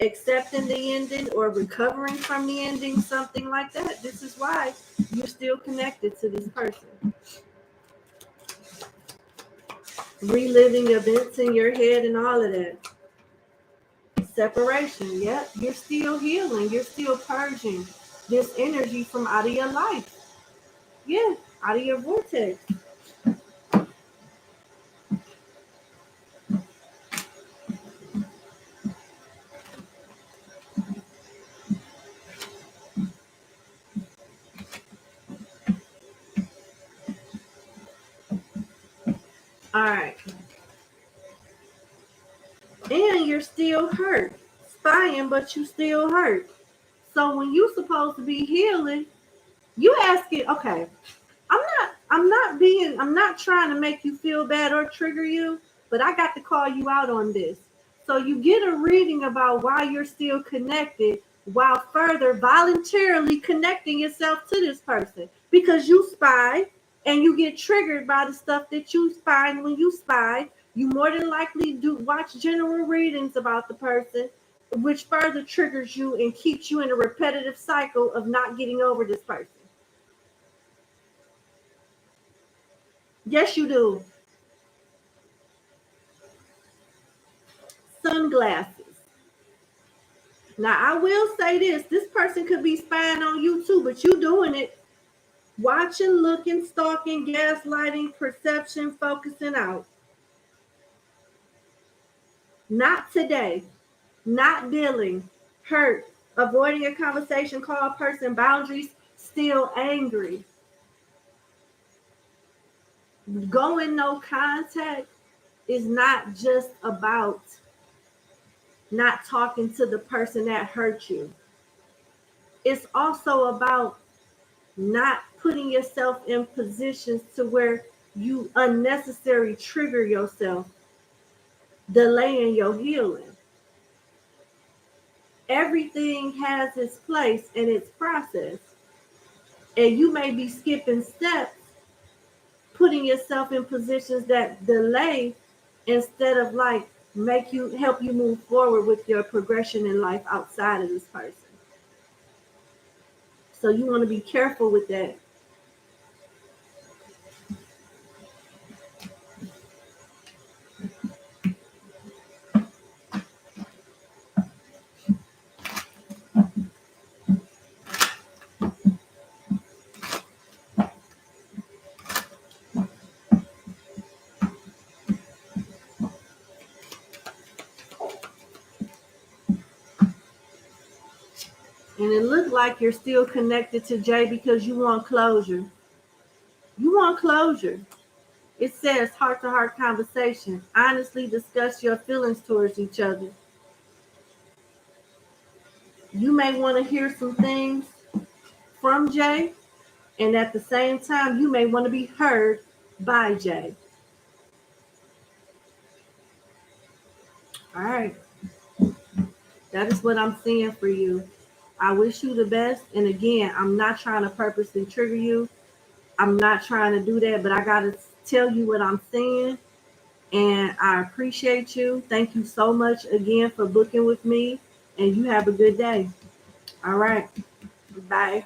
accepting the ending or recovering from the ending, something like that. This is why you're still connected to this person. Reliving events in your head and all of that. Separation. Yep, you're still healing. You're still purging this energy from out of your life. Yeah, out of your vortex. All right. And you're still hurt. Spying, but you still hurt. So when you supposed to be healing, you ask it, okay, I'm not trying to make you feel bad or trigger you, but I got to call you out on this. So you get a reading about why you're still connected while further voluntarily connecting yourself to this person because you spy and you get triggered by the stuff that you spy. And when you spy, you more than likely do watch general readings about the person, which further triggers you and keeps you in a repetitive cycle of not getting over this person. Yes, you do. Sunglasses. Now, I will say this person could be spying on you too, but you doing it. Watching, looking, stalking, gaslighting, perception, focusing out. Not today. Not dealing. Hurt. Avoiding a conversation, call person boundaries, still angry. Going no contact is not just about not talking to the person that hurt you. It's also about not putting yourself in positions to where you unnecessarily trigger yourself, delaying your healing. Everything has its place and its process. And you may be skipping steps, putting yourself in positions that delay instead of like help you move forward with your progression in life outside of this person. So you want to be careful with that. And it looked like you're still connected to Jay because you want closure. You want closure. It says heart to heart conversation. Honestly discuss your feelings towards each other. You may want to hear some things from Jay, and at the same time, you may want to be heard by Jay. All right. That is what I'm seeing for you. I wish you the best. And again, I'm not trying to purposely trigger you. I'm not trying to do that, but I got to tell you what I'm seeing. And I appreciate you. Thank you so much again for booking with me. And you have a good day. All right. Bye.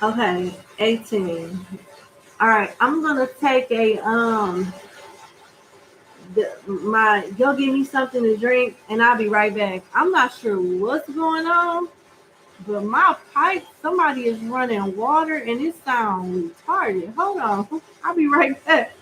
Okay. 18. All right. I'm going to take go give me something to drink and I'll be right back. I'm not sure what's going on, but my pipe, somebody is running water and it sounds retarded. Hold on. I'll be right back.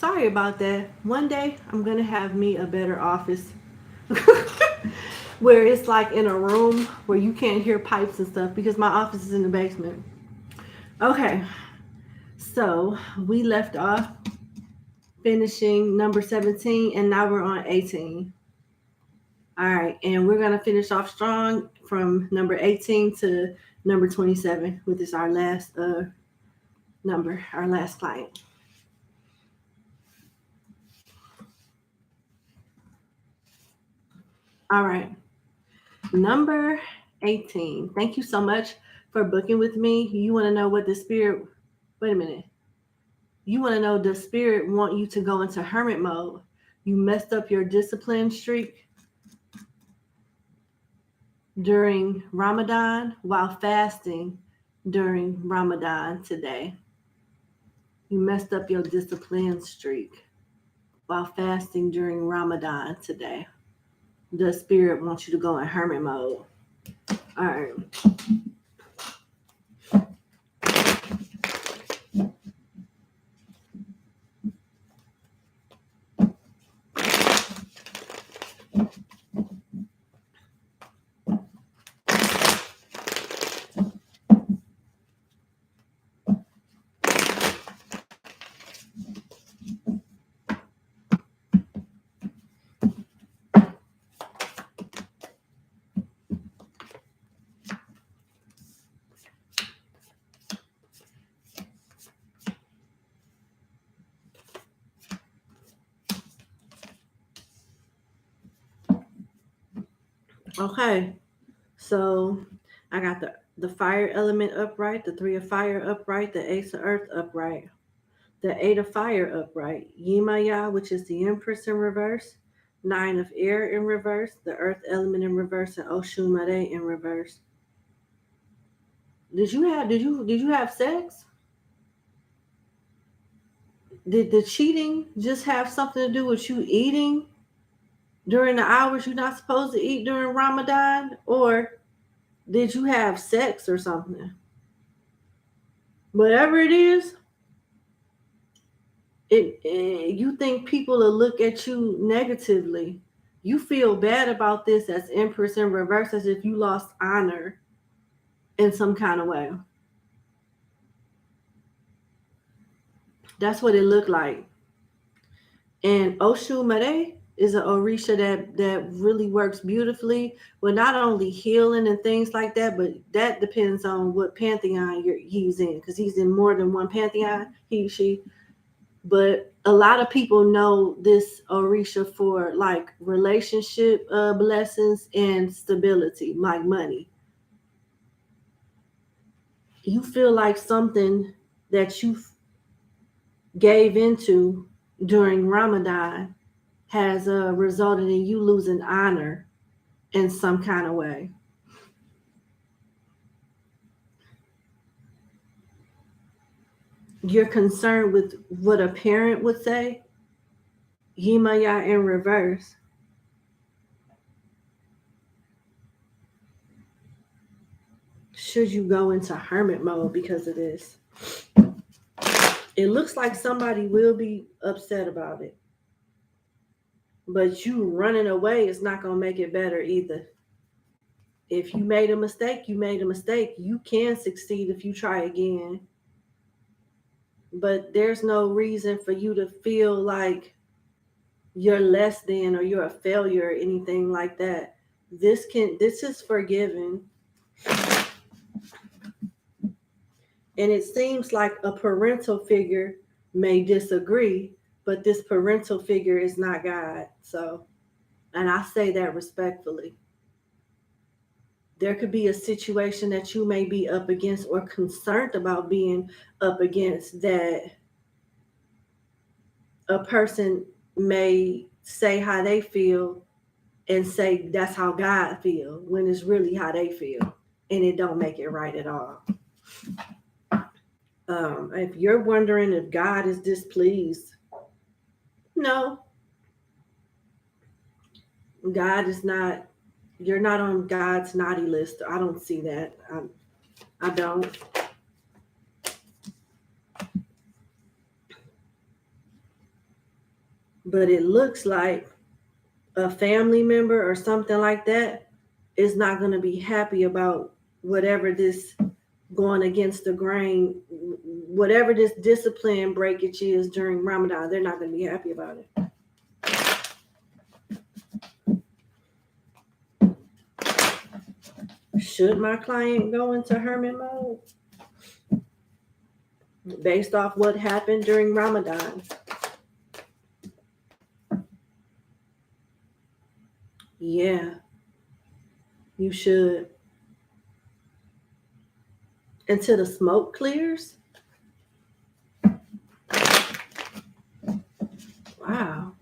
sorry about that. One day I'm gonna have me a better office where it's like in a room where you can't hear pipes and stuff because my office is in the basement. Okay, so we left off finishing number 17 and now we're on 18. All right, and we're gonna finish off strong from number 18 to number 27, which is our last number, our last client. All right, number 18. Thank you so much for booking with me. You want to know what the spirit? Wait a minute. You want to know the spirit want you to go into hermit mode. You messed up your discipline streak during Ramadan while fasting during Ramadan today. You messed up your discipline streak while fasting during Ramadan today. The spirit wants you to go in hermit mode. All right. Okay, so I got the fire element upright, the 3 of fire upright, the ace of earth upright, the 8 of fire upright, Yimaya, which is the empress in reverse, 9 of air in reverse, the earth element in reverse, and Oshun in reverse. Did you have sex? Did the cheating just have something to do with you eating during the hours you're not supposed to eat during Ramadan? Or did you have sex or something? Whatever it is, you think people will look at you negatively. You feel bad about this as empress in reverse, as if you lost honor in some kind of way. That's what it looked like. And Oshu Mare is an Orisha that really works beautifully with not only healing and things like that, but that depends on what pantheon he's in, because he's in more than one pantheon, she. But a lot of people know this Orisha for like relationship blessings and stability, like money. You feel like something that you gave into during Ramadan has resulted in you losing honor in some kind of way. You're concerned with what a parent would say. Yimaya in reverse. Should you go into hermit mode because of this? It looks like somebody will be upset about it. But you running away is not going to make it better either. If you made a mistake, you made a mistake. You can succeed if you try again. But there's no reason for you to feel like you're less than or you're a failure or anything like that. This is forgiven. And it seems like a parental figure may disagree, but this parental figure is not God. So, and I say that respectfully. There could be a situation that you may be up against or concerned about being up against, that a person may say how they feel and say that's how God feel, when it's really how they feel, and it don't make it right at all. If you're wondering if God is displeased, no, God is not. You're not on God's naughty list. I don't see that. I don't. but it looks like a family member or something like that is not going to be happy about whatever this going against the grain, whatever this discipline breakage is during Ramadan. They're not going to be happy about it. Should my client go into hermit mode based off what happened during Ramadan? Yeah, you should. Until the smoke clears? Wow.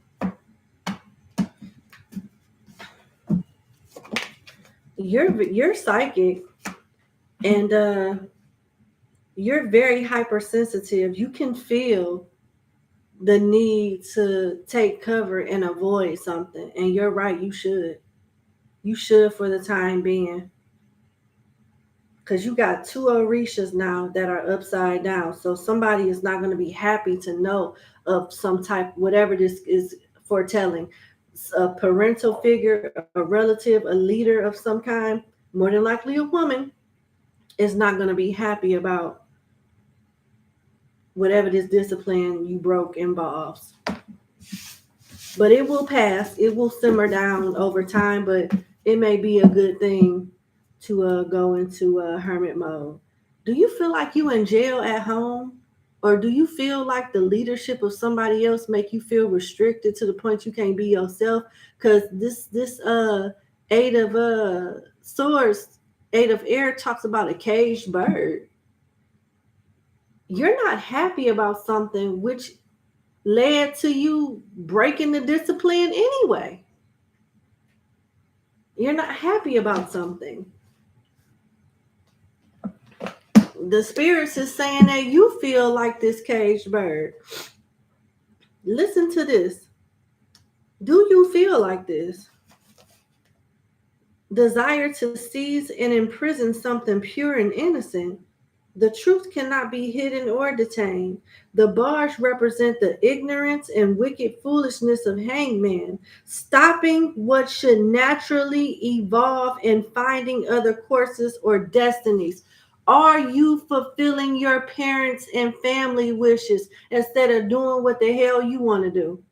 You're psychic, and you're very hypersensitive. You can feel the need to take cover and avoid something. And you're right, you should. You should for the time being. Because you got two Orishas now that are upside down. So somebody is not going to be happy to know of some type, whatever this is foretelling. A parental figure, a relative, a leader of some kind, more than likely a woman, is not going to be happy about whatever this discipline you broke involves. But it will pass. It will simmer down over time, but it may be a good thing to go into hermit mode. Do you feel like you in jail at home? Or do you feel like the leadership of somebody else make you feel restricted to the point you can't be yourself? Because this eight of swords, eight of air talks about a caged bird. You're not happy about something which led to you breaking the discipline anyway. You're not happy about something. The spirits is saying that you feel like this caged bird. Listen to this. Do you feel like this? Desire to seize and imprison something pure and innocent. The truth cannot be hidden or detained. The bars represent the ignorance and wicked foolishness of hangman, stopping what should naturally evolve and finding other courses or destinies. Are you fulfilling your parents' and family wishes instead of doing what the hell you want to do?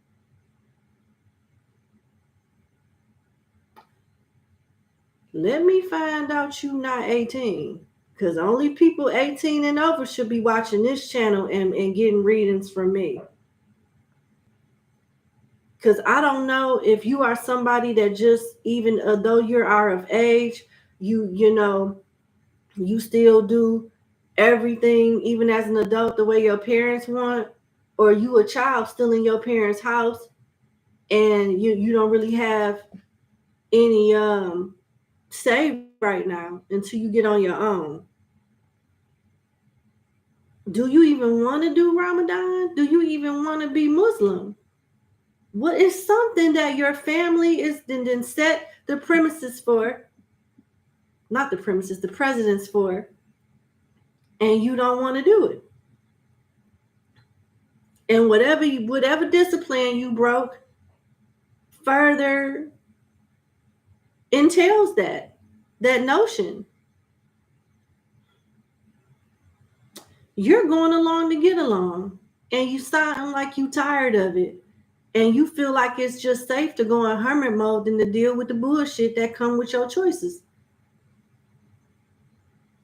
Let me find out you not 18. Because only people 18 and over should be watching this channel and getting readings from me. Because I don't know if you are somebody that just, even though you are of age, you know, you still do everything, even as an adult, the way your parents want, or you a child still in your parents' house and you don't really have any say right now until you get on your own. Do you even want to do Ramadan? Do you even want to be Muslim? What is something that your family is then set the premises for? Not the premises, the presidents for, and you don't want to do it. And whatever discipline you broke further entails that notion. You're going along to get along, and you sound like you tired of it, and you feel like it's just safe to go in hermit mode than to deal with the bullshit that come with your choices.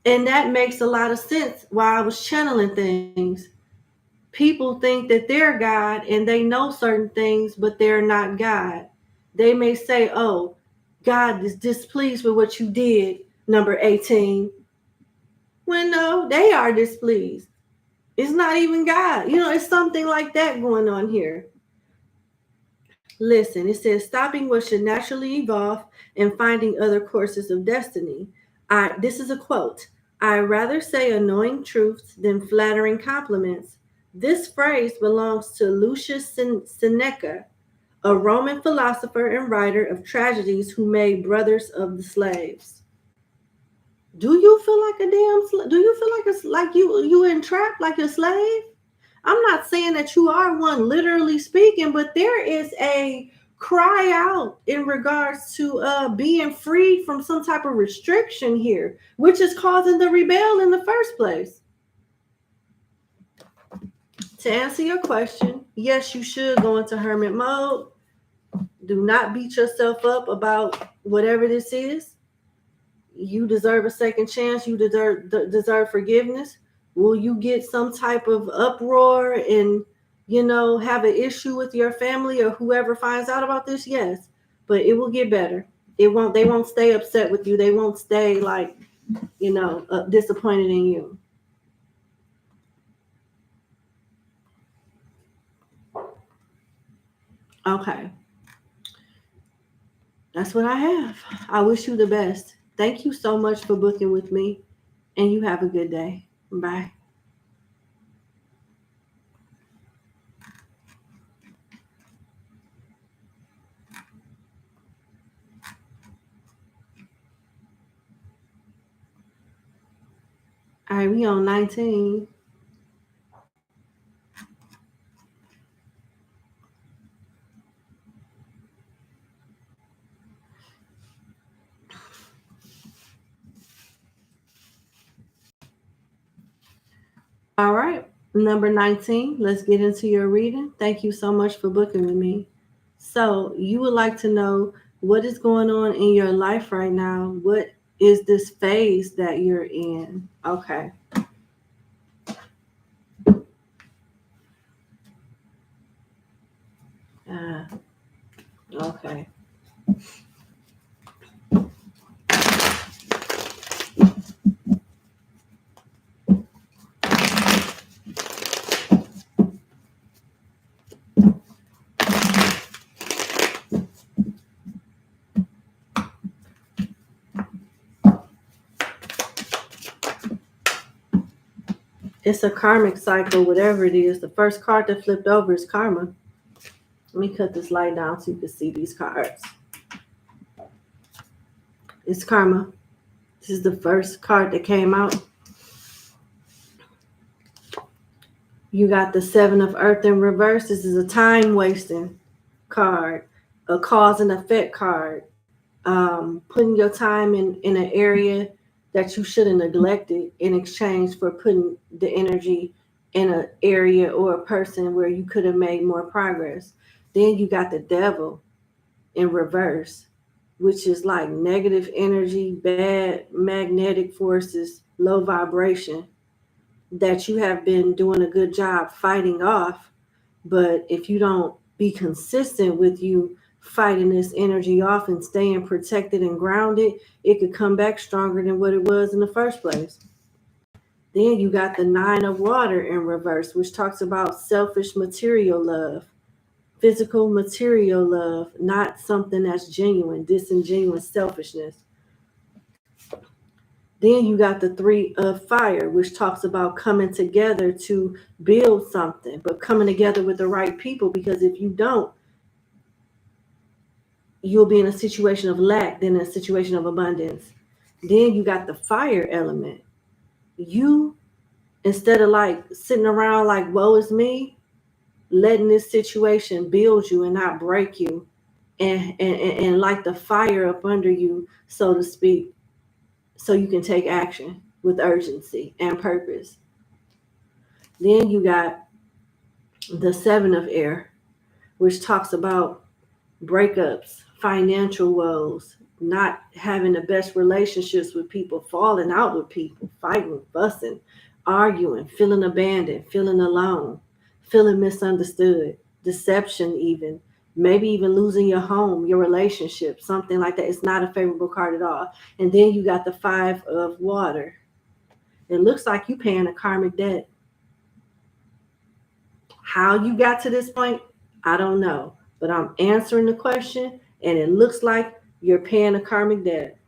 And that makes a lot of sense while I was channeling things. People think that they're God and they know certain things, but they're not God. They may say, oh, God is displeased with what you did, number 18. When no, they are displeased. It's not even God. You know, it's something like that going on here. Listen, it says stopping what should naturally evolve and finding other courses of destiny. This is a quote. I rather say annoying truths than flattering compliments. This phrase belongs to Lucius Seneca, a Roman philosopher and writer of tragedies who made brothers of the slaves. Do you feel like a damn? Do you feel like it's like you entrapped like a slave? I'm not saying that you are one, literally speaking, but there is a cry out in regards to being freed from some type of restriction here, which is causing the rebel in the first place. To answer your question, yes, you should go into hermit mode. Do not beat yourself up about whatever this is. You deserve a second chance. You deserve forgiveness. Will you get some type of uproar and, have an issue with your family or whoever finds out about this? Yes, but it will get better. They won't stay upset with you. They won't stay like, disappointed in you. Okay. That's what I have. I wish you the best. Thank you so much for booking with me, and you have a good day. Bye. All right, we on 19. All right, number 19. Let's get into your reading. Thank you so much for booking with me. So, you would like to know what is going on in your life right now? What is this phase that you're in? Okay. Uh, okay. It's a karmic cycle, whatever it is. The first card that flipped over is karma. Let me cut this light down so you can see these cards. It's karma. This is the first card that came out. You got the Seven of Earth in reverse. This is a time-wasting card, a cause and effect card. Putting your time in an area that you should have neglected in exchange for putting the energy in an area or a person where you could have made more progress. Then you got the Devil in reverse, which is like negative energy, bad magnetic forces, low vibration that you have been doing a good job fighting off. But if you don't be consistent with you fighting this energy off and staying protected and grounded, it could come back stronger than what it was in the first place. Then you got the Nine of Water in reverse, which talks about selfish material love, physical material love, not something that's genuine, disingenuous selfishness. Then you got the Three of Fire, which talks about coming together to build something, but coming together with the right people, because if you don't, you'll be in a situation of lack than a situation of abundance. Then you got the fire element. You, instead of like sitting around like, woe is me, letting this situation build you and not break you and light the fire up under you, so to speak, so you can take action with urgency and purpose. Then you got the Seven of Air, which talks about breakups, financial woes, not having the best relationships with people, falling out with people, fighting, fussing, arguing, feeling abandoned, feeling alone, feeling misunderstood, deception even, maybe even losing your home, your relationship, something like that. It's not a favorable card at all. And then you got the Five of Water. It looks like you paying a karmic debt. How you got to this point, I don't know. But I'm answering the question, and it looks like you're paying a karmic debt.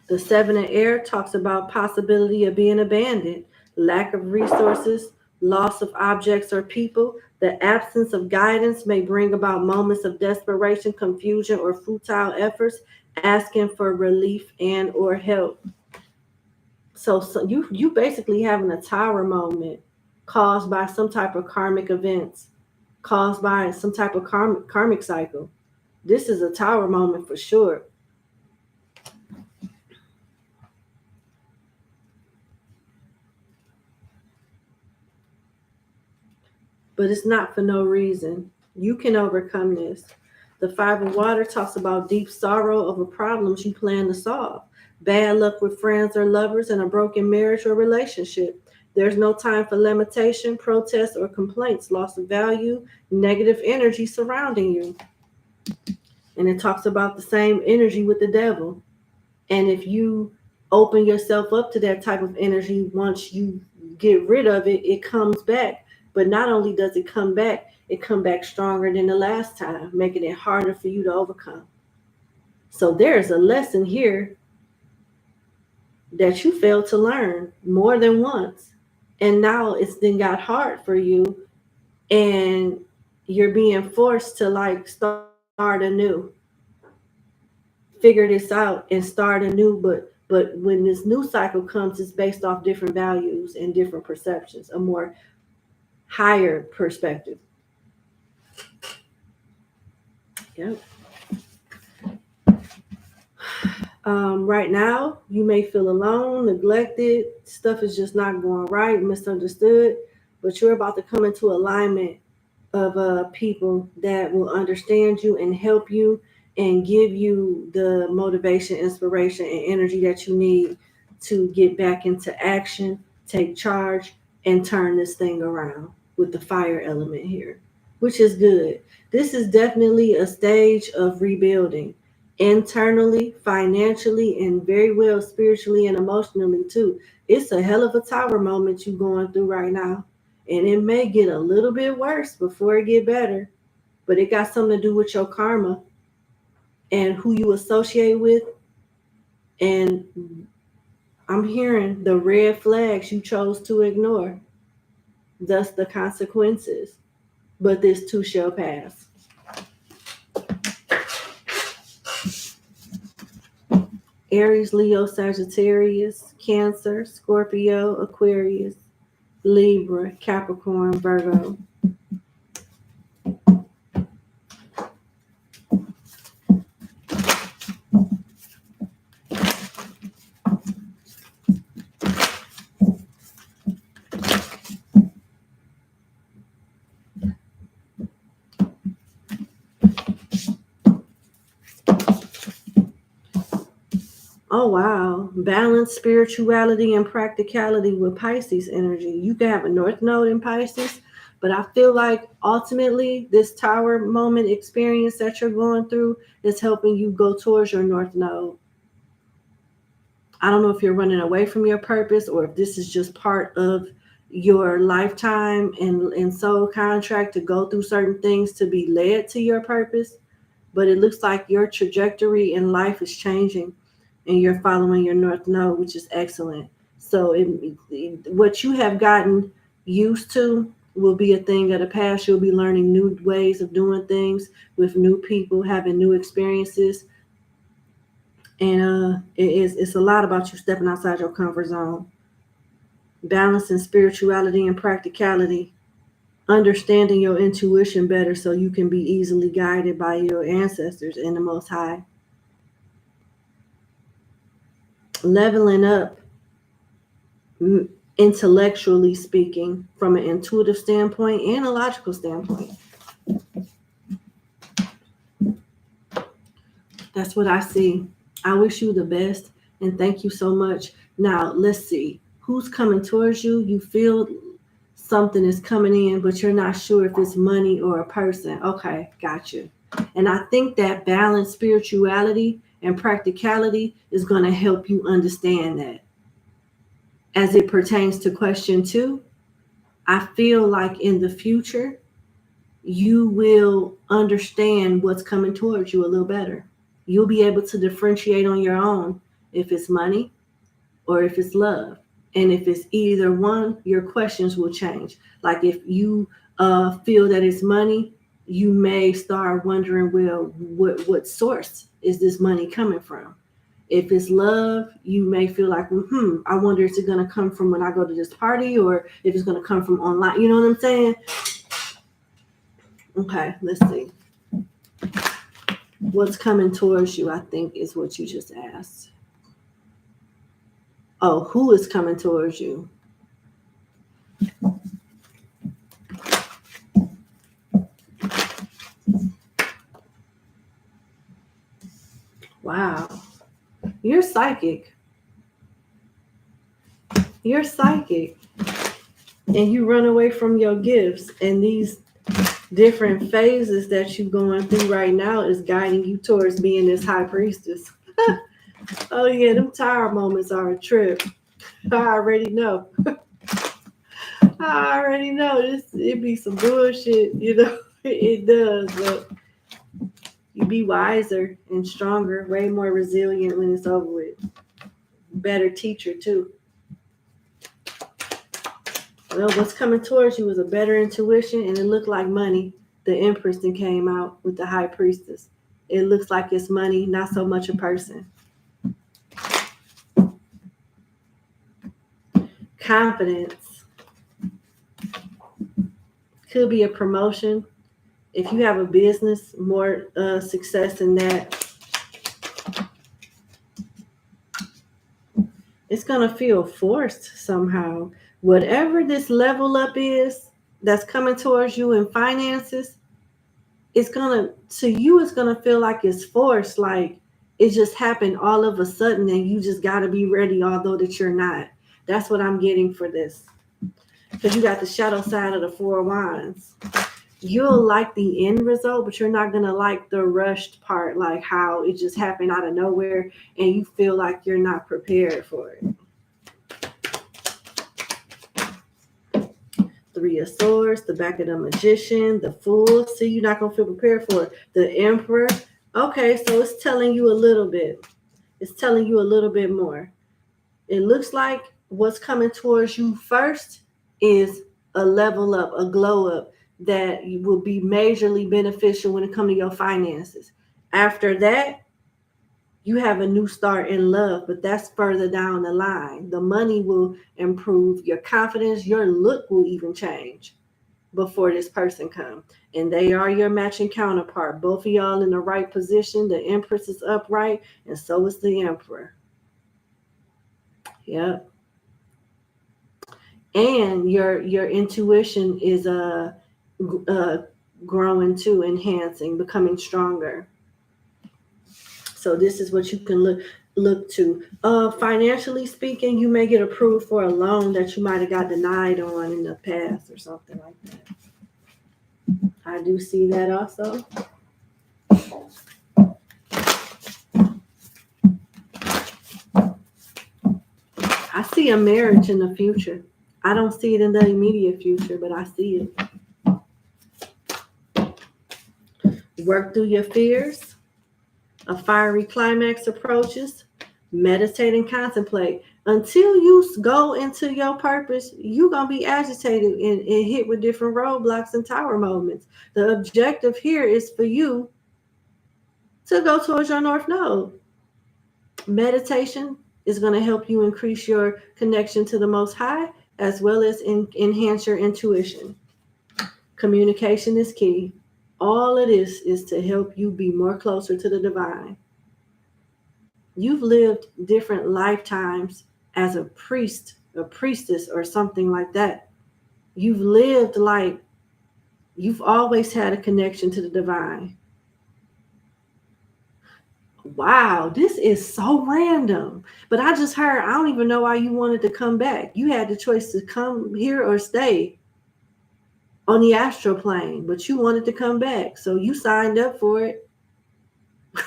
The Seven of Air talks about possibility of being abandoned, lack of resources, loss of objects or people. The absence of guidance may bring about moments of desperation, confusion, or futile efforts, asking for relief and or help. So you basically having a tower moment caused by some type of karmic events, caused by some type of karmic cycle. This is a tower moment for sure. But it's not for no reason. You can overcome this. The Five of Water talks about deep sorrow over problems you plan to solve, bad luck with friends or lovers, and a broken marriage or relationship. There's no time for lamentation, protest, or complaints, loss of value, negative energy surrounding you. And it talks about the same energy with the devil. And if you open yourself up to that type of energy, once you get rid of it, it comes back. But not only does it come back stronger than the last time, making it harder for you to overcome. So there's a lesson here that you failed to learn more than once. And now it's then got hard for you, and you're being forced to like start anew, figure this out and start anew. But when this new cycle comes, it's based off different values and different perceptions, a more higher perspective. Yep. Right now, you may feel alone, neglected, stuff is just not going right, misunderstood, but you're about to come into alignment of people that will understand you and help you and give you the motivation, inspiration, and energy that you need to get back into action, take charge, and turn this thing around with the fire element here, which is good. This is definitely a stage of rebuilding internally, financially, and very well spiritually and emotionally too. It's a hell of a tower moment you're going through right now. And it may get a little bit worse before it get better, but it got something to do with your karma and who you associate with. And I'm hearing the red flags you chose to ignore, thus the consequences. But this too shall pass. Aries, Leo, Sagittarius, Cancer, Scorpio, Aquarius, Libra, Capricorn, Virgo. Oh, wow. Balance, spirituality, and practicality with Pisces energy. You can have a North Node in Pisces, but I feel like ultimately this tower moment experience that you're going through is helping you go towards your North Node. I don't know if you're running away from your purpose or if this is just part of your lifetime and soul contract to go through certain things to be led to your purpose. But it looks like your trajectory in life is changing and you're following your North Node, which is excellent. So what you have gotten used to will be a thing of the past. You'll be learning new ways of doing things with new people, having new experiences. And it's a lot about you stepping outside your comfort zone, balancing spirituality and practicality, understanding your intuition better so you can be easily guided by your ancestors and the Most High. Leveling up intellectually speaking, from an intuitive standpoint and a logical standpoint. That's what I see. I wish you the best and thank you so much. Now, let's see. Who's coming towards you? You feel something is coming in, but you're not sure if it's money or a person. Okay, got you. And I think that balanced spirituality and practicality is going to help you understand that. As it pertains to question 2, I feel like in the future, you will understand what's coming towards you a little better. You'll be able to differentiate on your own if it's money or if it's love. And if it's either one, your questions will change. Like if you feel that it's money, you may start wondering, well, what source is this money coming from? If it's love, you may feel like, I wonder, is it going to come from when I go to this party, or if it's going to come from online? You know what I'm saying? Okay, let's see. What's coming towards you, I think, is what you just asked. Oh, who is coming towards you? Wow. You're psychic. You're psychic. And you run away from your gifts. And these different phases that you're going through right now is guiding you towards being this high priestess. Oh, yeah, them tired moments are a trip. I already know. I already know. It be some bullshit, you know. It does, but you be wiser and stronger, way more resilient when it's over with. Better teacher, too. Well, what's coming towards you is a better intuition, and it looked like money. The Empress that came out with the High Priestess. It looks like it's money, not so much a person. Confidence. Could be a promotion. If you have a business, more success in that. It's going to feel forced somehow. Whatever this level up is that's coming towards you in finances, it's going to feel like it's forced. Like it just happened all of a sudden and you just got to be ready, although that you're not. That's what I'm getting for this. Because you got the shadow side of the Four of Wands. You'll like the end result, but you're not going to like the rushed part, like how it just happened out of nowhere and you feel like you're not prepared for it. Three of Swords, the back of the Magician, the Fool. See, you're not going to feel prepared for it. The Emperor. Okay, so it's telling you a little bit. It's telling you a little bit more. It looks like what's coming towards you first is a level up, a glow up that will be majorly beneficial when it comes to your finances. After that, you have a new start in love, but that's further down the line. The money will improve, your confidence, your look will even change before this person comes. And they are your matching counterpart. Both of y'all in the right position. The Empress is upright, and so is the Emperor. Yep. And your intuition is growing too, enhancing, becoming stronger. So this is what you can look to. Financially speaking, you may get approved for a loan that you might have got denied on in the past or something like that. I do see that also. I see a marriage in the future. I don't see it in the immediate future, but I see it. Work through your fears. A fiery climax approaches. Meditate and contemplate. Until you go into your purpose, you're going to be agitated and hit with different roadblocks and tower moments. The objective here is for you to go towards your North Node. Meditation is going to help you increase your connection to the Most High, as well as enhance your intuition. Communication is key. All it is to help you be more closer to the divine. You've lived different lifetimes as a priest, a priestess, or something like that. You've lived like you've always had a connection to the divine. Wow, this is so random. But I just heard, I don't even know why you wanted to come back. You had the choice to come here or stay on the astral plane, but you wanted to come back. So you signed up for it.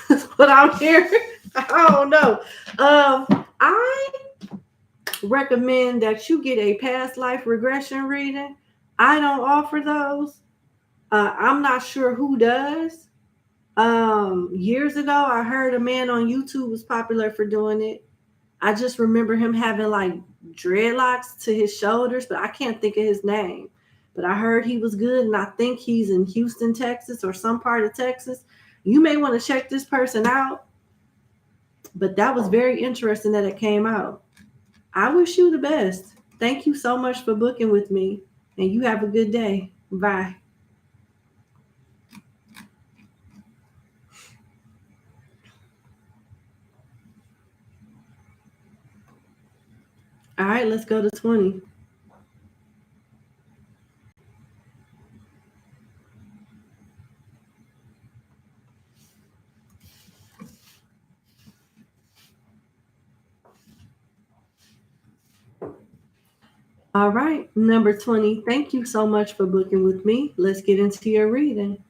That's what I'm hearing. I don't know. I recommend that you get a past life regression reading. I don't offer those. I'm not sure who does. Years ago, I heard a man on YouTube was popular for doing it. I just remember him having like dreadlocks to his shoulders, but I can't think of his name. But I heard he was good, and I think he's in Houston, Texas, or some part of Texas. You may want to check this person out, but that was very interesting that it came out. I wish you the best. Thank you so much for booking with me, and you have a good day. Bye. All right, let's go to 20. All right, number 20. Thank you so much for booking with me. Let's get into your reading.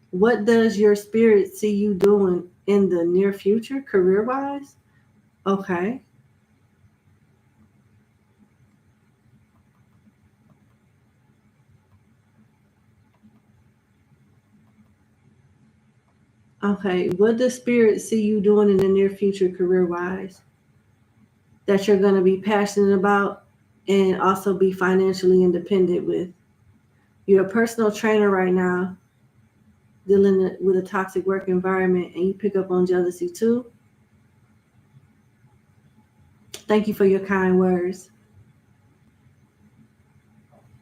What does your spirit see you doing in the near future, career wise? Okay. Okay. What does spirit see you doing in the near future, career wise, that you're going to be passionate about and also be financially independent with? You're a personal trainer right now, dealing with a toxic work environment, and you pick up on jealousy too. Thank you for your kind words.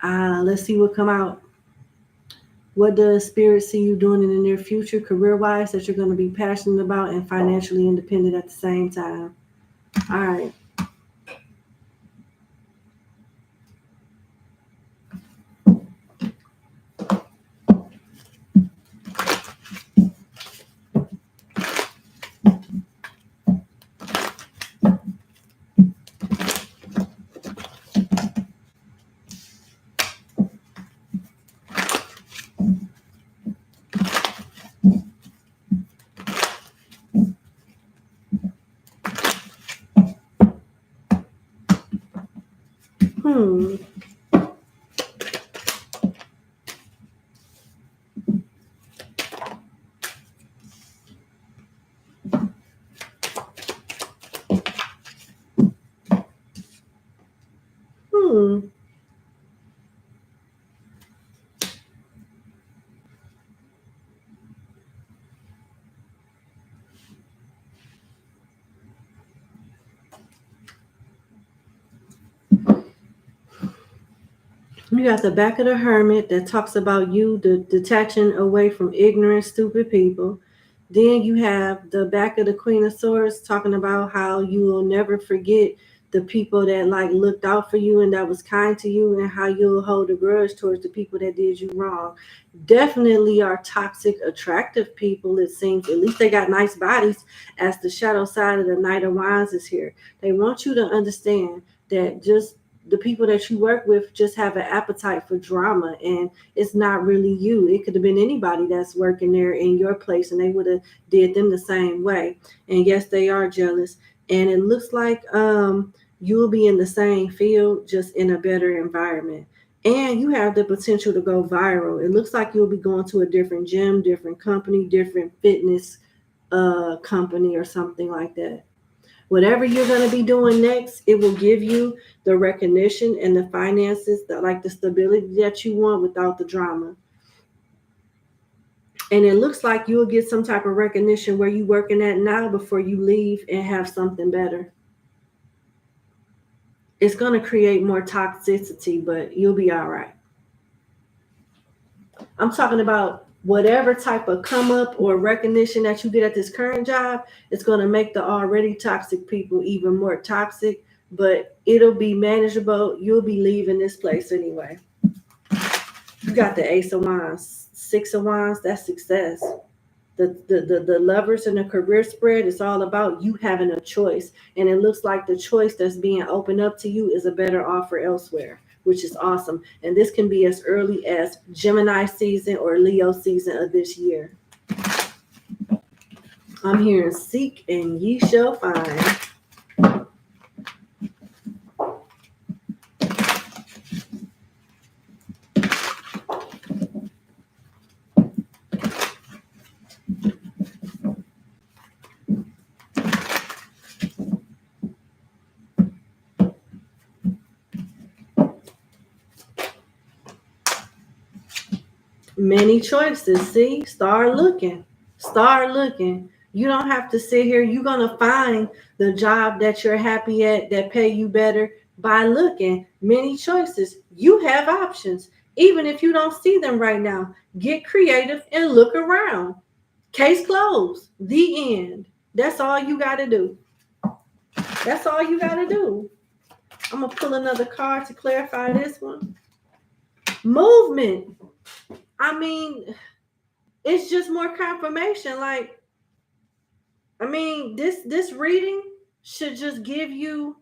Let's see what come out. What does spirit see you doing in the near future, career wise, that you're going to be passionate about and financially independent at the same time? All right. Hmm. Hmm. You got the back of the hermit that talks about you detaching away from ignorant, stupid people. Then you have the back of the Queen of Swords talking about how you will never forget the people that like looked out for you and that was kind to you, and how you'll hold a grudge towards the people that did you wrong. Definitely are toxic, attractive people, it seems. At least they got nice bodies, as the shadow side of the Knight of Wands is here. They want you to understand that just the people that you work with just have an appetite for drama, and it's not really you. It could have been anybody that's working there in your place, and they would have did them the same way. And yes, they are jealous, and it looks like you'll be in the same field, just in a better environment. And you have the potential to go viral. It looks like you'll be going to a different gym, different company, different fitness company, or something like that. Whatever you're going to be doing next, it will give you the recognition and the finances, like the stability that you want without the drama. And it looks like you'll get some type of recognition where you're working at now before you leave and have something better. It's going to create more toxicity, but you'll be all right. I'm talking about whatever type of come up or recognition that you get at this current job. It's going to make the already toxic people even more toxic, but it'll be manageable. You'll be leaving this place anyway. You got the Ace of Wands, Six of Wands, that's success. The lovers and the career spread is all about you having a choice. And it looks like the choice that's being opened up to you is a better offer elsewhere, which is awesome. And this can be as early as Gemini season or Leo season of this year. I'm hearing seek and ye shall find. Many choices. See, start looking. Start looking. You don't have to sit here. You're gonna find the job that you're happy at that pay you better by looking. Many choices. You have options. Even if you don't see them right now, get creative and look around. Case closed. The end. That's all you gotta do. That's all you gotta do. I'm gonna pull another card to clarify this one. Movement. I mean, it's just more confirmation. Like, I mean, this reading should just give you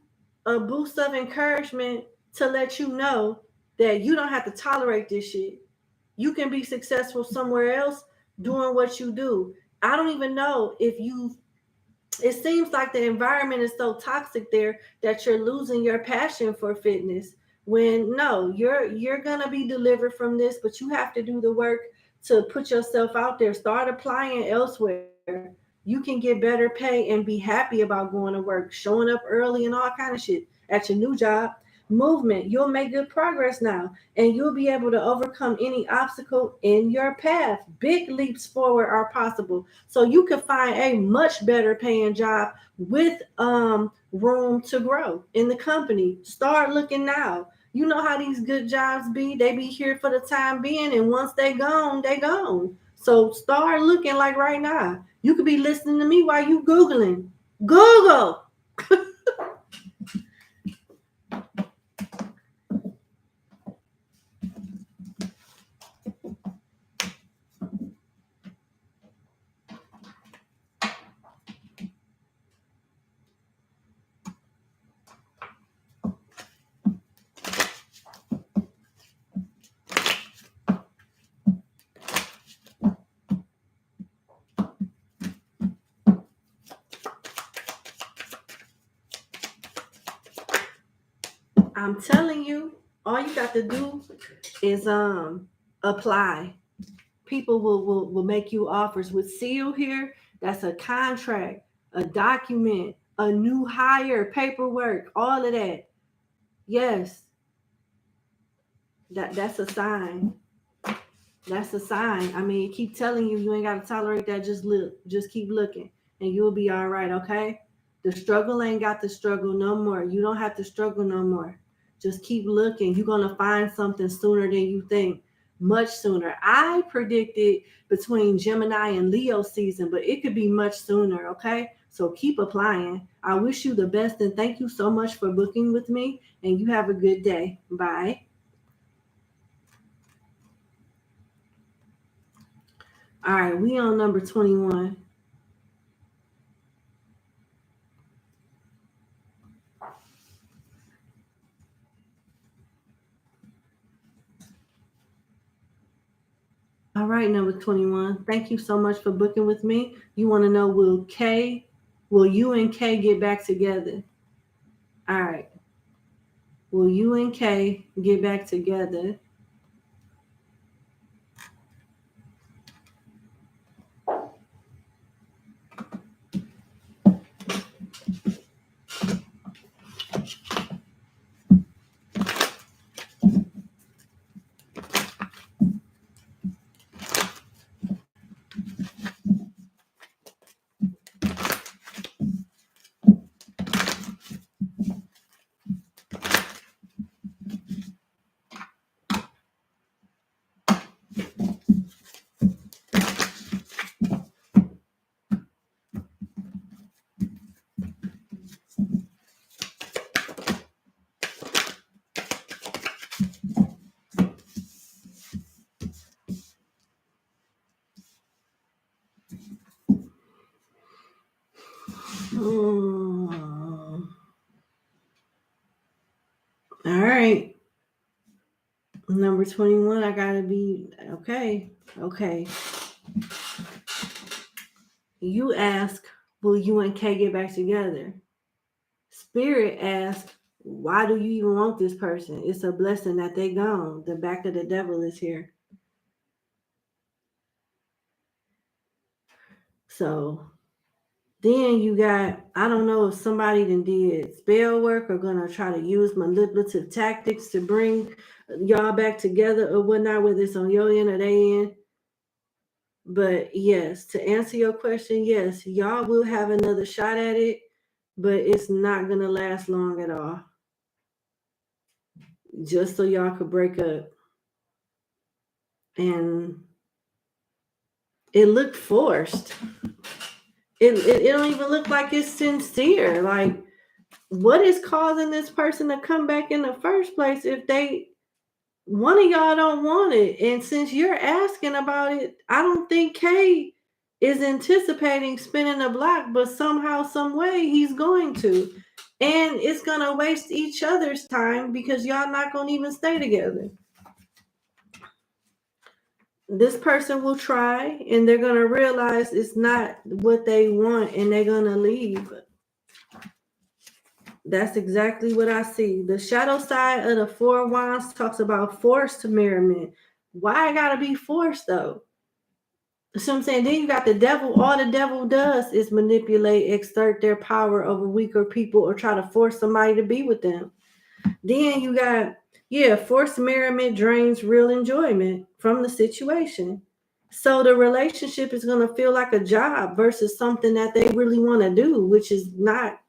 a boost of encouragement to let you know that you don't have to tolerate this shit. You can be successful somewhere else doing what you do. I don't even know if you, it seems like the environment is so toxic there that you're losing your passion for fitness. When no, you're gonna be delivered from this, but you have to do the work to put yourself out there. Start applying elsewhere. You can get better pay and be happy about going to work, showing up early and all kind of shit at your new job. Movement, you'll make good progress now, and you'll be able to overcome any obstacle in your path. Big leaps forward are possible, so you can find a much better paying job with room to grow in the company. Start looking now. You know how these good jobs be, they be here for the time being, and once they gone, they gone. So start looking like right now. You could be listening to me while you Googling. Google. I'm telling you, all you got to do is apply. People will make you offers with seal here. That's a contract, a document, a new hire, paperwork, all of that. Yes, that's a sign. That's a sign. I mean, keep telling you you ain't got to tolerate that. Just look, just keep looking, and you'll be all right. Okay. The struggle ain't got to struggle no more. You don't have to struggle no more. Just keep looking. You're gonna find something sooner than you think. Much sooner. I predicted between Gemini and Leo season, but it could be much sooner. Okay. So keep applying. I wish you the best and thank you so much for booking with me. And you have a good day. Bye. All right, we on number 21. All right, number 21. Thank you so much for booking with me. You want to know, will you and K get back together? All right. Will you and K get back together? All right. Number 21, I got to be okay. Okay. You ask, will you and K get back together? Spirit asks, why do you even want this person? It's a blessing that they gone. The back of the devil is here. So Then you got, I don't know if somebody then did spell work or gonna try to use manipulative tactics to bring y'all back together or whatnot, whether it's on your end or their end. But yes, to answer your question, yes, y'all will have another shot at it, but it's not gonna last long at all. Just so y'all could break up. And it looked forced. It don't even look like it's sincere. Like, what is causing this person to come back in the first place if one of y'all don't want it? And since you're asking about it, I don't think Kay is anticipating spinning the block, but somehow, some way he's going to. And it's going to waste each other's time because y'all not going to even stay together. This person will try and they're going to realize it's not what they want and they're going to leave. That's exactly what I see. The shadow side of the Four of Wands talks about forced merriment. Why I gotta be forced though? So I'm saying, then you got the devil. All the devil does is manipulate, exert their power over weaker people or try to force somebody to be with them. Then you got, forced merriment drains real enjoyment from the situation. So the relationship is going to feel like a job versus something that they really want to do, which is not.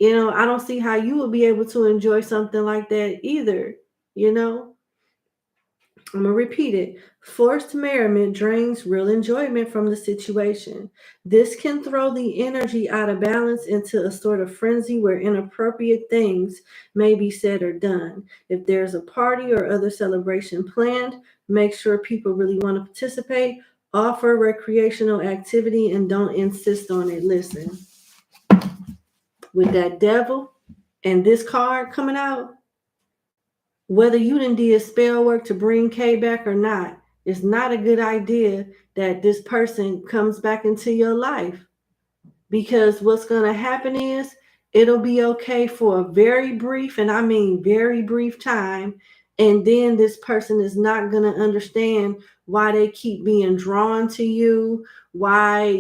I don't see how you would be able to enjoy something like that either. I'm going to repeat it. Forced merriment drains real enjoyment from the situation. This can throw the energy out of balance into a sort of frenzy where inappropriate things may be said or done. If there's a party or other celebration planned, make sure people really want to participate. Offer recreational activity and don't insist on it. Listen, with that devil and this card coming out, whether you done did spell work to bring Kay back or not, it's not a good idea that this person comes back into your life, because what's going to happen is it'll be okay for a very brief, and I mean very brief time, and then this person is not going to understand why they keep being drawn to you, why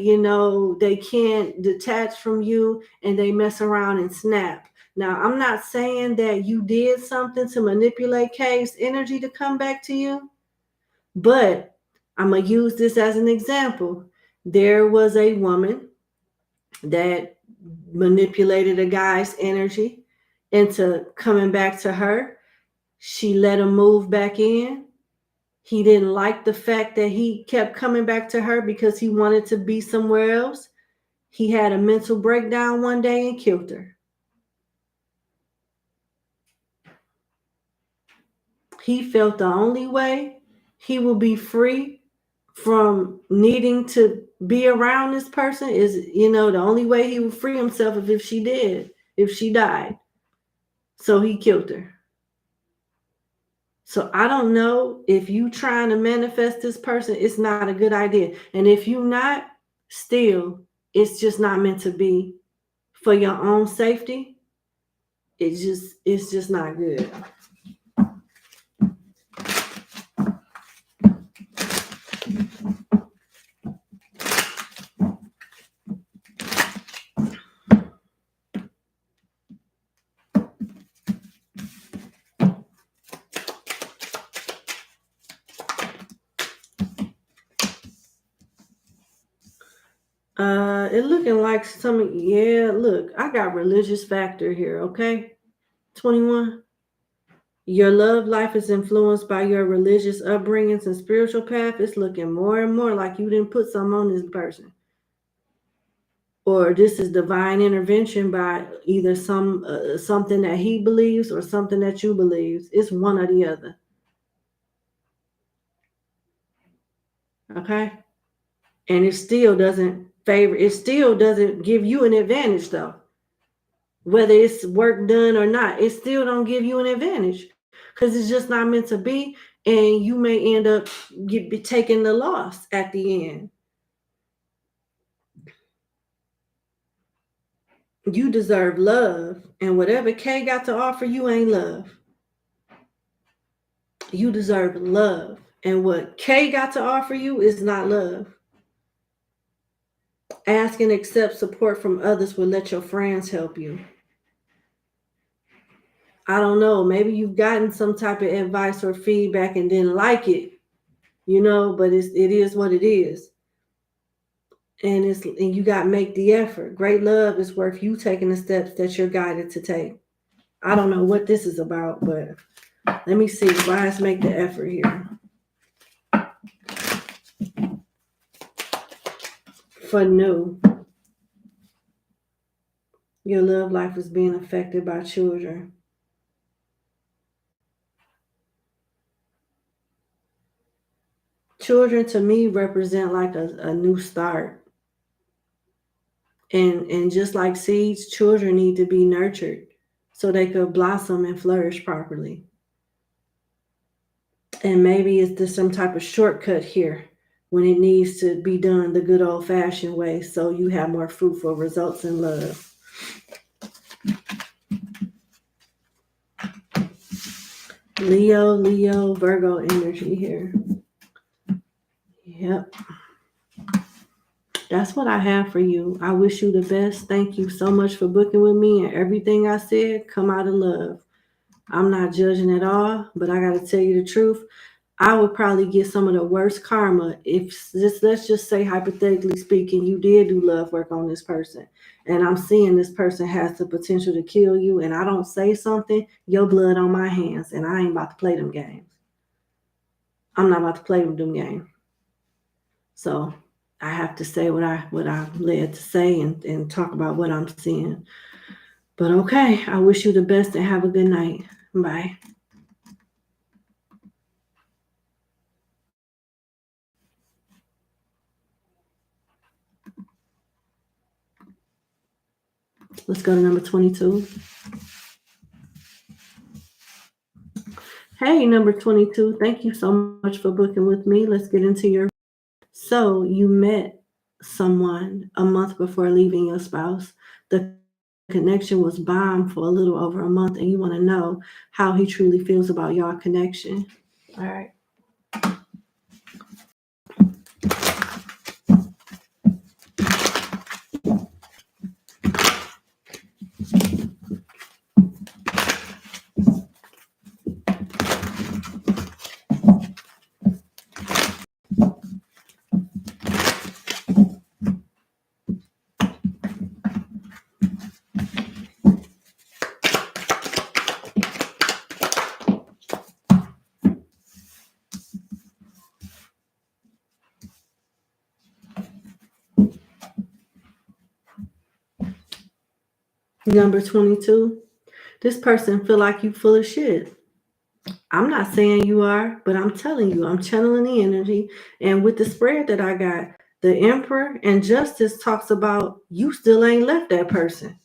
they can't detach from you, and they mess around and snap. Now, I'm not saying that you did something to manipulate Kay's energy to come back to you, but I'm going to use this as an example. There was a woman that manipulated a guy's energy into coming back to her. She let him move back in. He didn't like the fact that he kept coming back to her because he wanted to be somewhere else. He had a mental breakdown one day and killed her. He felt the only way he will be free from needing to be around this person is, the only way he would free himself if she died. So he killed her. So I don't know if you trying to manifest this person, it's not a good idea. And if you not, still, it's just not meant to be for your own safety. It's just not good. It looking like look, I got religious factor here, okay? 21. Your love life is influenced by your religious upbringings and spiritual path. It's looking more and more like you didn't put something on this person. Or this is divine intervention by either something that he believes or something that you believe. It's one or the other. Okay? And it still doesn't give you an advantage though. Whether it's work done or not, it still don't give you an advantage because it's just not meant to be, and you may end up taking the loss at the end. You deserve love, and whatever Kay got to offer you ain't love. You deserve love, and what Kay got to offer you is not love. Ask and accept support from others will let your friends help you. I don't know. Maybe you've gotten some type of advice or feedback and didn't like it, but it is what it is. And you got to make the effort. Great love is worth you taking the steps that you're guided to take. I don't know what this is about, but let me see. Wise, make the effort here. For new, your love life is being affected by children. Children to me represent like a new start. And just like seeds, children need to be nurtured so they could blossom and flourish properly. And maybe it's just some type of shortcut here when it needs to be done the good old-fashioned way so you have more fruitful results in love. Leo, Virgo energy here. Yep. That's what I have for you. I wish you the best. Thank you so much for booking with me, and everything I said come out of love. I'm not judging at all, but I got to tell you the truth. I would probably get some of the worst karma if let's just say, hypothetically speaking, you did do love work on this person, and I'm seeing this person has the potential to kill you, and I don't say something, your blood on my hands, and I ain't about to play them games. I'm not about to play with them games. So I have to say what I'm led to say and talk about what I'm seeing. But okay, I wish you the best and have a good night. Bye. Let's go to number 22. Hey, number 22. Thank you so much for booking with me. Let's get into your... So you met someone a month before leaving your spouse. The connection was bomb for a little over a month, and you want to know how he truly feels about your connection. All right. Number 22. This person feel like you full of shit. I'm not saying you are, but I'm telling you, I'm channeling the energy. And with the spread that I got, the Emperor and Justice talks about you still ain't left that person.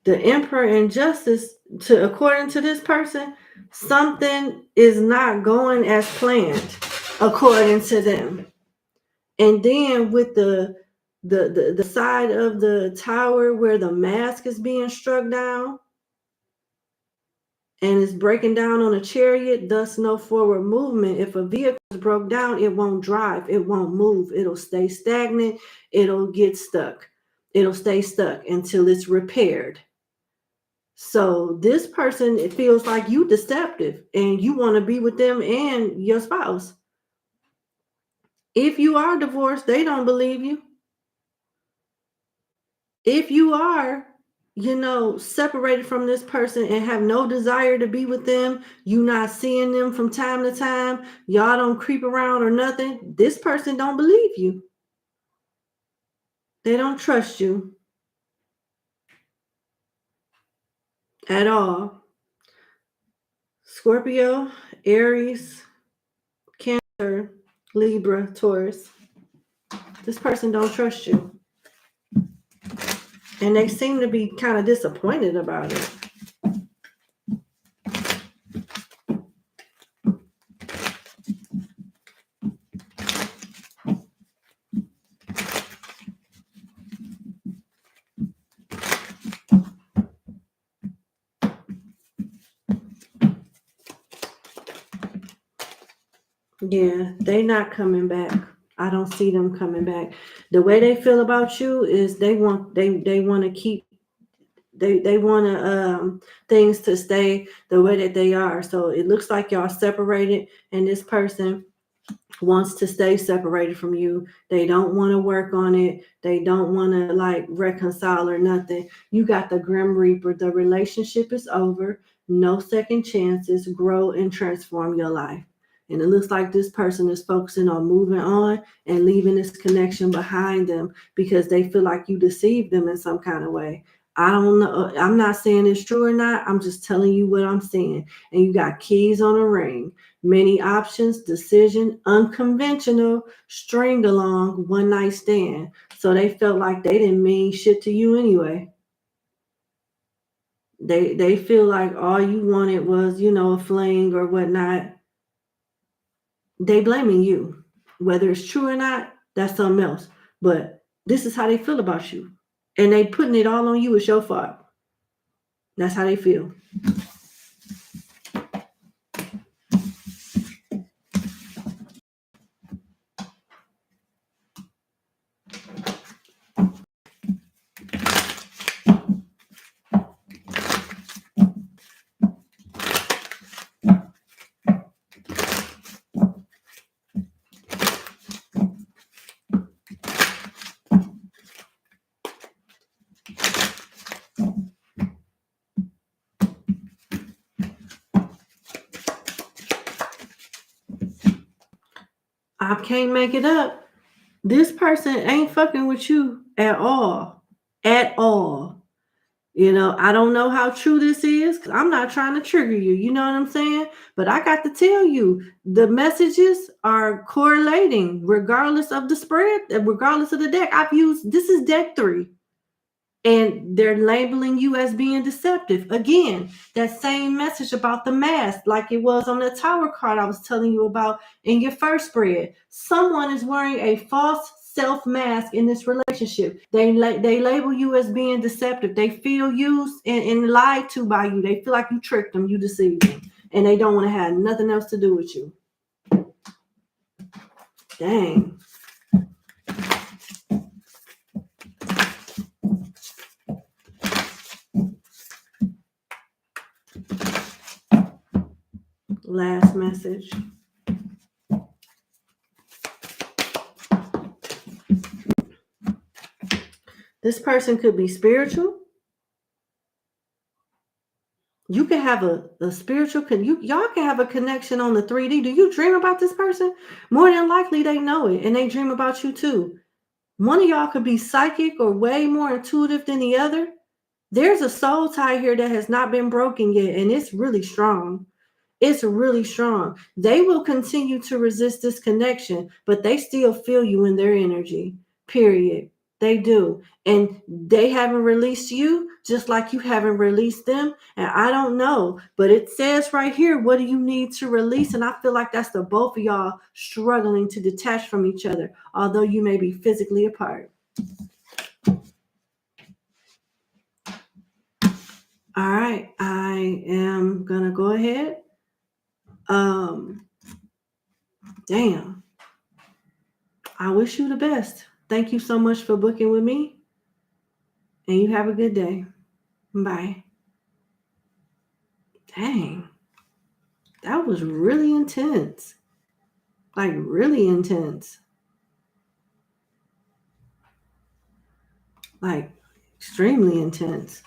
The Emperor and Justice, according to this person, something is not going as planned, according to them. And then with the side of the tower where the mask is being struck down, and it's breaking down on a chariot, thus no forward movement. If a vehicle is broke down, it won't drive, it won't move, it'll stay stagnant, it'll get stuck, it'll stay stuck until it's repaired. So this person, it feels like you deceptive and you want to be with them and your spouse. If you are divorced, they don't believe you. If you are separated from this person and have no desire to be with them, you not seeing them from time to time, y'all don't creep around or nothing, this person don't believe you. They don't trust you at all. Scorpio, Aries, Cancer, Libra, Taurus. This person don't trust you. And they seem to be kind of disappointed about it. Yeah, they not coming back. I don't see them coming back. The way they feel about you is they want to keep they want things to stay the way that they are. So it looks like y'all separated, and this person wants to stay separated from you. They don't want to work on it. They don't want to like reconcile or nothing. You got the Grim Reaper. The relationship is over. No second chances. Grow and transform your life. And it looks like this person is focusing on moving on and leaving this connection behind them because they feel like you deceived them in some kind of way. I don't know. I'm not saying it's true or not. I'm just telling you what I'm saying. And you got keys on a ring. Many options, decision, unconventional, string along, one night stand. So they felt like they didn't mean shit to you anyway. They feel like all you wanted was, a fling or whatnot. They blaming you. Whether it's true or not, that's something else. But this is how they feel about you. And they putting it all on you. It's your fault. That's how they feel. I can't make it up. This person ain't fucking with you at all. At all. I don't know how true this is because I'm not trying to trigger you. You know what I'm saying? But I got to tell you, the messages are correlating regardless of the spread, regardless of the deck. This is deck 3. And they're labeling you as being deceptive. Again, that same message about the mask, like it was on the Tower card I was telling you about in your first spread. Someone is wearing a false self mask in this relationship. They label you as being deceptive. They feel used and lied to by you. They feel like you tricked them, you deceived them, and they don't want to have nothing else to do with you. Dang. Last message. This person could be spiritual. You can have a spiritual, y'all can have a connection on the 3D. Do you dream about this person? More than likely they know it and they dream about you too. One of y'all could be psychic or way more intuitive than the other. There's a soul tie here that has not been broken yet, and it's really strong. It's really strong. They will continue to resist this connection, but they still feel you in their energy, period. They do. And they haven't released you just like you haven't released them. And I don't know, but it says right here, what do you need to release? And I feel like that's the both of y'all struggling to detach from each other, although you may be physically apart. All right, I am going to go ahead. Damn. I wish you the best. Thank you so much for booking with me. And you have a good day. Bye. Dang. That was really intense. Like really intense. Like extremely intense.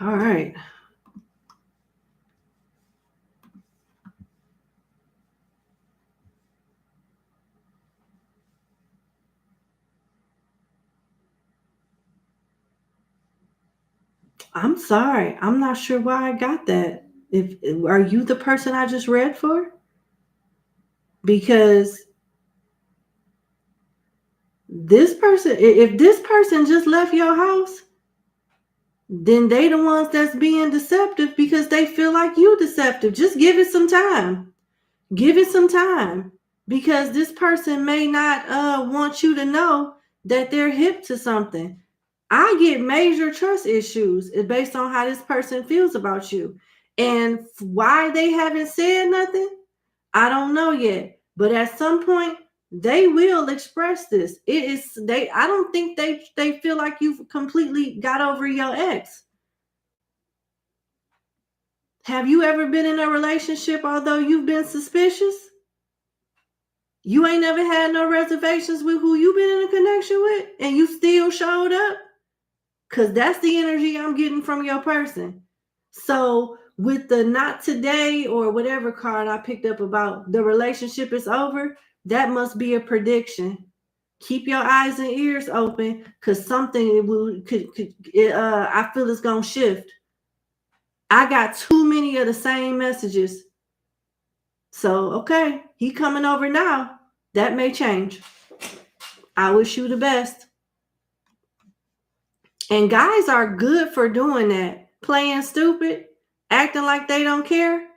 All right. I'm sorry. I'm not sure why I got that. Are you the person I just read for? Because if this person just left your house, then they the ones that's being deceptive because they feel like you deceptive. Just give it some time. Give it some time because this person may not want you to know that they're hip to something. I get major trust issues based on how this person feels about you. And why they haven't said nothing, I don't know yet. But at some point, They will express this. I don't think they feel like you've completely got over your ex. Have you ever been in a relationship although you've been suspicious? You ain't never had no reservations with who you been in a connection with and you still showed up? Because that's the energy I'm getting from your person. So with the not today or whatever card I picked up about the relationship is over, that must be a prediction. Keep your eyes and ears open because something I feel it's gonna shift. I got too many of the same messages. So okay, he coming over now. That may change. I wish you the best. And guys are good for doing that. Playing stupid, acting like they don't care.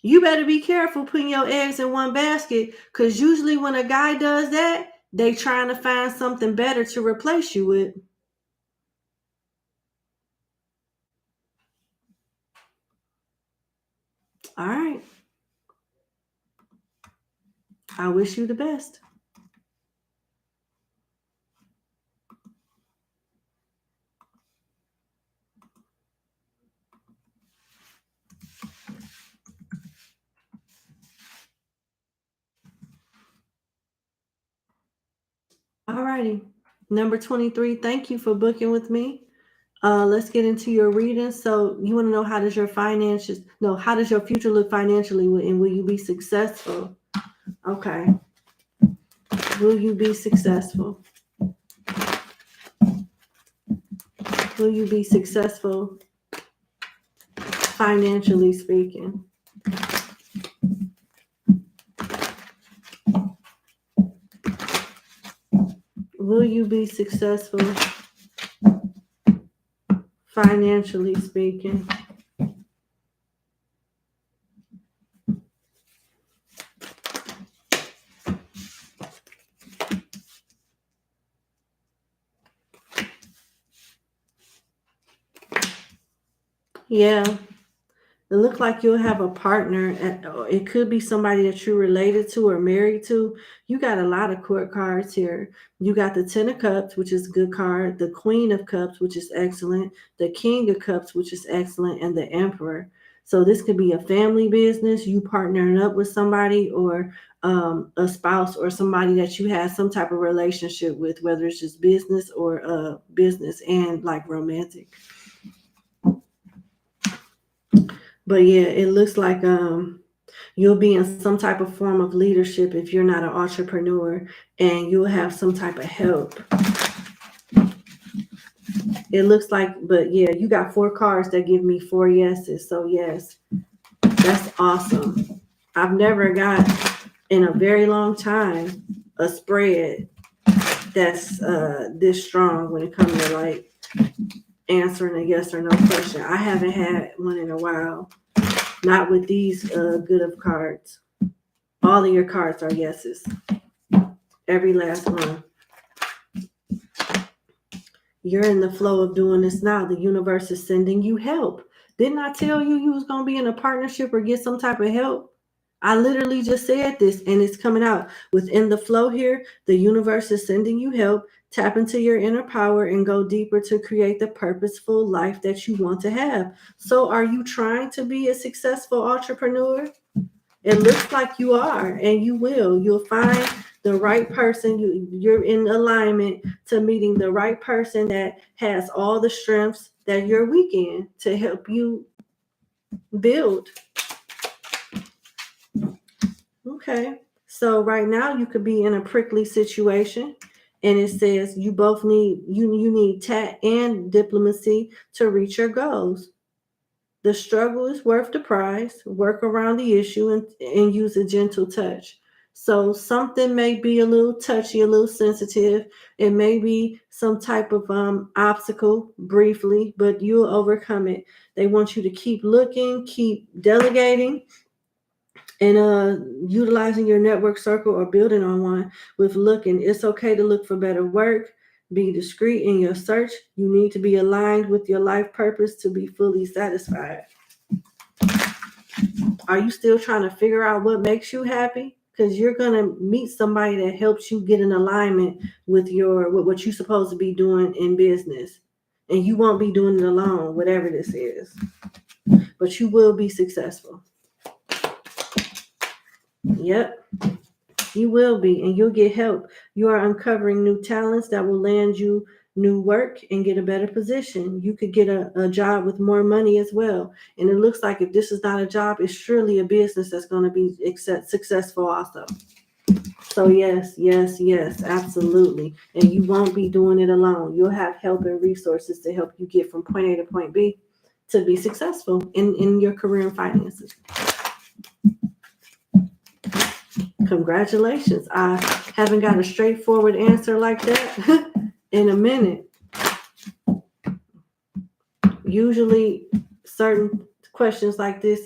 You better be careful putting your eggs in one basket because usually when a guy does that, they trying to find something better to replace you with. All right. I wish you the best. All righty. Number 23, thank you for booking with me. Let's get into your reading. So you want to know how does your future look financially and will you be successful? Okay. Will you be successful? Will you be successful financially speaking? Will you be successful financially speaking? Yeah. It looks like you'll have a partner. It could be somebody that you're related to or married to. You got a lot of court cards here. You got the 10 of Cups, which is a good card. The Queen of Cups, which is excellent. The King of Cups, which is excellent. And the Emperor. So this could be a family business, you partnering up with somebody or a spouse or somebody that you have some type of relationship with, whether it's just business or business and like romantic. But yeah, it looks like you'll be in some type of form of leadership if you're not an entrepreneur, and you'll have some type of help. It looks like, but yeah, you got 4 cards that give me 4 yeses. So yes, that's awesome. I've never got in a very long time a spread that's this strong when it comes to like answering a yes or no question. I haven't had one in a while. Not with these good of cards. All of your cards are yeses. Every last one. You're in the flow of doing this now. The universe is sending you help. Didn't I tell you was going to be in a partnership or get some type of help? I literally just said this and it's coming out. Within the flow here, the universe is sending you help. Tap into your inner power and go deeper to create the purposeful life that you want to have. So are you trying to be a successful entrepreneur? It looks like you are, and you will. You'll find the right person. You're in alignment to meeting the right person that has all the strengths that you're weak in to help you build. Okay. So right now you could be in a prickly situation, and it says you both need you need tact and diplomacy to reach your goals. The struggle is worth the price. Work around the issue and use a gentle touch. So something may be a little touchy, a little sensitive. It may be some type of obstacle briefly, but you'll overcome it. They want you to keep looking, keep delegating, and utilizing your network circle or building on one with looking. It's okay to look for better work. Be discreet in your search. You need to be aligned with your life purpose to be fully satisfied. Are you still trying to figure out what makes you happy? because you're going to meet somebody that helps you get in alignment with what you're supposed to be doing in business. And you won't be doing it alone, whatever this is. But you will be successful. Yep, you will be, and you'll get help. You are uncovering new talents that will land you new work and get a better position. You could get a job with more money as well. And it looks like if this is not a job, it's surely a business that's going to be successful also. So yes, absolutely. And you won't be doing it alone. You'll have help and resources to help you get from point A to point B to be successful in your career and finances. Congratulations. I haven't got a straightforward answer like that in a minute. Usually certain questions like this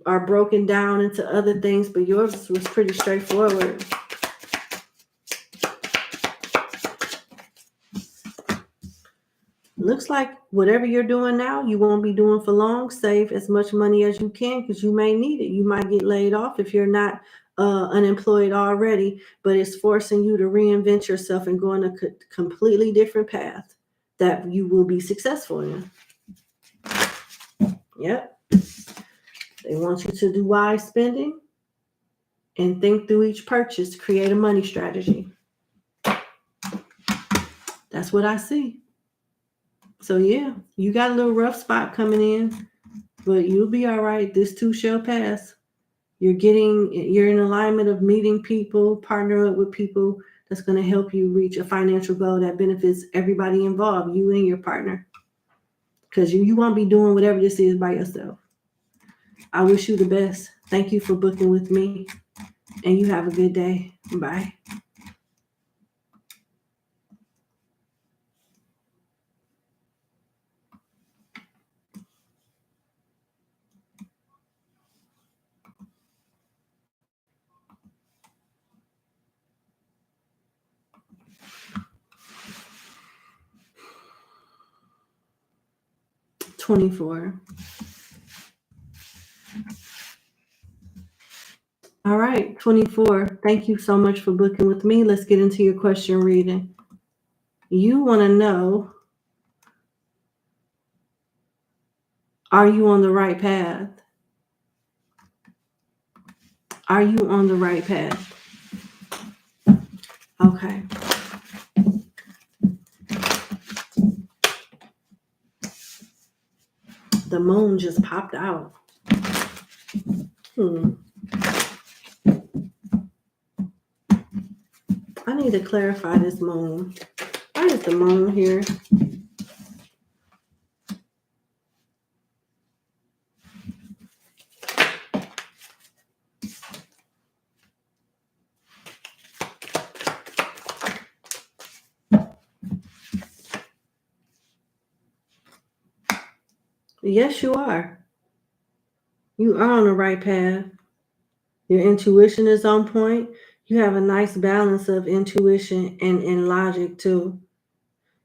are broken down into other things, but yours was pretty straightforward. Looks like whatever you're doing now, you won't be doing for long. Save as much money as you can because you may need it. You might get laid off if you're not unemployed already, but it's forcing you to reinvent yourself and go on a completely different path that you will be successful in. Yep. They want you to do wise spending and think through each purchase, create a money strategy. That's what I see. So yeah, you got a little rough spot coming in, but you'll be all right. This too shall pass. You're in alignment of meeting people, partnering up with people that's going to help you reach a financial goal that benefits everybody involved, you and your partner. Because you won't be doing whatever this is by yourself. I wish you the best. Thank you for booking with me, and you have a good day. Bye. $24. All right, 24. Thank you so much for booking with me. Let's get into your question reading. You want to know, are you on the right path? Are you on the right path? Okay. The moon just popped out. I need to clarify this moon. Why is the moon here? Yes, you are. You are on the right path. Your intuition is on point. You have a nice balance of intuition and logic too.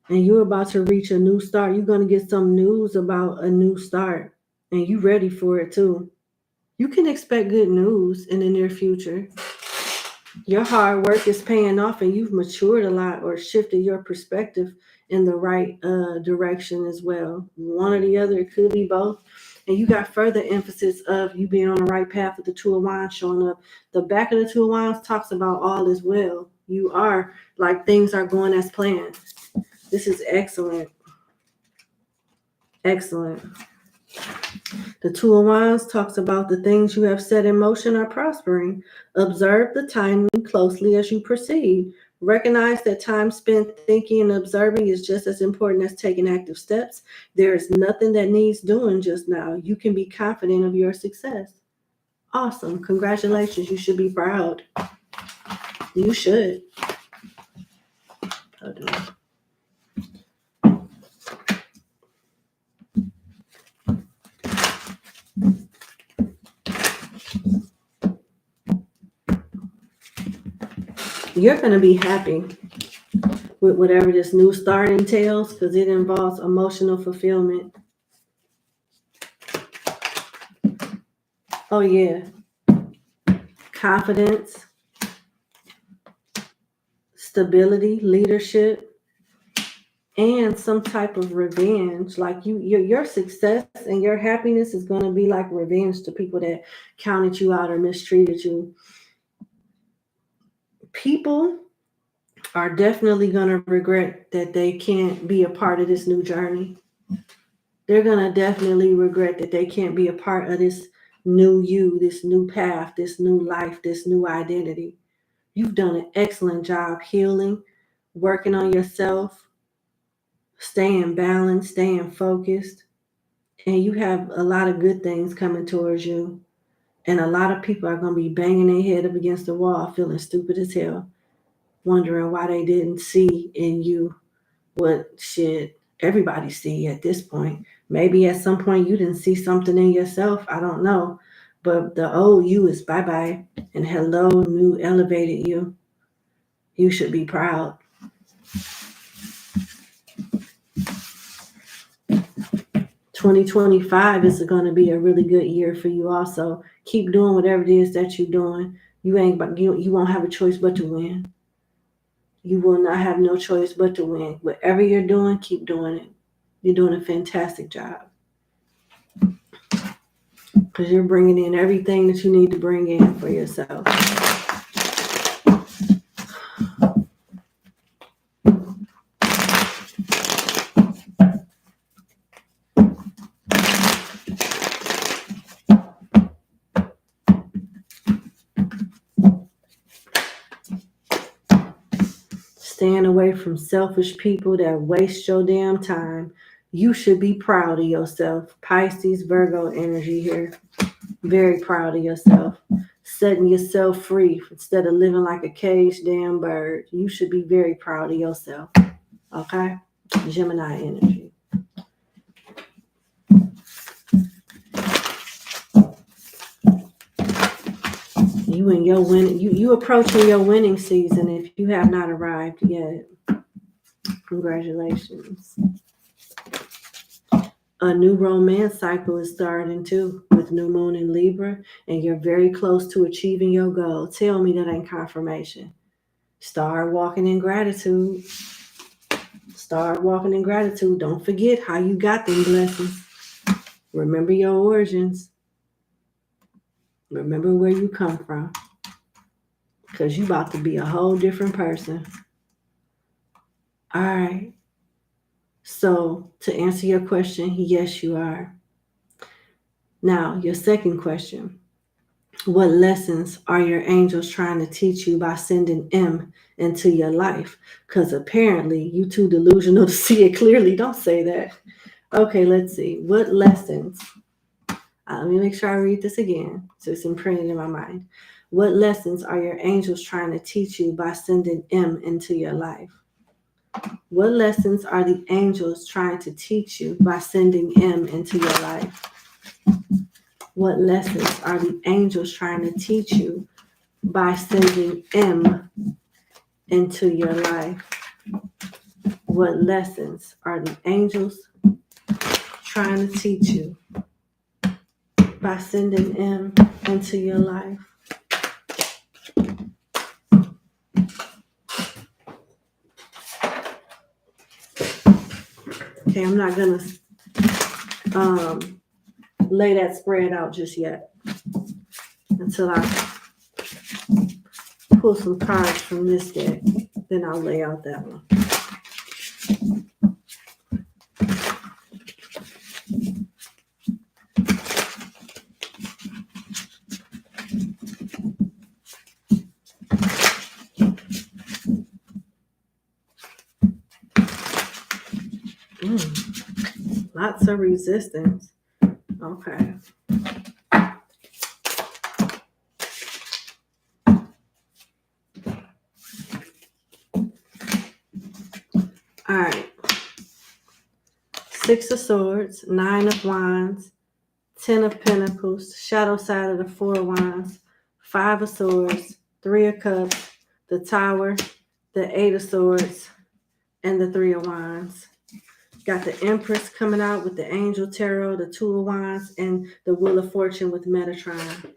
And you're about to reach a new start. You're going to get some news about a new start. And you're ready for it too. You can expect good news in the near future. Your hard work is paying off and you've matured a lot or shifted your perspective in the right direction as well. One or the other, it could be both. And you got further emphasis of you being on the right path with the Two of Wands showing up. The back of the Two of Wands talks about all is well. You are like things are going as planned. This is excellent. Excellent. The Two of Wands talks about the things you have set in motion are prospering. Observe the timing closely as you proceed. Recognize that time spent thinking and observing is just as important as taking active steps. There is nothing that needs doing just now. You can be confident of your success. Awesome. Congratulations. You should be proud. You should. Hold on. You're going to be happy with whatever this new start entails because it involves emotional fulfillment. Oh, yeah. confidence, stability, leadership, and some type of revenge. Like your success and your happiness is going to be like revenge to people that counted you out or mistreated you. People are definitely going to regret that they can't be a part of this new journey. They're going to definitely regret that they can't be a part of this new you, this new path, this new life, this new identity. You've done an excellent job healing, working on yourself, staying balanced, staying focused, and you have a lot of good things coming towards you. And a lot of people are going to be banging their head up against the wall, feeling stupid as hell, wondering why they didn't see in you what should everybody see at this point. Maybe at some point you didn't see something in yourself. I don't know. But the old you is bye-bye. And hello, new elevated you. You should be proud. 2025 is going to be a really good year for you also. Keep doing whatever it is that you're doing. You won't have a choice but to win. You will not have no choice but to win. Whatever you're doing, keep doing it. You're doing a fantastic job. Because you're bringing in everything that you need to bring in for yourself. Staying away from selfish people that waste your damn time. You should be proud of yourself. Pisces, Virgo energy here. Very proud of yourself. Setting yourself free instead of living like a caged damn bird. You should be very proud of yourself. Okay? Gemini energy. You in your winning, you approaching your winning season if you have not arrived yet. Congratulations. A new romance cycle is starting too with new moon in Libra, and you're very close to achieving your goal. Tell me that ain't confirmation. Start walking in gratitude. Start walking in gratitude. Don't forget how you got them blessings. Remember your origins. Remember where you come from. Because you about to be a whole different person. All right. So to answer your question, yes, you are. Now, your second question. What lessons are your angels trying to teach you by sending M into your life? Because apparently you too delusional to see it clearly. Don't say that. Okay, let's see. What lessons? Let me make sure I read this again so it's imprinted in my mind. What lessons are your angels trying to teach you by sending M into your life? What lessons are the angels trying to teach you by sending M into your life? What lessons are the angels trying to teach you by sending M into your life? What lessons are the angels trying to teach you by sending M into your life? Okay, I'm not gonna lay that spread out just yet until I pull some cards from this deck. Then I'll lay out that one. Lots of resistance. Okay. All right. 6 of Swords, 9 of Wands, 10 of Pentacles, shadow side of the 4 of Wands, 5 of Swords, 3 of Cups, the Tower, the 8 of Swords, and the 3 of Wands. Got the Empress coming out with the Angel Tarot, the 2 of Wands, and the Wheel of Fortune with Metatron.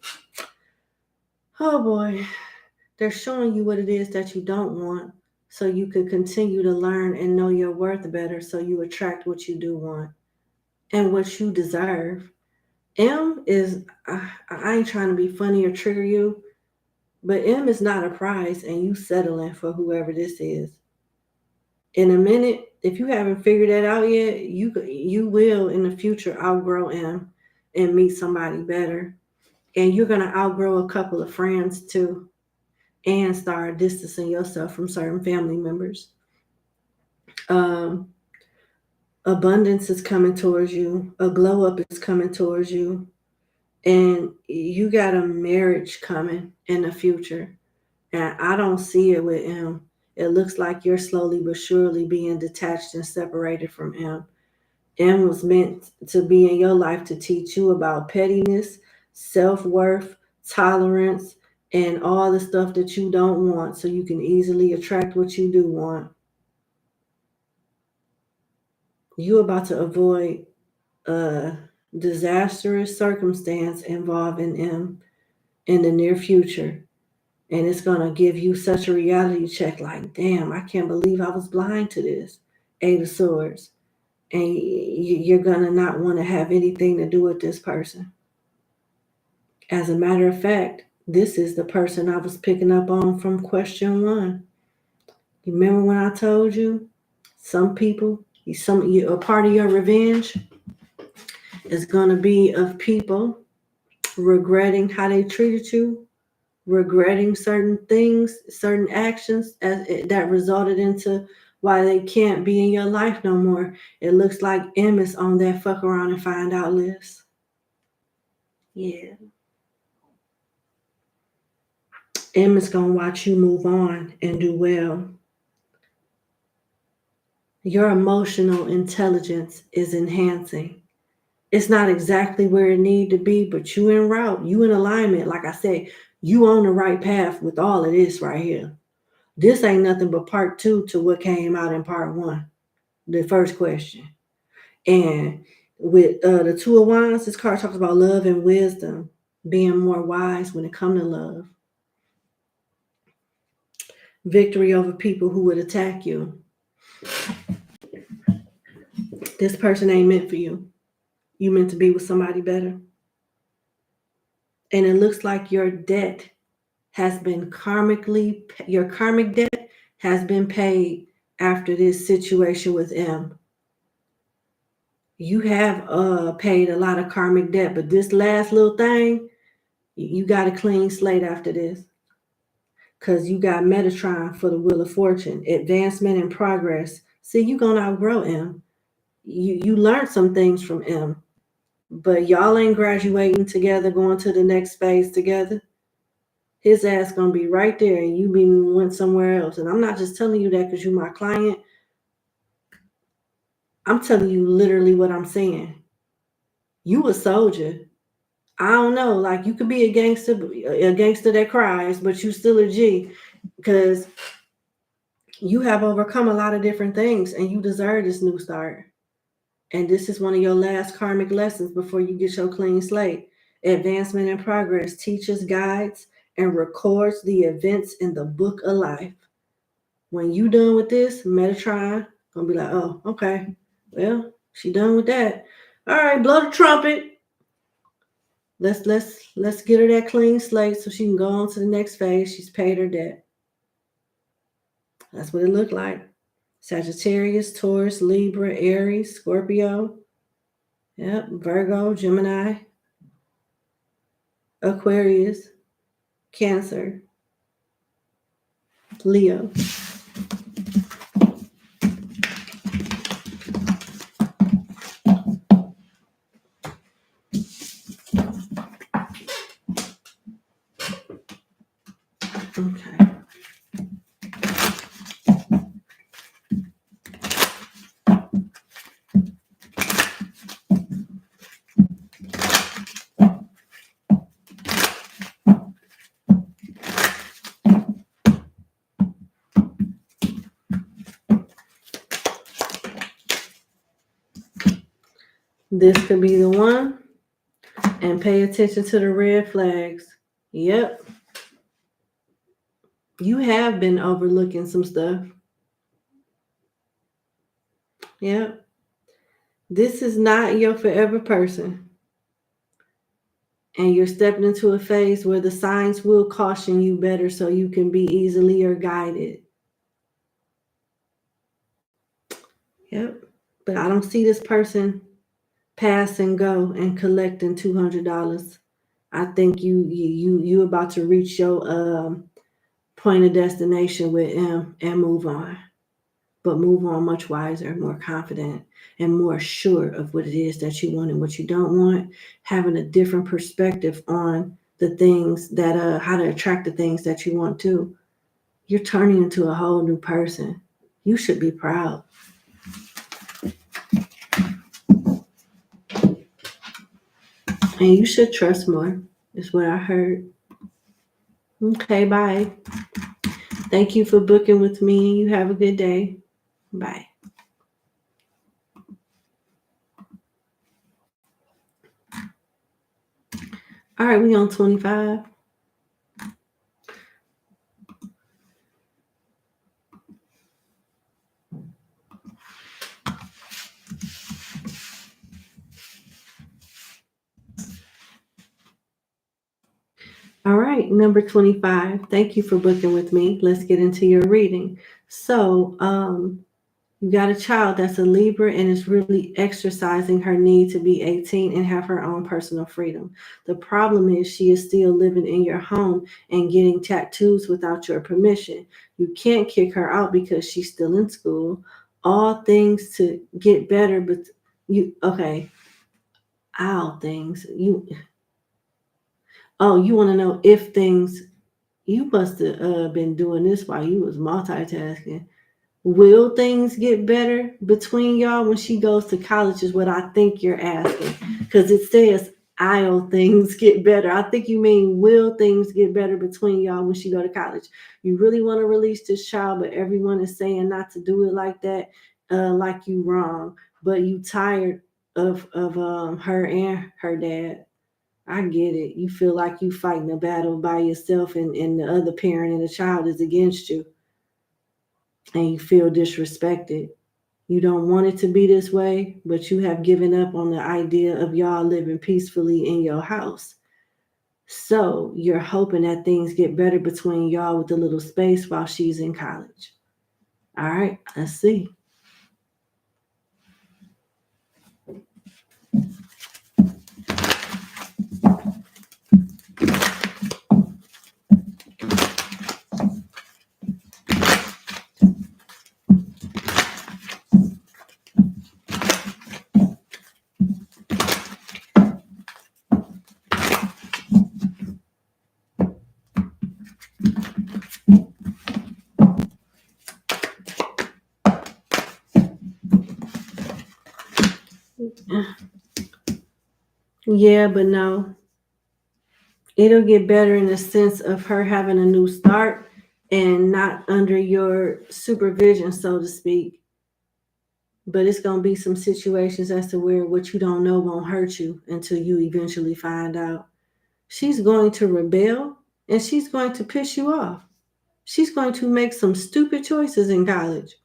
Oh boy. They're showing you what it is that you don't want so you can continue to learn and know your worth better so you attract what you do want and what you deserve. M is, I ain't trying to be funny or trigger you, but M is not a prize and you settling for whoever this is. In a minute, if you haven't figured that out yet, you will in the future outgrow M and meet somebody better. And you're going to outgrow a couple of friends too and start distancing yourself from certain family members. Um, Abundance is coming towards you. A glow up is coming towards you. And you got a marriage coming in the future. And I don't see it with M. It looks like you're slowly but surely being detached and separated from M. M was meant to be in your life to teach you about pettiness, self-worth, tolerance, and all the stuff that you don't want so you can easily attract what you do want. You're about to avoid a disastrous circumstance involving M in the near future. And it's going to give you such a reality check like, damn, I can't believe I was blind to this. Eight of Swords. And you're going to not want to have anything to do with this person. As a matter of fact, this is the person I was picking up on from question 1. You remember when I told you some people, a part of your revenge is going to be of people regretting how they treated you, regretting certain things, certain actions that resulted into why they can't be in your life no more. It looks like M is on that fuck around and find out list. Yeah. M is going to watch you move on and do well. Your emotional intelligence is enhancing. It's not exactly where it need to be, but you en route, you in alignment. Like I said, you on the right path with all of this right here. This ain't nothing but part 2 to what came out in part 1, the first question. And with the Two of Wands, this card talks about love and wisdom, being more wise when it comes to love. Victory over people who would attack you. This person ain't meant for you. You meant to be with somebody better. And it looks like your debt has been your karmic debt has been paid after this situation with M. You have paid a lot of karmic debt, but this last little thing, you got a clean slate after this. Because you got Metatron for the Wheel of Fortune, advancement and progress. See, you're going to outgrow M. You learned some things from M, but y'all ain't graduating together, going to the next phase together. His ass going to be right there and you went somewhere else. And I'm not just telling you that because you're my client. I'm telling you literally what I'm saying. You a soldier. I don't know, like you could be a gangster that cries, but you still a G because you have overcome a lot of different things and you deserve this new start. And this is one of your last karmic lessons before you get your clean slate. Advancement and progress teaches, guides, and records the events in the book of life. When you done with this, Metatron gonna be like, oh, okay, well, she done with that. All right, blow the trumpet. Let's get her that clean slate so she can go on to the next phase. She's paid her debt. That's what it looked like. Sagittarius, Taurus, Libra, Aries, Scorpio, yep, Virgo, Gemini, Aquarius, Cancer, Leo. Okay. This could be the one. And pay attention to the red flags. Yep. You have been overlooking some stuff. Yep. This is not your forever person. And you're stepping into a phase where the signs will caution you better so you can be easily or guided. Yep. But I don't see this person pass and go and collecting $200. I think you about to reach your point of destination with M and move on. But move on much wiser, more confident, and more sure of what it is that you want and what you don't want, having a different perspective on the things that how to attract the things that you want to. You're turning into a whole new person. You should be proud. And you should trust more, is what I heard. Okay, bye. Thank you for booking with me. You have a good day. Bye. All right, we on 25. All right, number 25. Thank you for booking with me. Let's get into your reading. So, you got a child that's a Libra and is really exercising her need to be 18 and have her own personal freedom. The problem is she is still living in your home and getting tattoos without your permission. You can't kick her out because she's still in school. All things to get better, but all things. You want to know if things, you must have been doing this while you was multitasking. Will things get better between y'all when she goes to college is what I think you're asking. Because it says, I'll things get better. I think you mean, will things get better between y'all when she go to college? You really want to release this child, but everyone is saying not to do it like that, like you wrong. But you tired of her and her dad. I get it. You feel like you fighting a battle by yourself and the other parent and the child is against you. And you feel disrespected. You don't want it to be this way, but you have given up on the idea of y'all living peacefully in your house. So you're hoping that things get better between y'all with a little space while she's in college. All right, let's see. Yeah, but no. It'll get better in the sense of her having a new start and not under your supervision, so to speak. But it's going to be some situations as to where what you don't know won't hurt you until you eventually find out. She's going to rebel and she's going to piss you off. She's going to make some stupid choices in college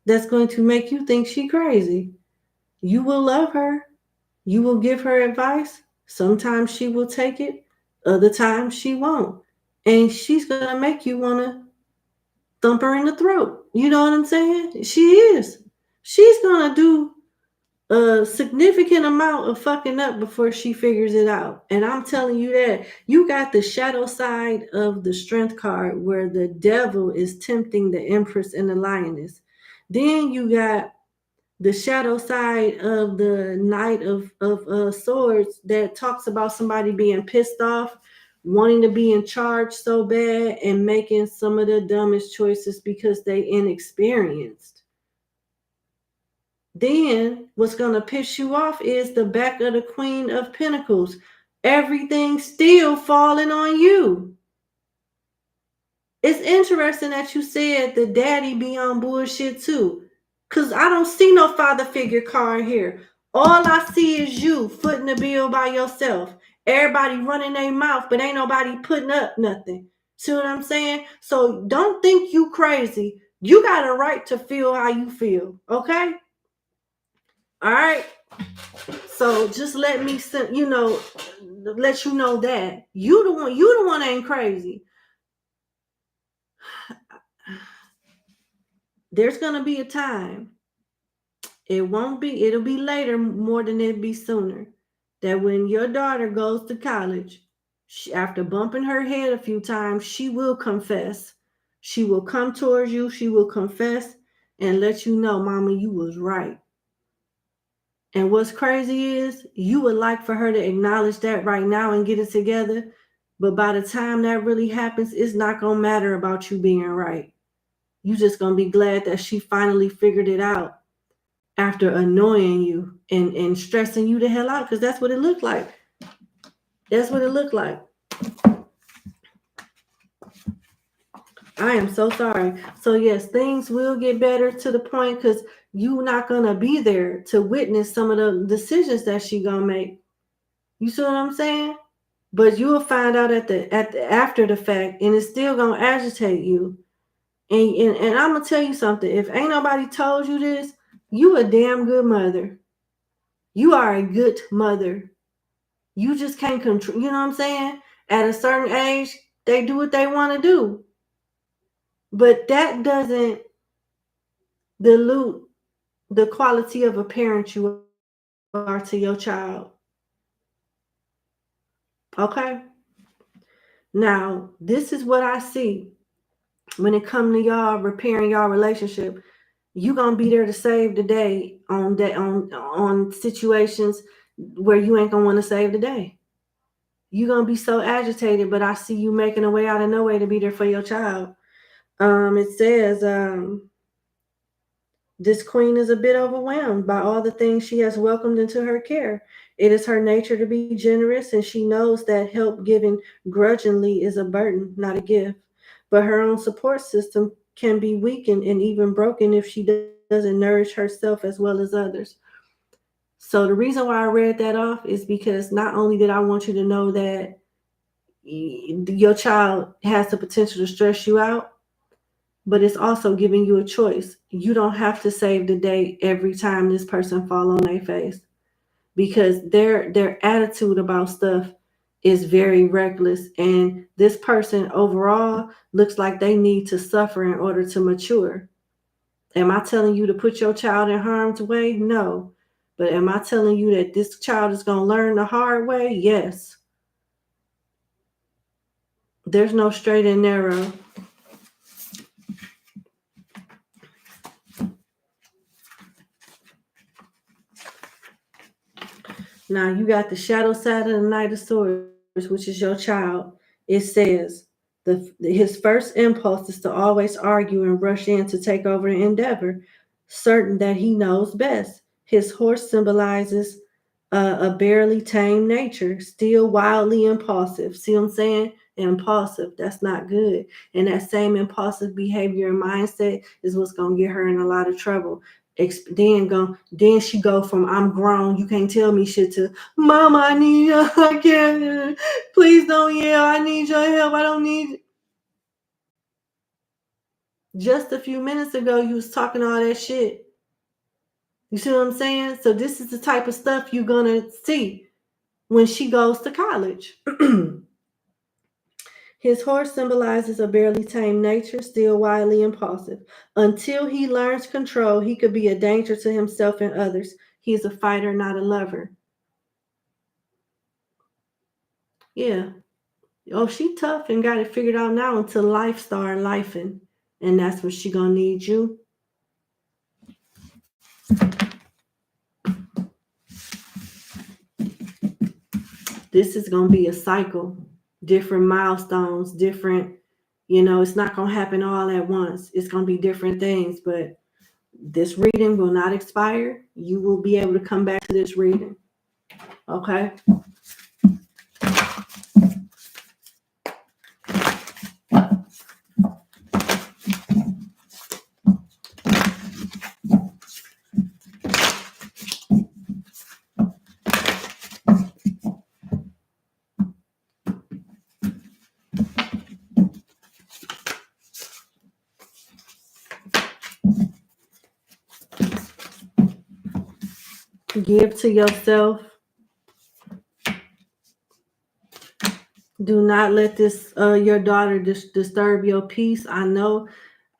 that's going to make you think she crazy. You will love her. You will give her advice. Sometimes she will take it. Other times she won't. And she's going to make you want to thump her in the throat. You know what I'm saying? She is. She's going to do a significant amount of fucking up before she figures it out. And I'm telling you that you got the shadow side of the strength card where the devil is tempting the empress and the lioness. Then you got the shadow side of the knight of swords that talks about somebody being pissed off, wanting to be in charge so bad and making some of the dumbest choices because they inexperienced. Then what's going to piss you off is the back of the Queen of Pentacles. Everything still falling on you. It's interesting that you said the daddy be on bullshit too. Because I don't see no father figure card here. All I see is you footing the bill by yourself. Everybody running their mouth, but ain't nobody putting up nothing. See what I'm saying? So don't think you crazy. You got a right to feel how you feel. Okay? All right. So just let me, let you know that you the one ain't crazy. There's gonna be a time. It'll be later more than it'll be sooner. That when your daughter goes to college, after bumping her head a few times, she will confess. She will come towards you, she will confess and let you know, Mama, you was right. And what's crazy is you would like for her to acknowledge that right now and get it together. But by the time that really happens, it's not going to matter about you being right. You just going to be glad that she finally figured it out after annoying you and stressing you the hell out, because that's what it looked like. That's what it looked like. I am so sorry. So yes, things will get better to the point, because you're not going to be there to witness some of the decisions that she going to make. You see what I'm saying? But you'll find out after the fact, and it's still gonna agitate you. And I'm gonna tell you something. If ain't nobody told you this, you a damn good mother. You are a good mother. You just can't control. You know what I'm saying? At a certain age, they do what they want to do, but that doesn't dilute the quality of a parent you are to your child. Okay. Now, this is what I see when it comes to y'all repairing y'all relationship. You gonna be there to save the day on situations where you ain't gonna want to save the day. You gonna be so agitated, but I see you making a way out of no way to be there for your child. It says this queen is a bit overwhelmed by all the things she has welcomed into her care. It is her nature to be generous, and she knows that help given grudgingly is a burden, not a gift. But her own support system can be weakened and even broken if she doesn't nourish herself as well as others. So the reason why I read that off is because not only did I want you to know that your child has the potential to stress you out, but it's also giving you a choice. You don't have to save the day every time this person fall on their face, because their attitude about stuff is very reckless, and this person overall looks like they need to suffer in order to mature. Am I telling you to put your child in harm's way? No. But am I telling you that this child is going to learn the hard way? Yes. There's no straight and narrow. Now you got the shadow side of the Knight of Swords, which is your child. It says his first impulse is to always argue and rush in to take over the endeavor, certain that he knows best. His horse symbolizes a barely tamed nature, still wildly impulsive. See what I'm saying? Impulsive. That's not good. And that same impulsive behavior and mindset is what's going to get her in a lot of trouble. Then she go from I'm grown, you can't tell me shit, to Mama, I need you. I can't. Please don't yell. I need your help. I don't need. Just a few minutes ago, you was talking all that shit. You see what I'm saying? So this is the type of stuff you're gonna see when she goes to college. His horse symbolizes a barely tamed nature, still wildly impulsive. Until he learns control, he could be a danger to himself and others. He's a fighter, not a lover. Yeah. Oh, she tough and got it figured out now until life start lifing. And that's when she gonna need you. This is gonna be a cycle. Different milestones, different, it's not gonna happen all at once. It's gonna be different things, but this reading will not expire. You will be able to come back to this reading. Okay? Give to yourself. Do not let this your daughter disturb your peace. I know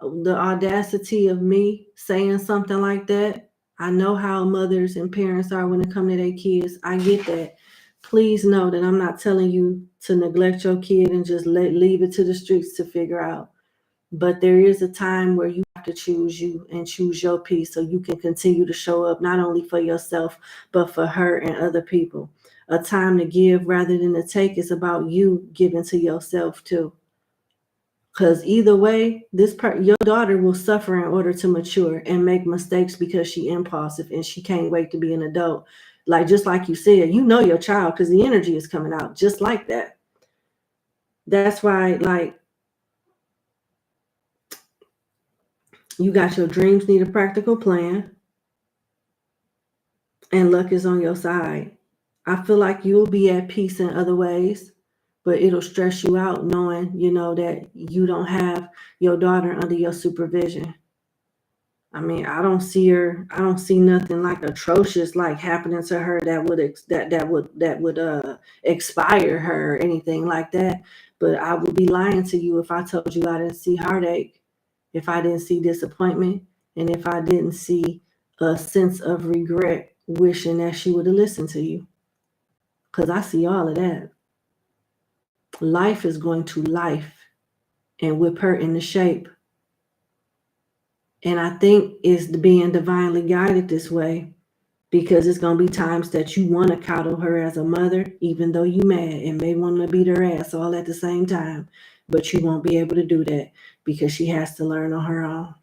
the audacity of me saying something like that. I know how mothers and parents are when it comes to their kids. I get that. Please know that I'm not telling you to neglect your kid and just leave it to the streets to figure out. But there is a time where you have to choose you and choose your peace so you can continue to show up not only for yourself, but for her and other people. A time to give rather than to take is about you giving to yourself too. Because either way, your daughter will suffer in order to mature and make mistakes because she impulsive and she can't wait to be an adult. Like just like you said, you know your child because the energy is coming out just like that. That's why, like, you got your dreams need a practical plan, and luck is on your side. I feel like you'll be at peace in other ways, but it'll stress you out knowing, that you don't have your daughter under your supervision. I mean, I don't see nothing like atrocious like happening to her that would expire her or anything like that. But I would be lying to you if I told you I didn't see heartache, if I didn't see disappointment, and if I didn't see a sense of regret, wishing that she would have listened to you. Because I see all of that. Life is going to life and whip her into shape. And I think it's being divinely guided this way because it's going to be times that you want to coddle her as a mother, even though you mad and may want to beat her ass all at the same time. But you won't be able to do that because she has to learn on her own.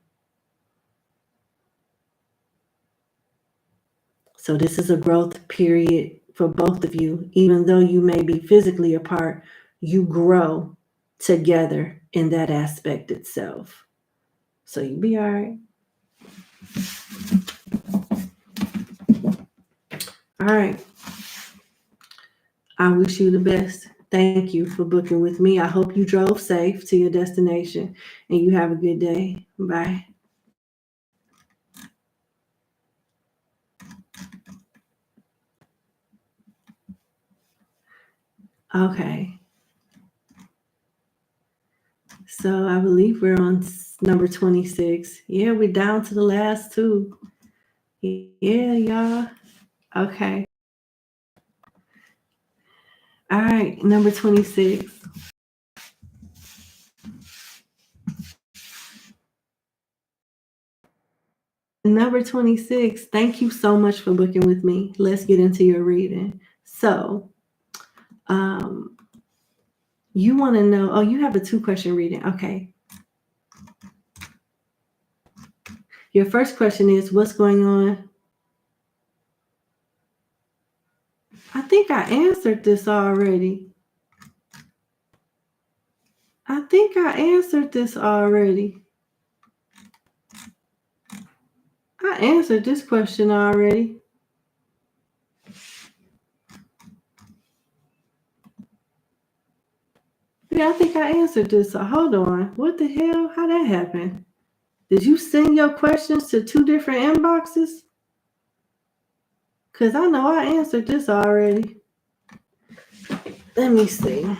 So this is a growth period for both of you. Even though you may be physically apart, you grow together in that aspect itself. So you'll be all right. All right. I wish you the best. Thank you for booking with me. I hope you drove safe to your destination and you have a good day. Bye. Okay. So I believe we're on number 26. Yeah, we're down to the last two. Yeah, y'all. Okay. All right, number 26. Number 26. Thank you so much for booking with me. Let's get into your reading. So, you want to know, oh, you have a 2-question reading. Okay. Your first question is, what's going on? I think I answered this already. I answered this question already. Yeah, I think I answered this. So hold on. What the hell? How that happened? Did you send your questions to 2 different inboxes? Because I know I answered this already. Let me see.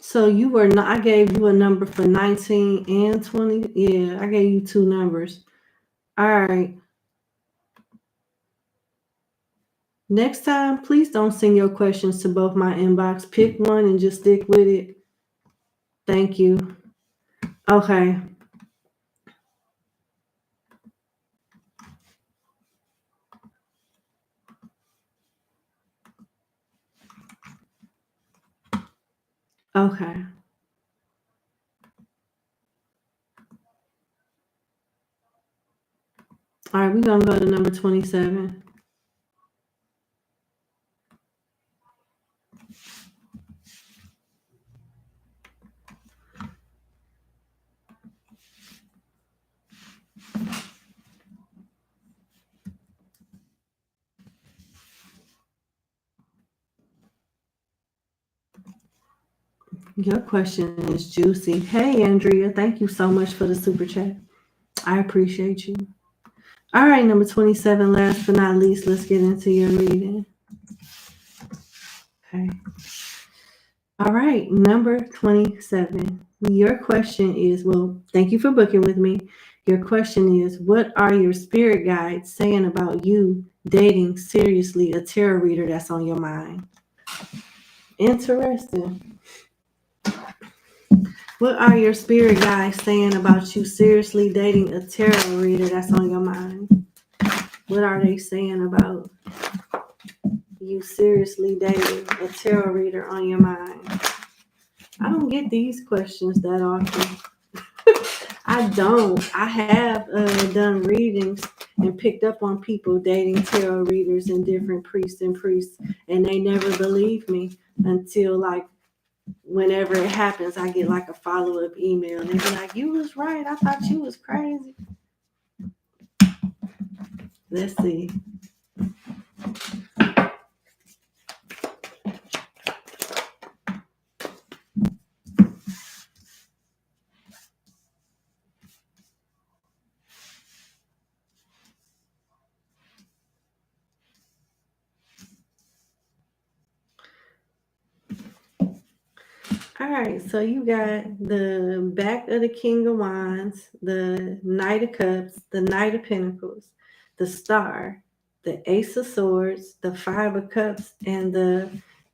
So you were not, I gave you a number for 19 and 20. Yeah, I gave you 2 numbers. All right. Next time, please don't send your questions to both my inbox. Pick one and just stick with it. Thank you. Okay. Okay. All right, we're going to go to number 27. Your question is juicy. Hey, Andrea, thank you so much for the super chat. I appreciate you. All right, number 27, last but not least, let's get into your reading. Okay. All right, number 27. Your question is, well, thank you for booking with me. Your question is, what are your spirit guides saying about you dating seriously a tarot reader that's on your mind? Interesting. What are your spirit guides saying about you seriously dating a tarot reader that's on your mind? What are they saying about you seriously dating a tarot reader on your mind? I don't get these questions that often. I don't. I have done readings and picked up on people dating tarot readers and different priests, and they never believe me until like whenever it happens, I get like a follow-up email and they be like, "You was right. I thought you was crazy." Let's see. All right, so you got the back of the King of Wands, the Knight of Cups, the Knight of Pentacles, the Star, the Ace of Swords, the Five of Cups, and the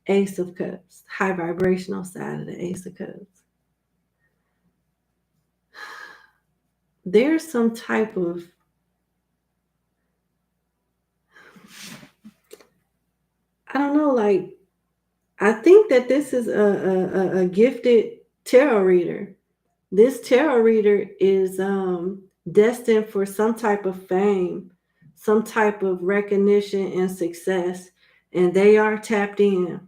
Ace of Cups, high vibrational side of the Ace of Cups. There's some type of, I don't know, like, I think that this is a gifted tarot reader. This tarot reader is destined for some type of fame, some type of recognition and success, and they are tapped in.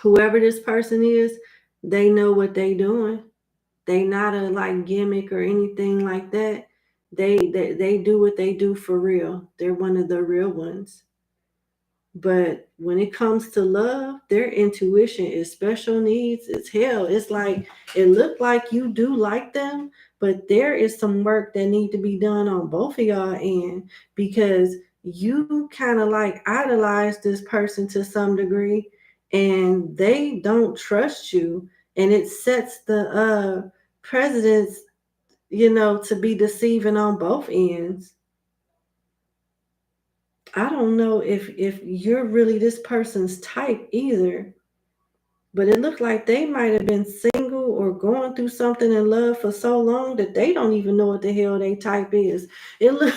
Whoever this person is, they know what they doing. They not a like gimmick or anything like that. They do what they do for real. They're one of the real ones. But when it comes to love, their intuition is special needs as hell. It's like it looked like you do like them, but there is some work that need to be done on both of y'all end because you kind of like idolize this person to some degree and they don't trust you. And it sets the presidents, to be deceiving on both ends. I don't know if you're really this person's type either, but it looked like they might have been single or going through something in love for so long that they don't even know what the hell they type is. It look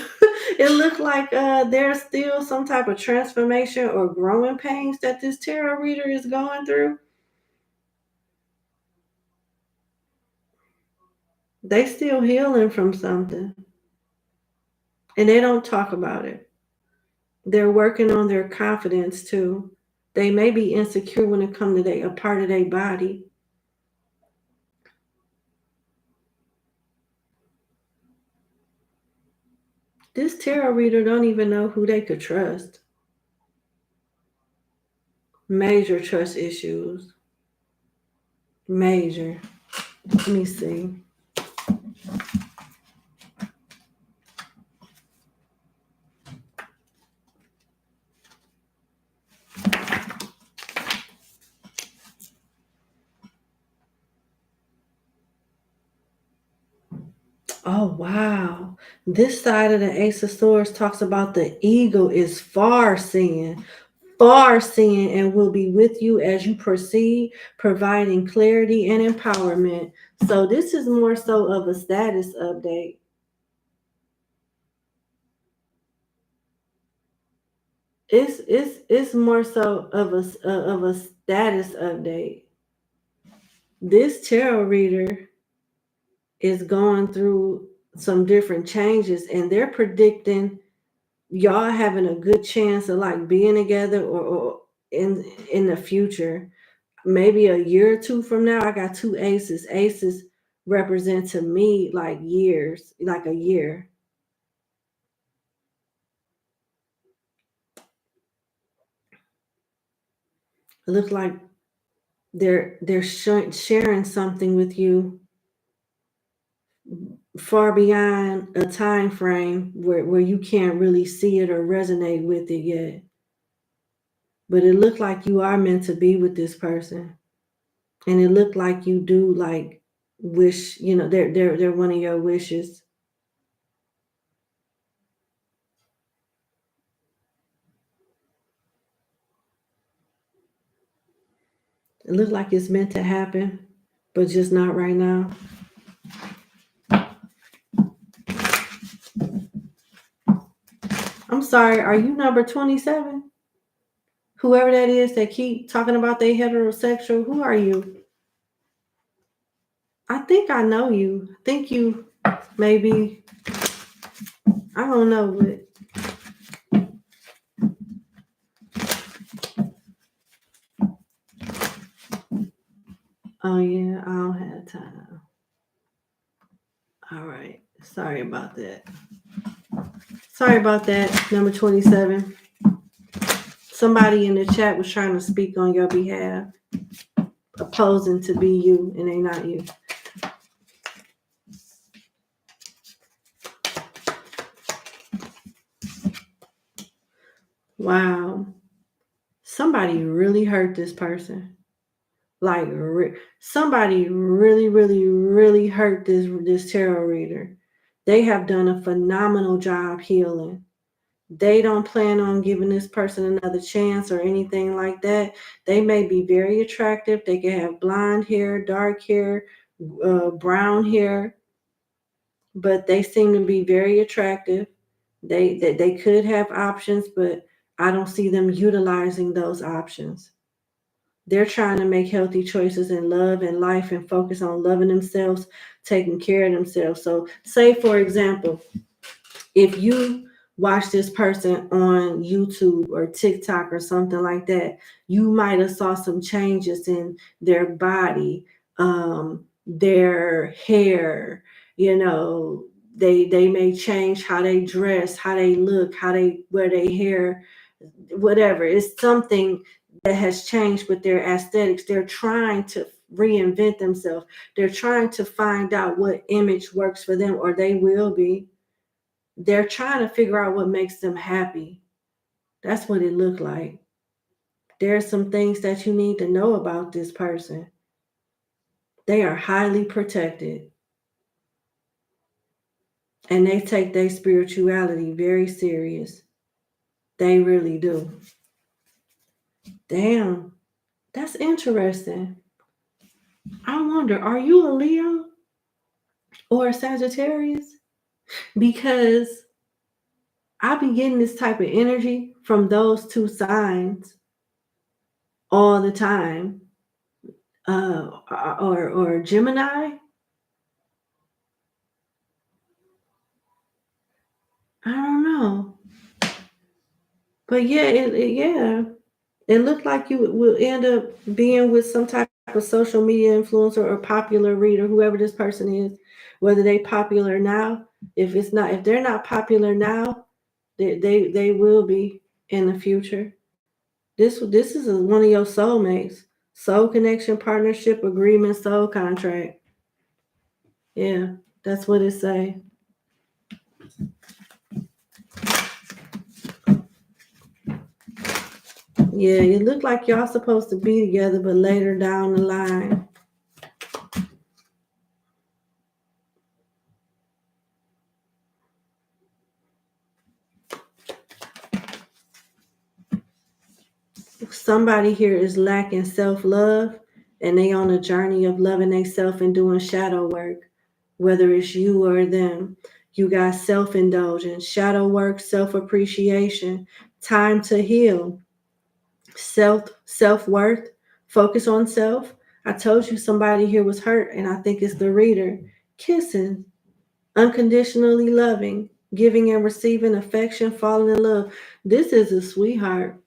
it looked like there's still some type of transformation or growing pains that this tarot reader is going through. They still healing from something, and they don't talk about it. They're working on their confidence too. They may be insecure when it comes to a part of their body. This tarot reader don't even know who they could trust. Major trust issues. Major. Let me see. Oh, wow. This side of the Ace of Swords talks about the ego is far seeing, and will be with you as you proceed, providing clarity and empowerment. So this is more so of a status update. It's more so of a status update. This tarot reader is going through some different changes and they're predicting y'all having a good chance of like being together or in the future, maybe a year or two from now. I got two aces represent to me like years, like a year. It looks like They're sharing something with you far beyond a time frame where you can't really see it or resonate with it yet. But it looked like you are meant to be with this person. And it looked like you do like wish, they're one of your wishes. It looked like it's meant to happen, but just not right now. I'm sorry, are you number 27? Whoever that is that keep talking about they heterosexual, who are you? I think I know you. I think you maybe, I don't know, but oh yeah, I don't have time. All right. Sorry about that. Sorry about that, number 27. Somebody in the chat was trying to speak on your behalf, opposing to be you, and they not you. Wow. Somebody really hurt this person. Like somebody really, really, really hurt this tarot reader. They have done a phenomenal job healing. They don't plan on giving this person another chance or anything like that. They may be very attractive. They can have blonde hair, dark hair, brown hair, but they seem to be very attractive. They could have options, but I don't see them utilizing those options. They're trying to make healthy choices in love and life and focus on loving themselves, taking care of themselves. So say, for example, if you watch this person on YouTube or TikTok or something like that, you might have saw some changes in their body, their hair, they may change how they dress, how they look, how they wear their hair, whatever. It's something that has changed with their aesthetics. They're trying to reinvent themselves. They're trying to find out what image works for them, or they will be. They're trying to figure out what makes them happy. That's what it looked like. There's some things that you need to know about this person. They are highly protected. And they take their spirituality very serious. They really do. Damn, that's interesting. I wonder, are you a Leo or a Sagittarius? Because I be getting this type of energy from those two signs all the time. Or Gemini. I don't know. But yeah, it looked like you will end up being with some type of social media influencer or popular reader, whoever this person is, whether they popular now. If they're not popular now, they will be in the future. This is one of your soulmates, soul connection, partnership, agreement, soul contract. Yeah, that's what it say. Yeah, it looked like y'all supposed to be together, but later down the line. Somebody here is lacking self-love, and they on a journey of loving themselves and doing shadow work, whether it's you or them. You got self-indulgence, shadow work, self-appreciation, time to heal, self-worth, focus on self. I told you somebody here was hurt, and I think it's the reader. Kissing, unconditionally loving, giving and receiving affection, falling in love. This is a sweetheart.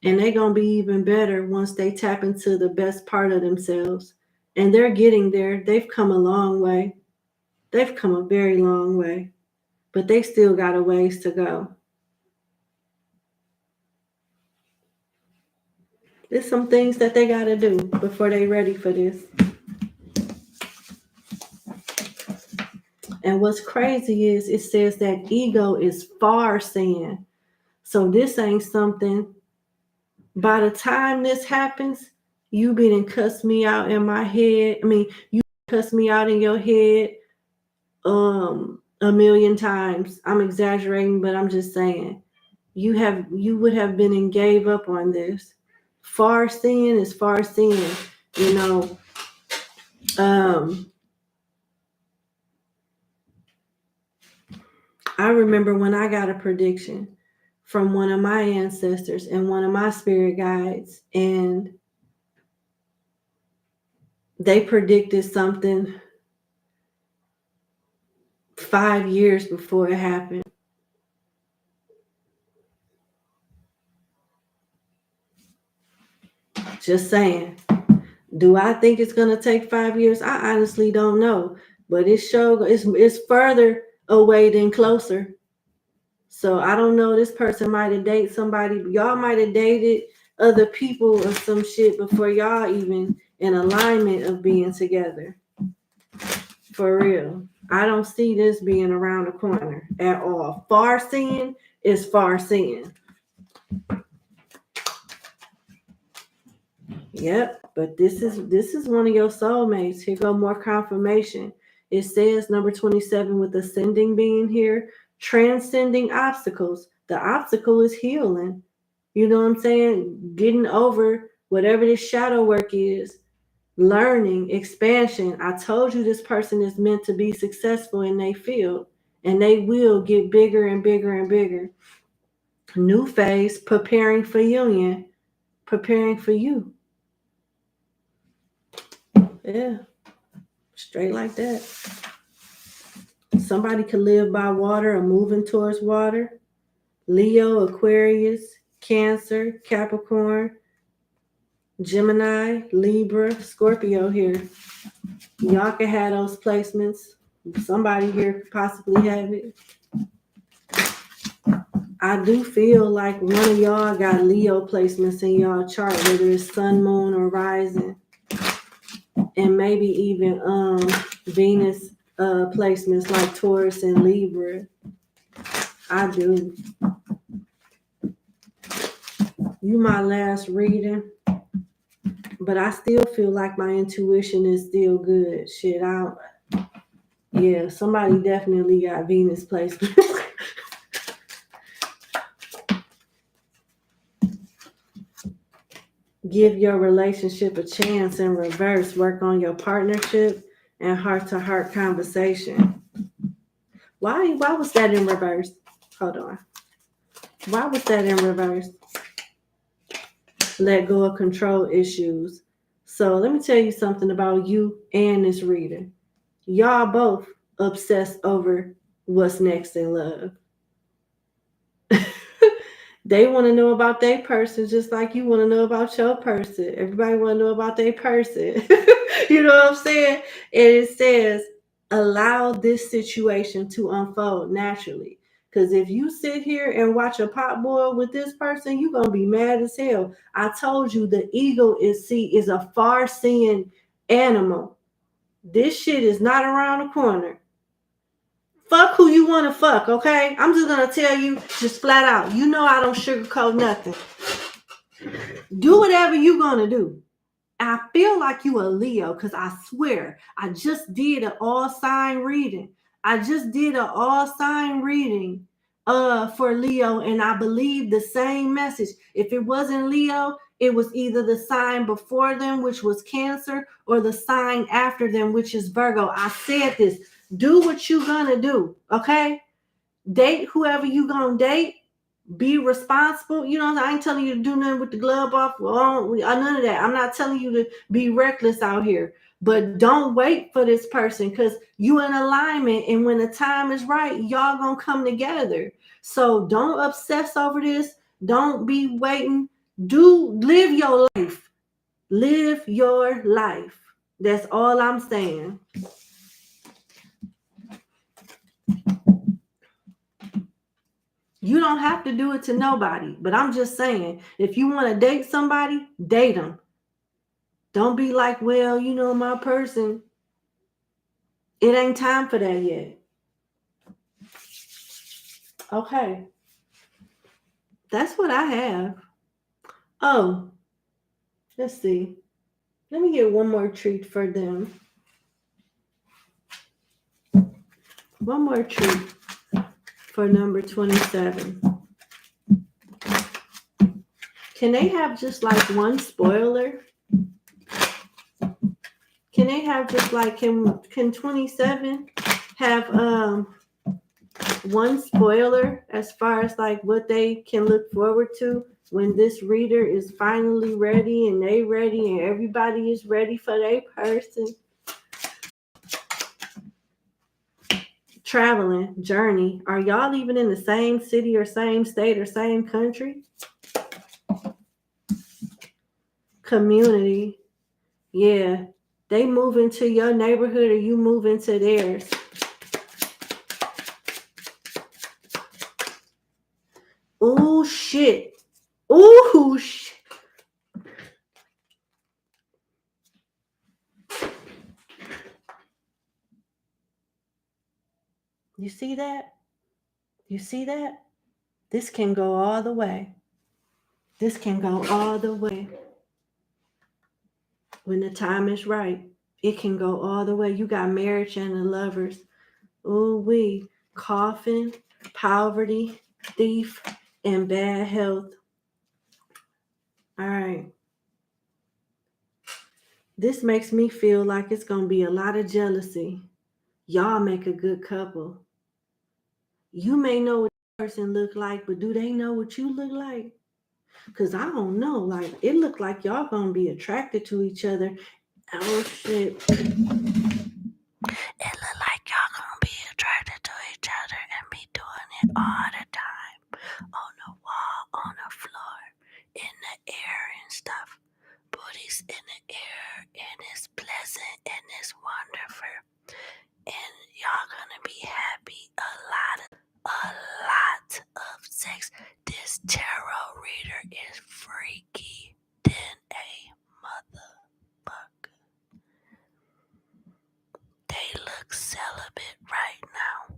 And they're going to be even better once they tap into the best part of themselves. And they're getting there. They've come a long way. They've come a very long way. But they still got a ways to go. There's some things that they got to do before they ready for this. And what's crazy is it says that ego is far sin. So this ain't something, by the time this happens, you been cuss me out in my head. I mean, you cuss me out in your head a million times. I'm exaggerating, but I'm just saying. You would have been and gave up on this. Far sin is far sin, you know. I remember when I got a prediction from one of my ancestors and one of my spirit guides, and they predicted something 5 years before it happened. Just saying. Do I think it's gonna take 5 years? I honestly don't know, but it's further away than closer. So I don't know. This person might have dated somebody. Y'all might have dated other people or some shit before y'all even in alignment of being together. For real. I don't see this being around the corner at all. Far seeing is far seeing. Yep, but this is one of your soulmates. Here go more confirmation. It says number 27 with ascending being here, transcending obstacles. The obstacle is healing. You know what I'm saying? Getting over whatever this shadow work is, learning, expansion. I told you this person is meant to be successful in their field, and they will get bigger and bigger and bigger. New phase, preparing for union, preparing for you. Yeah, straight like that. Somebody could live by water or moving towards water. Leo, Aquarius, Cancer, Capricorn, Gemini, Libra, Scorpio here. Y'all can have those placements. Somebody here could possibly have it. I do feel like one of y'all got Leo placements in y'all chart, whether it's sun, moon, or rising. And maybe even Venus placements like Taurus and Libra. I do. You my last reading, but I still feel like my intuition is still good. Shit, yeah, somebody definitely got Venus placement. Give your relationship a chance in reverse. Work on your partnership and heart-to-heart conversation. Why was that in reverse? Hold on. Why was that in reverse? Let go of control issues. So let me tell you something about you and this reader. Y'all both obsessed over what's next in love. They want to know about their person just like you want to know about your person. Everybody want to know about their person. You know what I'm saying? And it says, allow this situation to unfold naturally. Because if you sit here and watch a pot boil with this person, you're going to be mad as hell. I told you the ego is a far-seeing animal. This shit is not around the corner. Fuck who you want to fuck, okay? I'm just going to tell you just flat out. You know I don't sugarcoat nothing. Do whatever you're going to do. I feel like you a Leo because I swear I just did an all sign reading. For Leo, and I believe the same message. If it wasn't Leo, it was either the sign before them, which was Cancer, or the sign after them, which is Virgo. I said this. Do what you gonna do, okay? Date whoever you gonna date. Be responsible. You know, I ain't telling you to do nothing with the glove off. None of that. I'm not telling you to be reckless out here. But don't wait for this person because you in alignment. And when the time is right, y'all gonna come together. So don't obsess over this. Don't be waiting. Live your life. Live your life. That's all I'm saying. You don't have to do it to nobody, but I'm just saying, if you want to date somebody, date them. Don't be like, well, you know, my person, it ain't time for that yet. Okay. That's what I have. Oh, let's see. Let me get one more treat for them. One more treat for number 27. Can they have just like one spoiler? Can they have just like can 27 have one spoiler as far as like what they can look forward to when this reader is finally ready and they ready and everybody is ready for their person? Traveling, journey. Are y'all even in the same city or same state or same country? Community. Yeah. They move into your neighborhood or you move into theirs. Oh shit. Oh shit. You see that? You see that? This can go all the way. This can go all the way. When the time is right, it can go all the way. You got marriage and the lovers. Ooh wee. Coffin, poverty, thief, and bad health. All right. This makes me feel like it's going to be a lot of jealousy. Y'all make a good couple. You may know what the person look like, but do they know what you look like? Because I don't know. Like, it looked like y'all going to be attracted to each other. Oh, shit. It looked like y'all going to be attracted to each other and be doing it all the time. On the wall, on the floor, in the air and stuff. Booties in the air, and it's pleasant and it's wonderful. And y'all gonna be happy. A lot of sex. This tarot reader is freaky than a motherfucker. They look celibate right now,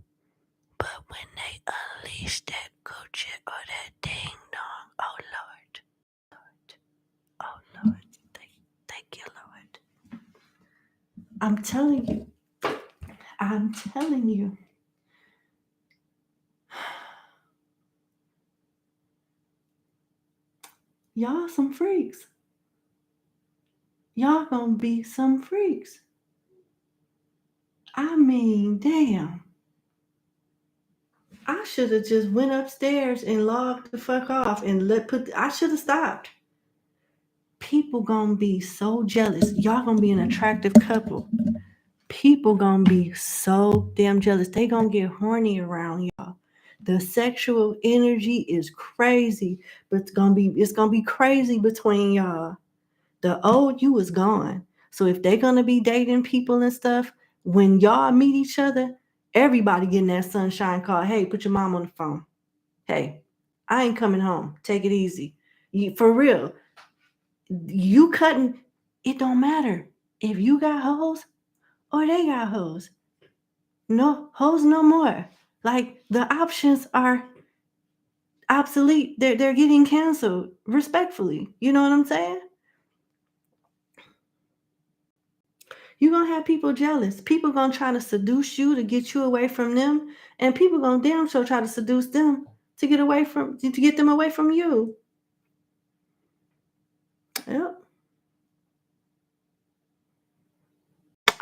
but when they unleash that Gucci or that ding dong, oh Lord, oh Lord, thank you, Lord. I'm telling you. Y'all some freaks. Y'all gonna be some freaks. I mean, damn. I should have just went upstairs and logged the fuck off and I should have stopped. People gonna be so jealous. Y'all gonna be an attractive couple. People gonna be so damn jealous. They gonna get horny around y'all. The sexual energy is crazy, but it's gonna be crazy between y'all. The old you is gone. So if they're gonna be dating people and stuff, when y'all meet each other, everybody getting that sunshine call. Hey, put your mom on the phone. Hey, I ain't coming home. Take it easy. For real. You cutting, it don't matter if you got hoes or they got hoes. No, hoes no more. Like the options are obsolete. They're getting canceled respectfully. You know what I'm saying? You're going to have people jealous. People going to try to seduce you to get you away from them. And people going to damn sure try to seduce them to get them away from you. Yep.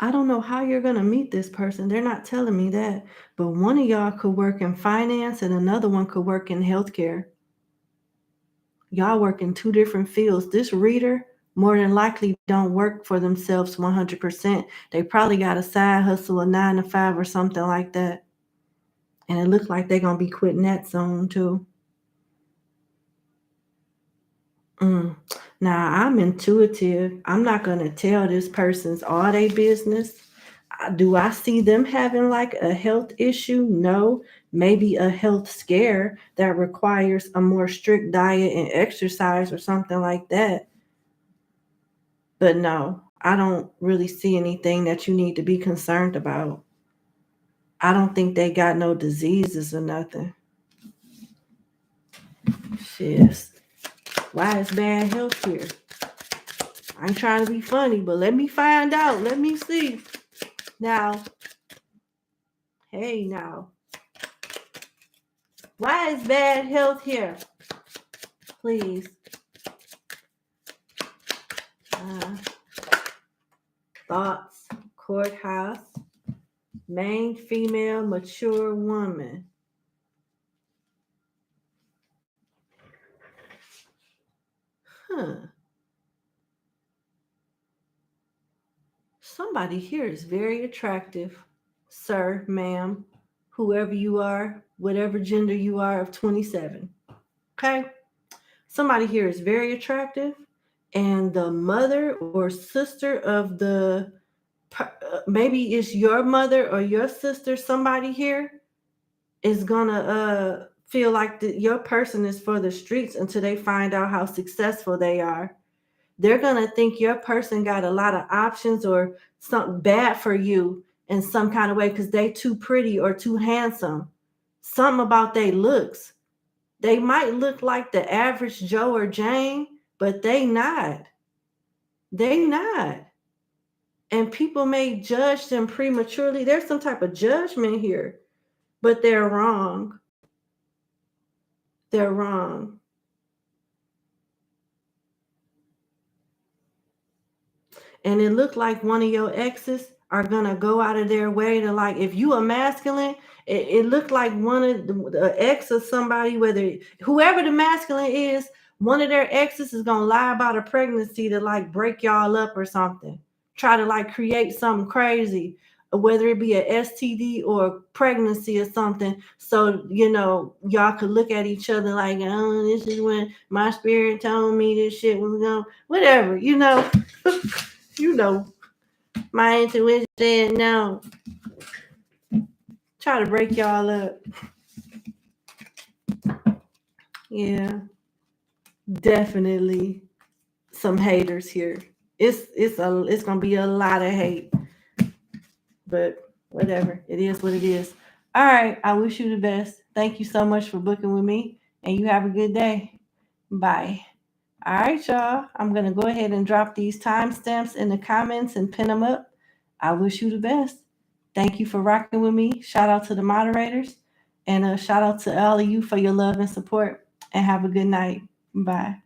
I don't know how you're going to meet this person. They're not telling me that. But one of y'all could work in finance and another one could work in healthcare. Y'all work in two different fields. This reader more than likely don't work for themselves 100%. They probably got a side hustle, a 9 to 5 or something like that. And it looks like they're going to be quitting that soon too. Now, I'm intuitive. I'm not going to tell this person's all their business. Do I see them having like a health issue? No. Maybe a health scare that requires a more strict diet and exercise or something like that. But no, I don't really see anything that you need to be concerned about. I don't think they got no diseases or nothing. Shit. Why is bad health here? I ain't trying to be funny, but let me find out. Let me see. Now, hey now. Why is bad health here? Please. Thoughts, courthouse, main female, mature woman. Somebody here is very attractive, sir, ma'am, whoever you are, whatever gender you are of 27. Okay? Somebody here is very attractive, and the mother or sister of the, maybe it's your mother or your sister, somebody here is gonna feel like your person is for the streets until they find out how successful they are. They're gonna think your person got a lot of options or something bad for you in some kind of way because they too pretty or too handsome. Something about their looks. They might look like the average Joe or Jane, but they not. They not. And people may judge them prematurely. There's some type of judgment here, but they're wrong. They're wrong. And it looked like one of your exes are gonna go out of their way to, like, if you a masculine, it looked like one of the ex of somebody, whether whoever the masculine is, one of their exes is gonna lie about a pregnancy to like break y'all up or something, try to like create something crazy, whether it be a STD or a pregnancy or something. So, you know, y'all could look at each other like, oh, this is when my spirit told me this shit was going, whatever, you know. You know, my intuition said no. Try to break y'all up. Yeah, definitely some haters here. It's gonna be a lot of hate, but whatever. It is what it is. All right. I wish you the best. Thank you so much for booking with me, and you have a good day. Bye. All right, y'all. I'm gonna go ahead and drop these timestamps in the comments and pin them up. I wish you the best. Thank you for rocking with me. Shout out to the moderators, and a shout out to all of you for your love and support. And have a good night. Bye.